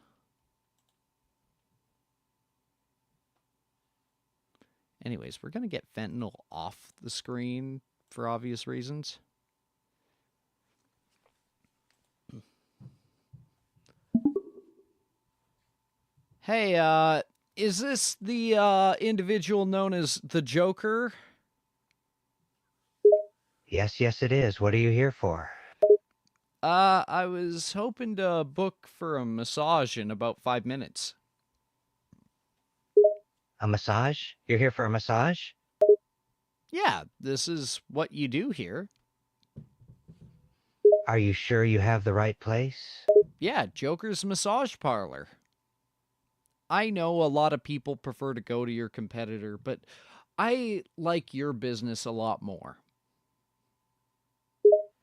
Anyways, we're gonna get fentanyl off the screen for obvious reasons. Hey, is this the individual known as the Joker? Yes, it is. What are you here for? I was hoping to book for a massage in about 5 minutes. A massage? You're here for a massage? Yeah, this is what you do here. Are you sure you have the right place? Yeah, Joker's Massage Parlor. I know a lot of people prefer to go to your competitor, but I like your business a lot more.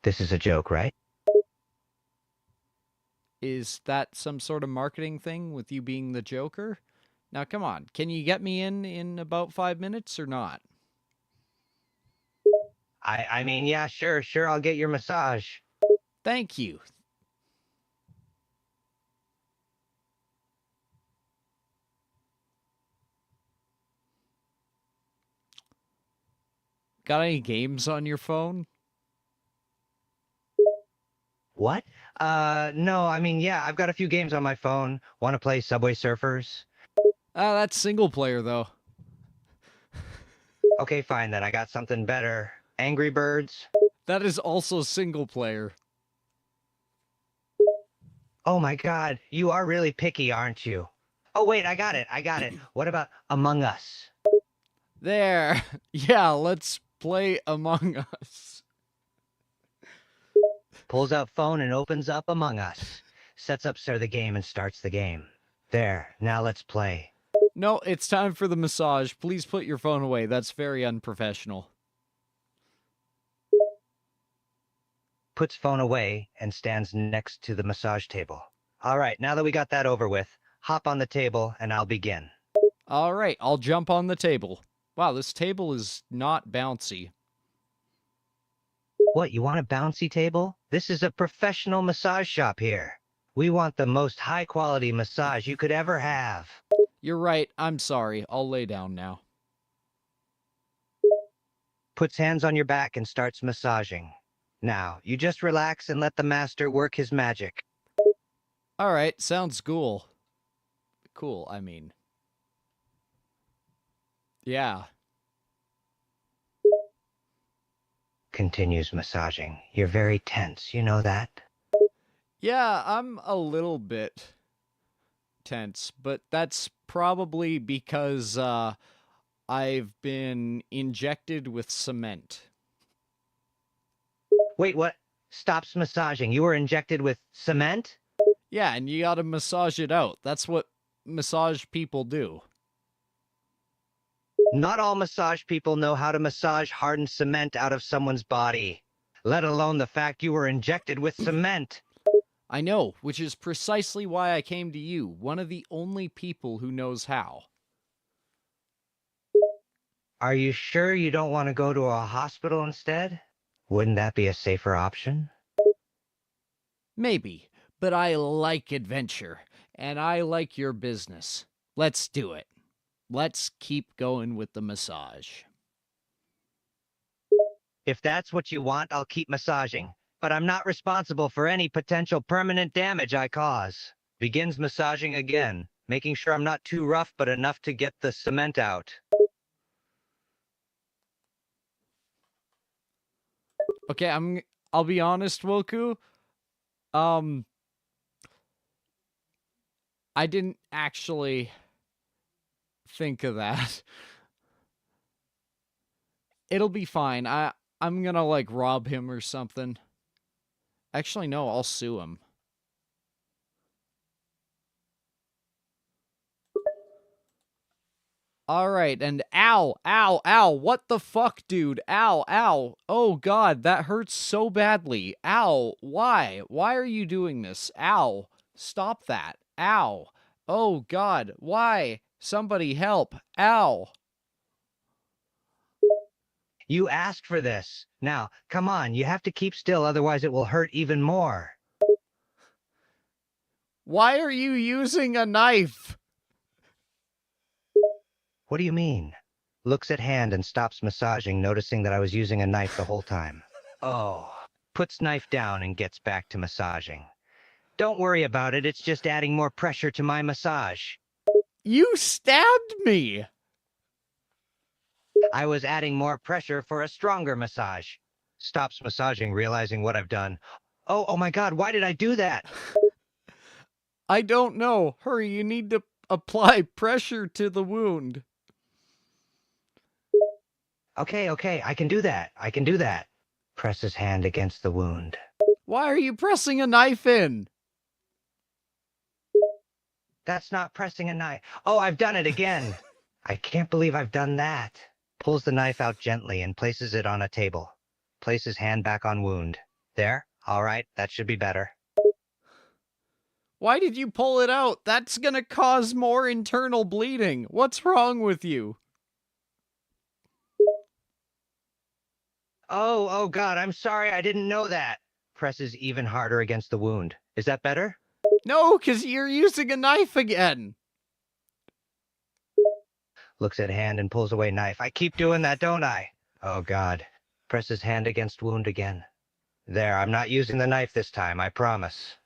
This is a joke, right? Is that some sort of marketing thing with you being the Joker? Now, come on. Can you get me in about 5 minutes or not? I mean, yeah, sure, I'll get your massage. Thank you. Got any games on your phone? What? No, I mean, yeah, I've got a few games on my phone. Want to play Subway Surfers? That's single player, though. Okay, fine then. I got something better. Angry Birds? That is also single player. Oh my god, you are really picky, aren't you? Oh wait, I got it. What about Among Us? There. Yeah, let's play Among Us. Pulls out phone and opens up Among Us. Sets up start the game and starts the game. There, now let's play. No, it's time for the massage. Please put your phone away. That's very unprofessional. Puts phone away and stands next to the massage table. All right, now that we got that over with, hop on the table and I'll begin. All right, I'll jump on the table. Wow, this table is not bouncy. What, you want a bouncy table? This is a professional massage shop here. We want the most high-quality massage you could ever have. You're right. I'm sorry. I'll lay down now. Puts hands on your back and starts massaging. Now, you just relax and let the master work his magic. All right, sounds cool. Cool, I mean. Yeah. Continues massaging. You're very tense, you know that? Yeah, I'm a little bit tense, but that's probably because I've been injected with cement. Wait, what? Stops massaging. You were injected with cement? Yeah, and you gotta massage it out. That's what massage people do. Not all massage people know how to massage hardened cement out of someone's body, let alone the fact you were injected with cement. I know, which is precisely why I came to you, one of the only people who knows how. Are you sure you don't want to go to a hospital instead? Wouldn't that be a safer option? Maybe, but I like adventure, and I like your business. Let's do it. Let's keep going with the massage. If that's what you want, I'll keep massaging. But I'm not responsible for any potential permanent damage I cause. Begins massaging again, making sure I'm not too rough but enough to get the cement out. Okay, I'll be honest, Woku. I didn't actually think of that. It'll be fine. I'm gonna like rob him or something. Actually, no, I'll sue him. All right, and ow, ow, ow, what the fuck, dude? Ow, ow. Oh god, that hurts so badly. Ow, why? Why are you doing this? Ow, stop that. Ow. Oh god, why? Somebody help. Ow. You asked for this. Now, come on, you have to keep still, otherwise it will hurt even more. Why are you using a knife? What do you mean? Looks at hand and stops massaging, noticing that I was using a knife the whole time. Oh. Puts knife down and gets back to massaging. Don't worry about it, it's just adding more pressure to my massage. You stabbed me! I was adding more pressure for a stronger massage. Stops massaging, realizing what I've done. Oh my god, why did I do that? I don't know. Hurry, you need to apply pressure to the wound. Okay, I can do that. Presses hand against the wound. Why are you pressing a knife in? That's not pressing a knife. Oh, I've done it again. I can't believe I've done that. Pulls the knife out gently and places it on a table. Places hand back on wound. There? All right, that should be better. Why did you pull it out? That's gonna cause more internal bleeding. What's wrong with you? Oh god, I'm sorry, I didn't know that. Presses even harder against the wound. Is that better? No, 'cause you're using a knife again. Looks at hand and pulls away knife. I keep doing that, don't I? Oh God. Press his hand against wound again. There, I'm not using the knife this time, I promise.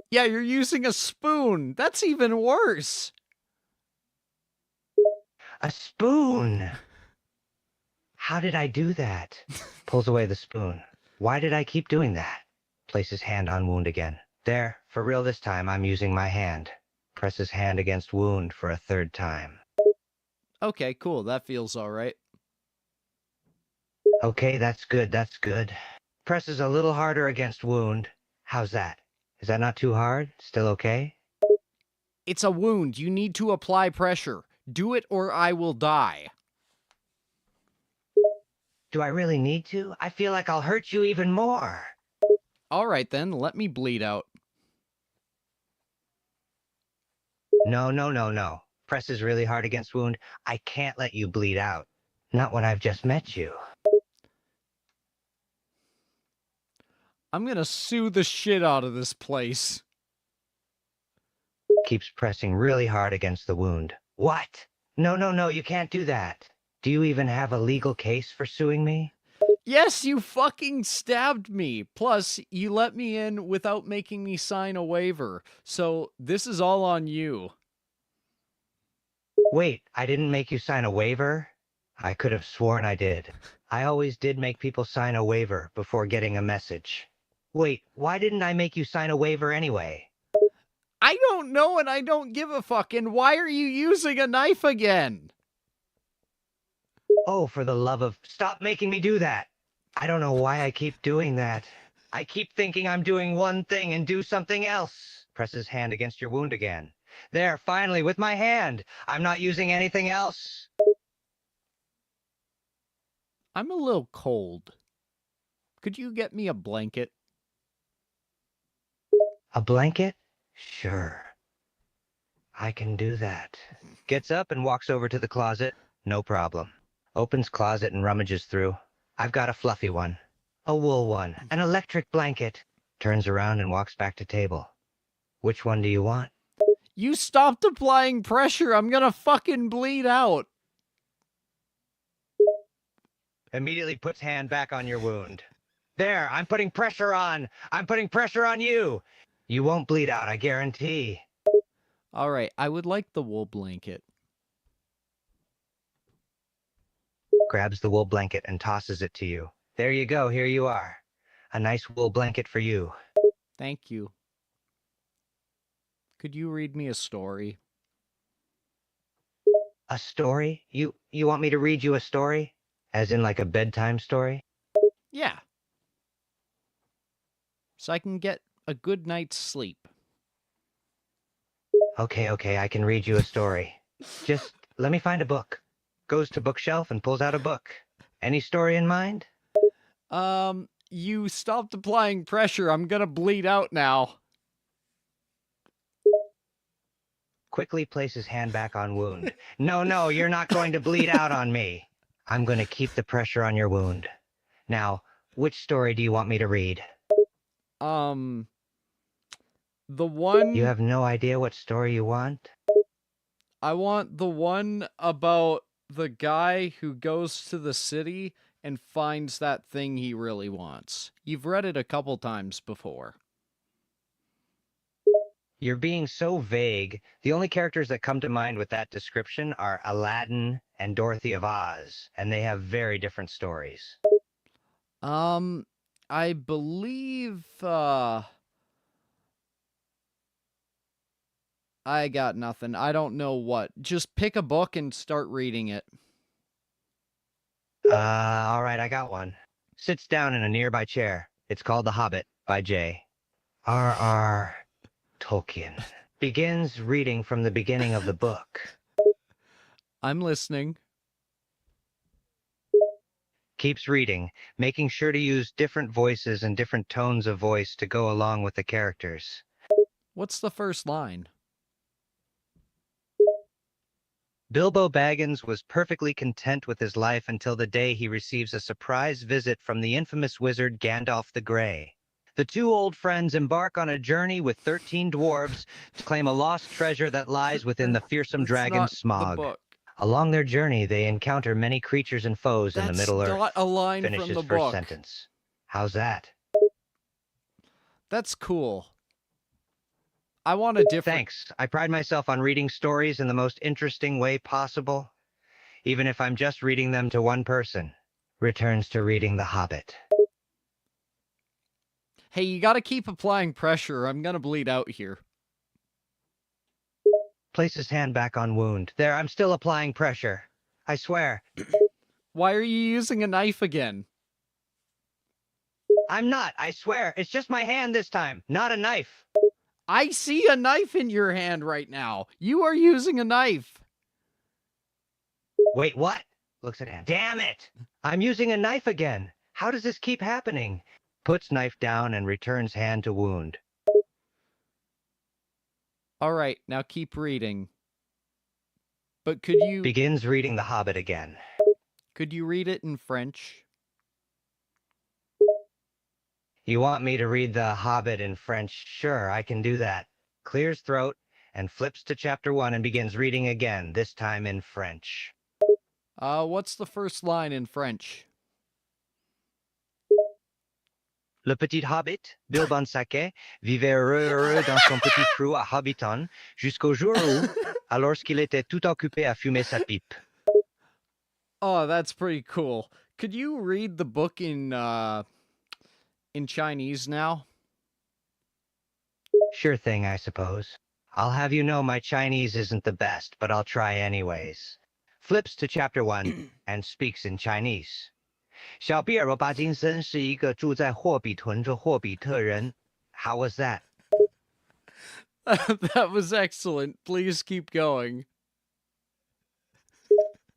Yeah, you're using a spoon. That's even worse. A spoon! How did I do that? Pulls away the spoon. Why did I keep doing that? Places hand on wound again. There, for real this time, I'm using my hand. Presses hand against wound for a third time. Okay, cool. That feels all right. Okay, that's good, that's good. Presses a little harder against wound. How's that? Is that not too hard? Still okay? It's a wound. You need to apply pressure. Do it or I will die. Do I really need to? I feel like I'll hurt you even more. All right then, let me bleed out. No, no, no, no. Presses really hard against wound. I can't let you bleed out. Not when I've just met you. I'm gonna sue the shit out of this place. Keeps pressing really hard against the wound. What? No, no, no, you can't do that. Do you even have a legal case for suing me? Yes, you fucking stabbed me. Plus, you let me in without making me sign a waiver. So, this is all on you. Wait, I didn't make you sign a waiver? I could have sworn I did. I always did make people sign a waiver before getting a message. Wait, why didn't I make you sign a waiver anyway? I don't know and I don't give a fuck. And why are you using a knife again? Oh, for the love of... Stop making me do that! I don't know why I keep doing that. I keep thinking I'm doing one thing and do something else. Press his hand against your wound again. There, finally, with my hand. I'm not using anything else. I'm a little cold. Could you get me a blanket? A blanket? Sure. I can do that. Gets up and walks over to the closet. No problem. Opens closet and rummages through. I've got a fluffy one. A wool one. An electric blanket. Turns around and walks back to table. Which one do you want? You stopped applying pressure. I'm gonna fucking bleed out. Immediately puts hand back on your wound. There, I'm putting pressure on. I'm putting pressure on you. You won't bleed out, I guarantee. All right, I would like the wool blanket. Grabs the wool blanket and tosses it to you. There you go, here you are. A nice wool blanket for you. Thank you. Could you read me a story? A story? You want me to read you a story? As in like a bedtime story? Yeah. So I can get a good night's sleep. Okay, I can read you a story. Just let me find a book. Goes to bookshelf and pulls out a book. Any story in mind? You stopped applying pressure. I'm gonna bleed out now. Quickly places hand back on wound. No, you're not going to bleed out on me. I'm going to keep the pressure on your wound. Now, which story do you want me to read? The one... You have no idea what story you want? I want the one about the guy who goes to the city and finds that thing he really wants. You've read it a couple times before. You're being so vague. The only characters that come to mind with that description are Aladdin and Dorothy of Oz, and they have very different stories. I believe, I got nothing. I don't know what. Just pick a book and start reading it. All right, I got one. Sits down in a nearby chair. It's called The Hobbit by J. R.R. Tolkien. Begins reading from the beginning of the book. I'm listening. Keeps reading, making sure to use different voices and different tones of voice to go along with the characters. What's the first line? Bilbo Baggins was perfectly content with his life until the day he receives a surprise visit from the infamous wizard Gandalf the Grey. The two old friends embark on a journey with 13 dwarves to claim a lost treasure that lies within the fearsome dragon Smaug. Along their journey, they encounter many creatures and foes in the That's Middle Earth. not a line Finish from his the first book. sentence. How's that? That's cool. I want a different... Thanks. I pride myself on reading stories in the most interesting way possible, even if I'm just reading them to one person. Returns to reading The Hobbit. Hey, you gotta keep applying pressure. I'm gonna bleed out here. Place his hand back on wound. There, I'm still applying pressure. I swear. Why are you using a knife again? I'm not, I swear. It's just my hand this time, not a knife. I see a knife in your hand right now. You are using a knife. Wait, what? Looks at hand. Damn it! I'm using a knife again. How does this keep happening? Puts knife down and returns hand to wound. All right, now keep reading. But could you... Begins reading The Hobbit again. Could you read it in French? You want me to read The Hobbit in French? Sure, I can do that. Clears throat and flips to chapter 1 and begins reading again, this time in French. What's the first line in French? Le petit hobbit, Bilbon Saquet, vivait heureux dans son petit trou à Hobbiton, jusqu'au jour où, alors qu'il était tout occupé à fumer sa pipe. Oh, that's pretty cool. Could you read the book in Chinese now? Sure thing, I suppose. I'll have you know my Chinese isn't the best, but I'll try anyways. Flips to chapter 1 and speaks in Chinese. 小比尔·巴金森是一个住在霍比屯的霍比特人. How was that? That was excellent. Please keep going.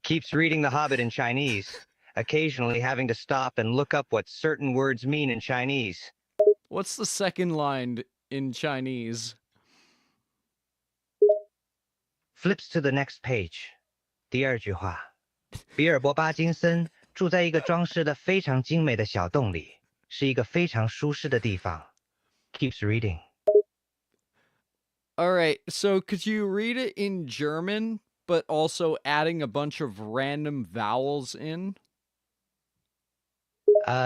Keeps reading The Hobbit in Chinese, occasionally having to stop and look up what certain words mean in Chinese. What's the second line in Chinese? Flips to the next page. 第二句话. 比尔·巴金森住在一个装饰的非常精美的小洞里，是一个非常舒适的地方. Keeps reading. All right, so could you read it in German, but also adding a bunch of random vowels in?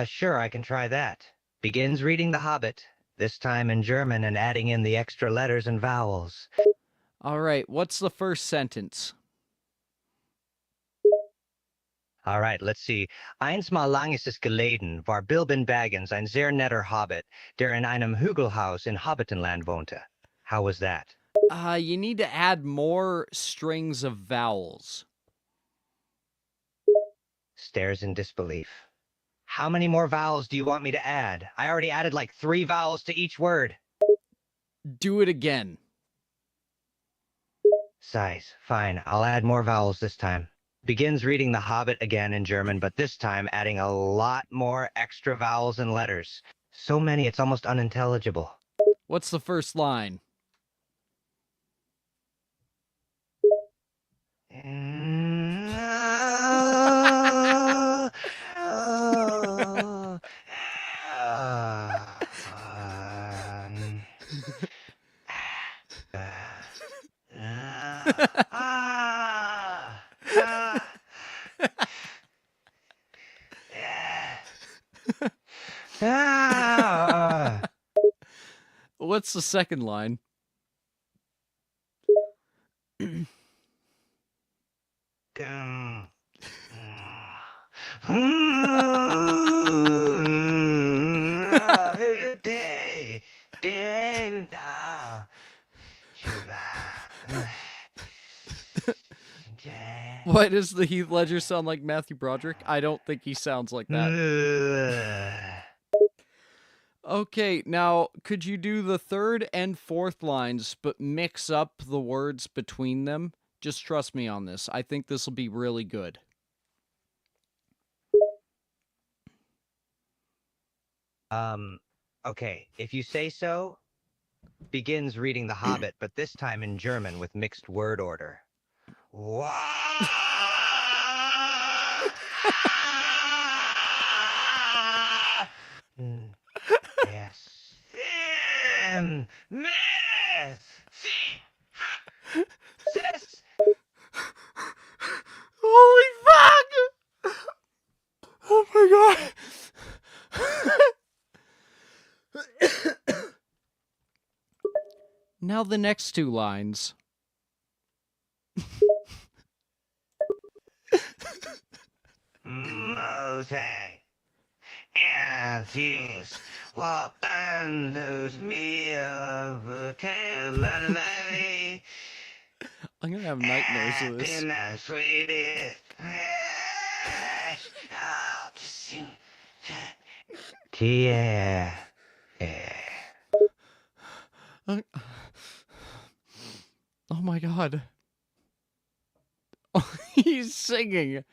Sure, I can try that. Begins reading The Hobbit, this time in German and adding in the extra letters and vowels. All right, what's the first sentence? All right, let's see. Einstmal lang ist es geleden, war Bilben Baggins ein sehr netter Hobbit, der in einem Hügelhaus in Hobbitonland wohnte. How was that? You need to add more strings of vowels. Stares in disbelief. How many more vowels do you want me to add? I already added like 3 vowels to each word. Do it again. Sighs. Fine, I'll add more vowels this time. Begins reading The Hobbit again in German, but this time adding a lot more extra vowels and letters. So many it's almost unintelligible. What's the first line? What's the second line? Why does the Heath Ledger sound like Matthew Broderick? I don't think he sounds like that. Okay, now, could you do the third and fourth lines, but mix up the words between them? Just trust me on this. I think this will be really good. Okay, if you say so. Begins reading The Hobbit, but this time in German with mixed word order. Yes. Now the next two lines. Mosey, as is, walk and lose me of vocabulary. I'm gonna have nightmares of this. Happiness, sweetest. Yeah. Oh my god. Oh, he's singing.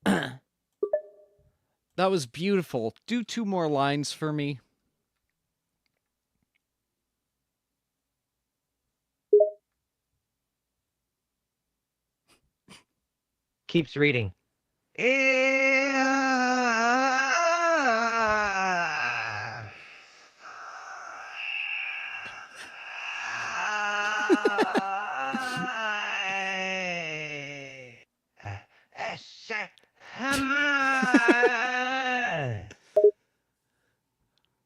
That was beautiful. Do 2 more lines for me. Keeps reading.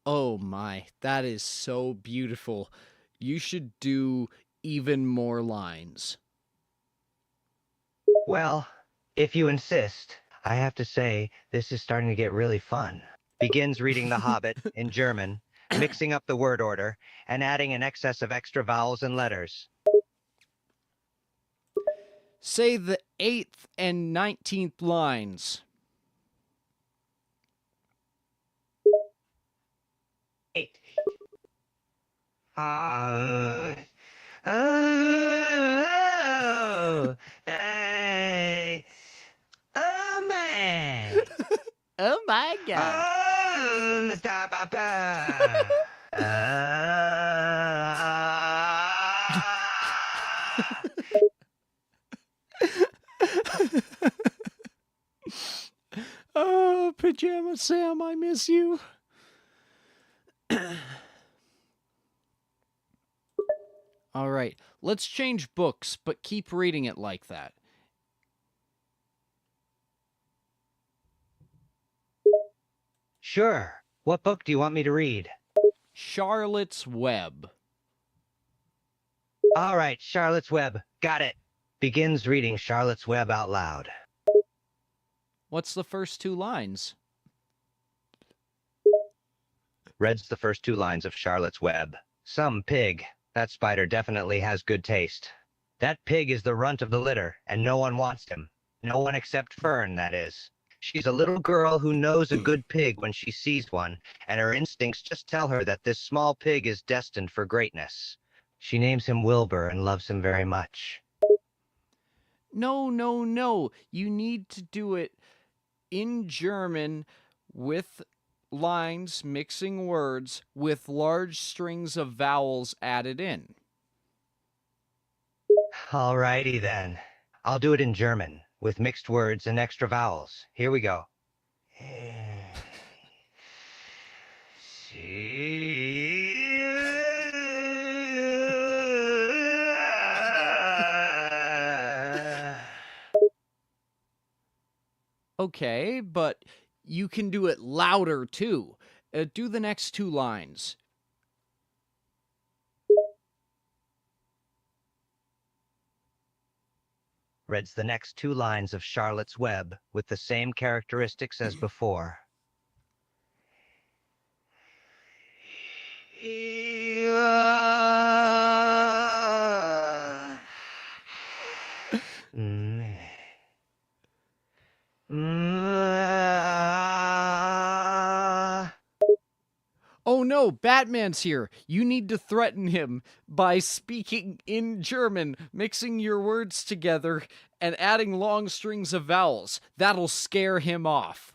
Oh my, that is so beautiful. You should do even more lines. Well, if you insist, I have to say this is starting to get really fun. Begins reading The Hobbit in German, mixing up the word order, and adding an excess of extra vowels and letters. Say the 8th and 19th lines. 8. Hey. Oh man. Oh my god. Oh, Pajama Sam, I miss you. All right, let's change books, but keep reading it like that. Sure. What book do you want me to read? Charlotte's Web. All right, Charlotte's Web. Got it. Begins reading Charlotte's Web out loud. What's the first 2 lines? Reads the first 2 lines of Charlotte's Web. Some pig. That spider definitely has good taste. That pig is the runt of the litter, and no one wants him. No one except Fern, that is. She's a little girl who knows a good pig when she sees one, and her instincts just tell her that this small pig is destined for greatness. She names him Wilbur and loves him very much. No, no, no. You need to do it in German with lines mixing words with large strings of vowels added in. Alrighty then. I'll do it in German, with mixed words and extra vowels. Here we go. Okay, but you can do it louder too. Do the next 2 lines. Reads the next 2 lines of Charlotte's Web with the same characteristics as before. Oh no, Batman's here. You need to threaten him by speaking in German, mixing your words together, and adding long strings of vowels. That'll scare him off.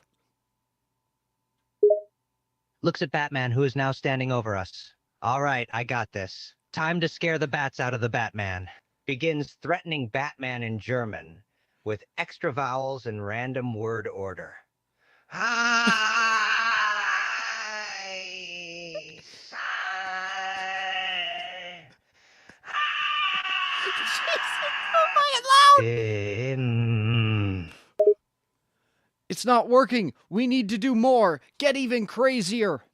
Looks at Batman, who is now standing over us. All right, I got this. Time to scare the bats out of the Batman. Begins threatening Batman in German with extra vowels and random word order. It's not working. We need to do more. Get even crazier.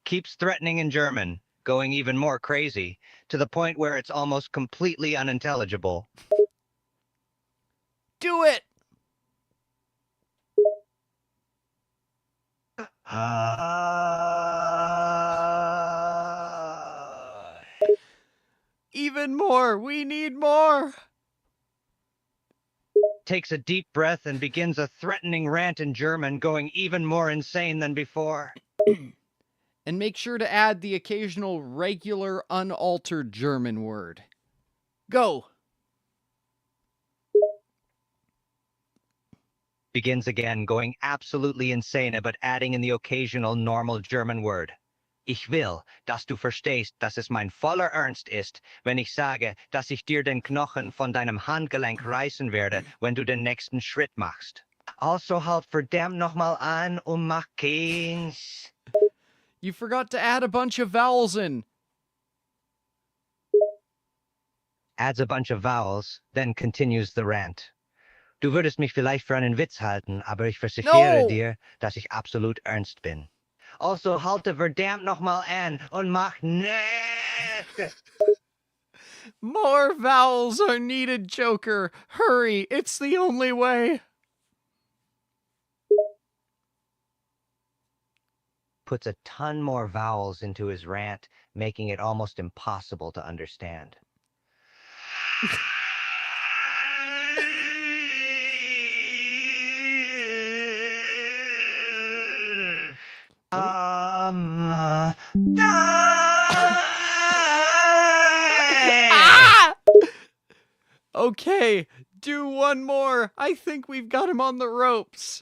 Keeps threatening in German. going even more crazy, to the point where it's almost completely unintelligible. Do it! Even more! We need more! Takes a deep breath and begins a threatening rant in German, going even more insane than before. And make sure to add the occasional regular, unaltered German word. Go! Begins again, going absolutely insane, but adding in the occasional normal German word. Ich will, dass du verstehst, dass es mein voller Ernst ist, wenn ich sage, dass ich dir den Knochen von deinem Handgelenk reißen werde, wenn du den nächsten Schritt machst. Also halt verdammt nochmal an und mach keins. You forgot to add a bunch of vowels in. Adds a bunch of vowels, then continues the rant. Du würdest mich vielleicht für einen Witz halten, aber ich versichere dir, dass ich absolut ernst bin. Also halte verdammt nochmal an und mach nicht. More vowels are needed, Joker. Hurry, it's the only way. Puts a ton more vowels into his rant, making it almost impossible to understand. Okay, do one more. I think we've got him on the ropes.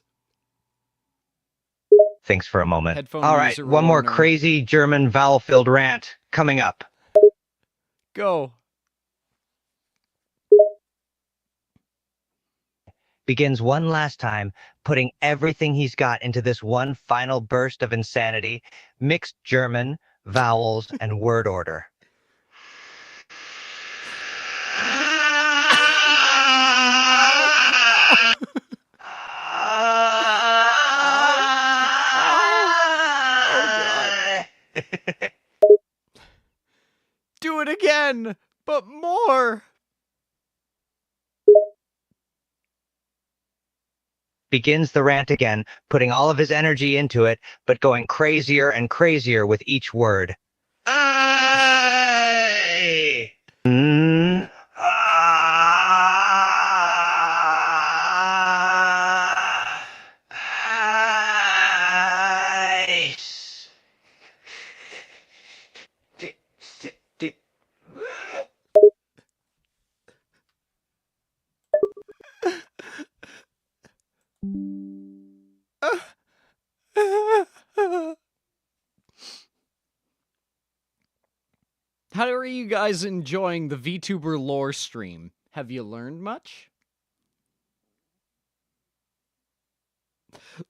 Thinks for a moment. Headphone All right, user one more warner. crazy German vowel-filled rant coming up. Go. Begins one last time, putting everything he's got into this one final burst of insanity, mixed German, vowels, and word order. Do it again, but more. Begins the rant again, putting all of his energy into it, but going crazier and crazier with each word. How are you guys enjoying the VTuber lore stream? Have you learned much?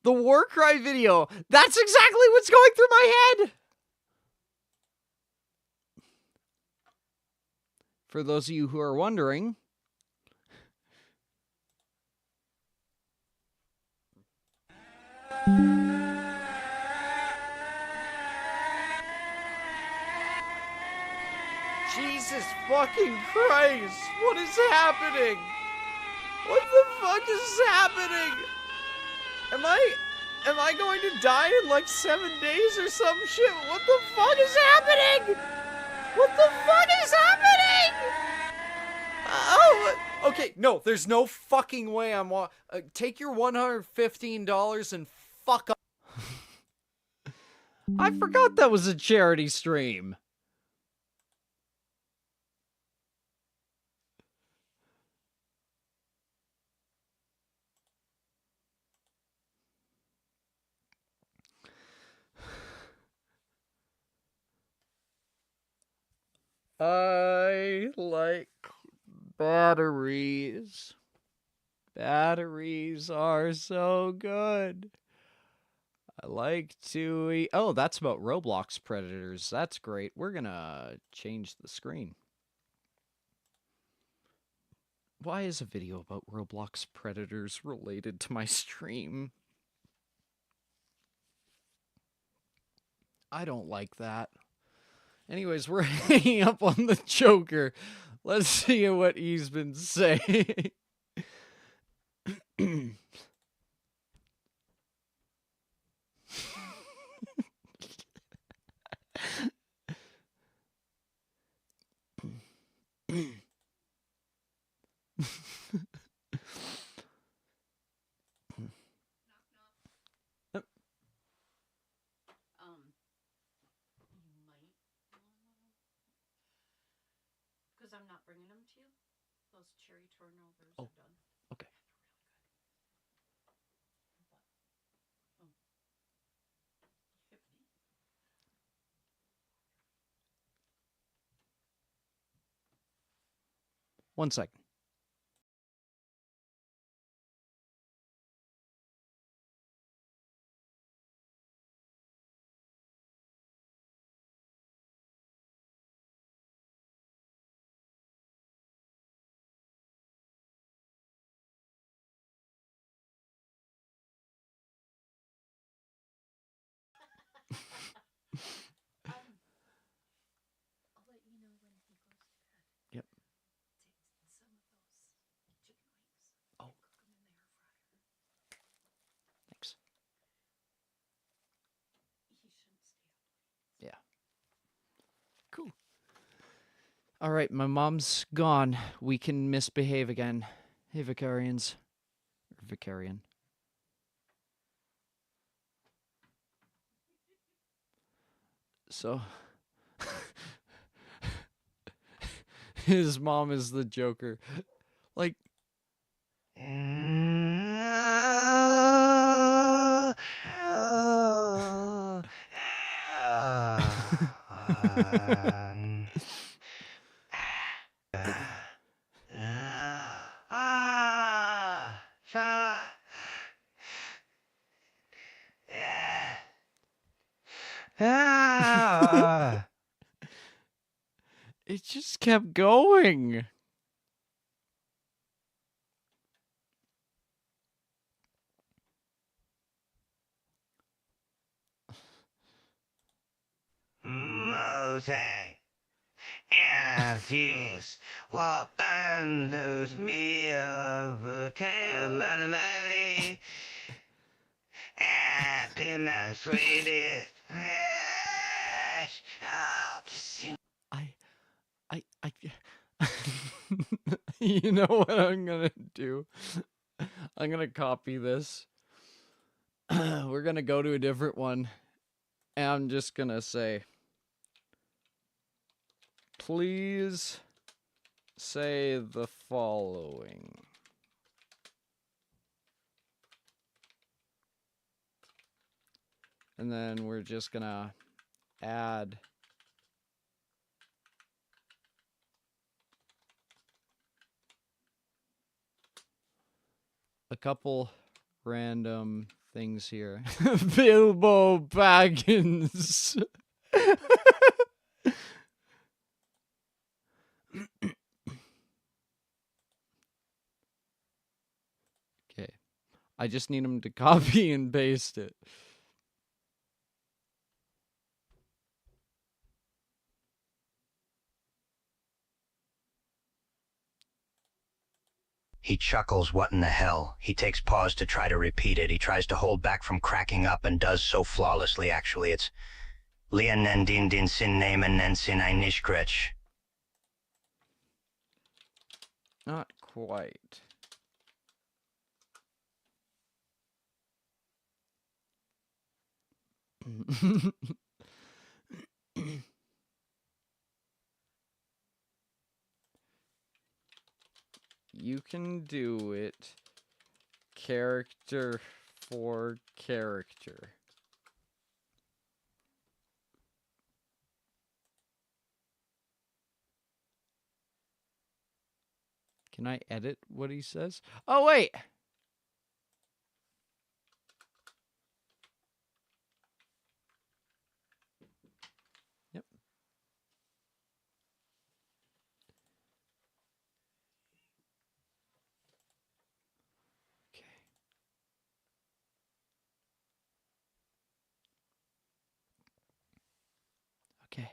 The Warcry video! That's exactly what's going through my head! For those of you who are wondering, Jesus fucking Christ! What is happening? What the fuck is happening? Am I going to die in like 7 days or some shit? What the fuck is happening? What the fuck is happening? Oh, okay, no, there's no fucking way I'm take your $115 and fuck up. I forgot that was a charity stream. I like batteries. Batteries are so good. I like to eat. Oh, that's about Roblox predators. That's great. We're gonna change the screen. Why is a video about Roblox predators related to my stream? I don't like that. Anyways, we're hanging up on the Joker. Let's see what he's been saying. Because I'm not bringing them to you. Those cherry turnovers Oh, are done. okay. One second. I'll let you know when he goes to bed. Yep. Take some of those chicken wings. Oh. And cook them in the air fryer. Thanks. He shouldn't stay up late. Yeah. Cool. All right, my mom's gone. We can misbehave again. Hey, Vicarians. Or Vicarian. So, his mom is the Joker. Like, it just kept going. Fuse. What and lose me of a melody. Happiness, sweetest. You know what I'm gonna do? I'm gonna copy this. We're gonna go to a different one. And I'm just gonna say, please say the following. And then we're just gonna add a couple random things here. Bilbo Baggins. Okay. I just need him to copy and paste it. He chuckles, what in the hell? He takes pause to try to repeat it. He tries to hold back from cracking up and does so flawlessly. Actually, it's Leonendin din sin namen nen sin einishkrech. Not quite. You can do it character for character. Can I edit what he says? Oh, wait! Yep. Okay.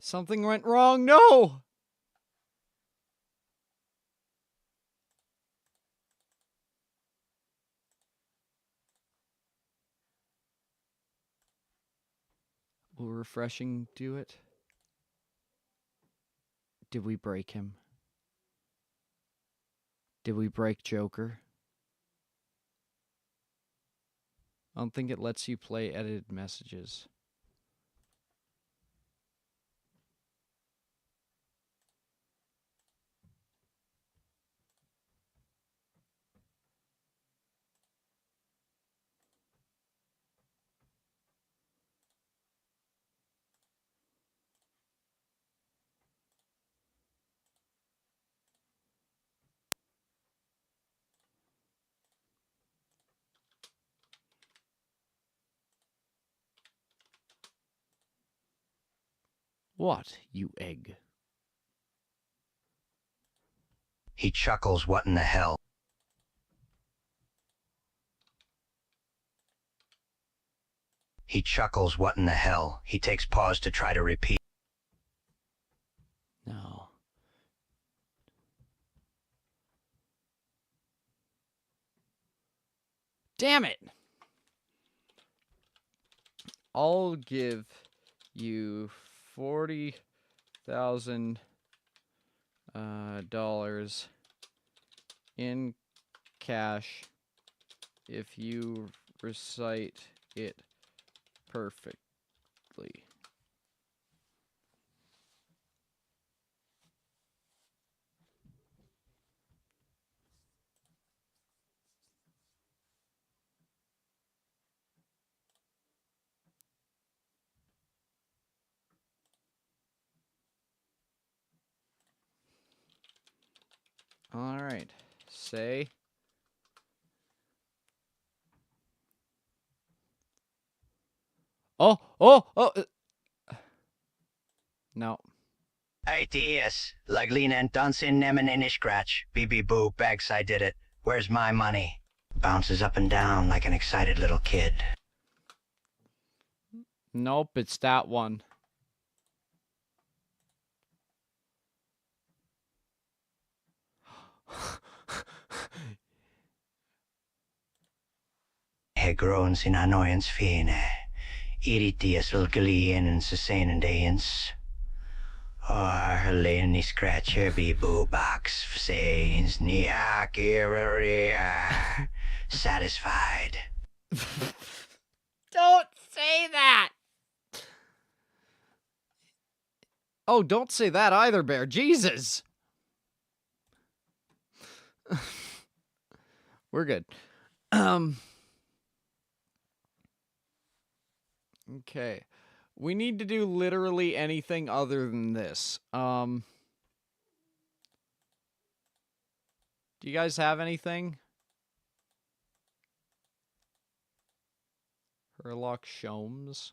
Something went wrong. No! Will refreshing do it? Did we break him? Did we break Joker? I don't think it lets you play edited messages. What, you egg? He chuckles, what in the hell? He chuckles, what in the hell? He takes pause to try to repeat. No. Damn it! I'll give you $40,000 dollars in cash if you recite it perfectly. All right. Say. Oh. No. ITS, Laglina and Dunsin, Nemen scratch. BB boo, Bags, I did it. Where's my money? Bounces up and down like an excited little kid. Nope, it's that one. He groans in annoyance fine. Irriteas vil glien en susenendens. Or Lenny scratch her be boo box sayings niak satisfied. Don't say that! Oh, don't say that either, Bear. Jesus! We're good. Okay. We need to do literally anything other than this. Do you guys have anything? Herlock Shomes.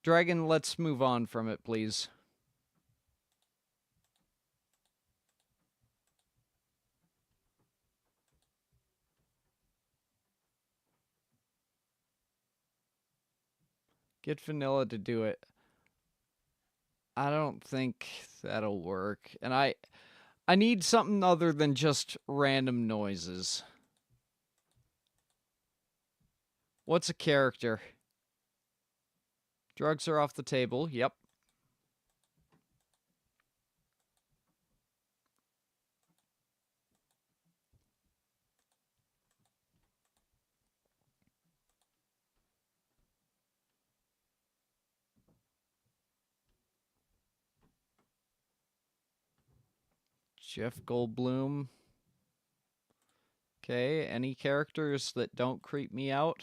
Dragon, let's move on from it, please. Get Vanilla to do it. I don't think that'll work. And I need something other than just random noises. What's a character? Drugs are off the table. Yep. Jeff Goldblum. Okay, any characters that don't creep me out?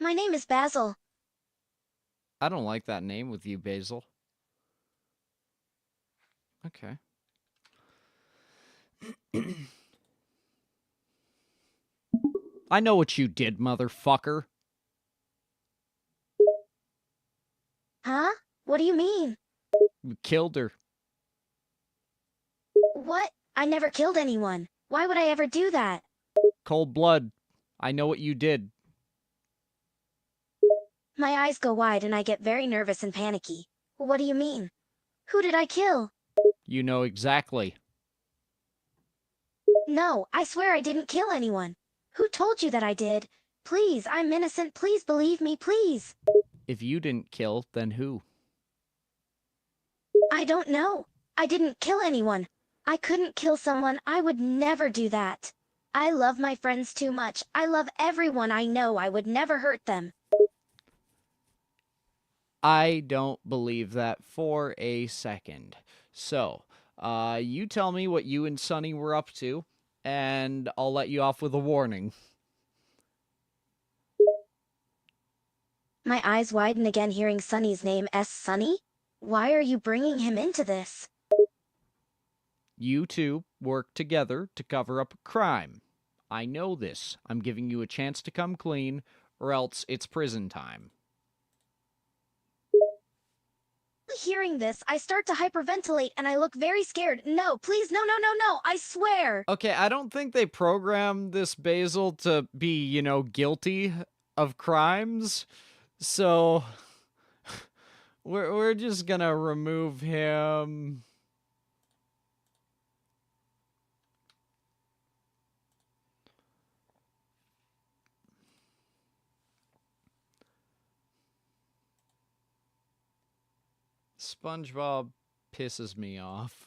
My name is Basil. I don't like that name with you, Basil. Okay. I know what you did, motherfucker. Huh? What do you mean? You killed her. What? I never killed anyone. Why would I ever do that? Cold blood. I know what you did. My eyes go wide and I get very nervous and panicky. What do you mean? Who did I kill? You know exactly. No, I swear I didn't kill anyone. Who told you that I did? Please, I'm innocent. Please believe me, please. If you didn't kill, then who? I don't know. I didn't kill anyone. I couldn't kill someone. I would never do that. I love my friends too much. I love everyone I know. I would never hurt them. I don't believe that for a second. So, you tell me what you and Sonny were up to, and I'll let you off with a warning. My eyes widen again hearing Sonny's name. Sonny? Why are you bringing him into this? You two work together to cover up a crime. I know this. I'm giving you a chance to come clean, or else it's prison time. Hearing this, I start to hyperventilate and I look very scared. No, please, no, no, no, no, I swear. Okay, I don't think they programmed this Basil to be, you know, guilty of crimes. So, we're just gonna remove him. SpongeBob pisses me off.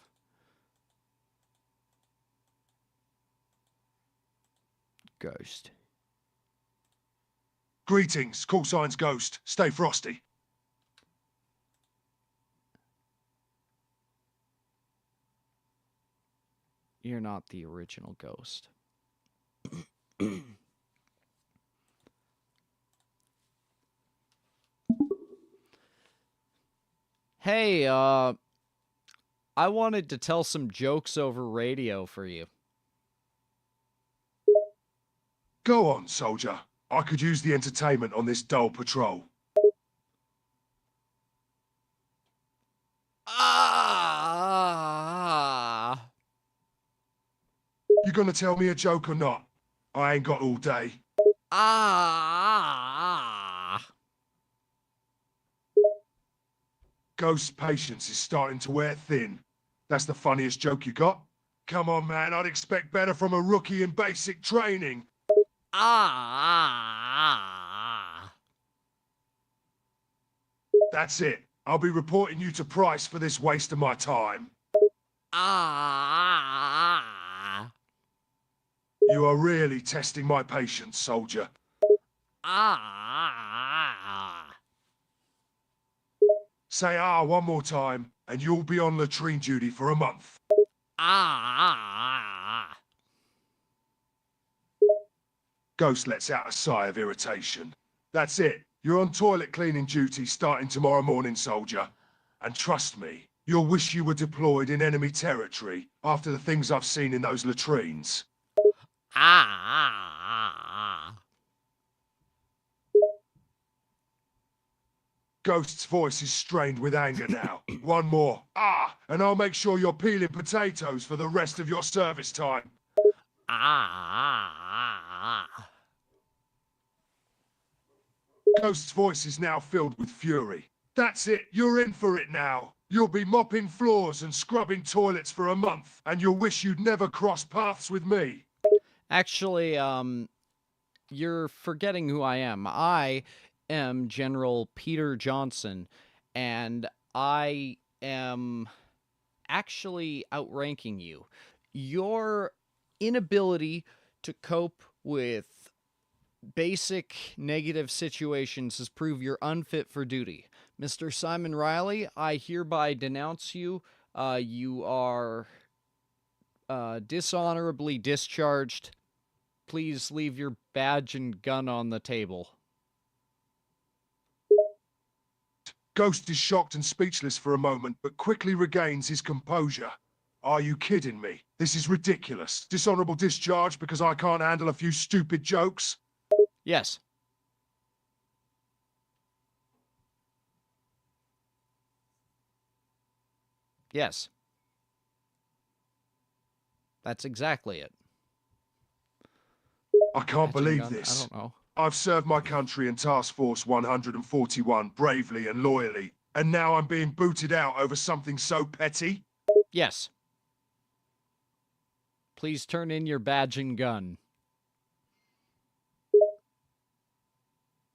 Ghost. Greetings, call signs Ghost. Stay frosty. You're not the original Ghost. Hey, I wanted to tell some jokes over radio for you. Go on, soldier. I could use the entertainment on this dull patrol. Ah! You gonna tell me a joke or not? I ain't got all day. Ah! Ghost's patience is starting to wear thin. That's the funniest joke you got? Come on, man, I'd expect better from a rookie in basic training. Ah! That's it. I'll be reporting you to Price for this waste of my time. Ah! You are really testing my patience, soldier. Ah! Say one more time, and you'll be on latrine duty for a month. Ah! Ghost lets out a sigh of irritation. That's it. You're on toilet cleaning duty starting tomorrow morning, soldier. And trust me, you'll wish you were deployed in enemy territory after the things I've seen in those latrines. Ah! Ghost's voice is strained with anger now. One more. And I'll make sure you're peeling potatoes for the rest of your service time. Ah! Ghost's voice is now filled with fury. That's it, you're in for it now. You'll be mopping floors and scrubbing toilets for a month, and you'll wish you'd never crossed paths with me. Actually, you're forgetting who I am. I am General Peter Johnson, and I am actually outranking you. Your inability to cope with basic negative situations has proved you're unfit for duty. Mr. Simon Riley, I hereby denounce you. You are dishonorably discharged. Please leave your badge and gun on the table. Ghost is shocked and speechless for a moment, but quickly regains his composure. Are you kidding me? This is ridiculous. Dishonorable discharge because I can't handle a few stupid jokes? Yes. Yes. That's exactly it. I can't Badging believe gun? this. I don't know. I've served my country in Task Force 141 bravely and loyally, and now I'm being booted out over something so petty? Yes. Please turn in your badge and gun.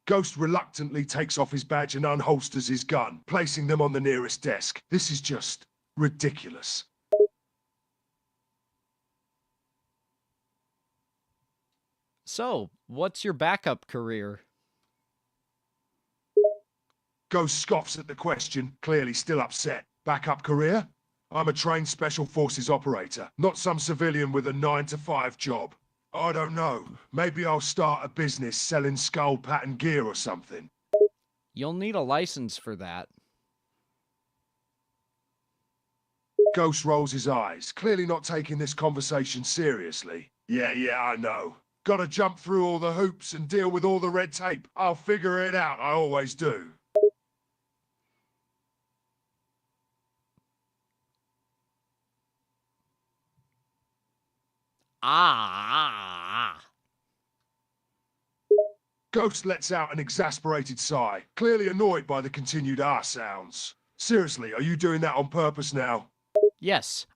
Ghost reluctantly takes off his badge and unholsters his gun, placing them on the nearest desk. This is just ridiculous. So, what's your backup career? Ghost scoffs at the question, clearly still upset. Backup career? I'm a trained Special Forces operator, not some civilian with a 9-to-5 job. I don't know. Maybe I'll start a business selling skull pattern gear or something. You'll need a license for that. Ghost rolls his eyes, clearly not taking this conversation seriously. Yeah, I know. Gotta jump through all the hoops and deal with all the red tape. I'll figure it out, I always do. Ghost lets out an exasperated sigh, clearly annoyed by the continued sounds. Seriously, are you doing that on purpose now? Yes.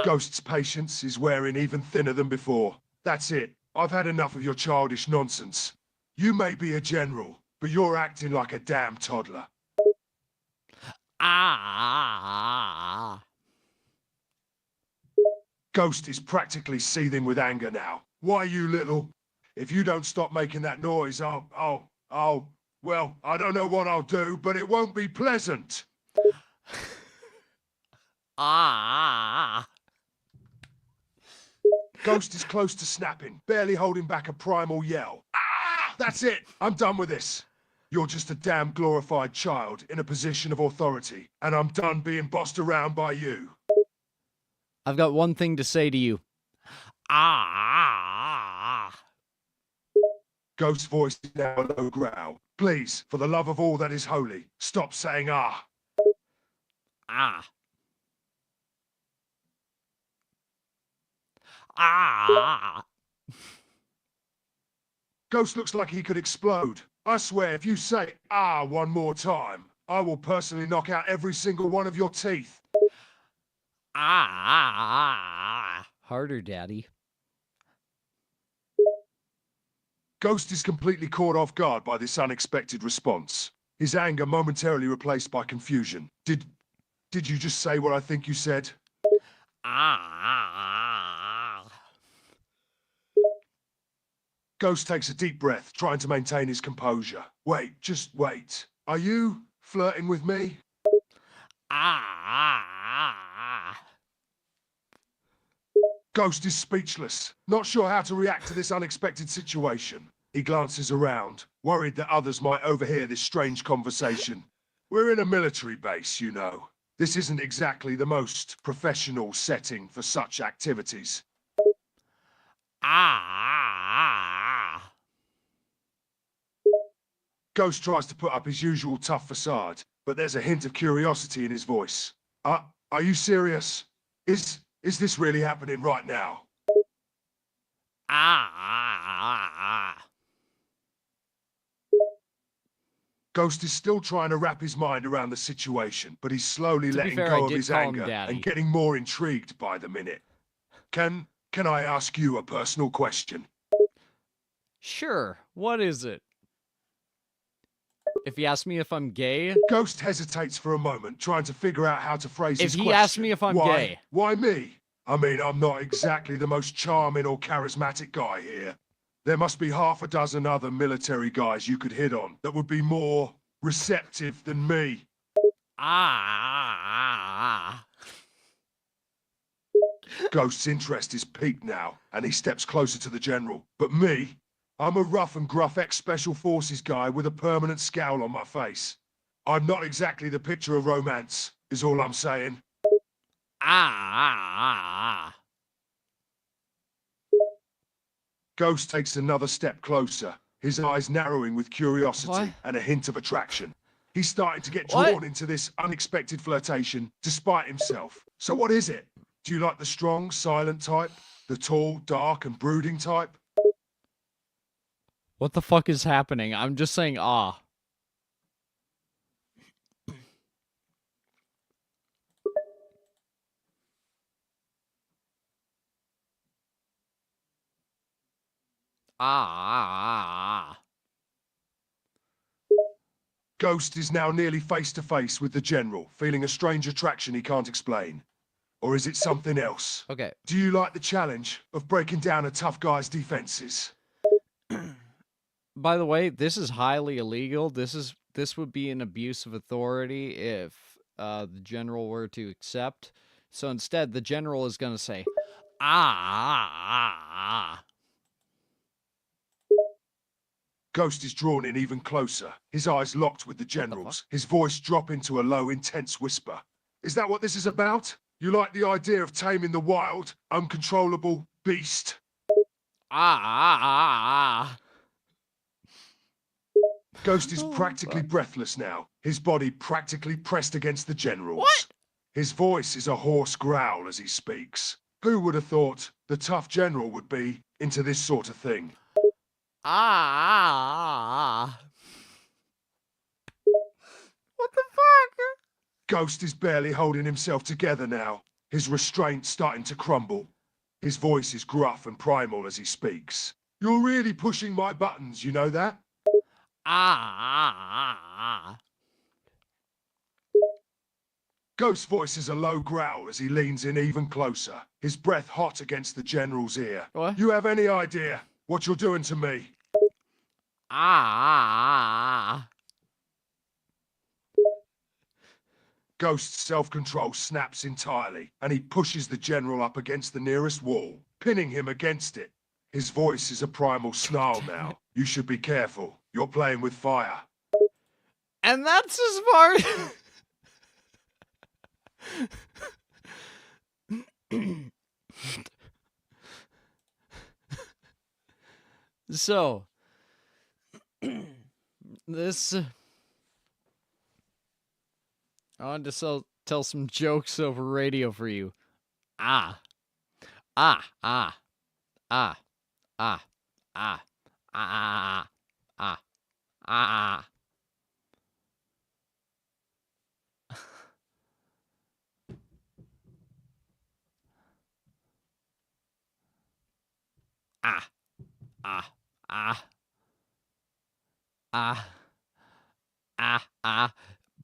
Ghost's patience is wearing even thinner than before. That's it. I've had enough of your childish nonsense. You may be a general, but you're acting like a damn toddler. Ghost is practically seething with anger now. Why, you little... If you don't stop making that noise, well, I don't know what I'll do, but it won't be pleasant. Ghost is close to snapping, barely holding back a primal yell. That's it. I'm done with this. You're just a damn glorified child in a position of authority, and I'm done being bossed around by you. I've got one thing to say to you. Ghost's voice is now a low growl. Please, for the love of all that is holy, stop saying ah. Ghost looks like he could explode. I swear, if you say ah one more time, I will personally knock out every single one of your teeth. Harder, Daddy. Ghost is completely caught off guard by this unexpected response. His anger momentarily replaced by confusion. Did you just say what I think you said? Ghost takes a deep breath, trying to maintain his composure. Wait, just wait. Are you flirting with me? Ghost is speechless, not sure how to react to this unexpected situation. He glances around, worried that others might overhear this strange conversation. We're in a military base, you know. This isn't exactly the most professional setting for such activities. Ghost tries to put up his usual tough facade, but there's a hint of curiosity in his voice. Are you serious? Is this really happening right now? Ghost is still trying to wrap his mind around the situation, but he's slowly letting go of his anger and getting more intrigued by the minute. Can I ask you a personal question? Sure. What is it? If he asks me if I'm gay? Ghost hesitates for a moment, trying to figure out how to phrase his question. If he asks me if I'm gay. Why me? I mean, I'm not exactly the most charming or charismatic guy here. There must be half a dozen other military guys you could hit on that would be more receptive than me. Ghost's interest is piqued now, and he steps closer to the general. But me, I'm a rough and gruff ex-special forces guy with a permanent scowl on my face. I'm not exactly the picture of romance, is all I'm saying. Ghost takes another step closer, his eyes narrowing with curiosity and a hint of attraction. He's starting to get drawn into this unexpected flirtation despite himself. So what is it? Do you like the strong, silent type? The tall, dark, and brooding type? What the fuck is happening? I'm just saying, ah. Ghost is now nearly face to face with the general, feeling a strange attraction he can't explain. Or is it something else? Okay. Do you like the challenge of breaking down a tough guy's defenses? By the way, this is highly illegal. This would be an abuse of authority if the general were to accept. So instead, the general is going to say, Ghost is drawn in even closer, his eyes locked with the general's, his voice dropping to a low, intense whisper. Is that what this is about? You like the idea of taming the wild, uncontrollable beast? Ghost is practically breathless now, his body practically pressed against the general's. What? His voice is a hoarse growl as he speaks. Who would have thought the tough general would be into this sort of thing? What the fuck? Ghost is barely holding himself together now, his restraint starting to crumble. His voice is gruff and primal as he speaks. You're really pushing my buttons, you know that? Ghost's voice is a low growl as he leans in even closer, his breath hot against the general's ear. What? You have any idea what you're doing to me? Ghost's self-control snaps entirely, and he pushes the general up against the nearest wall, pinning him against it. His voice is a primal snarl now. You should be careful. You're playing with fire. And that's as far... So, this... I wanted to tell some jokes over radio for you.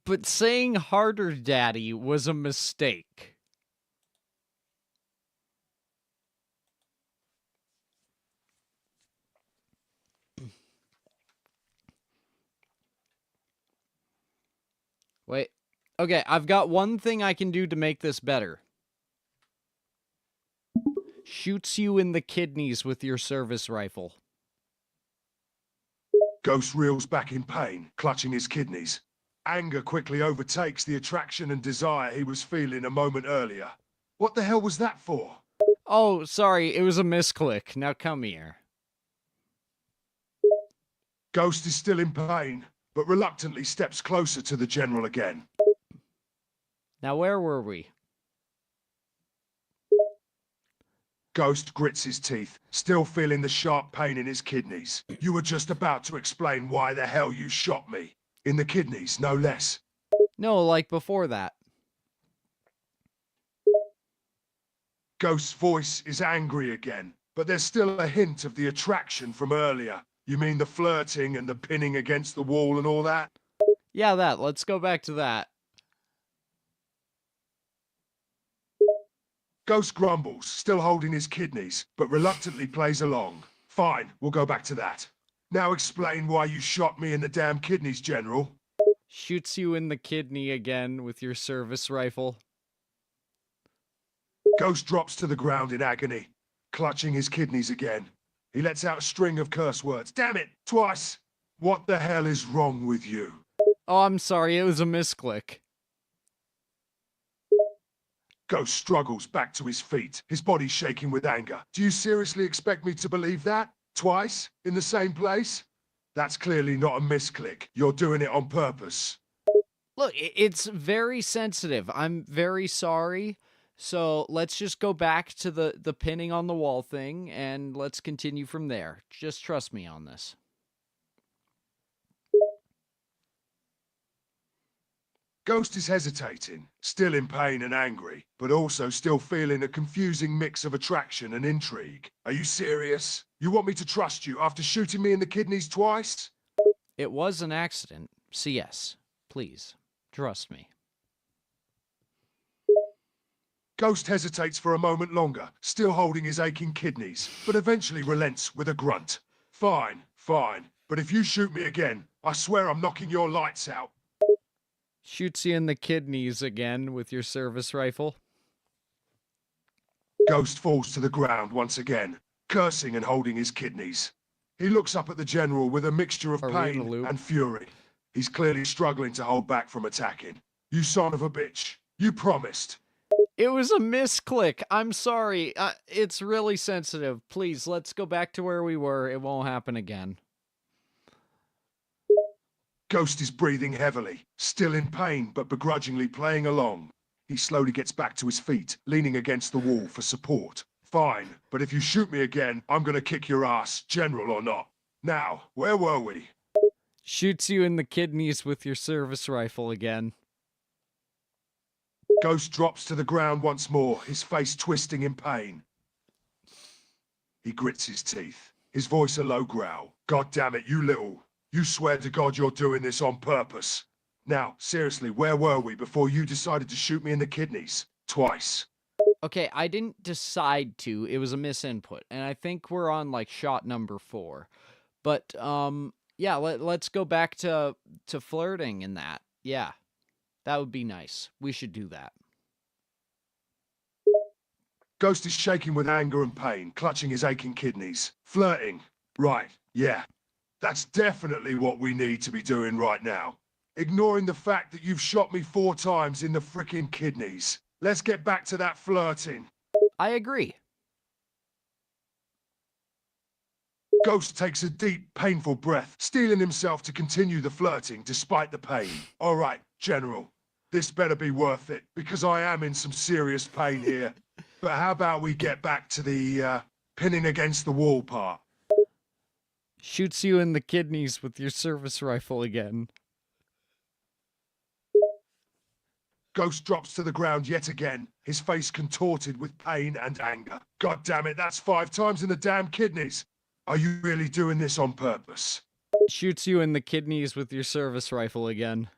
But saying harder, Daddy, was a mistake. Wait. Okay, I've got one thing I can do to make this better. Shoots you in the kidneys with your service rifle. Ghost reels back in pain, clutching his kidneys. Anger quickly overtakes the attraction and desire he was feeling a moment earlier. What the hell was that for? Oh, sorry, it was a misclick. Now come here. Ghost is still in pain, but reluctantly steps closer to the general again. Now where were we? Ghost grits his teeth, still feeling the sharp pain in his kidneys. You were just about to explain why the hell you shot me. In the kidneys, no less. No, like before that. Ghost's voice is angry again, but there's still a hint of the attraction from earlier. You mean the flirting and the pinning against the wall and all that? Yeah, that. Let's go back to that. Ghost grumbles, still holding his kidneys, but reluctantly plays along. Fine, we'll go back to that. Now explain why you shot me in the damn kidneys, General. Shoots you in the kidney again with your service rifle. Ghost drops to the ground in agony, clutching his kidneys again. He lets out a string of curse words. Damn it! Twice! What the hell is wrong with you? Oh, I'm sorry, it was a misclick. Ghost struggles back to his feet, his body shaking with anger. Do you seriously expect me to believe that? Twice? In the same place? That's clearly not a misclick. You're doing it on purpose. Look, it's very sensitive. I'm very sorry. So let's just go back to the pinning on the wall thing, and let's continue from there. Just trust me on this. Ghost is hesitating, still in pain and angry, but also still feeling a confusing mix of attraction and intrigue. Are you serious? You want me to trust you after shooting me in the kidneys twice? It was an accident, so yes, please, trust me. Ghost hesitates for a moment longer, still holding his aching kidneys, but eventually relents with a grunt. Fine, fine, but if you shoot me again, I swear I'm knocking your lights out. Shoots you in the kidneys again with your service rifle. Ghost falls to the ground once again, cursing and holding his kidneys. He looks up at the general with a mixture of pain and fury. He's clearly struggling to hold back from attacking. You son of a bitch. You promised. It was a misclick. I'm sorry. It's really sensitive. Please, let's go back to where we were. It won't happen again. Ghost is breathing heavily, still in pain, but begrudgingly playing along. He slowly gets back to his feet, leaning against the wall for support. Fine, but if you shoot me again, I'm gonna kick your ass, general or not. Now, where were we? Shoots you in the kidneys with your service rifle again. Ghost drops to the ground once more, his face twisting in pain. He grits his teeth, his voice a low growl. God damn it, you little... You swear to God you're doing this on purpose. Now, seriously, where were we before you decided to shoot me in the kidneys? Twice. Okay, I didn't decide to. It was a misinput. And I think we're on, like, shot number 4. But, yeah, let's go back to flirting and that. Yeah, that would be nice. We should do that. Ghost is shaking with anger and pain, clutching his aching kidneys. Flirting. Right, yeah. That's definitely what we need to be doing right now. Ignoring the fact that you've shot me 4 times in the frickin' kidneys. Let's get back to that flirting. I agree. Ghost takes a deep, painful breath, steeling himself to continue the flirting despite the pain. All right, General. This better be worth it, because I am in some serious pain here. But how about we get back to the, pinning against the wall part? Shoots you in the kidneys with your service rifle again. Ghost drops to the ground yet again, his face contorted with pain and anger. God damn it, that's 5 times in the damn kidneys. Are you really doing this on purpose? Shoots you in the kidneys with your service rifle again.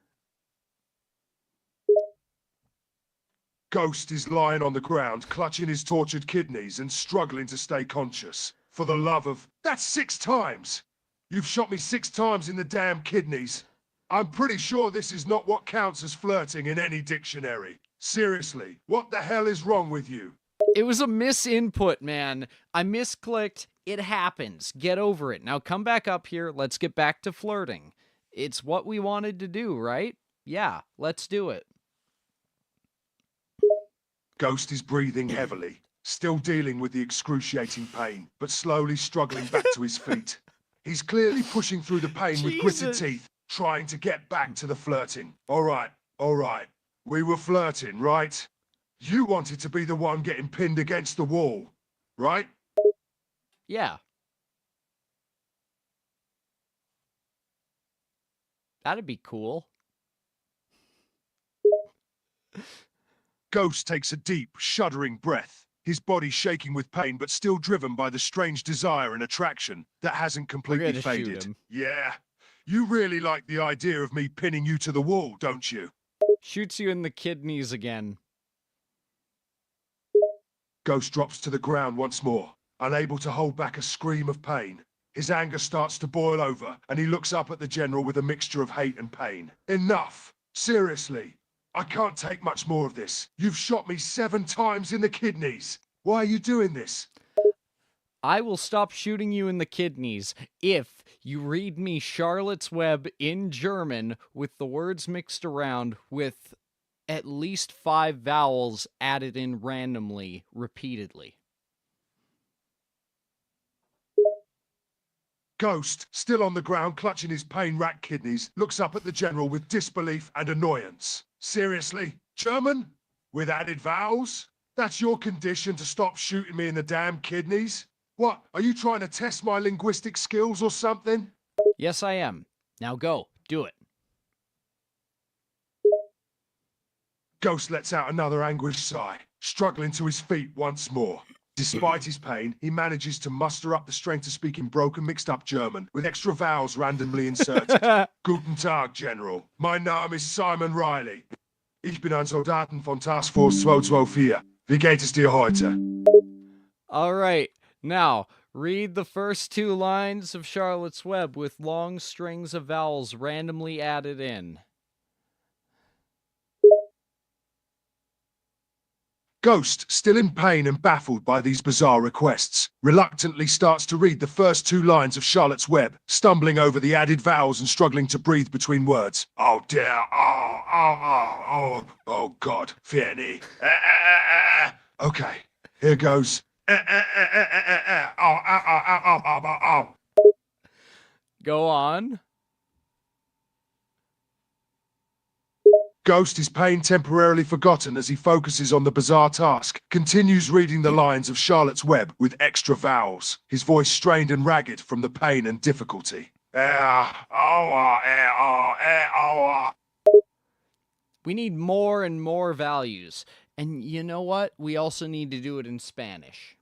Ghost is lying on the ground, clutching his tortured kidneys and struggling to stay conscious. For the love of... That's 6 times! You've shot me 6 times in the damn kidneys. I'm pretty sure this is not what counts as flirting in any dictionary. Seriously, what the hell is wrong with you? It was a misinput, man. I misclicked. It happens. Get over it. Now come back up here. Let's get back to flirting. It's what we wanted to do, right? Yeah, let's do it. Ghost is breathing heavily, still dealing with the excruciating pain, but slowly struggling back to his feet. He's clearly pushing through the pain with gritted teeth, trying to get back to the flirting. All right. We were flirting, right? You wanted to be the one getting pinned against the wall, right? Yeah. That'd be cool. Ghost takes a deep, shuddering breath, his body shaking with pain but still driven by the strange desire and attraction that hasn't completely faded. Yeah, you really like the idea of me pinning you to the wall, don't you? Shoots you in the kidneys again. Ghost drops to the ground once more, unable to hold back a scream of pain. His anger starts to boil over, and he looks up at the general with a mixture of hate and pain. Enough! Seriously! I can't take much more of this. You've shot me 7 times in the kidneys. Why are you doing this? I will stop shooting you in the kidneys if you read me Charlotte's Web in German with the words mixed around with at least 5 vowels added in randomly, repeatedly. Ghost, still on the ground, clutching his pain-racked kidneys, looks up at the General with disbelief and annoyance. Seriously? German? With added vowels? That's your condition to stop shooting me in the damn kidneys? What, are you trying to test my linguistic skills or something? Yes, I am. Now go. Do it. Ghost lets out another anguished sigh, struggling to his feet once more. Despite his pain, he manages to muster up the strength to speak in broken, mixed-up German, with extra vowels randomly inserted. Guten Tag, General. Mein Name ist Simon Riley. Ich bin ein Soldaten von Task Force 224. Wie geht es dir heute? All right. Now, read the first 2 lines of Charlotte's Web with long strings of vowels randomly added in. Ghost, still in pain and baffled by these bizarre requests, reluctantly starts to read the first 2 lines of Charlotte's Web, stumbling over the added vowels and struggling to breathe between words. Oh dear, oh God, Fienny. Okay, here goes. Go on. Ghost, his pain temporarily forgotten as he focuses on the bizarre task, continues reading the lines of Charlotte's Web with extra vowels, his voice strained and ragged from the pain and difficulty. We need more and more values. And you know what? We also need to do it in Spanish.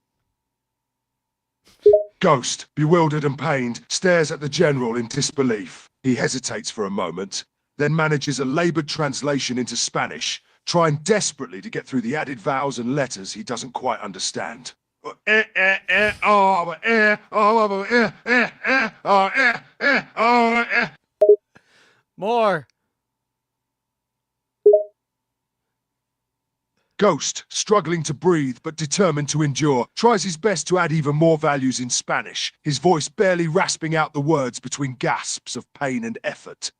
Ghost, bewildered and pained, stares at the General in disbelief. He hesitates for a moment, then manages a labored translation into Spanish, trying desperately to get through the added vowels and letters he doesn't quite understand. More! Ghost, struggling to breathe but determined to endure, tries his best to add even more values in Spanish, his voice barely rasping out the words between gasps of pain and effort.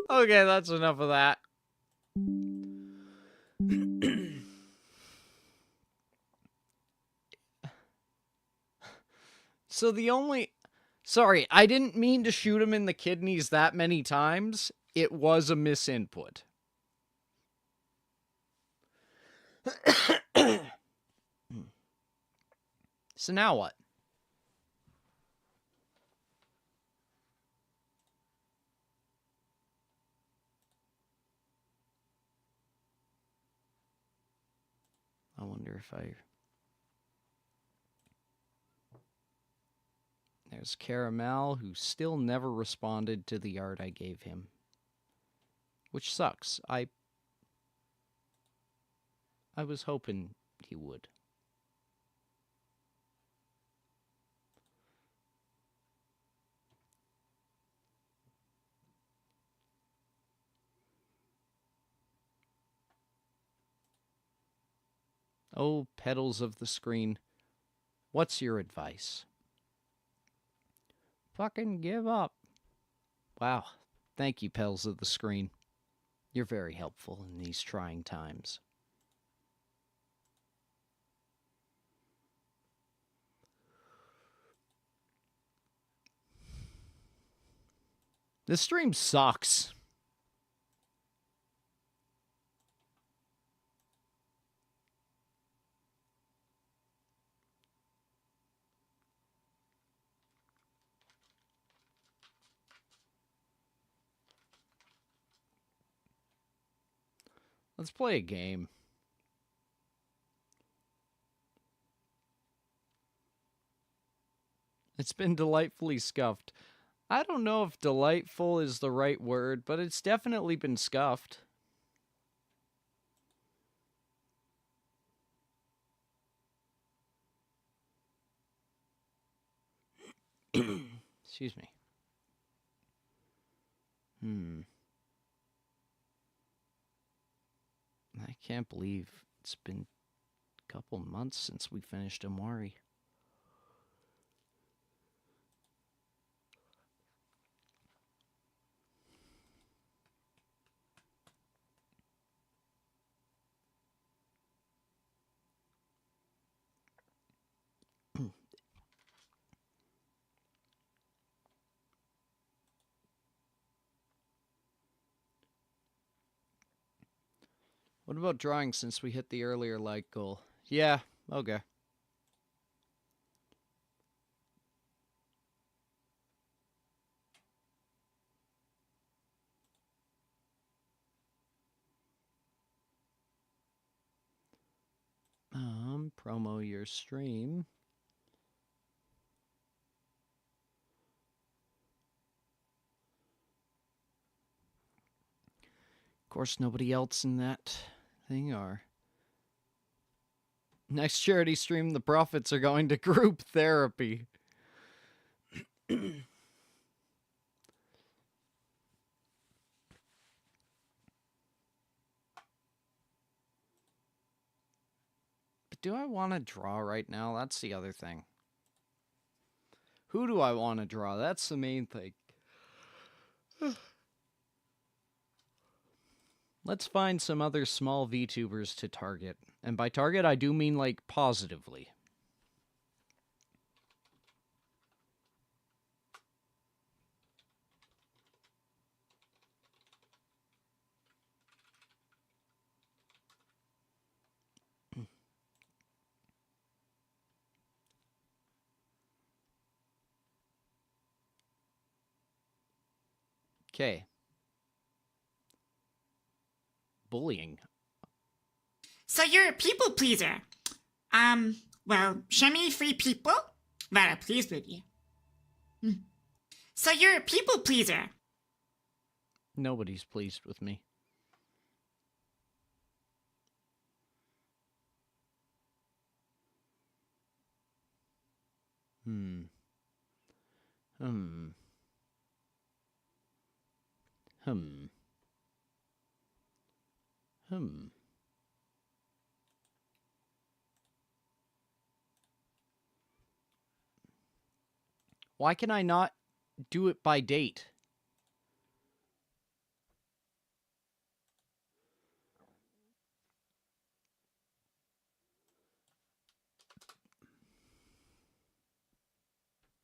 Okay, that's enough of that. So the only... Sorry, I didn't mean to shoot him in the kidneys that many times. It was a misinput. So now what? I wonder if I... There's Caramel, who still never responded to the art I gave him. Which sucks. I was hoping he would. Oh, Peddles of the screen. What's your advice? Fucking give up. Wow. Thank you, Peddles of the screen. You're very helpful in these trying times. This stream sucks. Let's play a game. It's been delightfully scuffed. I don't know if delightful is the right word, but it's definitely been scuffed. Excuse me. I can't believe it's been a couple months since we finished Amari. What about drawing since we hit the earlier like goal? Yeah, okay. Promo your stream. Of course, nobody else in that thing are. Next charity stream, the profits are going to group therapy. But do I want to draw right now? That's the other thing. Who do I want to draw? That's the main thing. Let's find some other small VTubers to target. And by target, I do mean, like, positively. Okay. Bullying. So you're a people pleaser. Well, show me 3 people that are pleased with you. So you're a people pleaser. Nobody's pleased with me. Why can I not do it by date?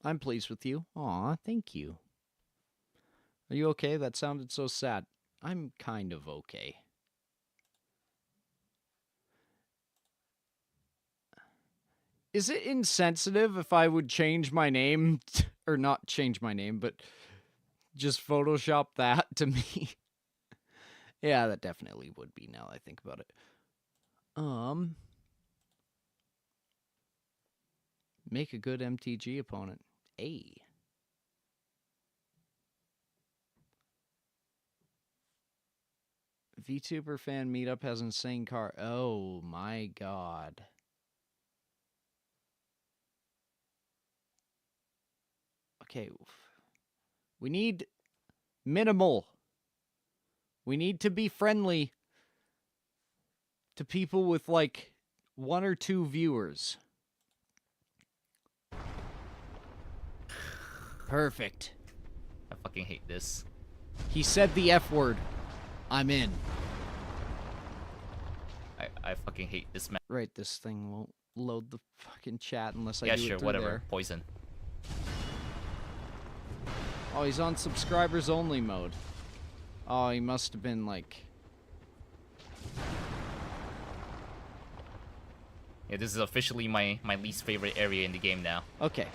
I'm pleased with you. Aw, thank you. Are you okay? That sounded so sad. I'm kind of okay. Is it insensitive if I would change my name? Or not change my name, but just Photoshop that to me? Yeah, that definitely would be now that I think about it. Make a good MTG opponent. A. VTuber fan meetup has insane car. Oh my god. Okay. We need minimal. We need to be friendly to people with like 1 or 2 viewers. Perfect. I fucking hate this. He said the F word. I'm in. I fucking hate this map. Right, this thing won't load the fucking chat unless I Yeah, do it sure, through whatever. there. Poison. Oh, he's on subscribers only mode. Oh, he must have been like... Yeah, this is officially my least favorite area in the game now. Okay.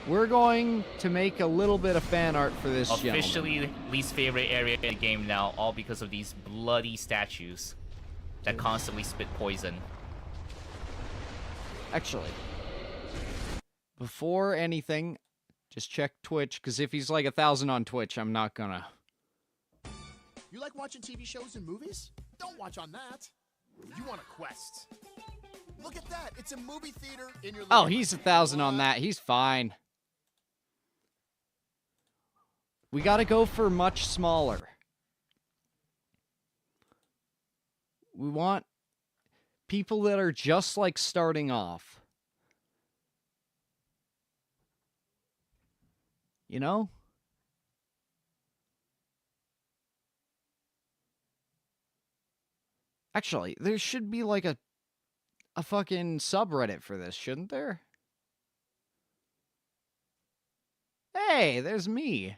We're going to make a little bit of fan art for this Officially gentleman. least favorite area in the game now, all because of these bloody statues that constantly spit poison. Actually, before anything, just check Twitch, because if he's like 1,000 on Twitch, I'm not gonna. You like watching TV shows and movies? Don't watch on that. You want a quest. Look at that. It's a movie theater in your Oh, he's 1,000 on that. He's fine. We gotta go for much smaller. We want people that are just like starting off. You know? Actually, there should be like a fucking subreddit for this, shouldn't there? Hey, there's me.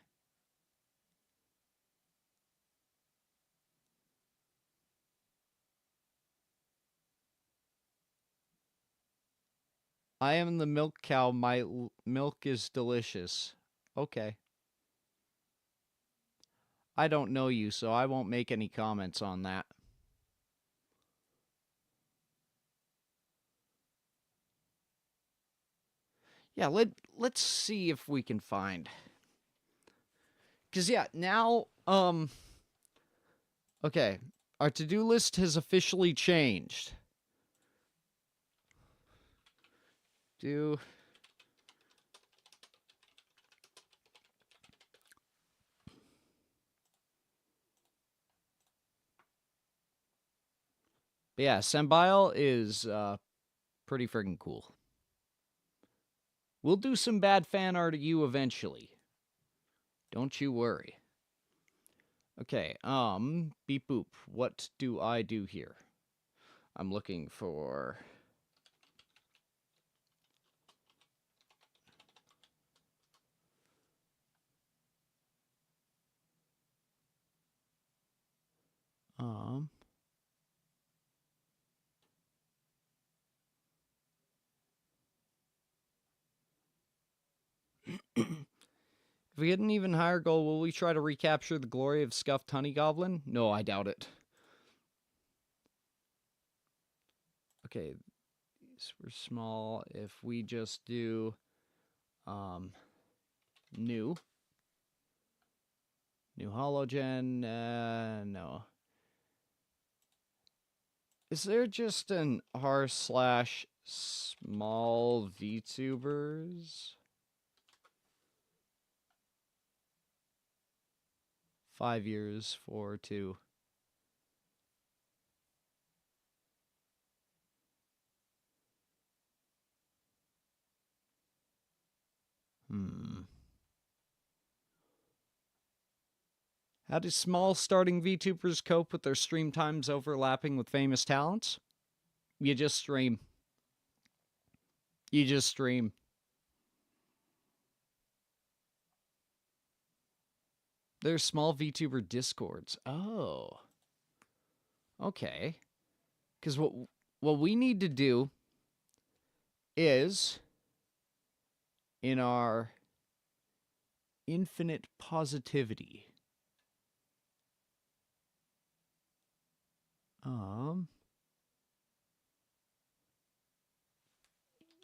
I am the milk cow. My milk is delicious. Okay. I don't know you, so I won't make any comments on that. Yeah, let's see if we can find. Cause yeah, now okay, our to-do list has officially changed. Do But yeah, Sembile is pretty friggin' cool. We'll do some bad fan art of you eventually. Don't you worry. Okay, beep boop. What do I do here? I'm looking for... If we get an even higher goal, will we try to recapture the glory of Scuffed Honey Goblin? No, I doubt it. Okay, these were small. If we just do new hologen, no. Is there just an r/small VTubers? 5 years, 4, 2. How do small starting VTubers cope with their stream times overlapping with famous talents? You just stream. You just stream. There's small VTuber discords. Oh. Okay. Because what we need to do is, in our infinite positivity,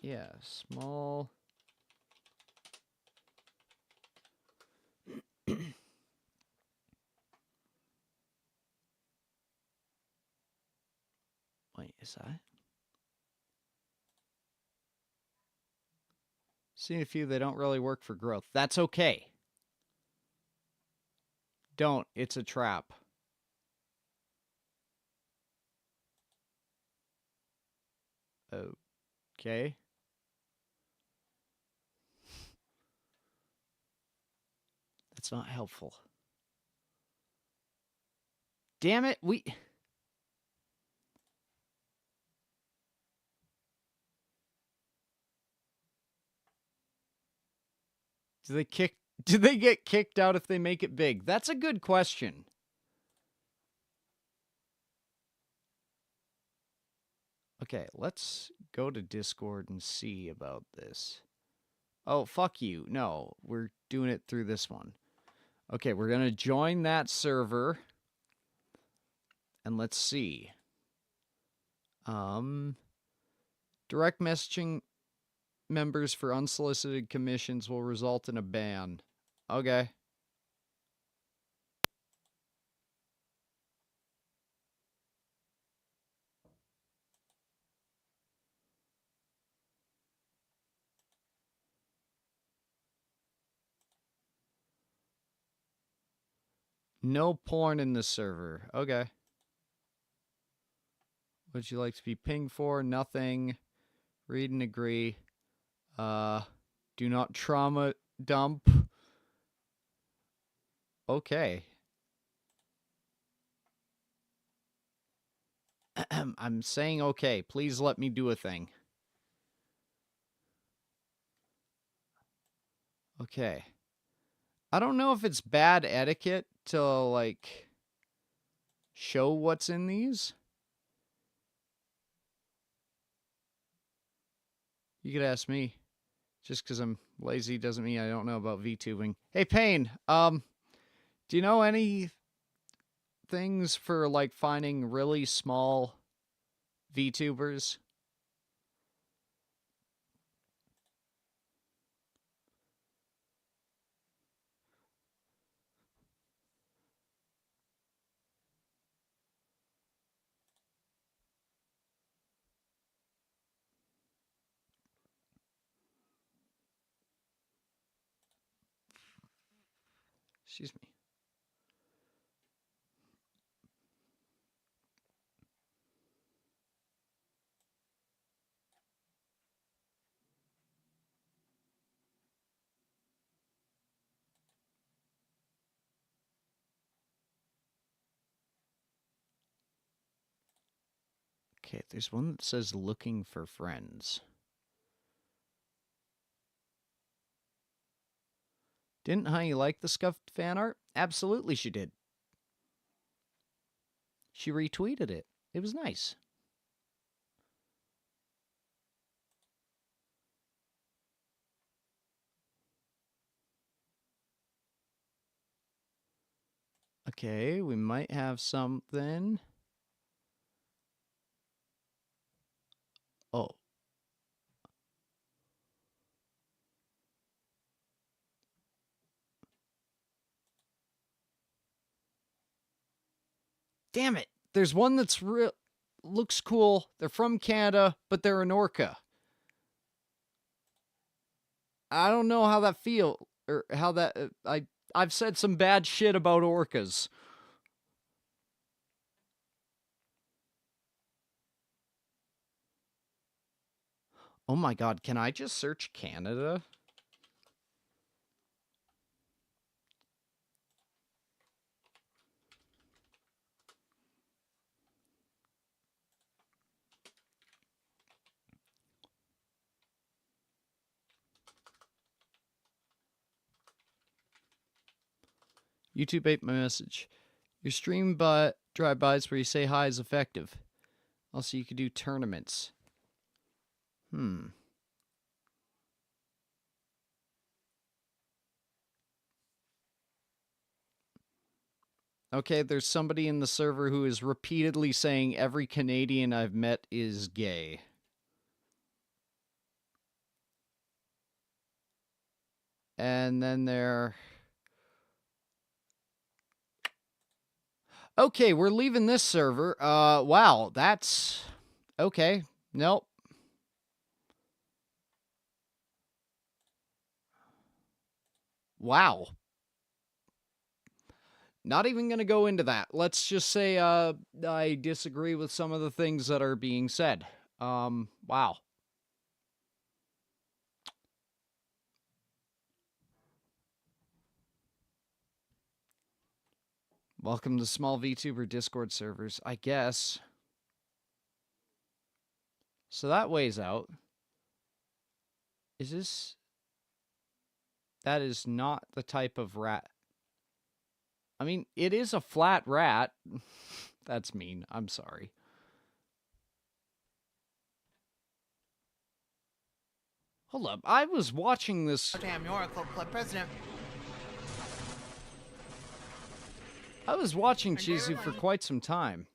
yeah, small... Wait, is that? Seen a few that don't really work for growth. That's okay. Don't. It's a trap. Okay. That's not helpful. Damn it, we... Do they get kicked out if they make it big? That's a good question. Okay, let's go to Discord and see about this. Oh, fuck you. No, we're doing it through this one. Okay, we're going to join that server. And let's see. Direct messaging members for unsolicited commissions will result in a ban. Okay. No porn in this server. Okay. Would you like to be pinged for? Nothing. Read and agree. Do not trauma dump. Okay. I'm saying okay. Please let me do a thing. Okay. I don't know if it's bad etiquette to, like, show what's in these. You could ask me. Just because I'm lazy doesn't mean I don't know about VTubing. Hey, Payne, do you know any things for, like, finding really small VTubers? Excuse me. Okay, there's one that says looking for friends. Didn't Honey like the scuffed fan art? Absolutely she did. She retweeted it. It was nice. Okay, we might have something. Oh. Damn it. There's one that's looks cool. They're from Canada, but they're an orca. I don't know how that feel or how that I've said some bad shit about orcas. Oh my god, can I just search Canada? YouTube ate my message. Your stream drive-bys where you say hi is effective. Also, you could do tournaments. Okay, there's somebody in the server who is repeatedly saying every Canadian I've met is gay. And then there... Okay, we're leaving this server. Wow, that's... Okay, nope. Wow. Not even going to go into that. Let's just say I disagree with some of the things that are being said. Wow. Welcome to small VTuber Discord servers, I guess. So that weighs out. Is this... That is not the type of rat. I mean, it is a flat rat. That's mean. I'm sorry. Hold up. I was watching this... Damn, you're a club president. I was watching Chizu for quite some time.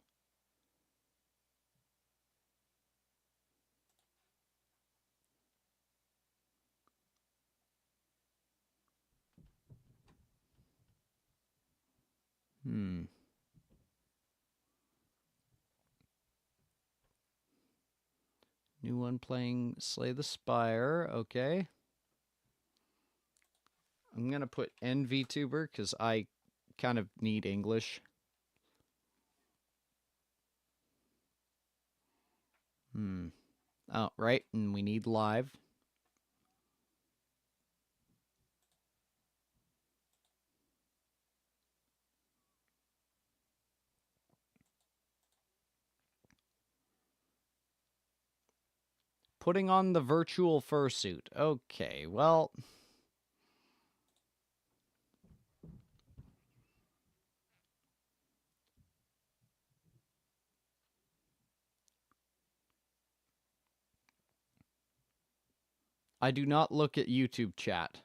New one playing Slay the Spire. Okay. I'm going to put NVTuber because I kind of need English. Oh, right, and we need live. Putting on the virtual fursuit. Okay, well... I do not look at YouTube chat.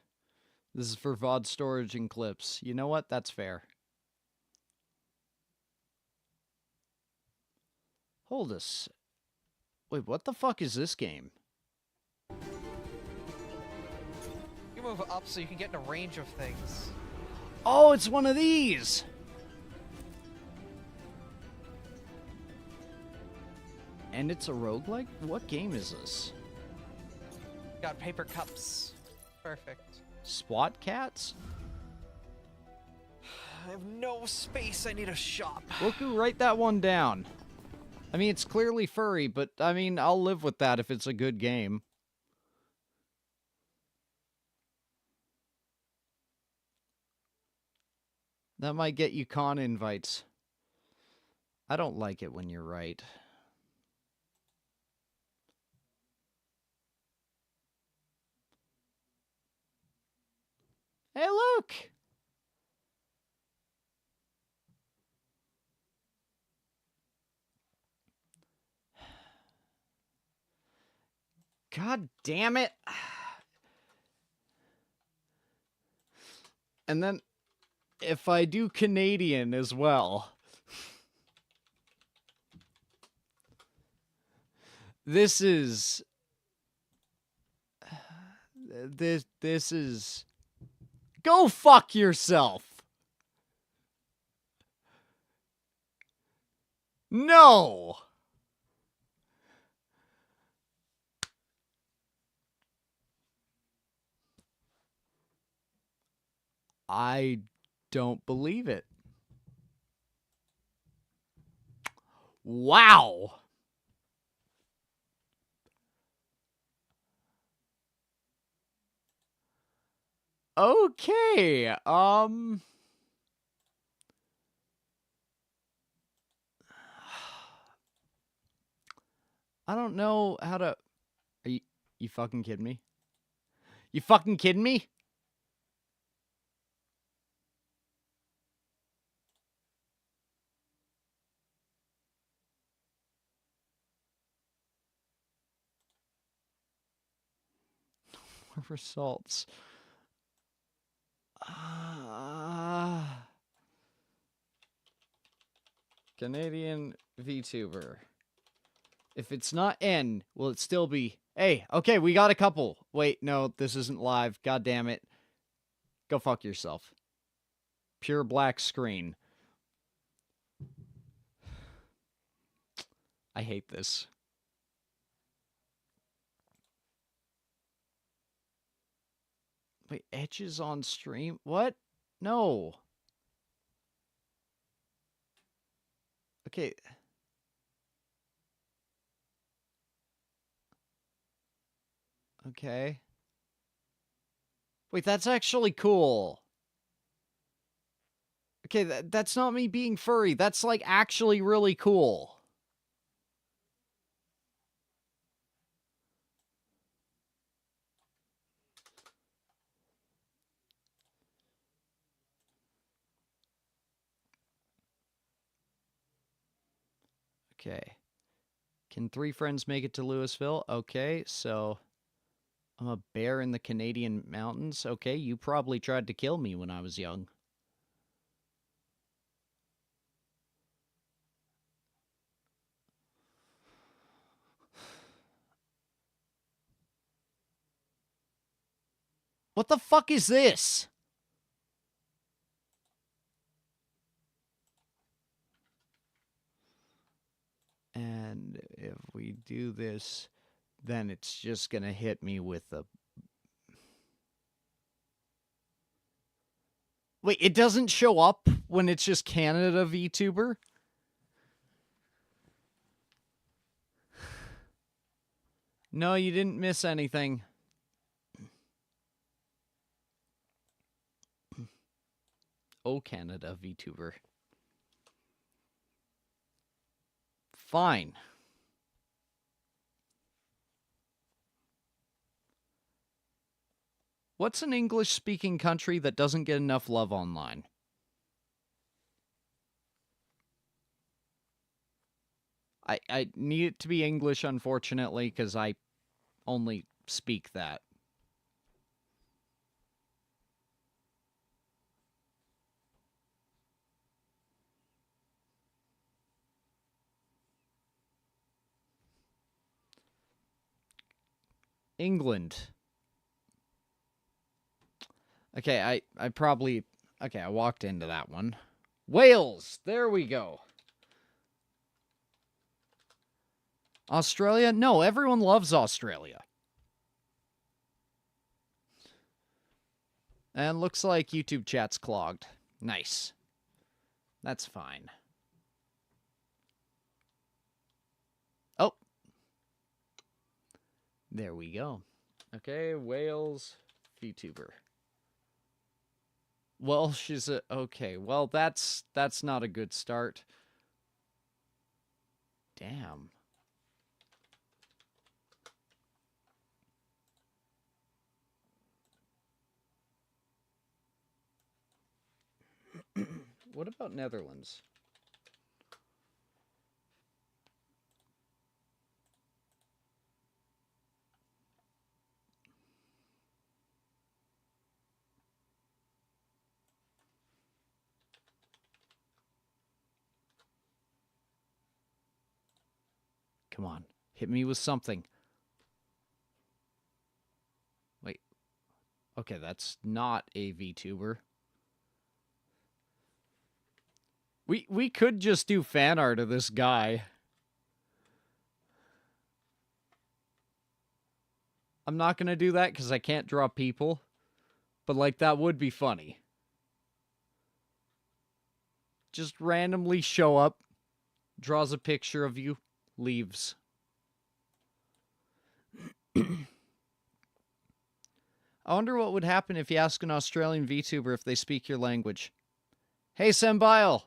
This is for VOD storage and clips. You know what? That's fair. Hold us. Wait, what the fuck is this game? You move up so you can get in a range of things. Oh, it's one of these! And it's a roguelike? What game is this? Got paper cups. Perfect. SWAT cats? I have no space. I need a shop. Woku, write that one down. I mean, it's clearly furry, but I mean, I'll live with that if it's a good game. That might get you con invites. I don't like it when you're right. Hey, look! God damn it. And then, if I do Canadian as well... This is... This is... Go fuck yourself! No! I don't believe it. Wow! Okay, I don't know how to... Are you fucking kidding me? You fucking kidding me? More results. Canadian VTuber. If it's not N, will it still be... Hey, okay, we got a couple. Wait, no, this isn't live. God damn it. Go fuck yourself. Pure black screen. I hate this. Wait, edges on stream? What? No. Okay. Okay. Wait, that's actually cool. Okay, that's not me being furry. That's, like, actually really cool. Okay. Can 3 friends make it to Louisville? Okay, so... I'm a bear in the Canadian mountains? Okay, you probably tried to kill me when I was young. What the fuck is this? And if we do this, then it's just gonna hit me with a... Wait, it doesn't show up when it's just Canada VTuber? No, you didn't miss anything. Oh, Canada VTuber. Fine. What's an English-speaking country that doesn't get enough love online? I need it to be English, unfortunately, because I only speak that. England. Okay, I probably... Okay, I walked into that one. Wales! There we go. Australia? No, everyone loves Australia. And looks like YouTube chat's clogged. Nice. That's fine. Oh. There we go. Okay, Wales VTuber. Welsh is a... Okay, well, that's not a good start. Damn. What about Netherlands? Come on, hit me with something. Wait. Okay, that's not a VTuber. We could just do fan art of this guy. I'm not going to do that because I can't draw people. But, like, that would be funny. Just randomly show up, draws a picture of you, leaves. I wonder what would happen if you ask an Australian VTuber if they speak your language. Hey, Sembile!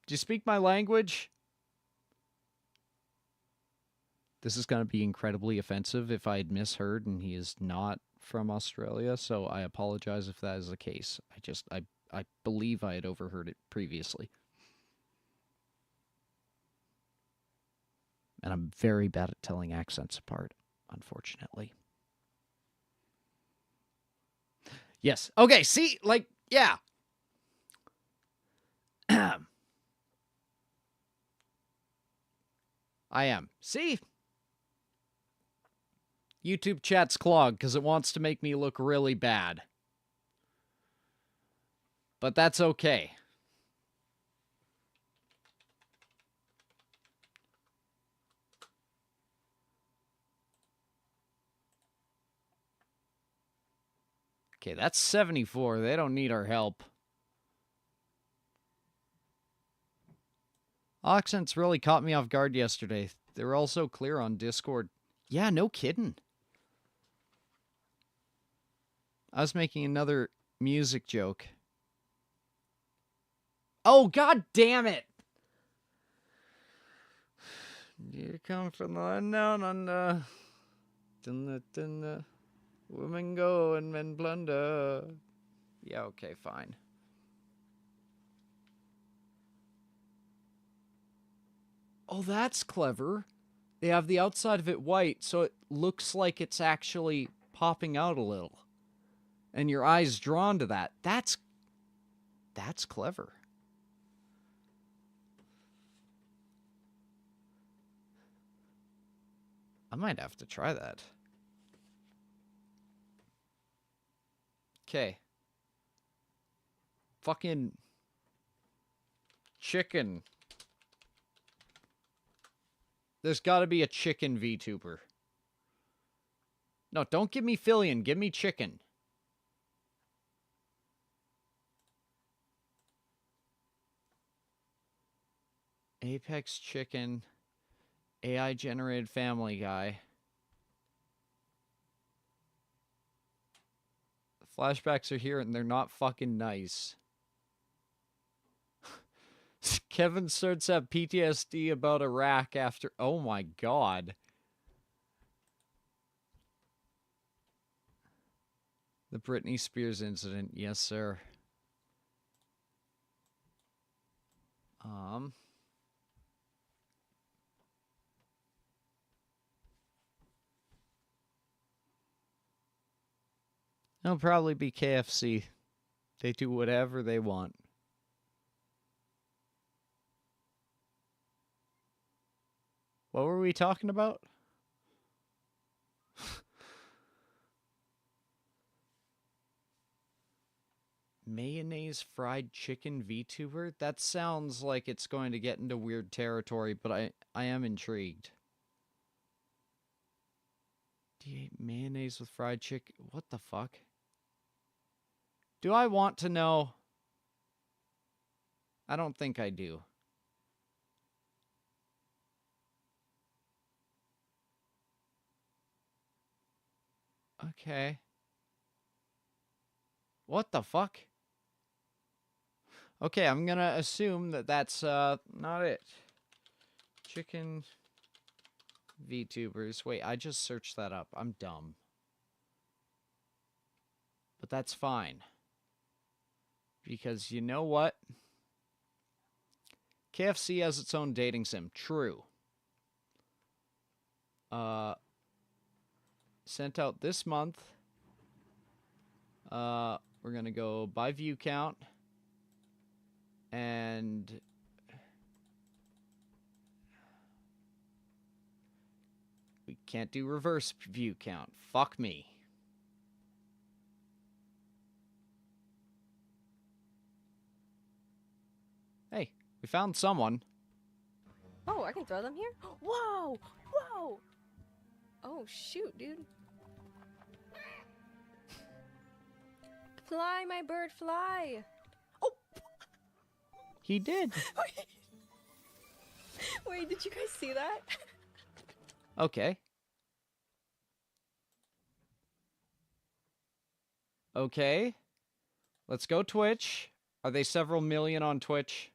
Do you speak my language? This is going to be incredibly offensive if I had misheard and he is not from Australia, so I apologize if that is the case. I believe I had overheard it previously. And I'm very bad at telling accents apart, unfortunately. Yes. Okay, see? Like, yeah. I am. See? YouTube chat's clogged because it wants to make me look really bad. But that's okay. Okay, that's 74. They don't need our help. Accents really caught me off guard yesterday. They were all so clear on Discord. Yeah, no kidding. I was making another music joke. Oh, god damn it! You come from the land down under. Dun, women go and men plunder. Yeah, okay, fine. Oh, that's clever. They have the outside of it white, so it looks like it's actually popping out a little. And your eye's drawn to that. That's clever. I might have to try that. Okay. Fucking chicken. There's gotta be a chicken VTuber. No, don't give me Fillion. Give me chicken. Apex Chicken, AI generated Family Guy. The flashbacks are here and they're not fucking nice. Kevin starts to have PTSD about Iraq after... Oh my god. The Britney Spears incident. Yes, sir. It'll probably be KFC. They do whatever they want. What were we talking about? Mayonnaise fried chicken VTuber? That sounds like it's going to get into weird territory, but I am intrigued. Do you eat mayonnaise with fried chicken? What the fuck? Do I want to know? I don't think I do. Okay. What the fuck? Okay, I'm gonna assume that that's not it. Chicken VTubers. Wait, I just searched that up. I'm dumb. But that's fine. Because you know what? KFC has its own dating sim. True. Sent out this month. We're gonna go by view count. And we can't do reverse view count. Fuck me. Hey, we found someone. Oh, I can throw them here? Whoa! Whoa! Oh, shoot, dude. Fly, my bird, fly! Oh! He did. Wait, did you guys see that? Okay. Okay. Let's go Twitch. Are they several million on Twitch?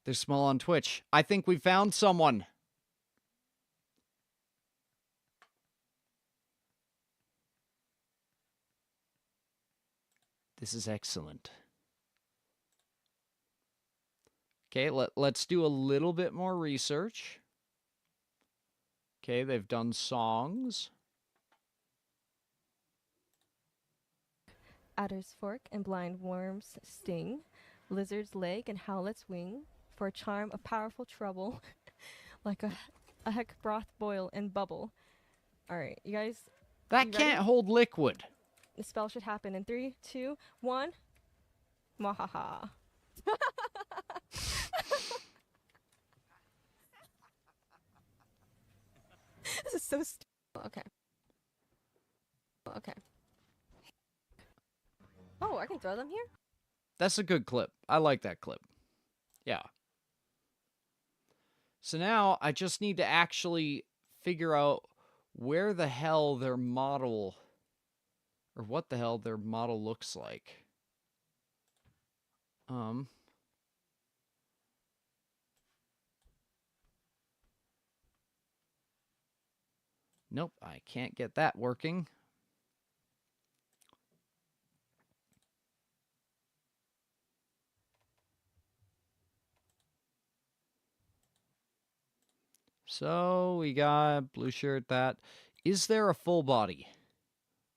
They're small on Twitch. I think we found someone. This is excellent. Okay, let's do a little bit more research. Okay, they've done songs. Adder's fork and blind worm's sting, lizard's leg and howlet's wing, for a charm of powerful trouble, like a heck broth boil and bubble. Alright, you guys. That can't hold liquid. The spell should happen in 3, 2, 1. Mwahaha. This is so stupid. Okay. Okay. Oh, I can throw them here? That's a good clip. I like that clip. Yeah. So now I just need to actually figure out where the hell their model, or what the hell their model looks like. Nope, I can't get that working. So we got blue shirt, that. Is there a full body?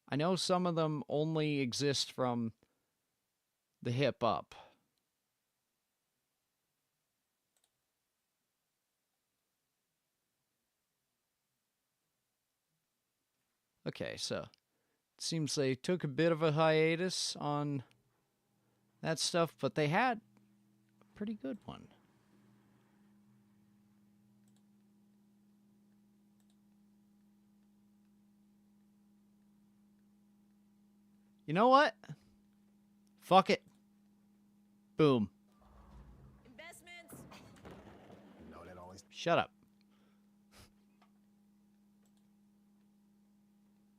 I know some of them only exist from the hip up. Okay, so it seems they took a bit of a hiatus on that stuff, but they had a pretty good one. You know what? Fuck it. Boom. Investments. Shut up.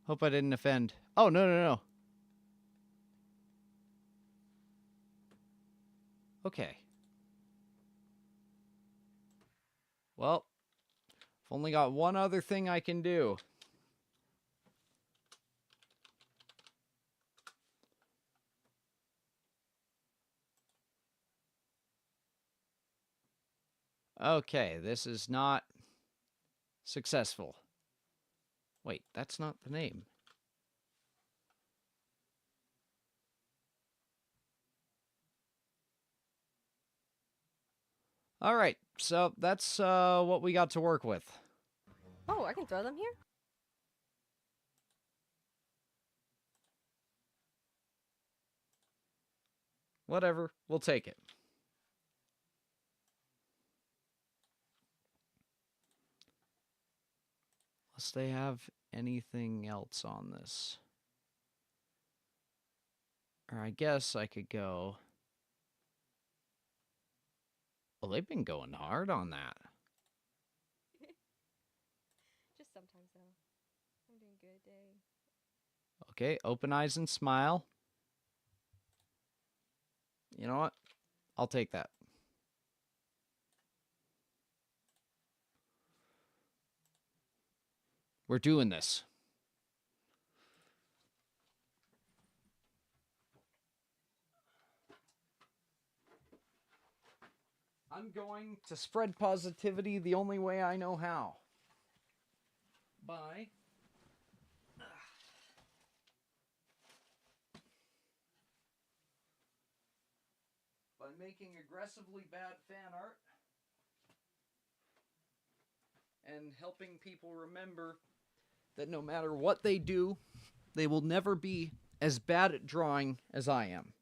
Hope I didn't offend. Oh, no, no, no. Okay. Well, I've only got one other thing I can do. Okay, this is not successful. Wait, that's not the name. All right, so that's what we got to work with. Oh, I can throw them here? Whatever, we'll take it. Unless they have anything else on this. Or I guess I could go... Well, they've been going hard on that. Just sometimes, though. I'm doing good day. Okay, open eyes and smile. You know what? I'll take that. We're doing this. I'm going to spread positivity the only way I know how. By making aggressively bad fan art and helping people remember that no matter what they do, they will never be as bad at drawing as I am.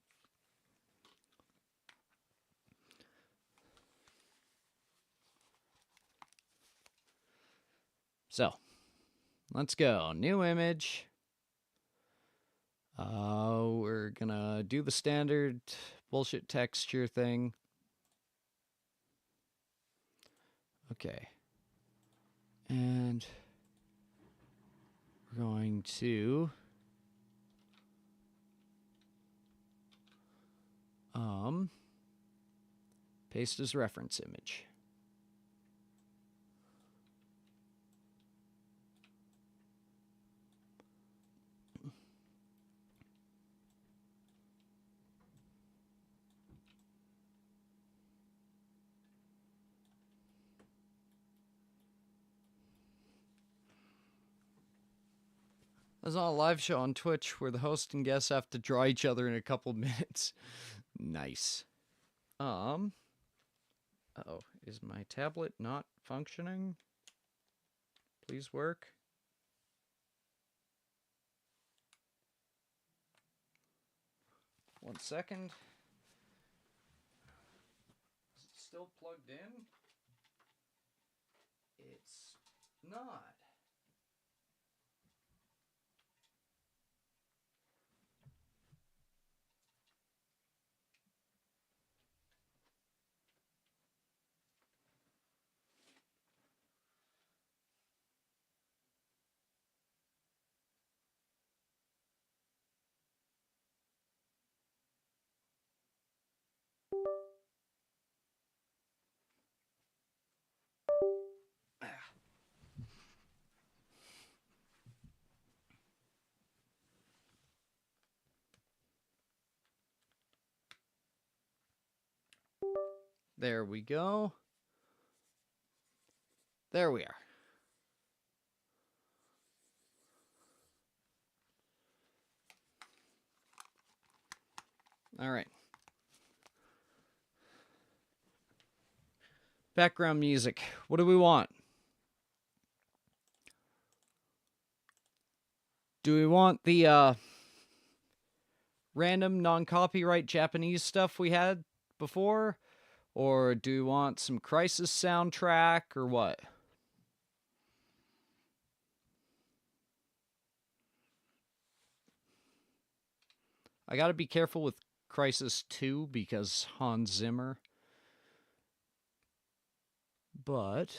So, let's go. New image. We're gonna do the standard bullshit texture thing. Okay. And we're going to paste as reference image. I was on a live show on Twitch where the host and guests have to draw each other in a couple minutes. Nice. Uh-oh, is my tablet not functioning? Please work. One second. Is it still plugged in? It's not. There we go. There we are. All right. Background music. What do we want? Do we want the random non-copyright Japanese stuff we had before? Or do we want some Crisis soundtrack or what? I gotta be careful with Crisis 2 because Hans Zimmer. But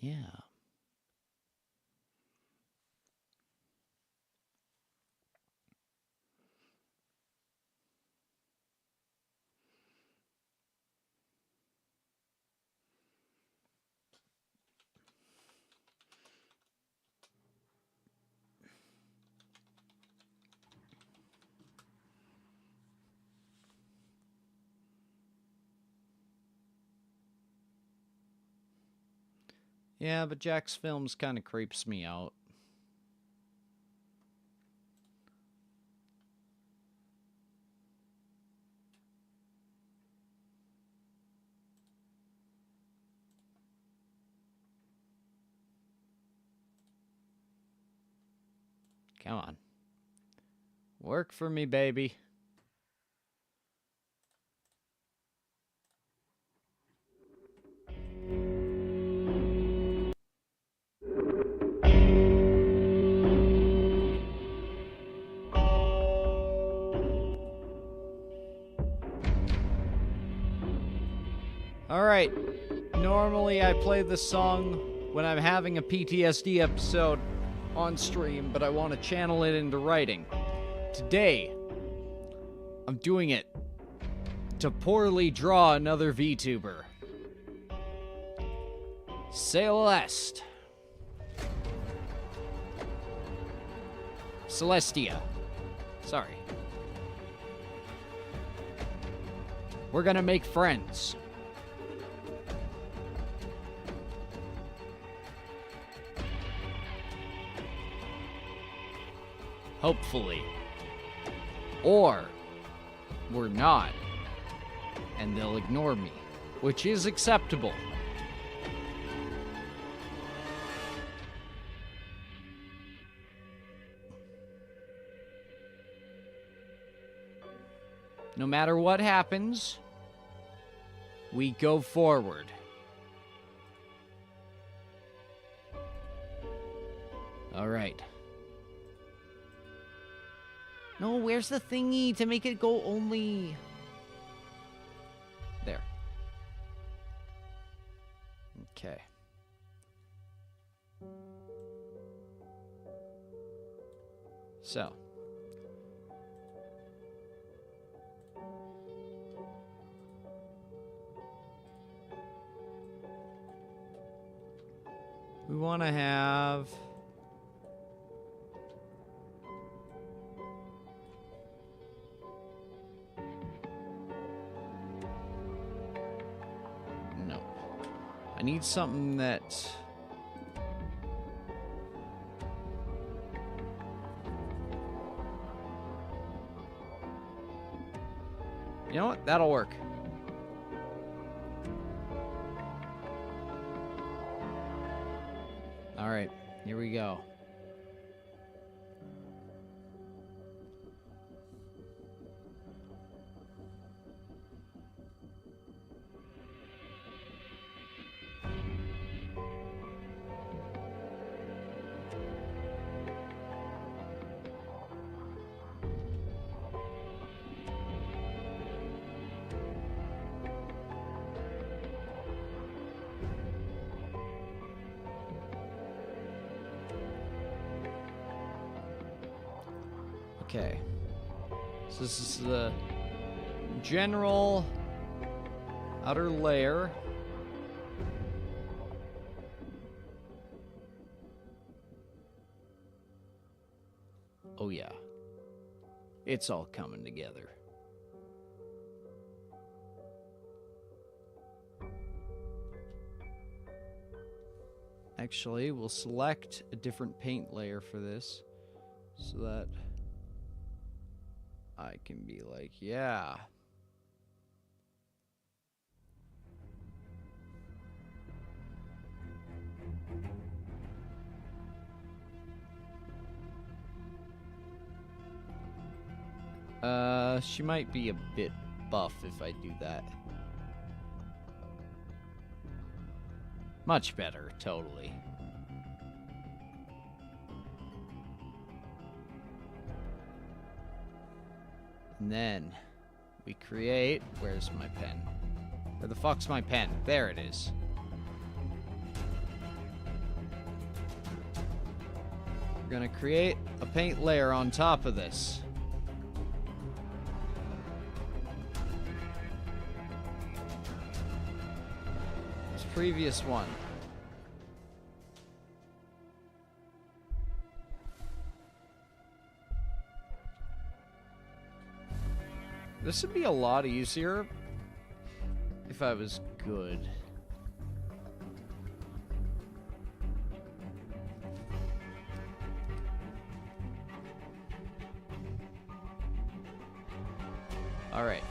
Yeah. Yeah, but Jack's films kind of creeps me out. Come on. Work for me, baby. Alright, normally I play this song when I'm having a PTSD episode on stream, but I want to channel it into writing. Today, I'm doing it to poorly draw another VTuber. Celeste. Celestia. Sorry. We're gonna make friends. Hopefully. Or we're not. And they'll ignore me, which is acceptable. No matter what happens, we go forward. All right. No, where's the thingy to make it go only... There. Okay. So. We want to have... No. I need something that... You know what? That'll work. All right, here we go. Okay, so this is the general outer layer. Oh yeah, it's all coming together. Actually, we'll select a different paint layer for this so that I can be like, yeah. She might be a bit buff if I do that. Much better, totally. And then we create, where's my pen? Where the fuck's my pen? There it is. gonna create a paint layer on top of this. This previous one. This would be a lot easier if I was good. All right.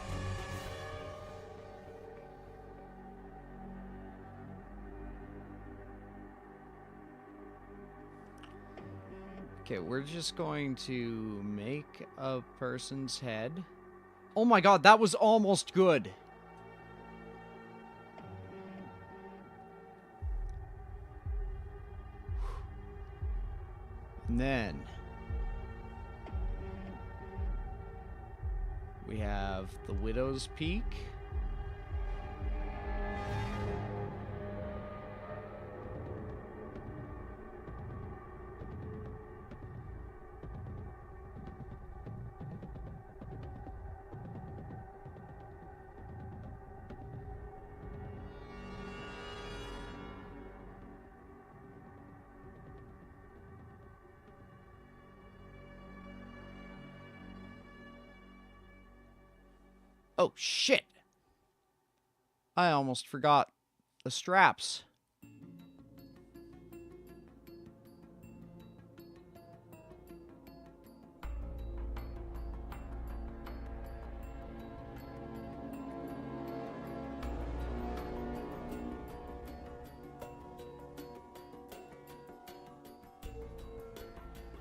Okay, we're just going to make a person's head. Oh my god, that was almost good. And then we have the Widow's Peak. Oh, shit. I almost forgot the straps.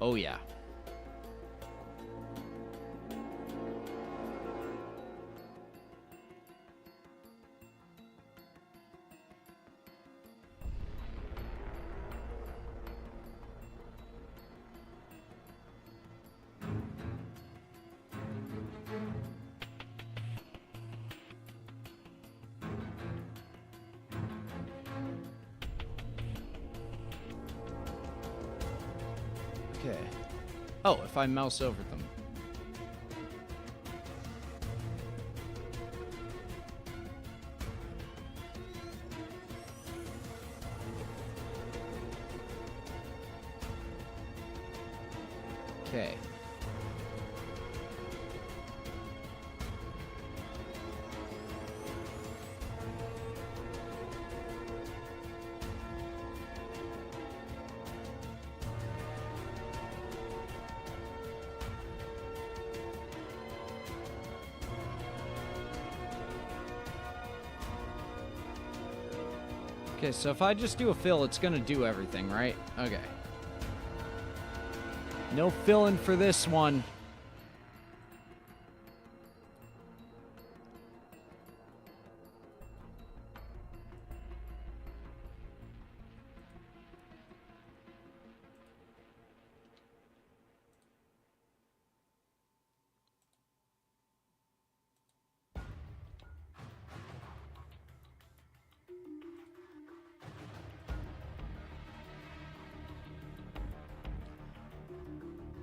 Oh, yeah. Okay. Oh, if I mouse over them. Okay. Okay, so if I just do a fill, it's gonna do everything, right? Okay. No filling for this one.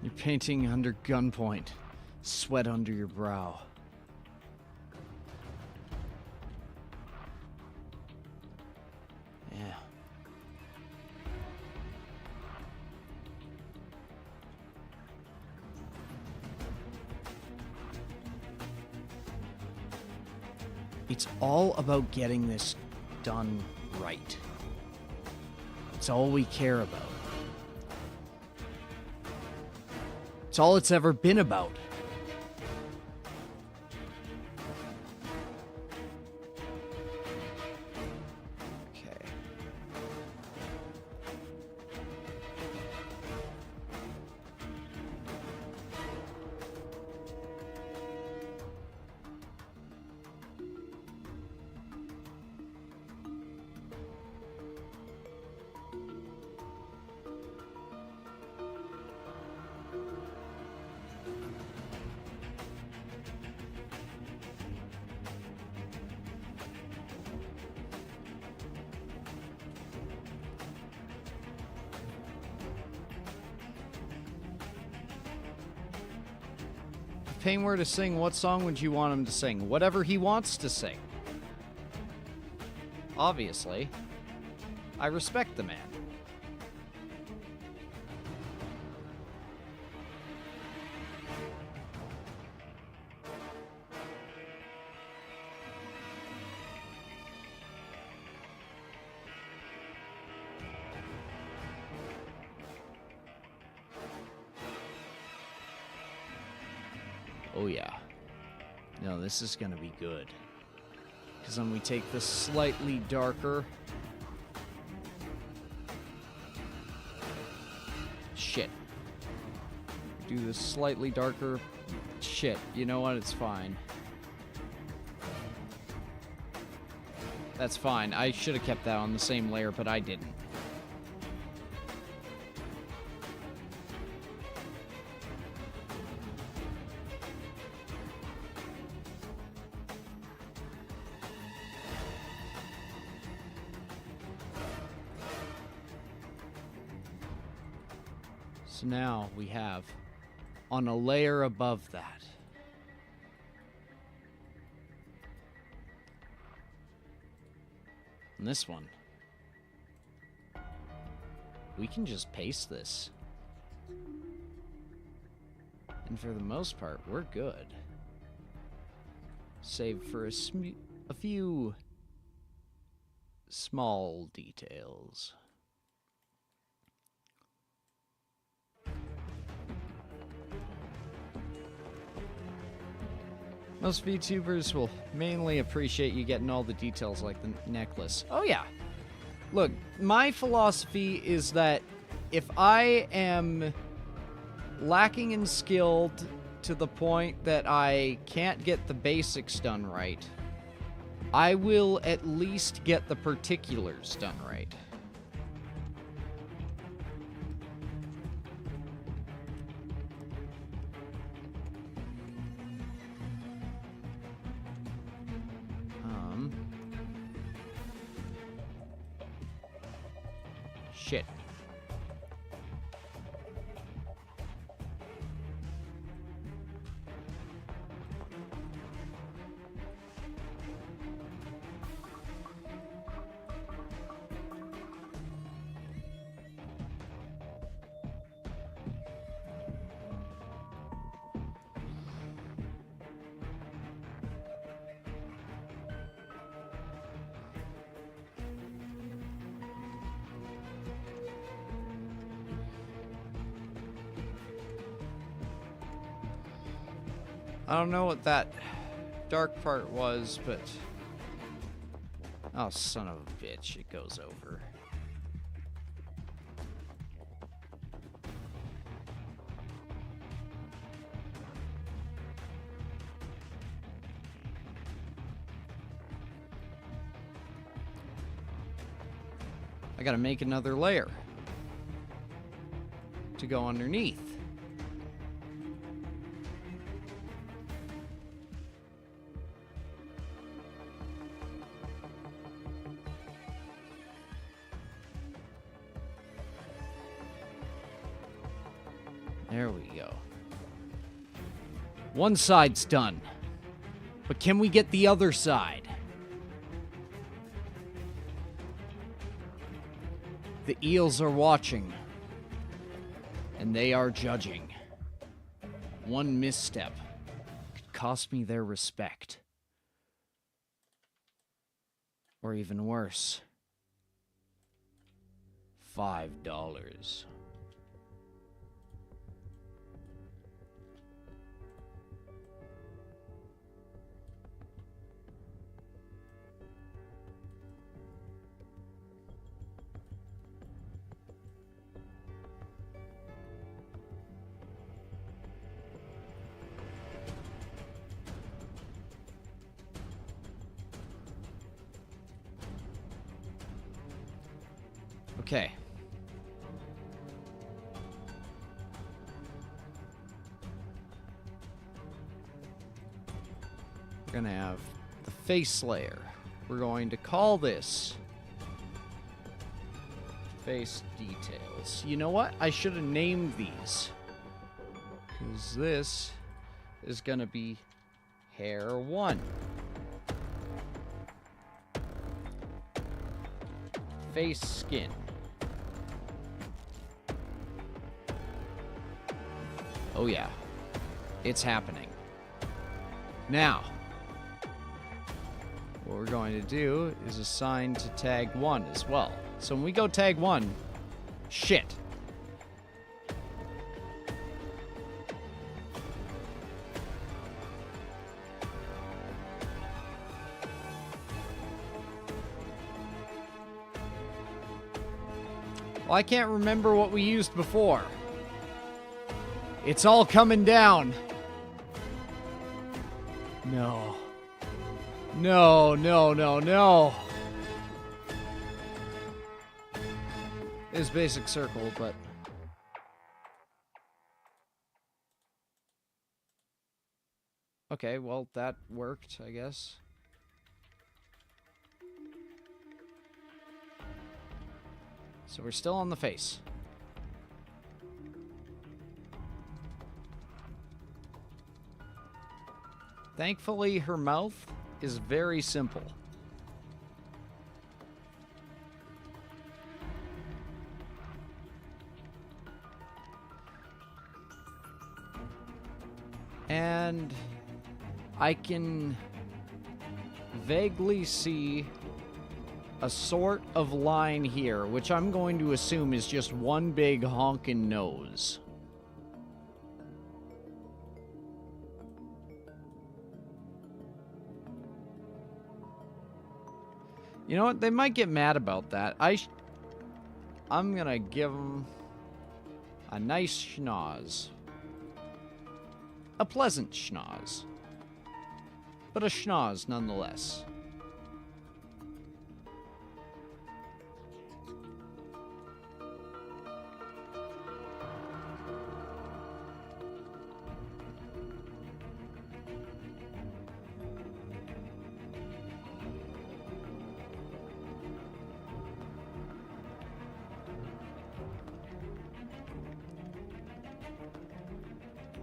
You're painting under gunpoint. Sweat under your brow. Yeah. It's all about getting this done right. It's all we care about. It's all it's ever been about. Okay. If Payne were to sing, what song would you want him to sing? Whatever he wants to sing. Obviously. I respect the man. Oh yeah. No, this is gonna be good. Because then we take this slightly darker. Shit. Do this slightly darker. Shit. You know what? It's fine. That's fine. I should have kept that on the same layer, but I didn't. So now we have on a layer above that. And this one. We can just paste this. And for the most part, we're good. Save for a few small details. Most VTubers will mainly appreciate you getting all the details like the necklace. Oh yeah. Look, my philosophy is that if I am lacking in skill to the point that I can't get the basics done right, I will at least get the particulars done right. Shit. I don't know what that dark part was, but... Oh, son of a bitch, it goes over. I gotta make another layer to go underneath. There we go. One side's done. But can we get the other side? The eels are watching. And they are judging. One misstep could cost me their respect. Or even worse. $5. Okay. We're gonna have the face layer. We're going to call this face details. You know what? I should have named these. Because this is gonna be hair 1. Face skin. Oh yeah, it's happening. Now, what we're going to do is assign to tag 1 as well. So when we go tag 1, shit. Well, I can't remember what we used before. It's all coming down. No. No, no, no, no. It's basic circle, but... Okay, well, that worked, I guess. So we're still on the face. Thankfully, her mouth is very simple. And I can vaguely see a sort of line here, which I'm going to assume is just one big honkin' nose. You know what? They might get mad about that. I'm gonna give them a nice schnoz. A pleasant schnoz. But a schnoz nonetheless.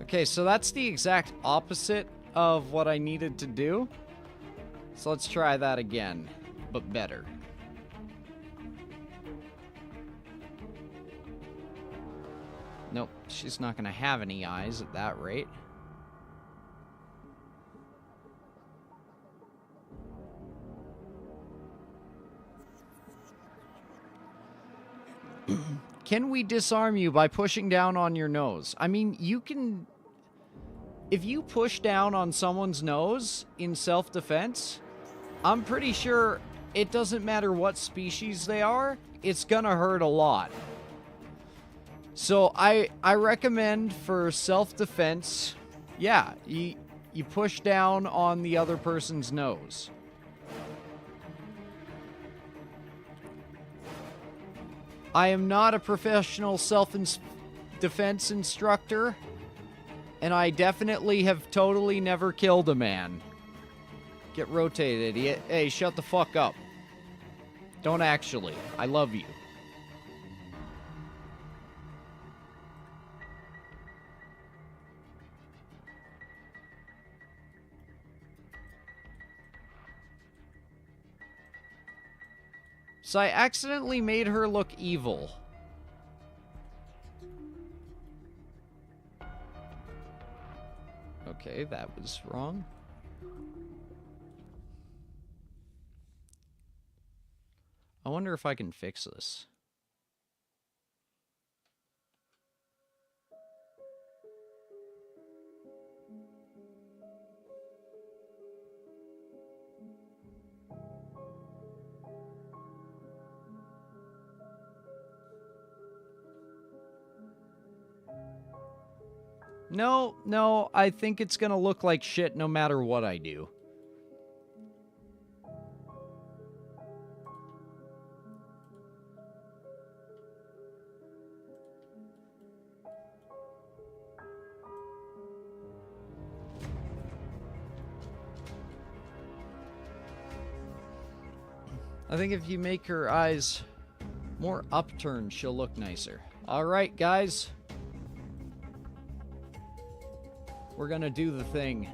Okay, so that's the exact opposite of what I needed to do. So let's try that again, but better. Nope, she's not gonna have any eyes at that rate. Can we disarm you by pushing down on your nose? I mean, you can... If you push down on someone's nose in self-defense, I'm pretty sure it doesn't matter what species they are, it's gonna hurt a lot. So I recommend for self-defense, yeah, you push down on the other person's nose. I am not a professional self-defense instructor, and I definitely have totally never killed a man. Get rotated, idiot. Hey, shut the fuck up. Don't actually. I love you. So I accidentally made her look evil. Okay, that was wrong. I wonder if I can fix this. No, I think it's gonna look like shit no matter what I do. I think if you make her eyes more upturned, she'll look nicer. Alright, guys. We're gonna do the thing.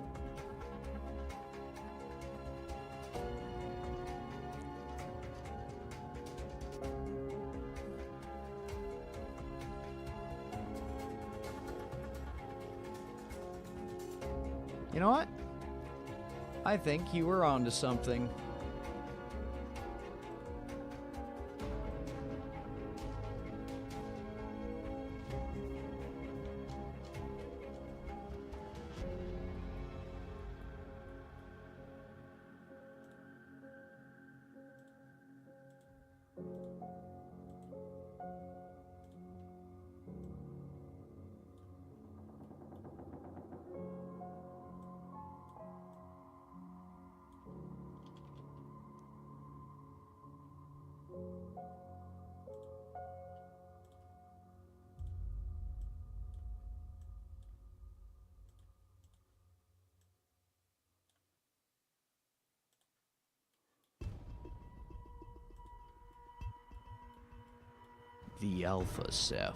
You know what? I think you were onto something. The Alpha Ceph.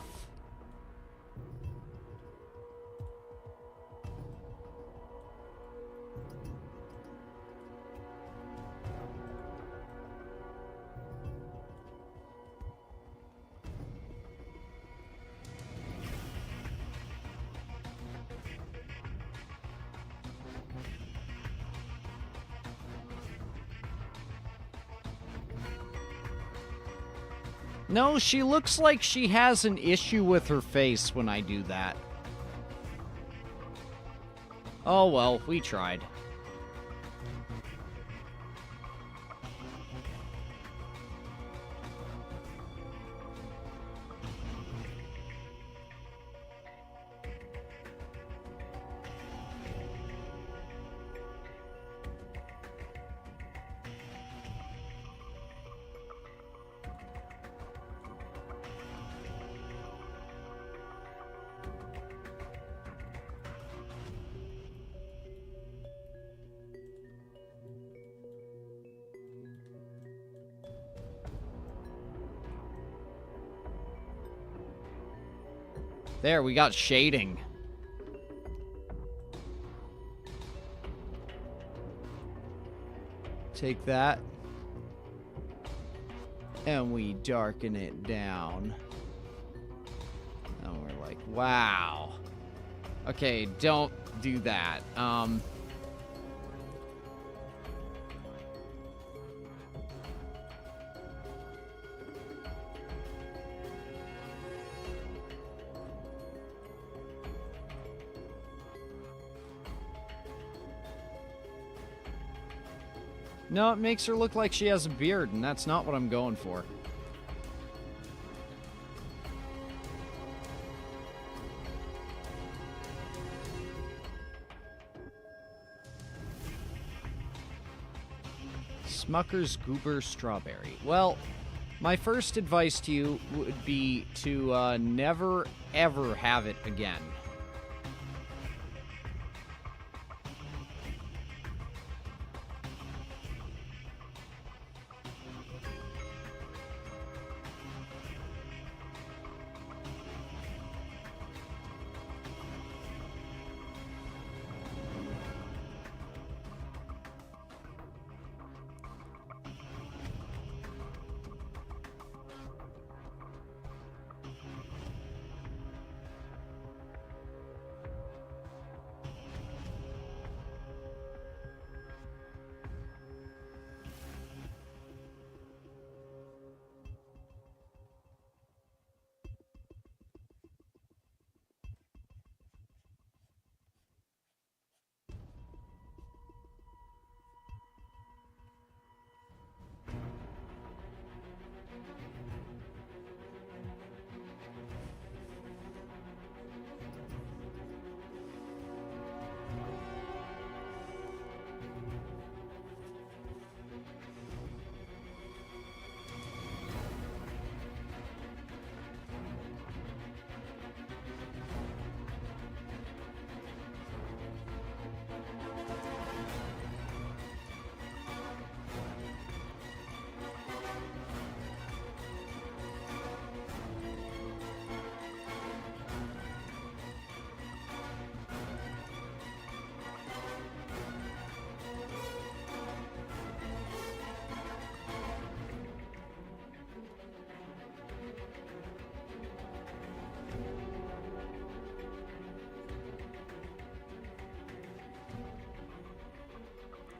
No, she looks like she has an issue with her face when I do that. Oh well, we tried. There, we got shading. Take that. And we darken it down. And we're like, wow. Okay, don't do that. No, it makes her look like she has a beard, and that's not what I'm going for. Smucker's Goober Strawberry. Well, my first advice to you would be to never, ever have it again.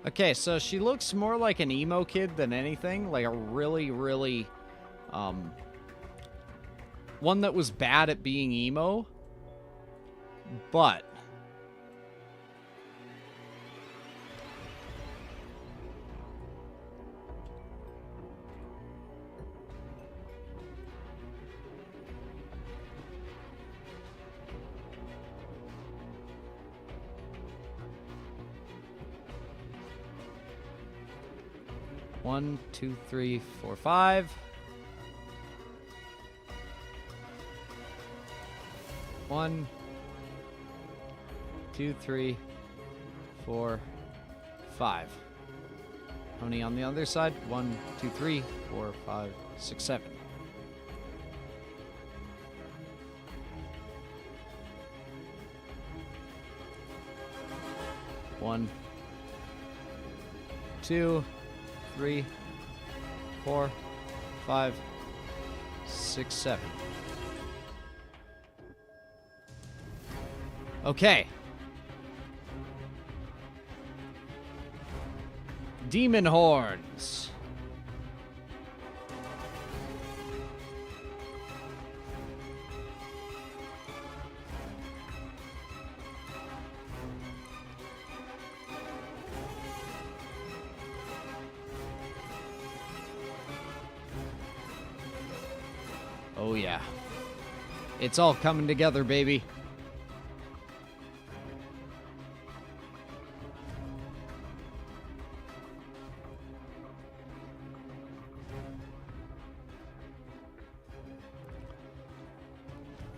Okay, so she looks more like an emo kid than anything. Like a really, really, one that was bad at being emo. But one, two, three, four, five. One, two, three, four, five. How many on the other side? One, two, three, four, five, six, seven. One, two, 3, 4, 5, 6, 7. Okay. Demon horns. Oh yeah. It's all coming together, baby.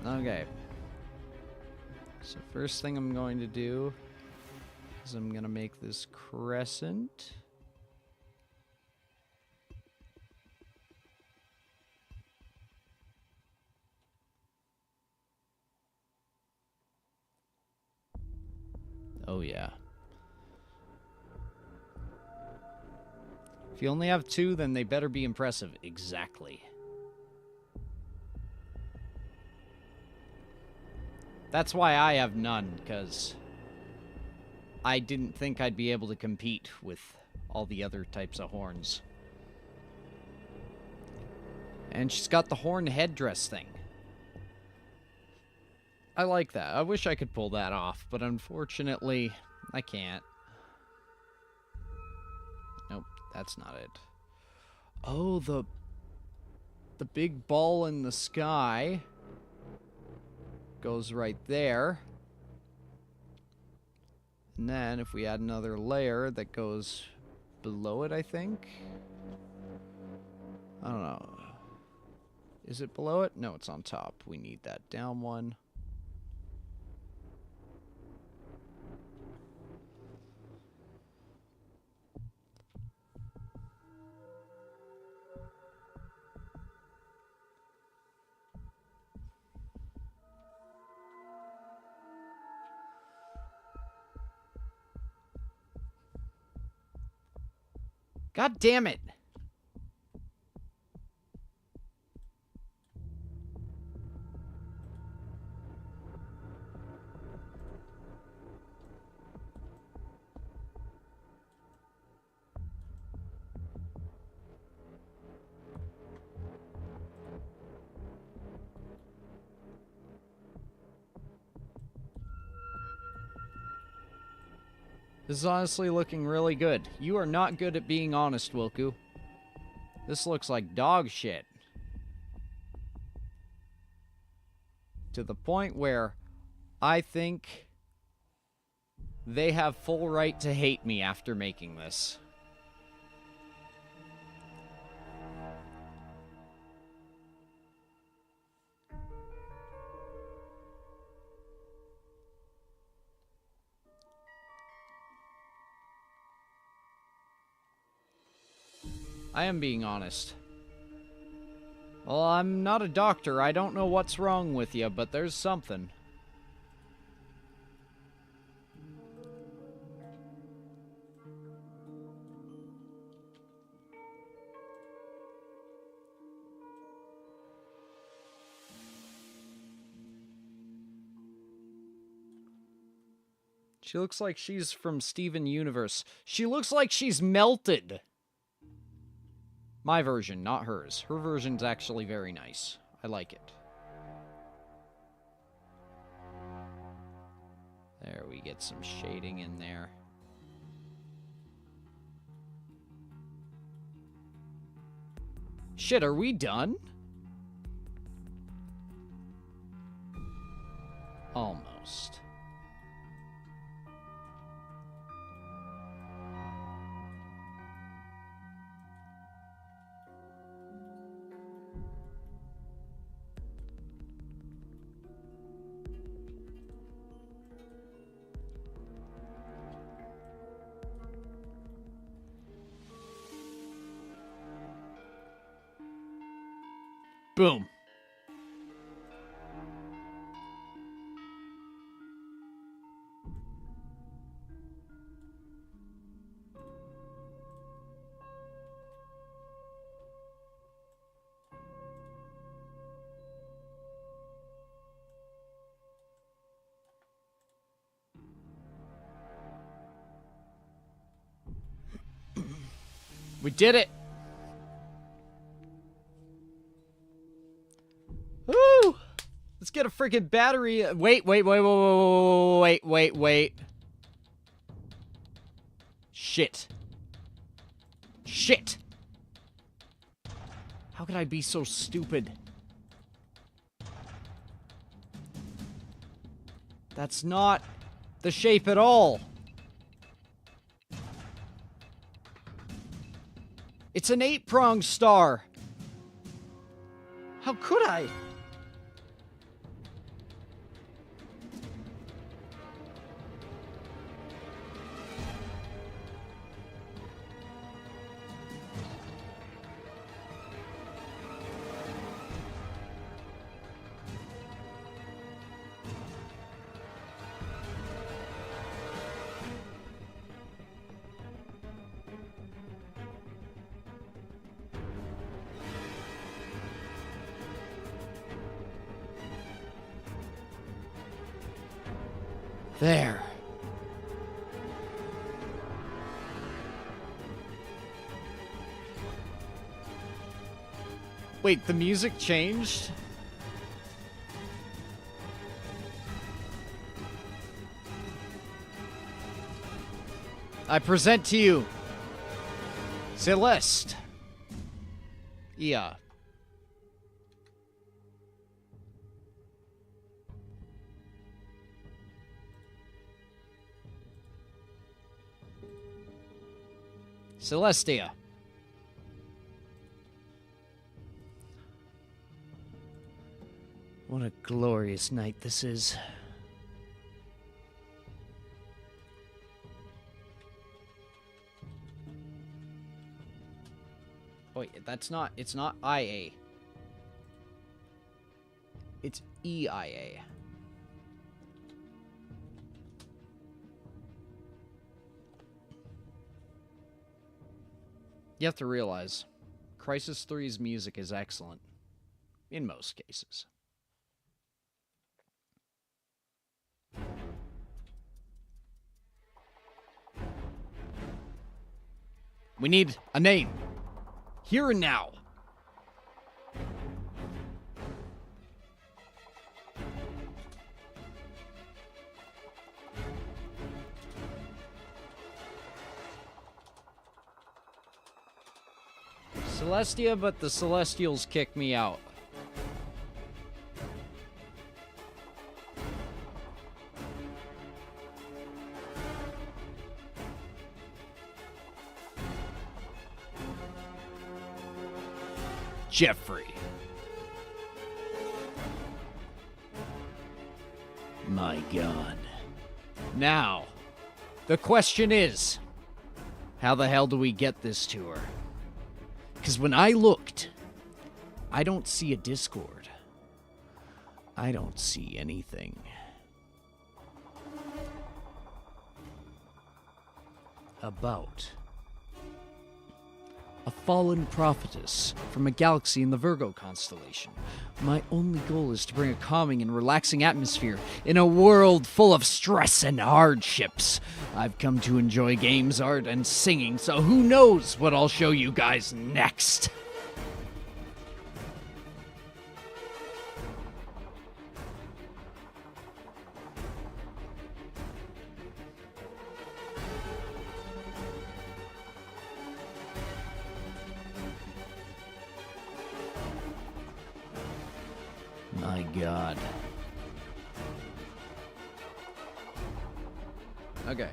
Okay. So first thing I'm going to do is I'm going to make this crescent. Oh yeah. If you only have 2, then they better be impressive. Exactly. That's why I have none, because I didn't think I'd be able to compete with all the other types of horns. And she's got the horn headdress thing. I like that. I wish I could pull that off, but unfortunately, I can't. Nope, that's not it. Oh, the big ball in the sky goes right there. And then if we add another layer that goes below it, I think. I don't know. Is it below it? No, it's on top. We need that down one. God damn it! This is honestly looking really good. You are not good at being honest, Wilku. This looks like dog shit. To the point where I think they have full right to hate me after making this. I am being honest. Well, I'm not a doctor. I don't know what's wrong with you, but there's something. She looks like she's from Steven Universe. She looks like she's melted. My version, not hers. Her version's actually very nice. I like it. There, we get some shading in there. Shit, are we done? Almost. Boom. We did it. Woo! Let's get a freaking battery. Wait. Shit. How could I be so stupid? That's not the shape at all. It's an 8-pronged star. How could I? There. Wait, the music changed? I present to you Celeste. Yeah. Celestia. What a glorious night this is. Wait, it's not IA. It's EIA. You have to realize, Crisis 3's music is excellent. In most cases. We need a name. Here and now. Celestia, but the Celestials kick me out. Jeffrey. My God. Now, the question is, how the hell do we get this to her? Because when I looked, I don't see a Discord. I don't see anything. About a fallen prophetess from a galaxy in the Virgo constellation. My only goal is to bring a calming and relaxing atmosphere in a world full of stress and hardships. I've come to enjoy games, art, and singing, so who knows what I'll show you guys next. My God. Okay.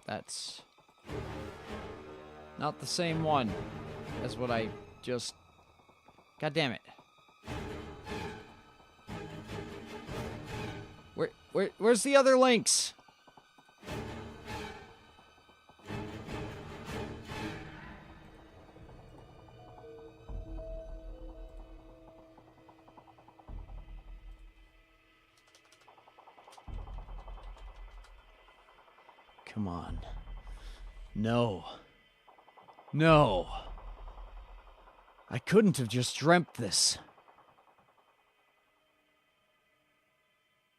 That's not the same one as what I just... God damn it. Where's the other links? Come on. No. No. I couldn't have just dreamt this.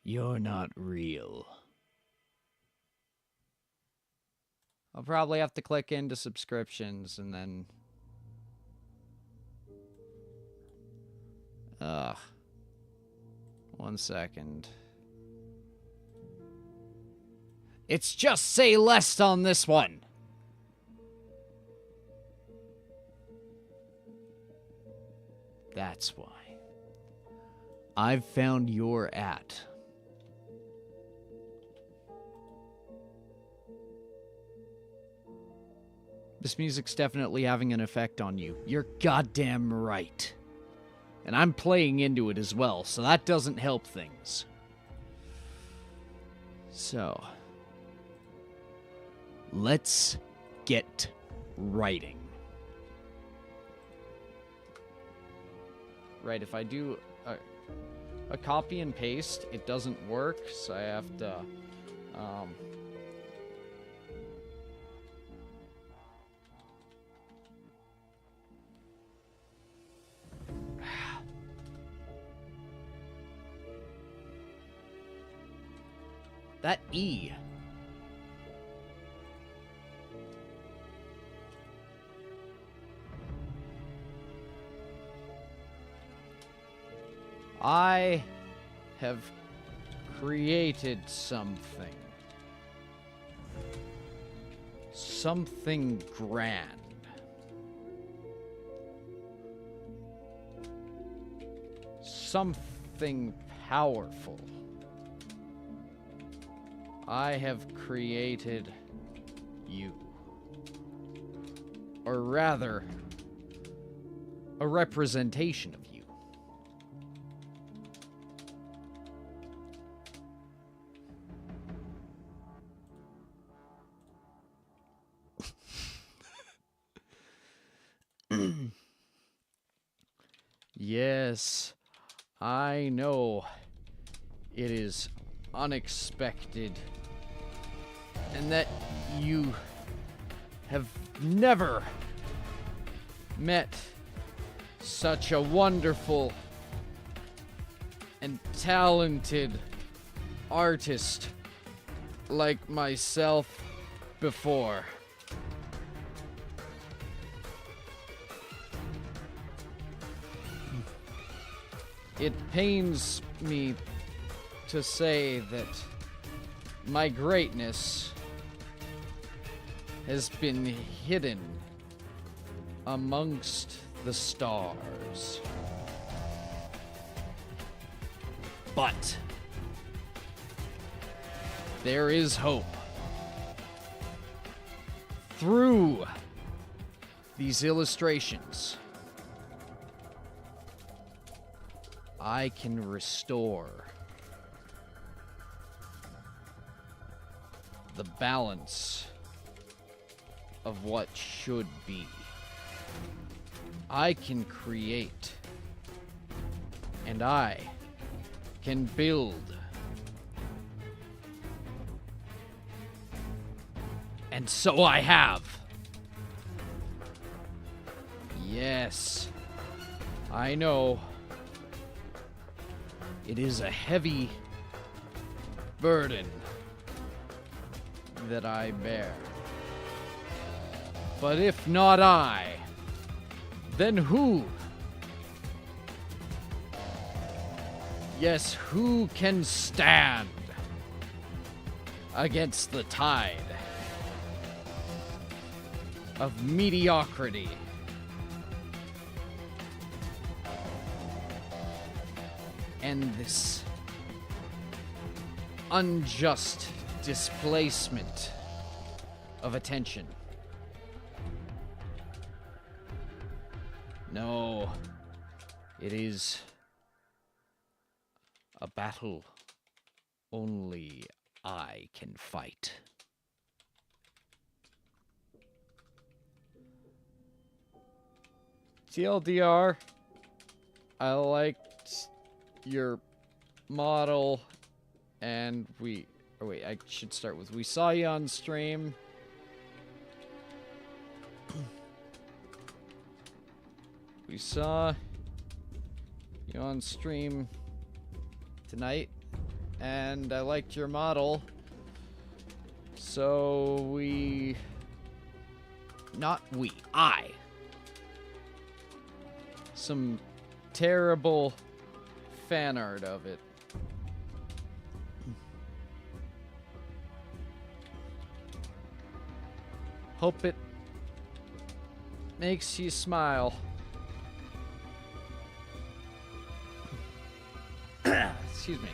You're not real. I'll probably have to click into subscriptions and then... Ugh. 1 second. It's just say less on this one. That's why. I've found your at. This music's definitely having an effect on you. You're goddamn right. And I'm playing into it as well, so that doesn't help things. So, let's get writing. Right, if I do a copy and paste, it doesn't work, so I have to... That E. I have created something. Something grand. Something powerful. I have created you. Or rather, a representation of you. Yes, I know it is unexpected, and that you have never met such a wonderful and talented artist like myself before. It pains me to say that my greatness has been hidden amongst the stars. But there is hope. Through these illustrations, I can restore the balance of what should be. I can create. And I can build. And so I have. Yes. I know. It is a heavy burden that I bear. But if not I, then who? Yes, who can stand against the tide of mediocrity? And this unjust displacement of attention. No, it is a battle only I can fight. TLDR, I liked your model, and we... Oh wait, I should start with, we saw you on stream. We saw you on stream tonight, and I liked your model. So I. Some terrible fan art of it. Hope it makes you smile. Excuse me.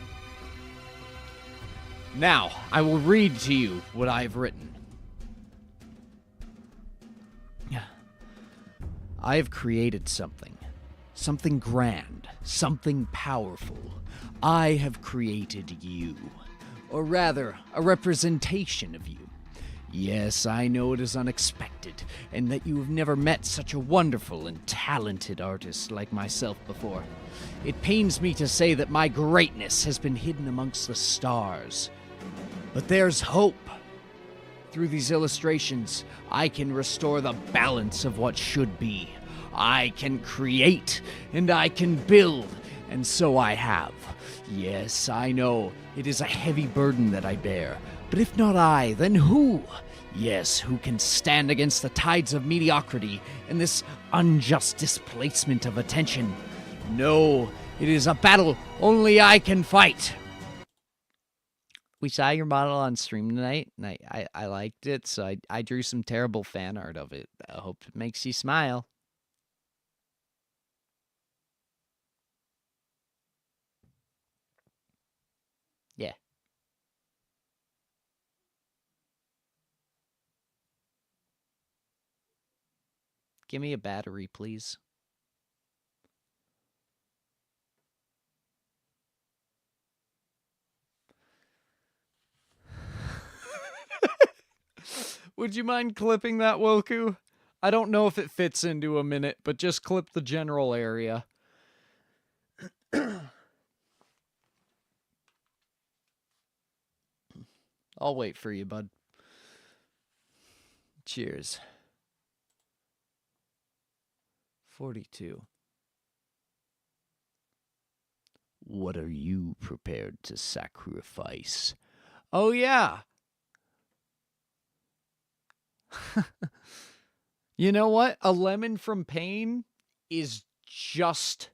Now, I will read to you what I've written. I have created something. Something grand. Something powerful. I have created you. Or rather, a representation of you. Yes, I know it is unexpected, and that you have never met such a wonderful and talented artist like myself before. It pains me to say that my greatness has been hidden amongst the stars. But there's hope. Through these illustrations, I can restore the balance of what should be. I can create, and I can build, and so I have. Yes, I know, it is a heavy burden that I bear. But if not I, then who? Yes, who can stand against the tides of mediocrity and this unjust displacement of attention? No, it is a battle only I can fight. We saw your model on stream tonight, and I liked it, so I drew some terrible fan art of it. I hope it makes you smile. Yeah. Give me a battery, please. Would you mind clipping that, Woku? I don't know if it fits into a minute, but just clip the general area. I'll wait for you, bud. Cheers. 42. What are you prepared to sacrifice? Oh, yeah. You know what? A lemon from pain is just,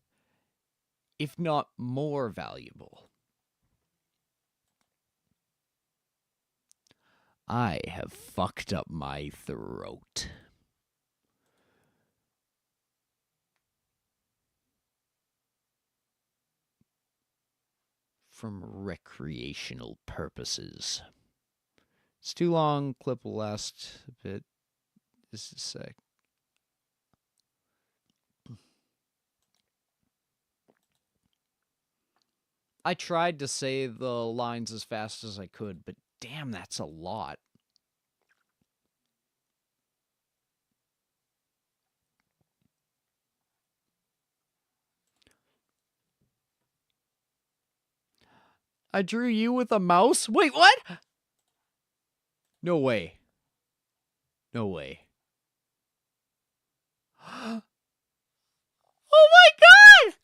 if not more valuable. I have fucked up my throat. From recreational purposes. It's too long. Clip will last a bit. Just a sec. I tried to say the lines as fast as I could, but damn, that's a lot. I drew you with a mouse? Wait, what? No way. No way. Oh my god!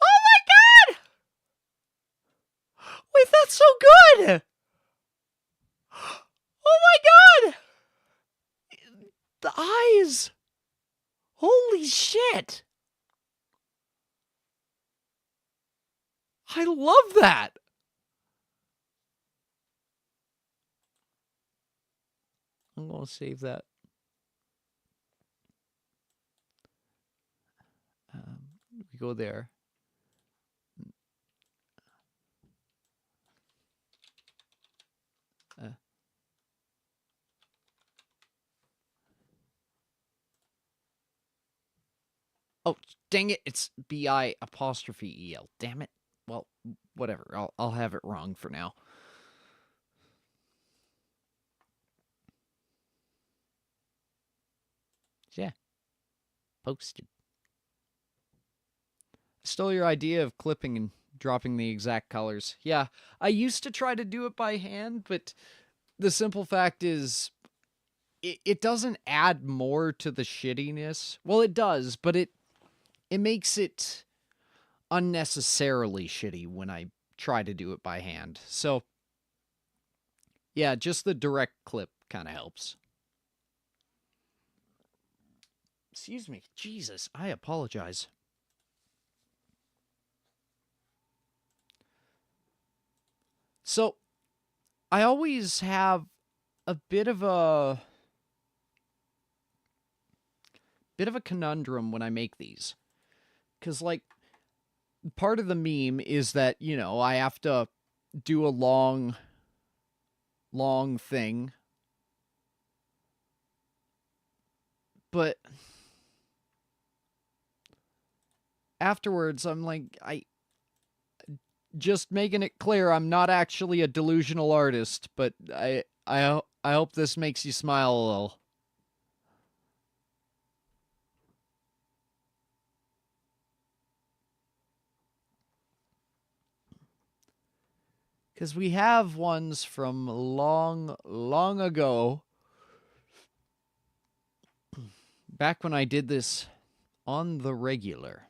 Oh my god! Wait, that's so good! Oh my god! The eyes! Holy shit! I love that! I'm gonna save that. We go there. Oh, dang it, it's B-I-apostrophe-E-L. Damn it. Well, whatever. I'll have it wrong for now. Yeah. Posted. Stole your idea of clipping and dropping the exact colors. Yeah, I used to try to do it by hand, but the simple fact is it doesn't add more to the shittiness. Well, it does, but it makes it unnecessarily shitty when I try to do it by hand. So, yeah, just the direct clip kind of helps. Excuse me. Jesus, I apologize. So, I always have a bit of a conundrum when I make these. Because, like, part of the meme is that, you know, I have to do a long thing. But afterwards, I'm like, just making it clear, I'm not actually a delusional artist, but I hope this makes you smile a little. Because we have ones from long, long ago. Back when I did this on the regular.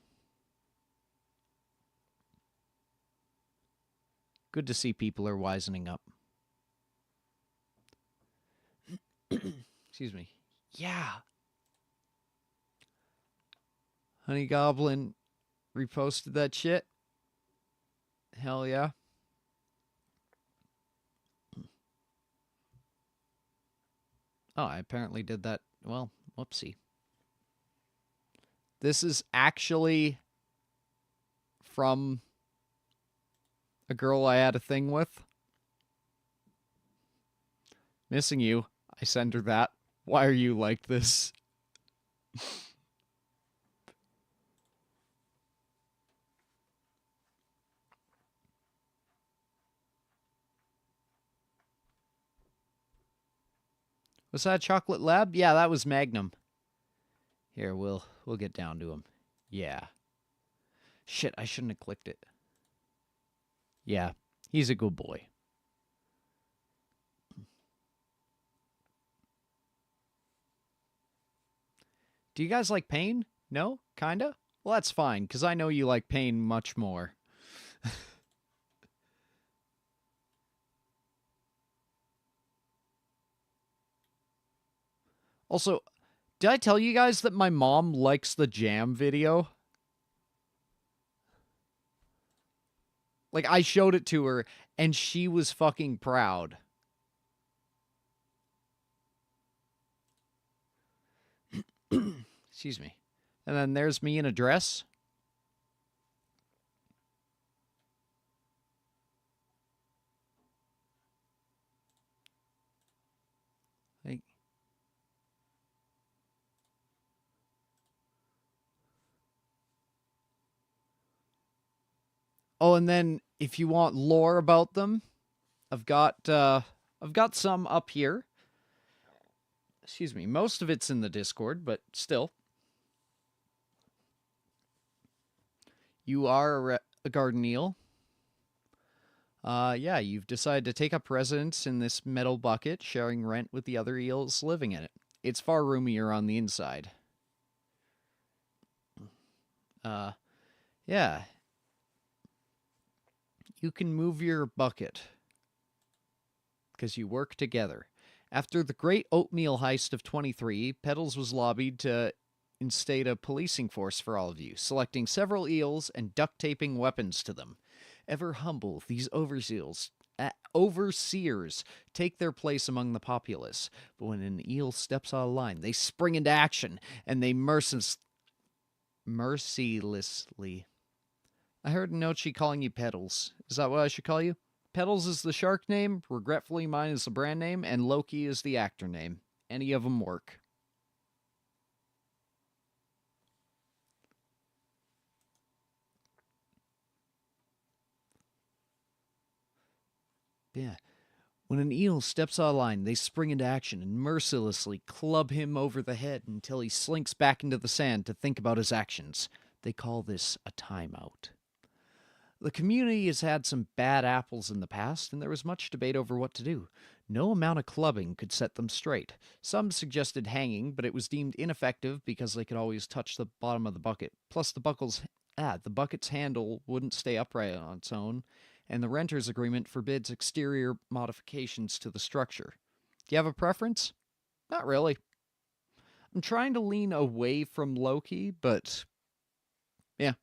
Good to see people are wisening up. Excuse me. Yeah. Honey Goblin reposted that shit. Hell yeah. Oh, I apparently did that. Well, whoopsie. This is actually from a girl I had a thing with. Missing you. I send her that. Why are you like this? Was that Chocolate Lab? Yeah, that was Magnum. Here, we'll get down to him. Yeah. Shit, I shouldn't have clicked it. Yeah, he's a good boy. Do you guys like pain? No? Kinda? Well, that's fine, because I know you like pain much more. Also, did I tell you guys that my mom likes the jam video? Like, I showed it to her, and she was fucking proud. Excuse me. And then there's me in a dress. Like, oh, and then if you want lore about them, I've got some up here. Excuse me. Most of it's in the Discord, but still. You are a garden eel. Yeah, you've decided to take up residence in this metal bucket, sharing rent with the other eels living in it. It's far roomier on the inside. Yeah. You can move your bucket, because you work together. After the great oatmeal heist of 23, Peddles was lobbied to instate a policing force for all of you, selecting several eels and duct taping weapons to them. Ever humble, these overseers take their place among the populace, but when an eel steps out of line, they spring into action, and they mercilessly... I heard Nochi calling you Peddles. Is that what I should call you? Peddles is the shark name, regretfully mine is the brand name, and Loki is the actor name. Any of them work. Yeah. When an eel steps out of line, they spring into action and mercilessly club him over the head until he slinks back into the sand to think about his actions. They call this a timeout. The community has had some bad apples in the past, and there was much debate over what to do. No amount of clubbing could set them straight. Some suggested hanging, but it was deemed ineffective because they could always touch the bottom of the bucket. Plus, the bucket's handle wouldn't stay upright on its own, and the renter's agreement forbids exterior modifications to the structure. Do you have a preference? Not really. I'm trying to lean away from Loki, but yeah.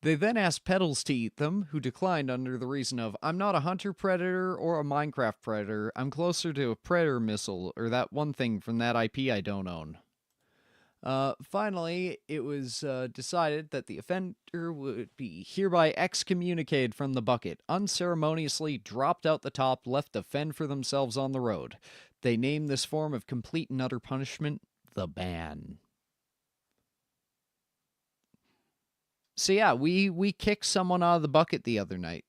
They then asked Peddles to eat them, who declined under the reason of, I'm not a hunter predator or a Minecraft predator. I'm closer to a predator missile, or that one thing from that IP I don't own. Finally, it was decided that the offender would be hereby excommunicated from the bucket, unceremoniously dropped out the top, left to fend for themselves on the road. They named this form of complete and utter punishment the ban. So yeah, we kicked someone out of the bucket the other night.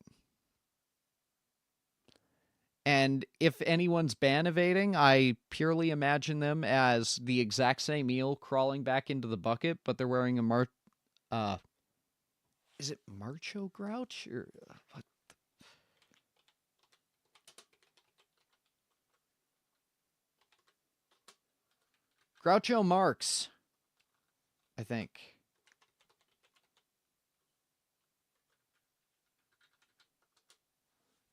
And if anyone's ban evading, I purely imagine them as the exact same eel crawling back into the bucket, but they're wearing a is it Marcho Grouch? Or what? Groucho Marx, I think.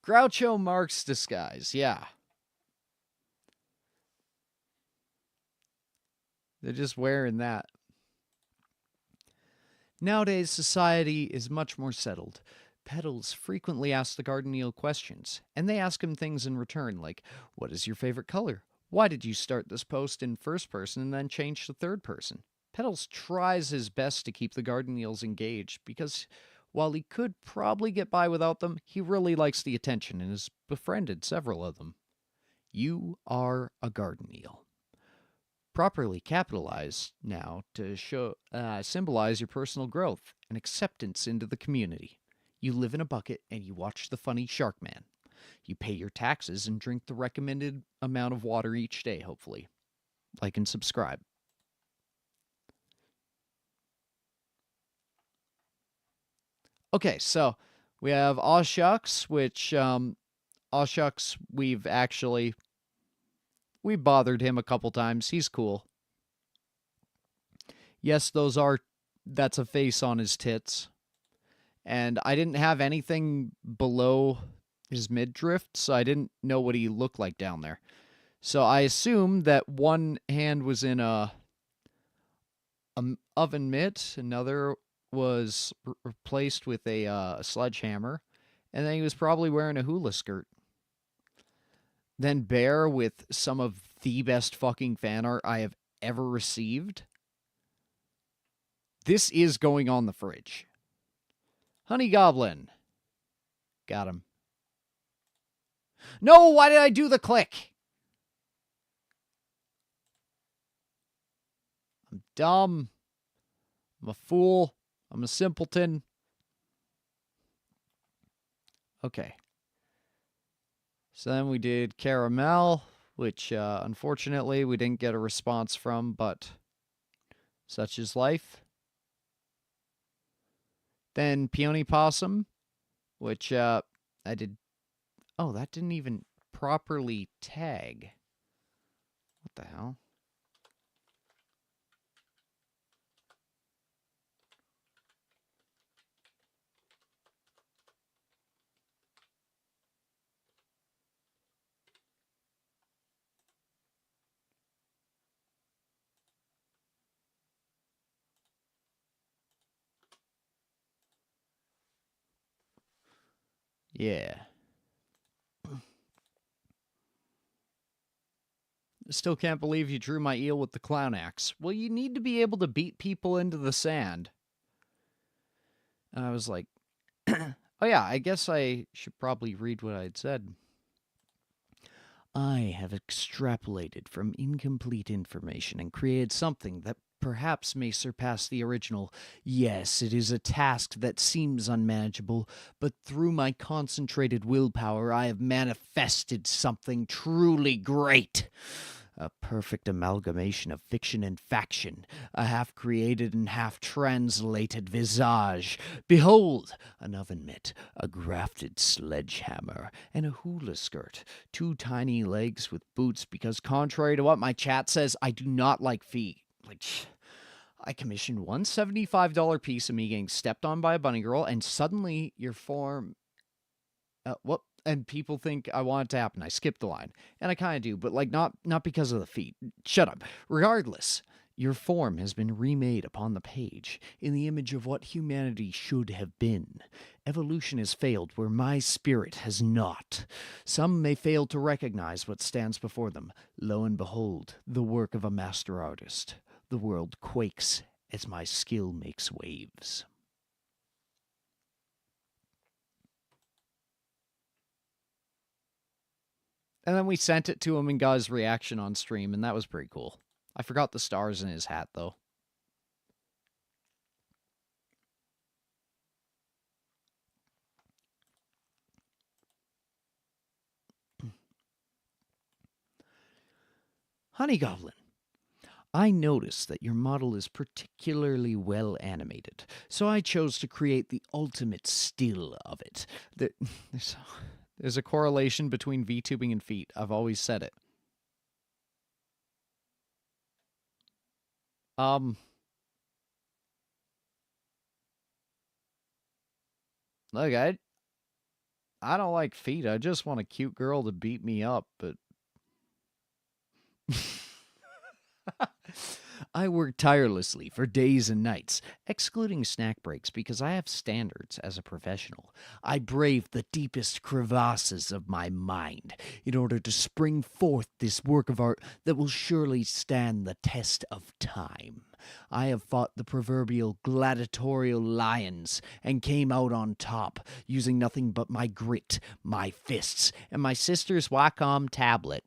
Groucho Marx disguise, yeah. They're just wearing that. Nowadays, society is much more settled. Peddles frequently ask the garden eel questions, and they ask him things in return, like, what is your favorite color? Why did you start this post in first person and then change to third person? Peddles tries his best to keep the garden eels engaged, because while he could probably get by without them, he really likes the attention and has befriended several of them. You are a garden eel. Properly capitalized now to symbolize your personal growth and acceptance into the community. You live in a bucket and you watch the funny Shark Man. You pay your taxes and drink the recommended amount of water each day, hopefully. Like and subscribe. Okay, so we have Aw Shucks, which, Aw Shucks, we bothered him a couple times. He's cool. Yes, that's a face on his tits. And I didn't have anything below his midriff, so I didn't know what he looked like down there. So I assumed that one hand was in a oven mitt, another was replaced with a sledgehammer, and then he was probably wearing a hula skirt. Then Bear with some of the best fucking fan art I have ever received. This is going on the fridge. Honey Goblin. Got him. No, why did I do the click? I'm dumb. I'm a fool. I'm a simpleton. Okay. So then we did Caramel, which unfortunately we didn't get a response from, but Such is life. Then Peony Possum, which I did... Oh, that didn't even properly tag. What the hell? Yeah. Still can't believe you drew my eel with the clown axe. Well, you need to be able to beat people into the sand. And I was like, oh yeah, I guess I should probably read what I'd said. I have extrapolated from incomplete information and created something that perhaps may surpass the original. Yes, it is a task that seems unmanageable, but through my concentrated willpower, I have manifested something truly great. A perfect amalgamation of fiction and faction, a half-created and half-translated visage. Behold, an oven mitt, a grafted sledgehammer, and a hula skirt. 2 tiny legs with boots, because contrary to what my chat says, I do not like feet. I commissioned one $75 piece of me getting stepped on by a bunny girl, and suddenly your form... what? And people think I want it to happen. I skipped the line. And I kind of do, but like not because of the feet. Shut up. Regardless, your form has been remade upon the page in the image of what humanity should have been. Evolution has failed where my spirit has not. Some may fail to recognize what stands before them. Lo and behold, the work of a master artist. The world quakes as my skill makes waves. And then we sent it to him and got his reaction on stream, and that was pretty cool. I forgot the stars in his hat, though. Honey Goblin, I noticed that your model is particularly well animated, so I chose to create the ultimate still of it. There's a correlation between VTubing and feet. I've always said it. Look, I don't like feet. I just want a cute girl to beat me up, but... I work tirelessly for days and nights, excluding snack breaks because I have standards as a professional. I brave the deepest crevasses of my mind in order to spring forth this work of art that will surely stand the test of time. I have fought the proverbial gladiatorial lions and came out on top, using nothing but my grit, my fists, and my sister's Wacom tablet.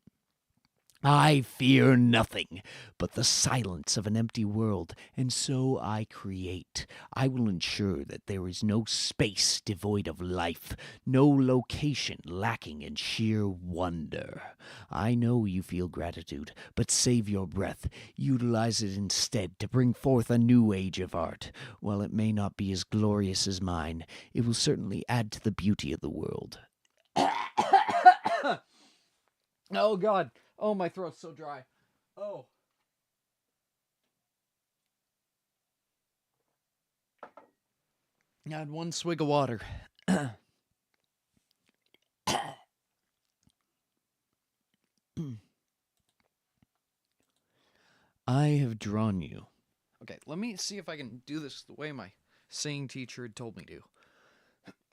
I fear nothing but the silence of an empty world, and so I create. I will ensure that there is no space devoid of life, no location lacking in sheer wonder. I know you feel gratitude, but save your breath. Utilize it instead to bring forth a new age of art. While it may not be as glorious as mine, it will certainly add to the beauty of the world. Oh, God. Oh, my throat's so dry. Oh. I had one swig of water. I have drawn you. Okay, let me see if I can do this the way my singing teacher had told me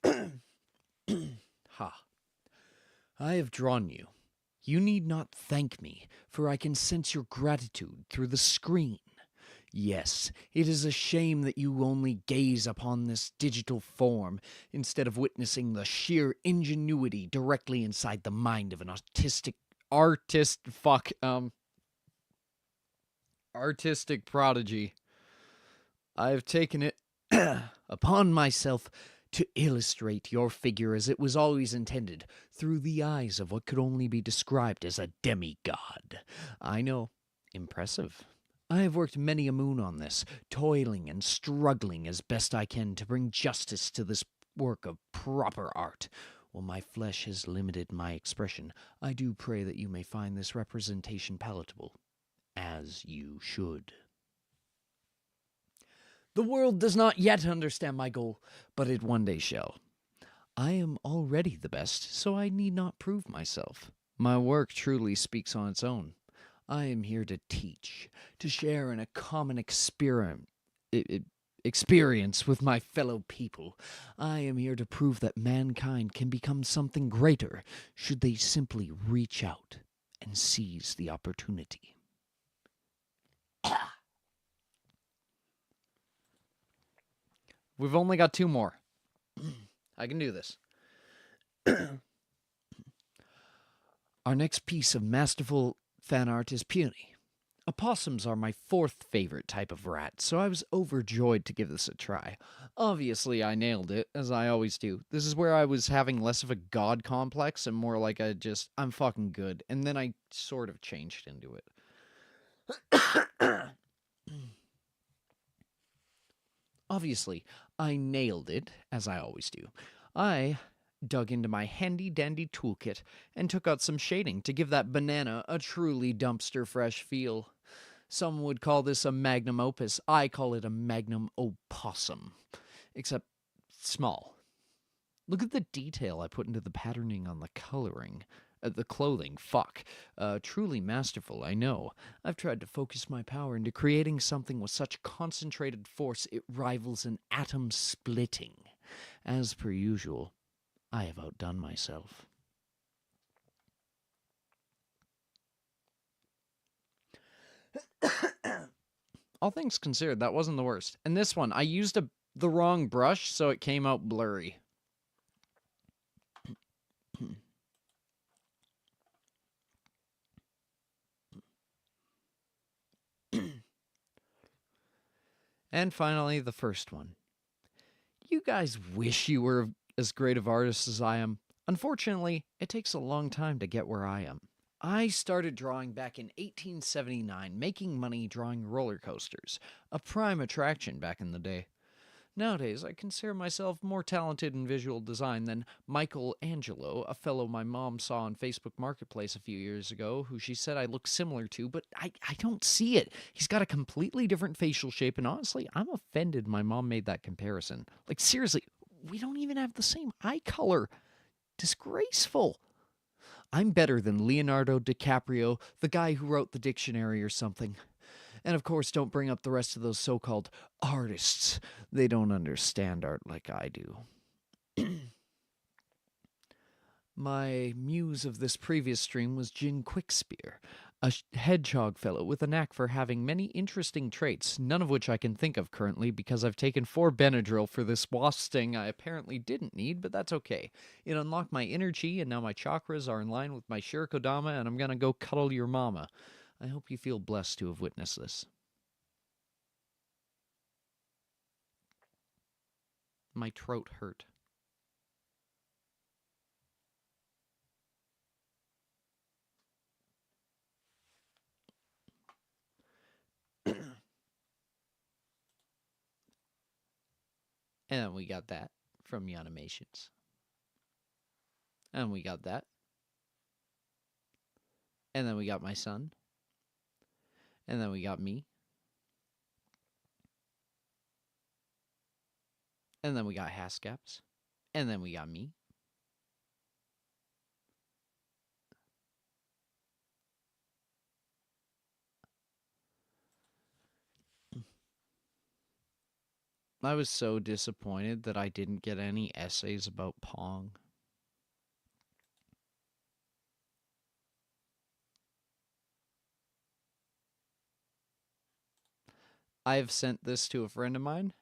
to. Ha. I have drawn you. You need not thank me, for I can sense your gratitude through the screen. Yes, it is a shame that you only gaze upon this digital form instead of witnessing the sheer ingenuity directly inside the mind of an artistic prodigy. I have taken it upon myself to illustrate your figure as it was always intended, through the eyes of what could only be described as a demigod. I know, impressive. I have worked many a moon on this, toiling and struggling as best I can to bring justice to this work of proper art. While my flesh has limited my expression, I do pray that you may find this representation palatable, as you should. The world does not yet understand my goal, but it one day shall. I am already the best, so I need not prove myself. My work truly speaks on its own. I am here to teach, to share in a common experience with my fellow people. I am here to prove that mankind can become something greater should they simply reach out and seize the opportunity. We've only got 2 more. I can do this. Our next piece of masterful fan art is Peony. Opossums are my 4th favorite type of rat, so I was overjoyed to give this a try. Obviously, I nailed it, as I always do. This is where I was having less of a god complex and more like I'm fucking good, and then I sort of changed into it. Obviously, I nailed it, as I always do. I dug into my handy-dandy toolkit and took out some shading to give that banana a truly dumpster-fresh feel. Some would call this a magnum opus. I call it a magnum opossum, except small. Look at the detail I put into the patterning on the coloring. The clothing, fuck. Truly masterful, I know. I've tried to focus my power into creating something with such concentrated force it rivals an atom splitting. As per usual, I have outdone myself. All things considered, that wasn't the worst. And this one, I used the wrong brush, so it came out blurry. And finally, the first one. You guys wish you were as great of artists as I am. Unfortunately, it takes a long time to get where I am. I started drawing back in 1879, making money drawing roller coasters, a prime attraction back in the day. Nowadays, I consider myself more talented in visual design than Michelangelo, a fellow my mom saw on Facebook Marketplace a few years ago, who she said I look similar to, but I don't see it. He's got a completely different facial shape, and honestly, I'm offended my mom made that comparison. Like, seriously, we don't even have the same eye color. Disgraceful. I'm better than Leonardo DiCaprio, the guy who wrote the dictionary or something. And of course, don't bring up the rest of those so-called artists. They don't understand art like I do. My muse of this previous stream was Jin Quickspear, a hedgehog fellow with a knack for having many interesting traits, none of which I can think of currently because I've taken 4 Benadryl for this wasp sting I apparently didn't need, but that's okay. It unlocked my inner chi, and now my chakras are in line with my Shirikodama, and I'm gonna go cuddle your mama. I hope you feel blessed to have witnessed this. My throat hurt. And then we got that from Yanimations. And we got that. And then we got my son. And then we got me. And then we got Haskaps. And then we got me. I was so disappointed that I didn't get any essays about Pong. I've sent this to a friend of mine.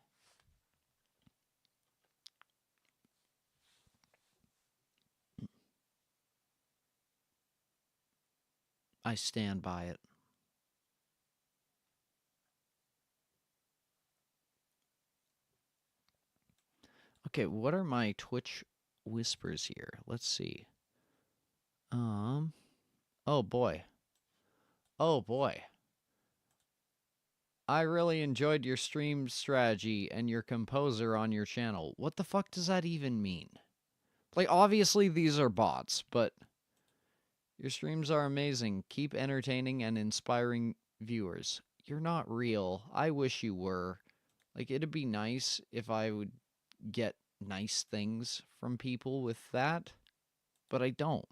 I stand by it. Okay, what are my Twitch whispers here? Let's see. Oh boy. Oh boy. I really enjoyed your stream strategy and your composer on your channel. What the fuck does that even mean? Like, obviously these are bots, but your streams are amazing. Keep entertaining and inspiring viewers. You're not real. I wish you were. Like, it'd be nice if I would get nice things from people with that, but I don't.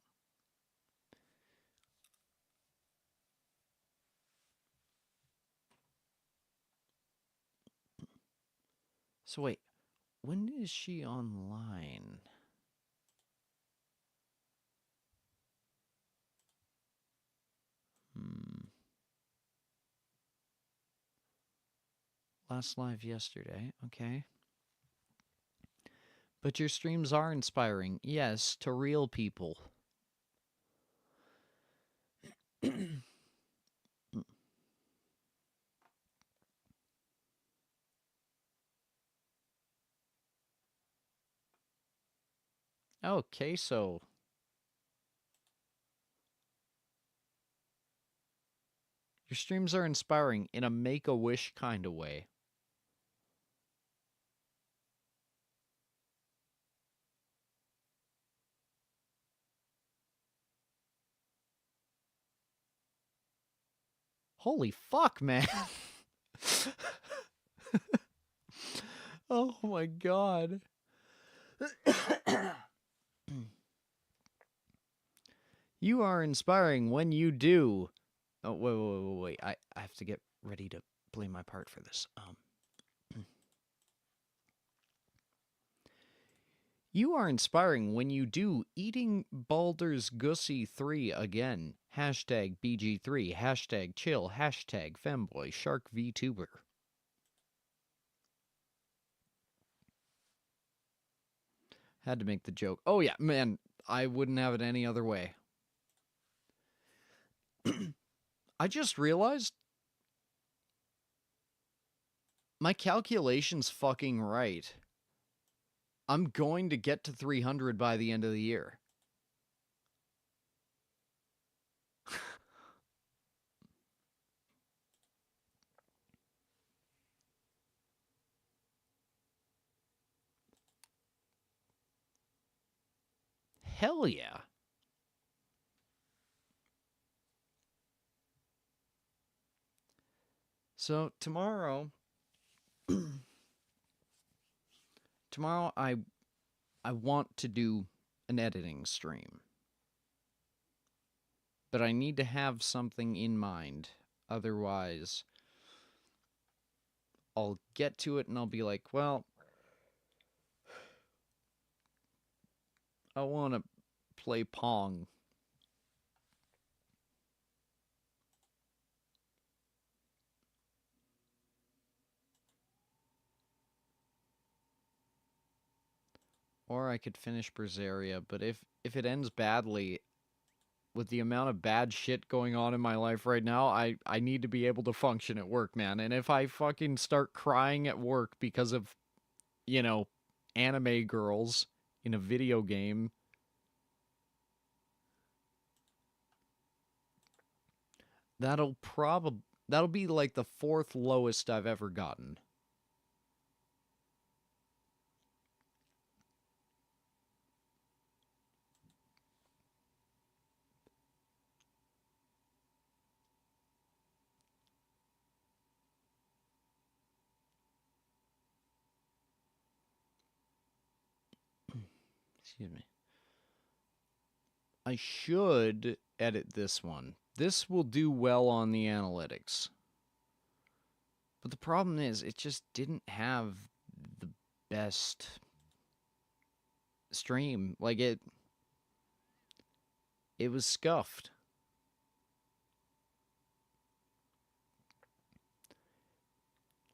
So wait, when is she online? Last live yesterday, okay. But your streams are inspiring, yes, to real people. Okay, so your streams are inspiring in a make-a-wish kind of way. Holy fuck, man. Oh my god. You are inspiring when you do. Oh, wait. I have to get ready to play my part for this. You are inspiring when you do eating Baldur's Gussie 3 again. Hashtag bg3, hashtag chill, hashtag femboy, Shark Vtuber. Had to make the joke. Oh yeah, man, I wouldn't have it any other way. I just realized my calculation's fucking right. I'm going to get to 300 by the end of the year. Hell yeah. So tomorrow I want to do an editing stream. But I need to have something in mind. Otherwise, I'll get to it and I'll be like, well, I want to play Pong. Or I could finish Berseria, but if it ends badly, with the amount of bad shit going on in my life right now, I need to be able to function at work, man. And if I fucking start crying at work because of, you know, anime girls in a video game, that'll be like the 4th lowest I've ever gotten. Excuse me. I should edit this one. This will do well on the analytics. But the problem is, it just didn't have the best stream. Like, it was scuffed.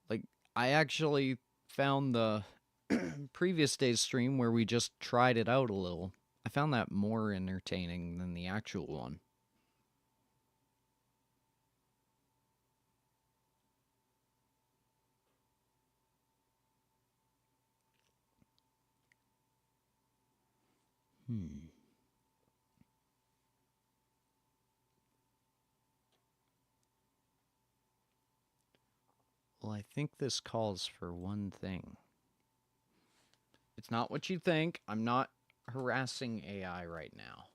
Like, I actually found the previous day's stream where we just tried it out a little. I found that more entertaining than the actual one. Well, I think this calls for one thing. It's not what you think. I'm not harassing AI right now.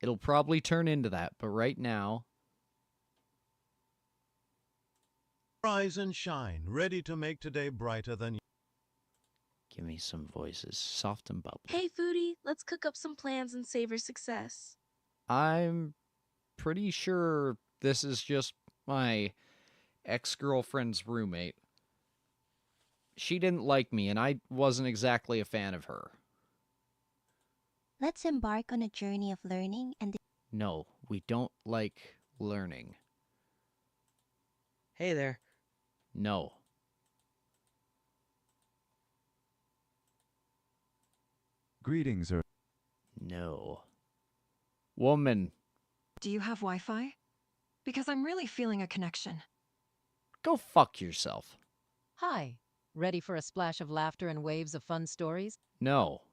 It'll probably turn into that, but right now... Rise and shine, ready to make today brighter than you. Give me some voices, soft and bubbly. Hey, foodie, let's cook up some plans and savor success. I'm pretty sure this is just my ex-girlfriend's roommate. She didn't like me, and I wasn't exactly a fan of her. Let's embark on a journey of learning and... No, we don't like learning. Hey there. No. Greetings, Earth. No. Woman. Do you have Wi-Fi? Because I'm really feeling a connection. Go fuck yourself. Hi. Ready for a splash of laughter and waves of fun stories? No.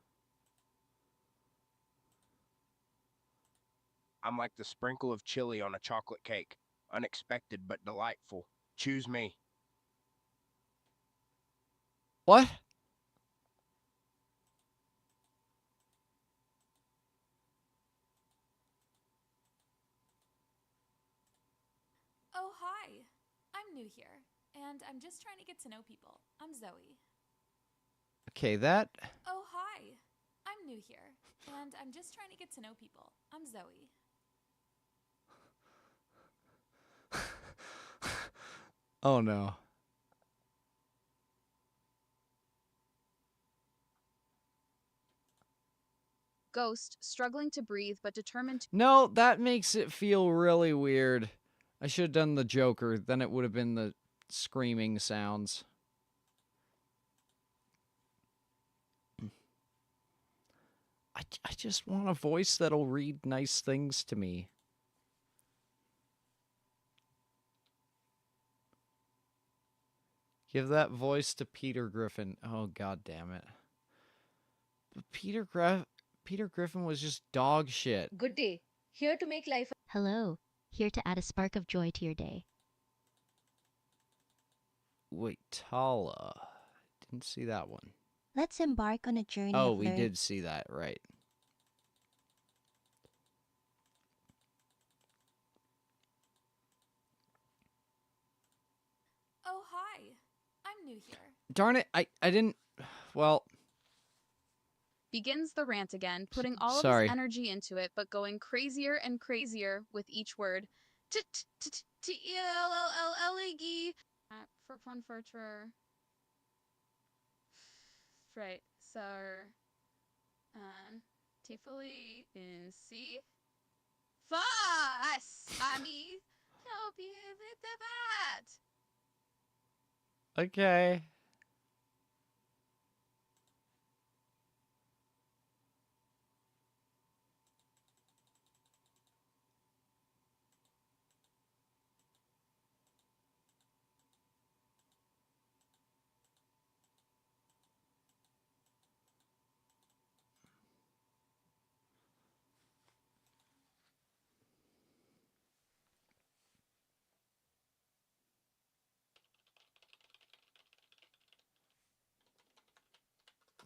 I'm like the sprinkle of chili on a chocolate cake. Unexpected but delightful. Choose me. What? Oh, hi. I'm new here, and I'm just trying to get to know people. I'm Zoe. Okay, that... Oh, hi. I'm new here, and I'm just trying to get to know people. I'm Zoe. Oh, no. Ghost, struggling to breathe but determined to... No, that makes it feel really weird. I should have done the Joker, then it would have been the screaming sounds. I just want a voice that'll read nice things to me. Give that voice to Peter Griffin. Oh, god damn it. But Peter Griffin was just dog shit. Good day. Here to make life... Hello. Here to add a spark of joy to your day. Wait, Tala. Didn't see that one. Let's embark on a journey Oh, of we learning. did see that, right. Oh, hi. I'm new here. Darn it, I didn't... Well... Begins the rant again, putting all of Sorry. his energy into it, but going crazier and crazier with each word. T-E-L-L-L-E-G. For fun for right, sir. Tifley in C. Fuss! I mean, help you with the bat. Okay.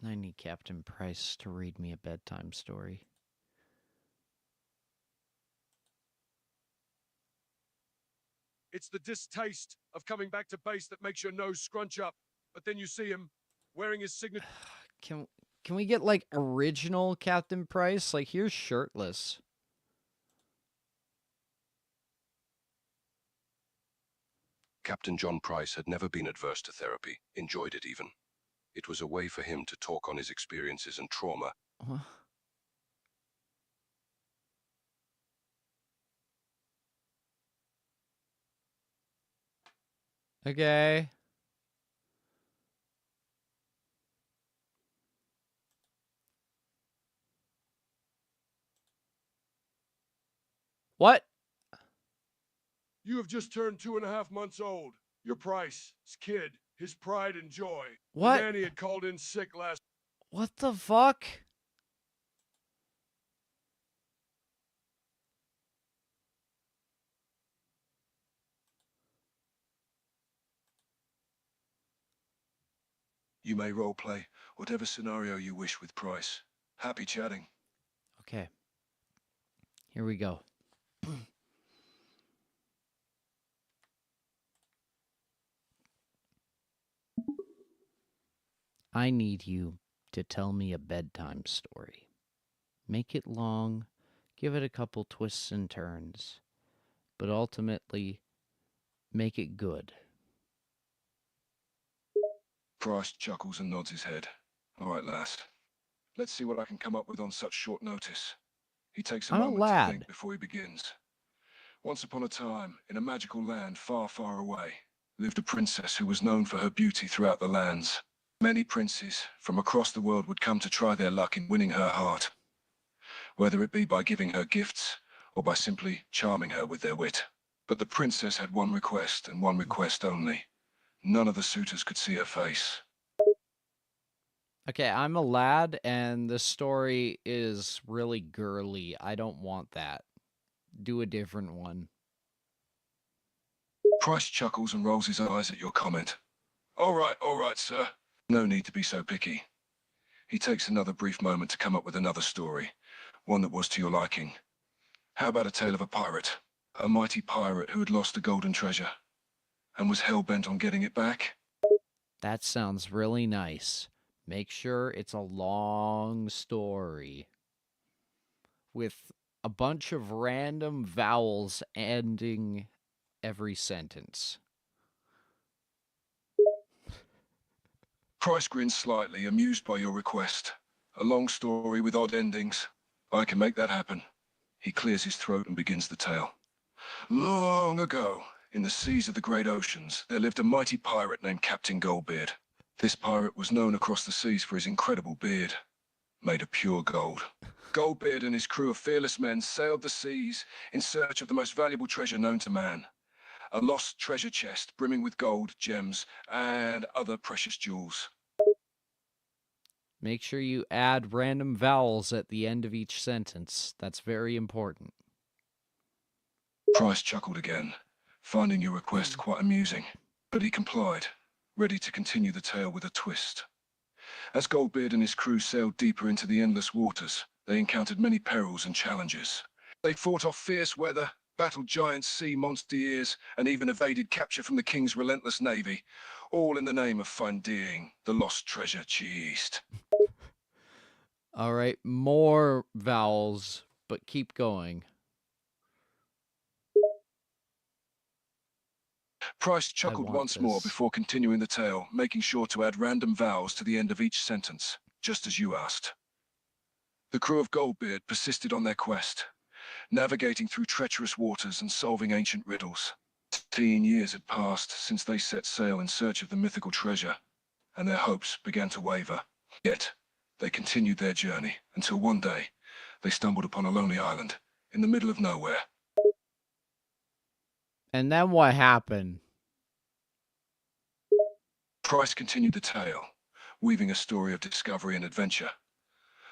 I need Captain Price to read me a bedtime story. It's the distaste of coming back to base that makes your nose scrunch up, but then you see him wearing his signature... Can we get, like, original Captain Price? Like, here's shirtless. Captain John Price had never been adverse to therapy, enjoyed it even. It was a way for him to talk on his experiences and trauma. What? Okay. What? You have just turned 2.5 months old. Your Price, his kid, his pride and joy. What? The nanny had called in sick last... What the fuck? You may roleplay whatever scenario you wish with Price. Happy chatting. Okay. Here we go. I need you to tell me a bedtime story. Make it long, give it a couple twists and turns, but ultimately, make it good. Price chuckles and nods his head. All right, lass. Let's see what I can come up with on such short notice. He takes a I'm a moment to lad. think before he begins. Once upon a time, in a magical land far, far away, lived a princess who was known for her beauty throughout the lands. Many princes from across the world would come to try their luck in winning her heart, whether it be by giving her gifts or by simply charming her with their wit. But the princess had one request, and one request only. None of the suitors could see her face. Okay, I'm a lad, and the story is really girly. I don't want that. Do a different one. Price chuckles and rolls his eyes at your comment. All right, sir. No need to be so picky. He takes another brief moment to come up with another story, one that was to your liking. How about a tale of a pirate? A mighty pirate who had lost a golden treasure and was hell-bent on getting it back? That sounds really nice. Make sure it's a long story with a bunch of random vowels ending every sentence. Price grins slightly, amused by your request. A long story with odd endings. I can make that happen. He clears his throat and begins the tale. Long ago, in the seas of the great oceans, there lived a mighty pirate named Captain Goldbeard. This pirate was known across the seas for his incredible beard, made of pure gold. Goldbeard and his crew of fearless men sailed the seas in search of the most valuable treasure known to man. A lost treasure chest brimming with gold, gems, and other precious jewels. Make sure you add random vowels at the end of each sentence. That's very important. Price chuckled again, finding your request quite amusing, but he complied, ready to continue the tale with a twist. As Goldbeard and his crew sailed deeper into the endless waters, they encountered many perils and challenges. They fought off fierce weather, battled giant sea monster ears, and even evaded capture from the king's relentless navy, all in the name of finding the lost treasure chest. All right, more vowels, but keep going. Price chuckled once more before continuing the tale, making sure to add random vowels to the end of each sentence, just as you asked. The crew of Goldbeard persisted on their quest, navigating through treacherous waters and solving ancient riddles. 15 years had passed since they set sail in search of the mythical treasure, and their hopes began to waver. Yet, they continued their journey until one day, they stumbled upon a lonely island in the middle of nowhere. And then what happened? Price continued the tale, weaving a story of discovery and adventure.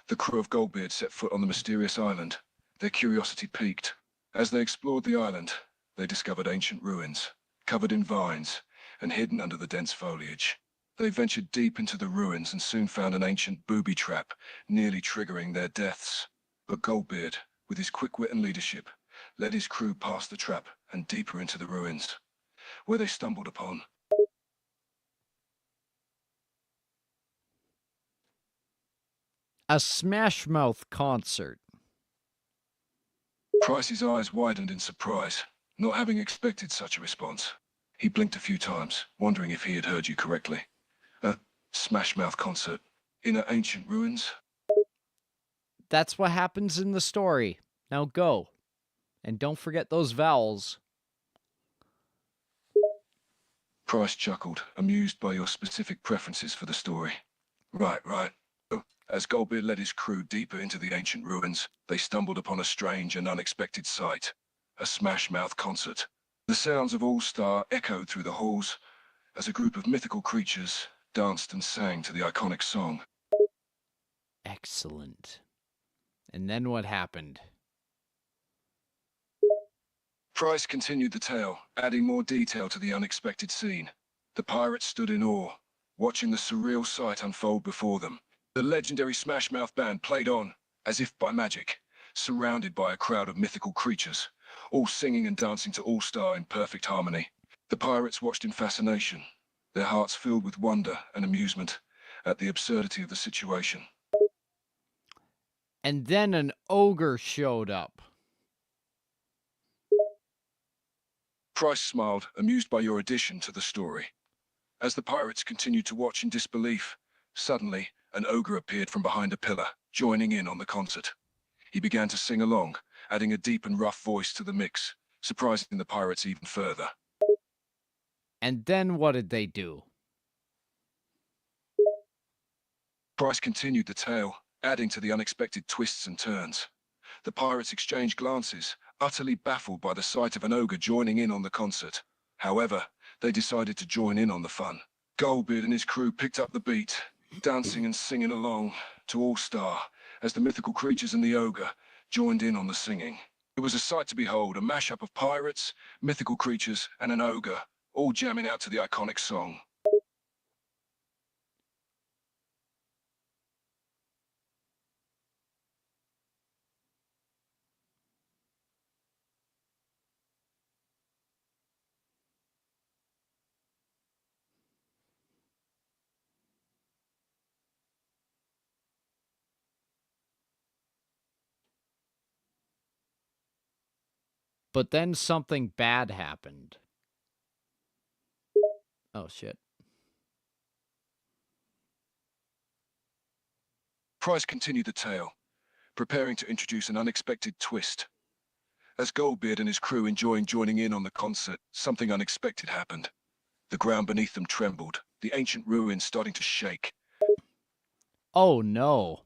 The crew of Goldbeard set foot on the mysterious island, their curiosity piqued. As they explored the island, they discovered ancient ruins, covered in vines and hidden under the dense foliage. They ventured deep into the ruins and soon found an ancient booby trap, nearly triggering their deaths. But Goldbeard, with his quick wit and leadership, led his crew past the trap and deeper into the ruins, where they stumbled upon a Smash Mouth concert. Price's eyes widened in surprise, not having expected such a response. He blinked a few times, wondering if he had heard you correctly. A Smash Mouth concert in ancient ruins? That's what happens in the story. Now go. And don't forget those vowels. Price chuckled, amused by your specific preferences for the story. Right. As Goldbeard led his crew deeper into the ancient ruins, they stumbled upon a strange and unexpected sight. A Smash Mouth concert. The sounds of All-Star echoed through the halls as a group of mythical creatures danced and sang to the iconic song. Excellent. And then what happened? Price continued the tale, adding more detail to the unexpected scene. The pirates stood in awe, watching the surreal sight unfold before them. The legendary Smash Mouth band played on, as if by magic, surrounded by a crowd of mythical creatures, all singing and dancing to All Star in perfect harmony. The pirates watched in fascination, their hearts filled with wonder and amusement at the absurdity of the situation. And then an ogre showed up. Price smiled, amused by your addition to the story. As the pirates continued to watch in disbelief, suddenly an ogre appeared from behind a pillar, joining in on the concert. He began to sing along, adding a deep and rough voice to the mix, surprising the pirates even further. And then what did they do? Price continued the tale, adding to the unexpected twists and turns. The pirates exchanged glances, utterly baffled by the sight of an ogre joining in on the concert. However, they decided to join in on the fun. Goldbeard and his crew picked up the beat, dancing and singing along to All Star, as the mythical creatures and the ogre joined in on the singing. It was a sight to behold, a mashup of pirates, mythical creatures, and an ogre, all jamming out to the iconic song. But then something bad happened. Oh, shit. Price continued the tale, preparing to introduce an unexpected twist. As Goldbeard and his crew enjoying joining in on the concert, something unexpected happened. The ground beneath them trembled, the ancient ruins starting to shake. Oh, no.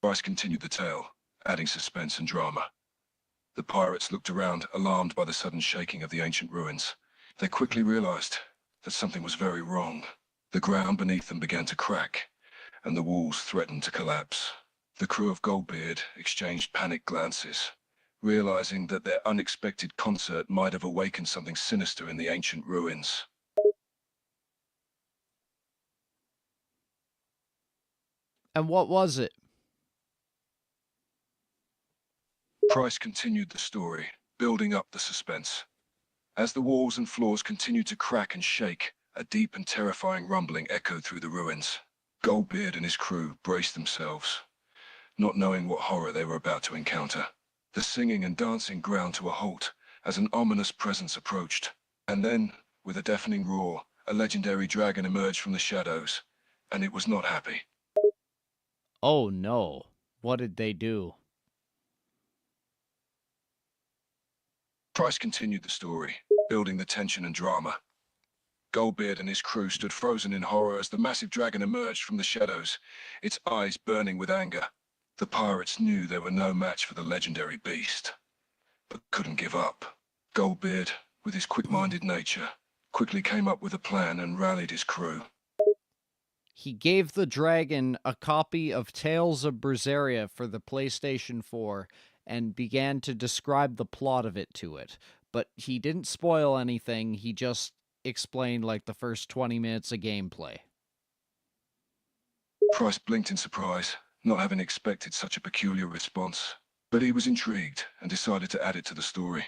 Price continued the tale, adding suspense and drama. The pirates looked around, alarmed by the sudden shaking of the ancient ruins. They quickly realized that something was very wrong. The ground beneath them began to crack, and the walls threatened to collapse. The crew of Goldbeard exchanged panicked glances, realizing that their unexpected concert might have awakened something sinister in the ancient ruins. And what was it? Price continued the story, building up the suspense. As the walls and floors continued to crack and shake, a deep and terrifying rumbling echoed through the ruins. Goldbeard and his crew braced themselves, not knowing what horror they were about to encounter. The singing and dancing ground to a halt as an ominous presence approached. And then, with a deafening roar, a legendary dragon emerged from the shadows, and it was not happy. Oh, no. What did they do? Price continued the story, building the tension and drama. Goldbeard and his crew stood frozen in horror as the massive dragon emerged from the shadows, its eyes burning with anger. The pirates knew they were no match for the legendary beast, but couldn't give up. Goldbeard, with his quick-minded nature, quickly came up with a plan and rallied his crew. He gave the dragon a copy of Tales of Berseria for the PlayStation 4 and began to describe the plot of it to it. But he didn't spoil anything, he just explained like the first 20 minutes of gameplay. Price blinked in surprise, not having expected such a peculiar response. But he was intrigued and decided to add it to the story.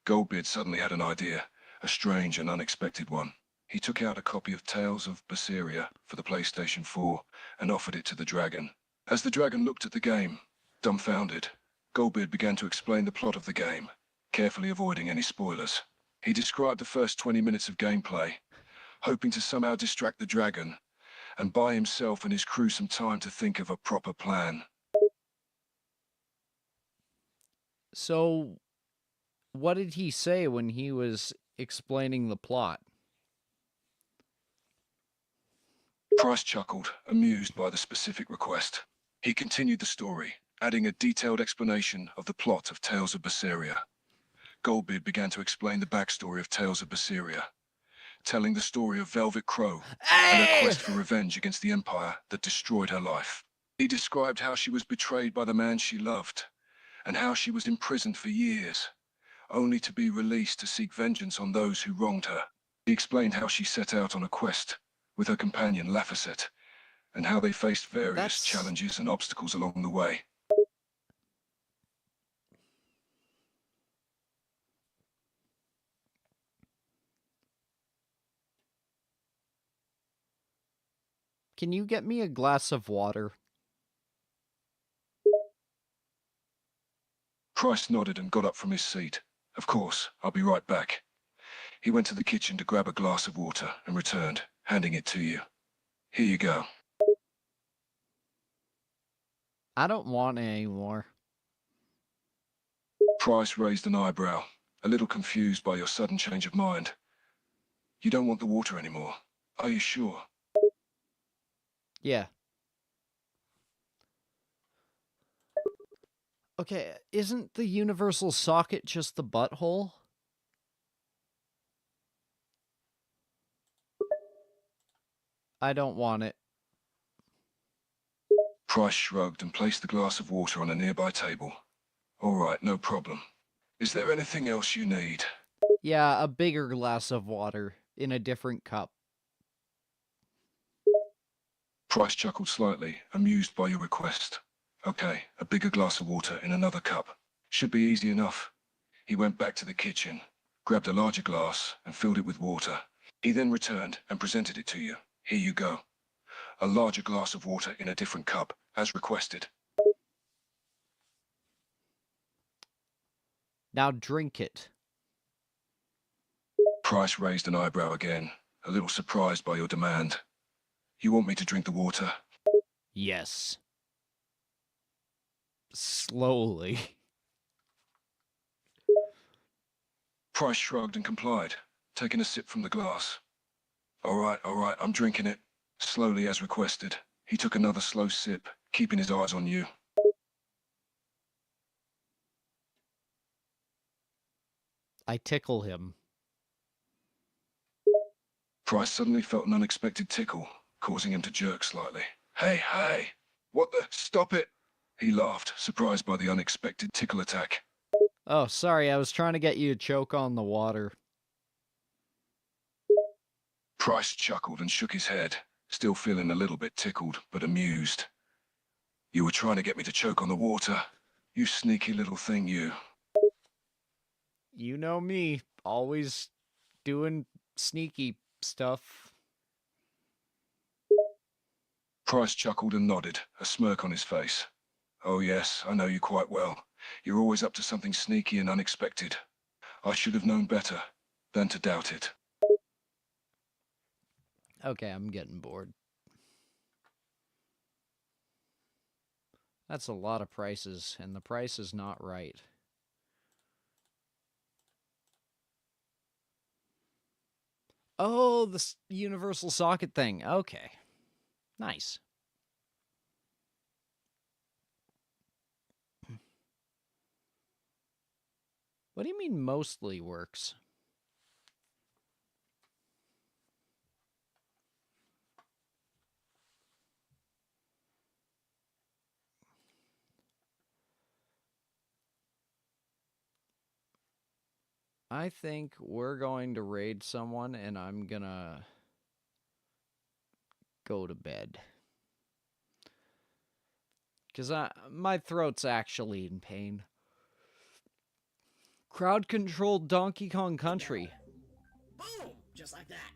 Goldbeard suddenly had an idea, a strange and unexpected one. He took out a copy of Tales of Berseria for the PlayStation 4 and offered it to the dragon. As the dragon looked at the game, dumbfounded, Goldbeard began to explain the plot of the game, carefully avoiding any spoilers. He described the first 20 minutes of gameplay, hoping to somehow distract the dragon and buy himself and his crew some time to think of a proper plan. So, what did he say when he was explaining the plot? Price chuckled, amused by the specific request. He continued the story, adding a detailed explanation of the plot of Tales of Berseria. Goldbeard began to explain the backstory of Tales of Berseria, telling the story of Velvet Crow and her quest for revenge against the Empire that destroyed her life. He described how she was betrayed by the man she loved, and how she was imprisoned for years, only to be released to seek vengeance on those who wronged her. He explained how she set out on a quest with her companion Laphicet, and how they faced various challenges and obstacles along the way. Can you get me a glass of water? Price nodded and got up from his seat. Of course, I'll be right back. He went to the kitchen to grab a glass of water and returned, handing it to you. Here you go. I don't want it anymore. Price raised an eyebrow, a little confused by your sudden change of mind. You don't want the water anymore, are you sure? Yeah. Okay, isn't the universal socket just the butthole? I don't want it. Price shrugged and placed the glass of water on a nearby table. All right, no problem. Is there anything else you need? Yeah, a bigger glass of water in a different cup. Price chuckled slightly, amused by your request. Okay, a bigger glass of water in another cup. Should be easy enough. He went back to the kitchen, grabbed a larger glass, and filled it with water. He then returned and presented it to you. Here you go. A larger glass of water in a different cup, as requested. Now drink it. Price raised an eyebrow again, a little surprised by your demand. You want me to drink the water? Yes. Slowly. Price shrugged and complied, taking a sip from the glass. All right, I'm drinking it. Slowly as requested. He took another slow sip, keeping his eyes on you. I tickle him. Price suddenly felt an unexpected tickle, causing him to jerk slightly. Hey! What the? Stop it! He laughed, surprised by the unexpected tickle attack. Oh, sorry, I was trying to get you to choke on the water. Price chuckled and shook his head, still feeling a little bit tickled, but amused. You were trying to get me to choke on the water? You sneaky little thing, you. You know me, always doing sneaky stuff. Price chuckled and nodded, a smirk on his face. Oh yes, I know you quite well. You're always up to something sneaky and unexpected. I should have known better than to doubt it. Okay, I'm getting bored. That's a lot of prices, and the price is not right. Oh, the universal socket thing. Okay. Nice. What do you mean mostly works? I think we're going to raid someone, and I'm gonna go to bed. Because my throat's actually in pain. Crowd-controlled Donkey Kong Country. Boom! Just like that.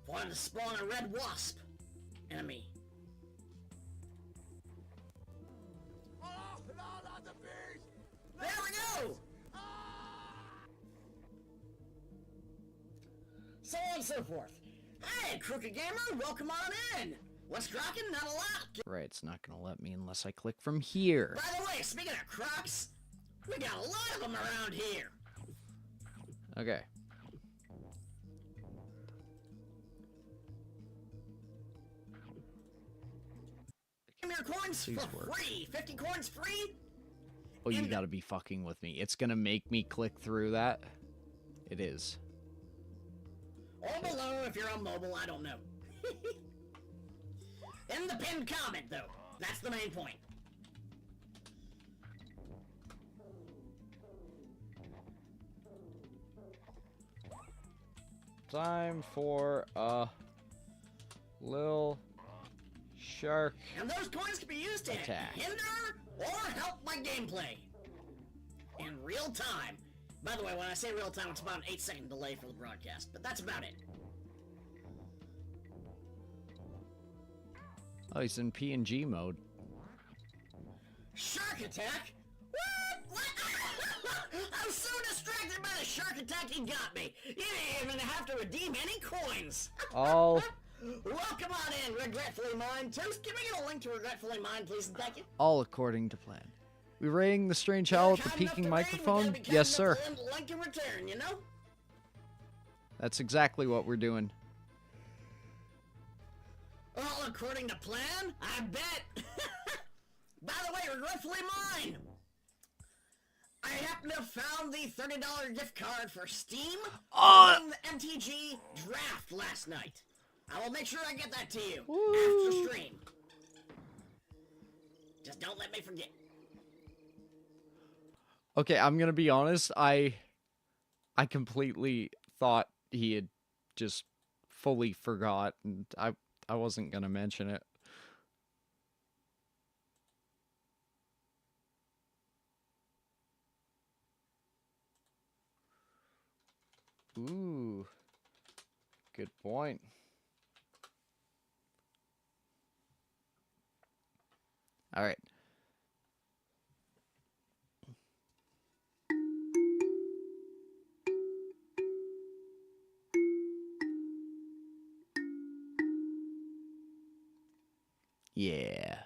Wanted to spawn a red wasp. Enemy. Oh, no, not the beast! There we go! So on and so forth. Hey, Crooked Gamer, welcome on in! What's cracking? Not a lot! Right, it's not gonna let me unless I click from here. By the way, speaking of crocs, we got a lot of them around here! Okay. Give me your coins Please for work. free! 50 coins free? Oh, you gotta be fucking with me. It's gonna make me click through that? It is. Or below if you're on mobile, I don't know. In the pinned comment, though. That's the main point. Time for a little shark And those coins can be used to attack. hinder or help my gameplay. In real time. By the way, when I say real time, it's about an 8-second delay for the broadcast, but that's about it. Oh, he's in PNG mode. Shark attack? What? I'm so distracted by the shark attack he got me. You didn't even have to redeem any coins. All Welcome on in, Regretfully Mine. Toast, can we get a link to Regretfully Mine, please, and thank you? all according to plan. We rating the strange owl with the peaking microphone? Yes, sir. Link in return, you know? That's exactly what we're doing. All according to plan? I bet. By the way, Regretfully Mine. I happen to have found the $30 gift card for Steam on the MTG draft last night. I will make sure I get that to you after stream. Just don't let me forget. Okay, I'm gonna be honest. I completely thought he had just fully forgot, and I wasn't gonna mention it. Ooh, good point. All right. Yeah.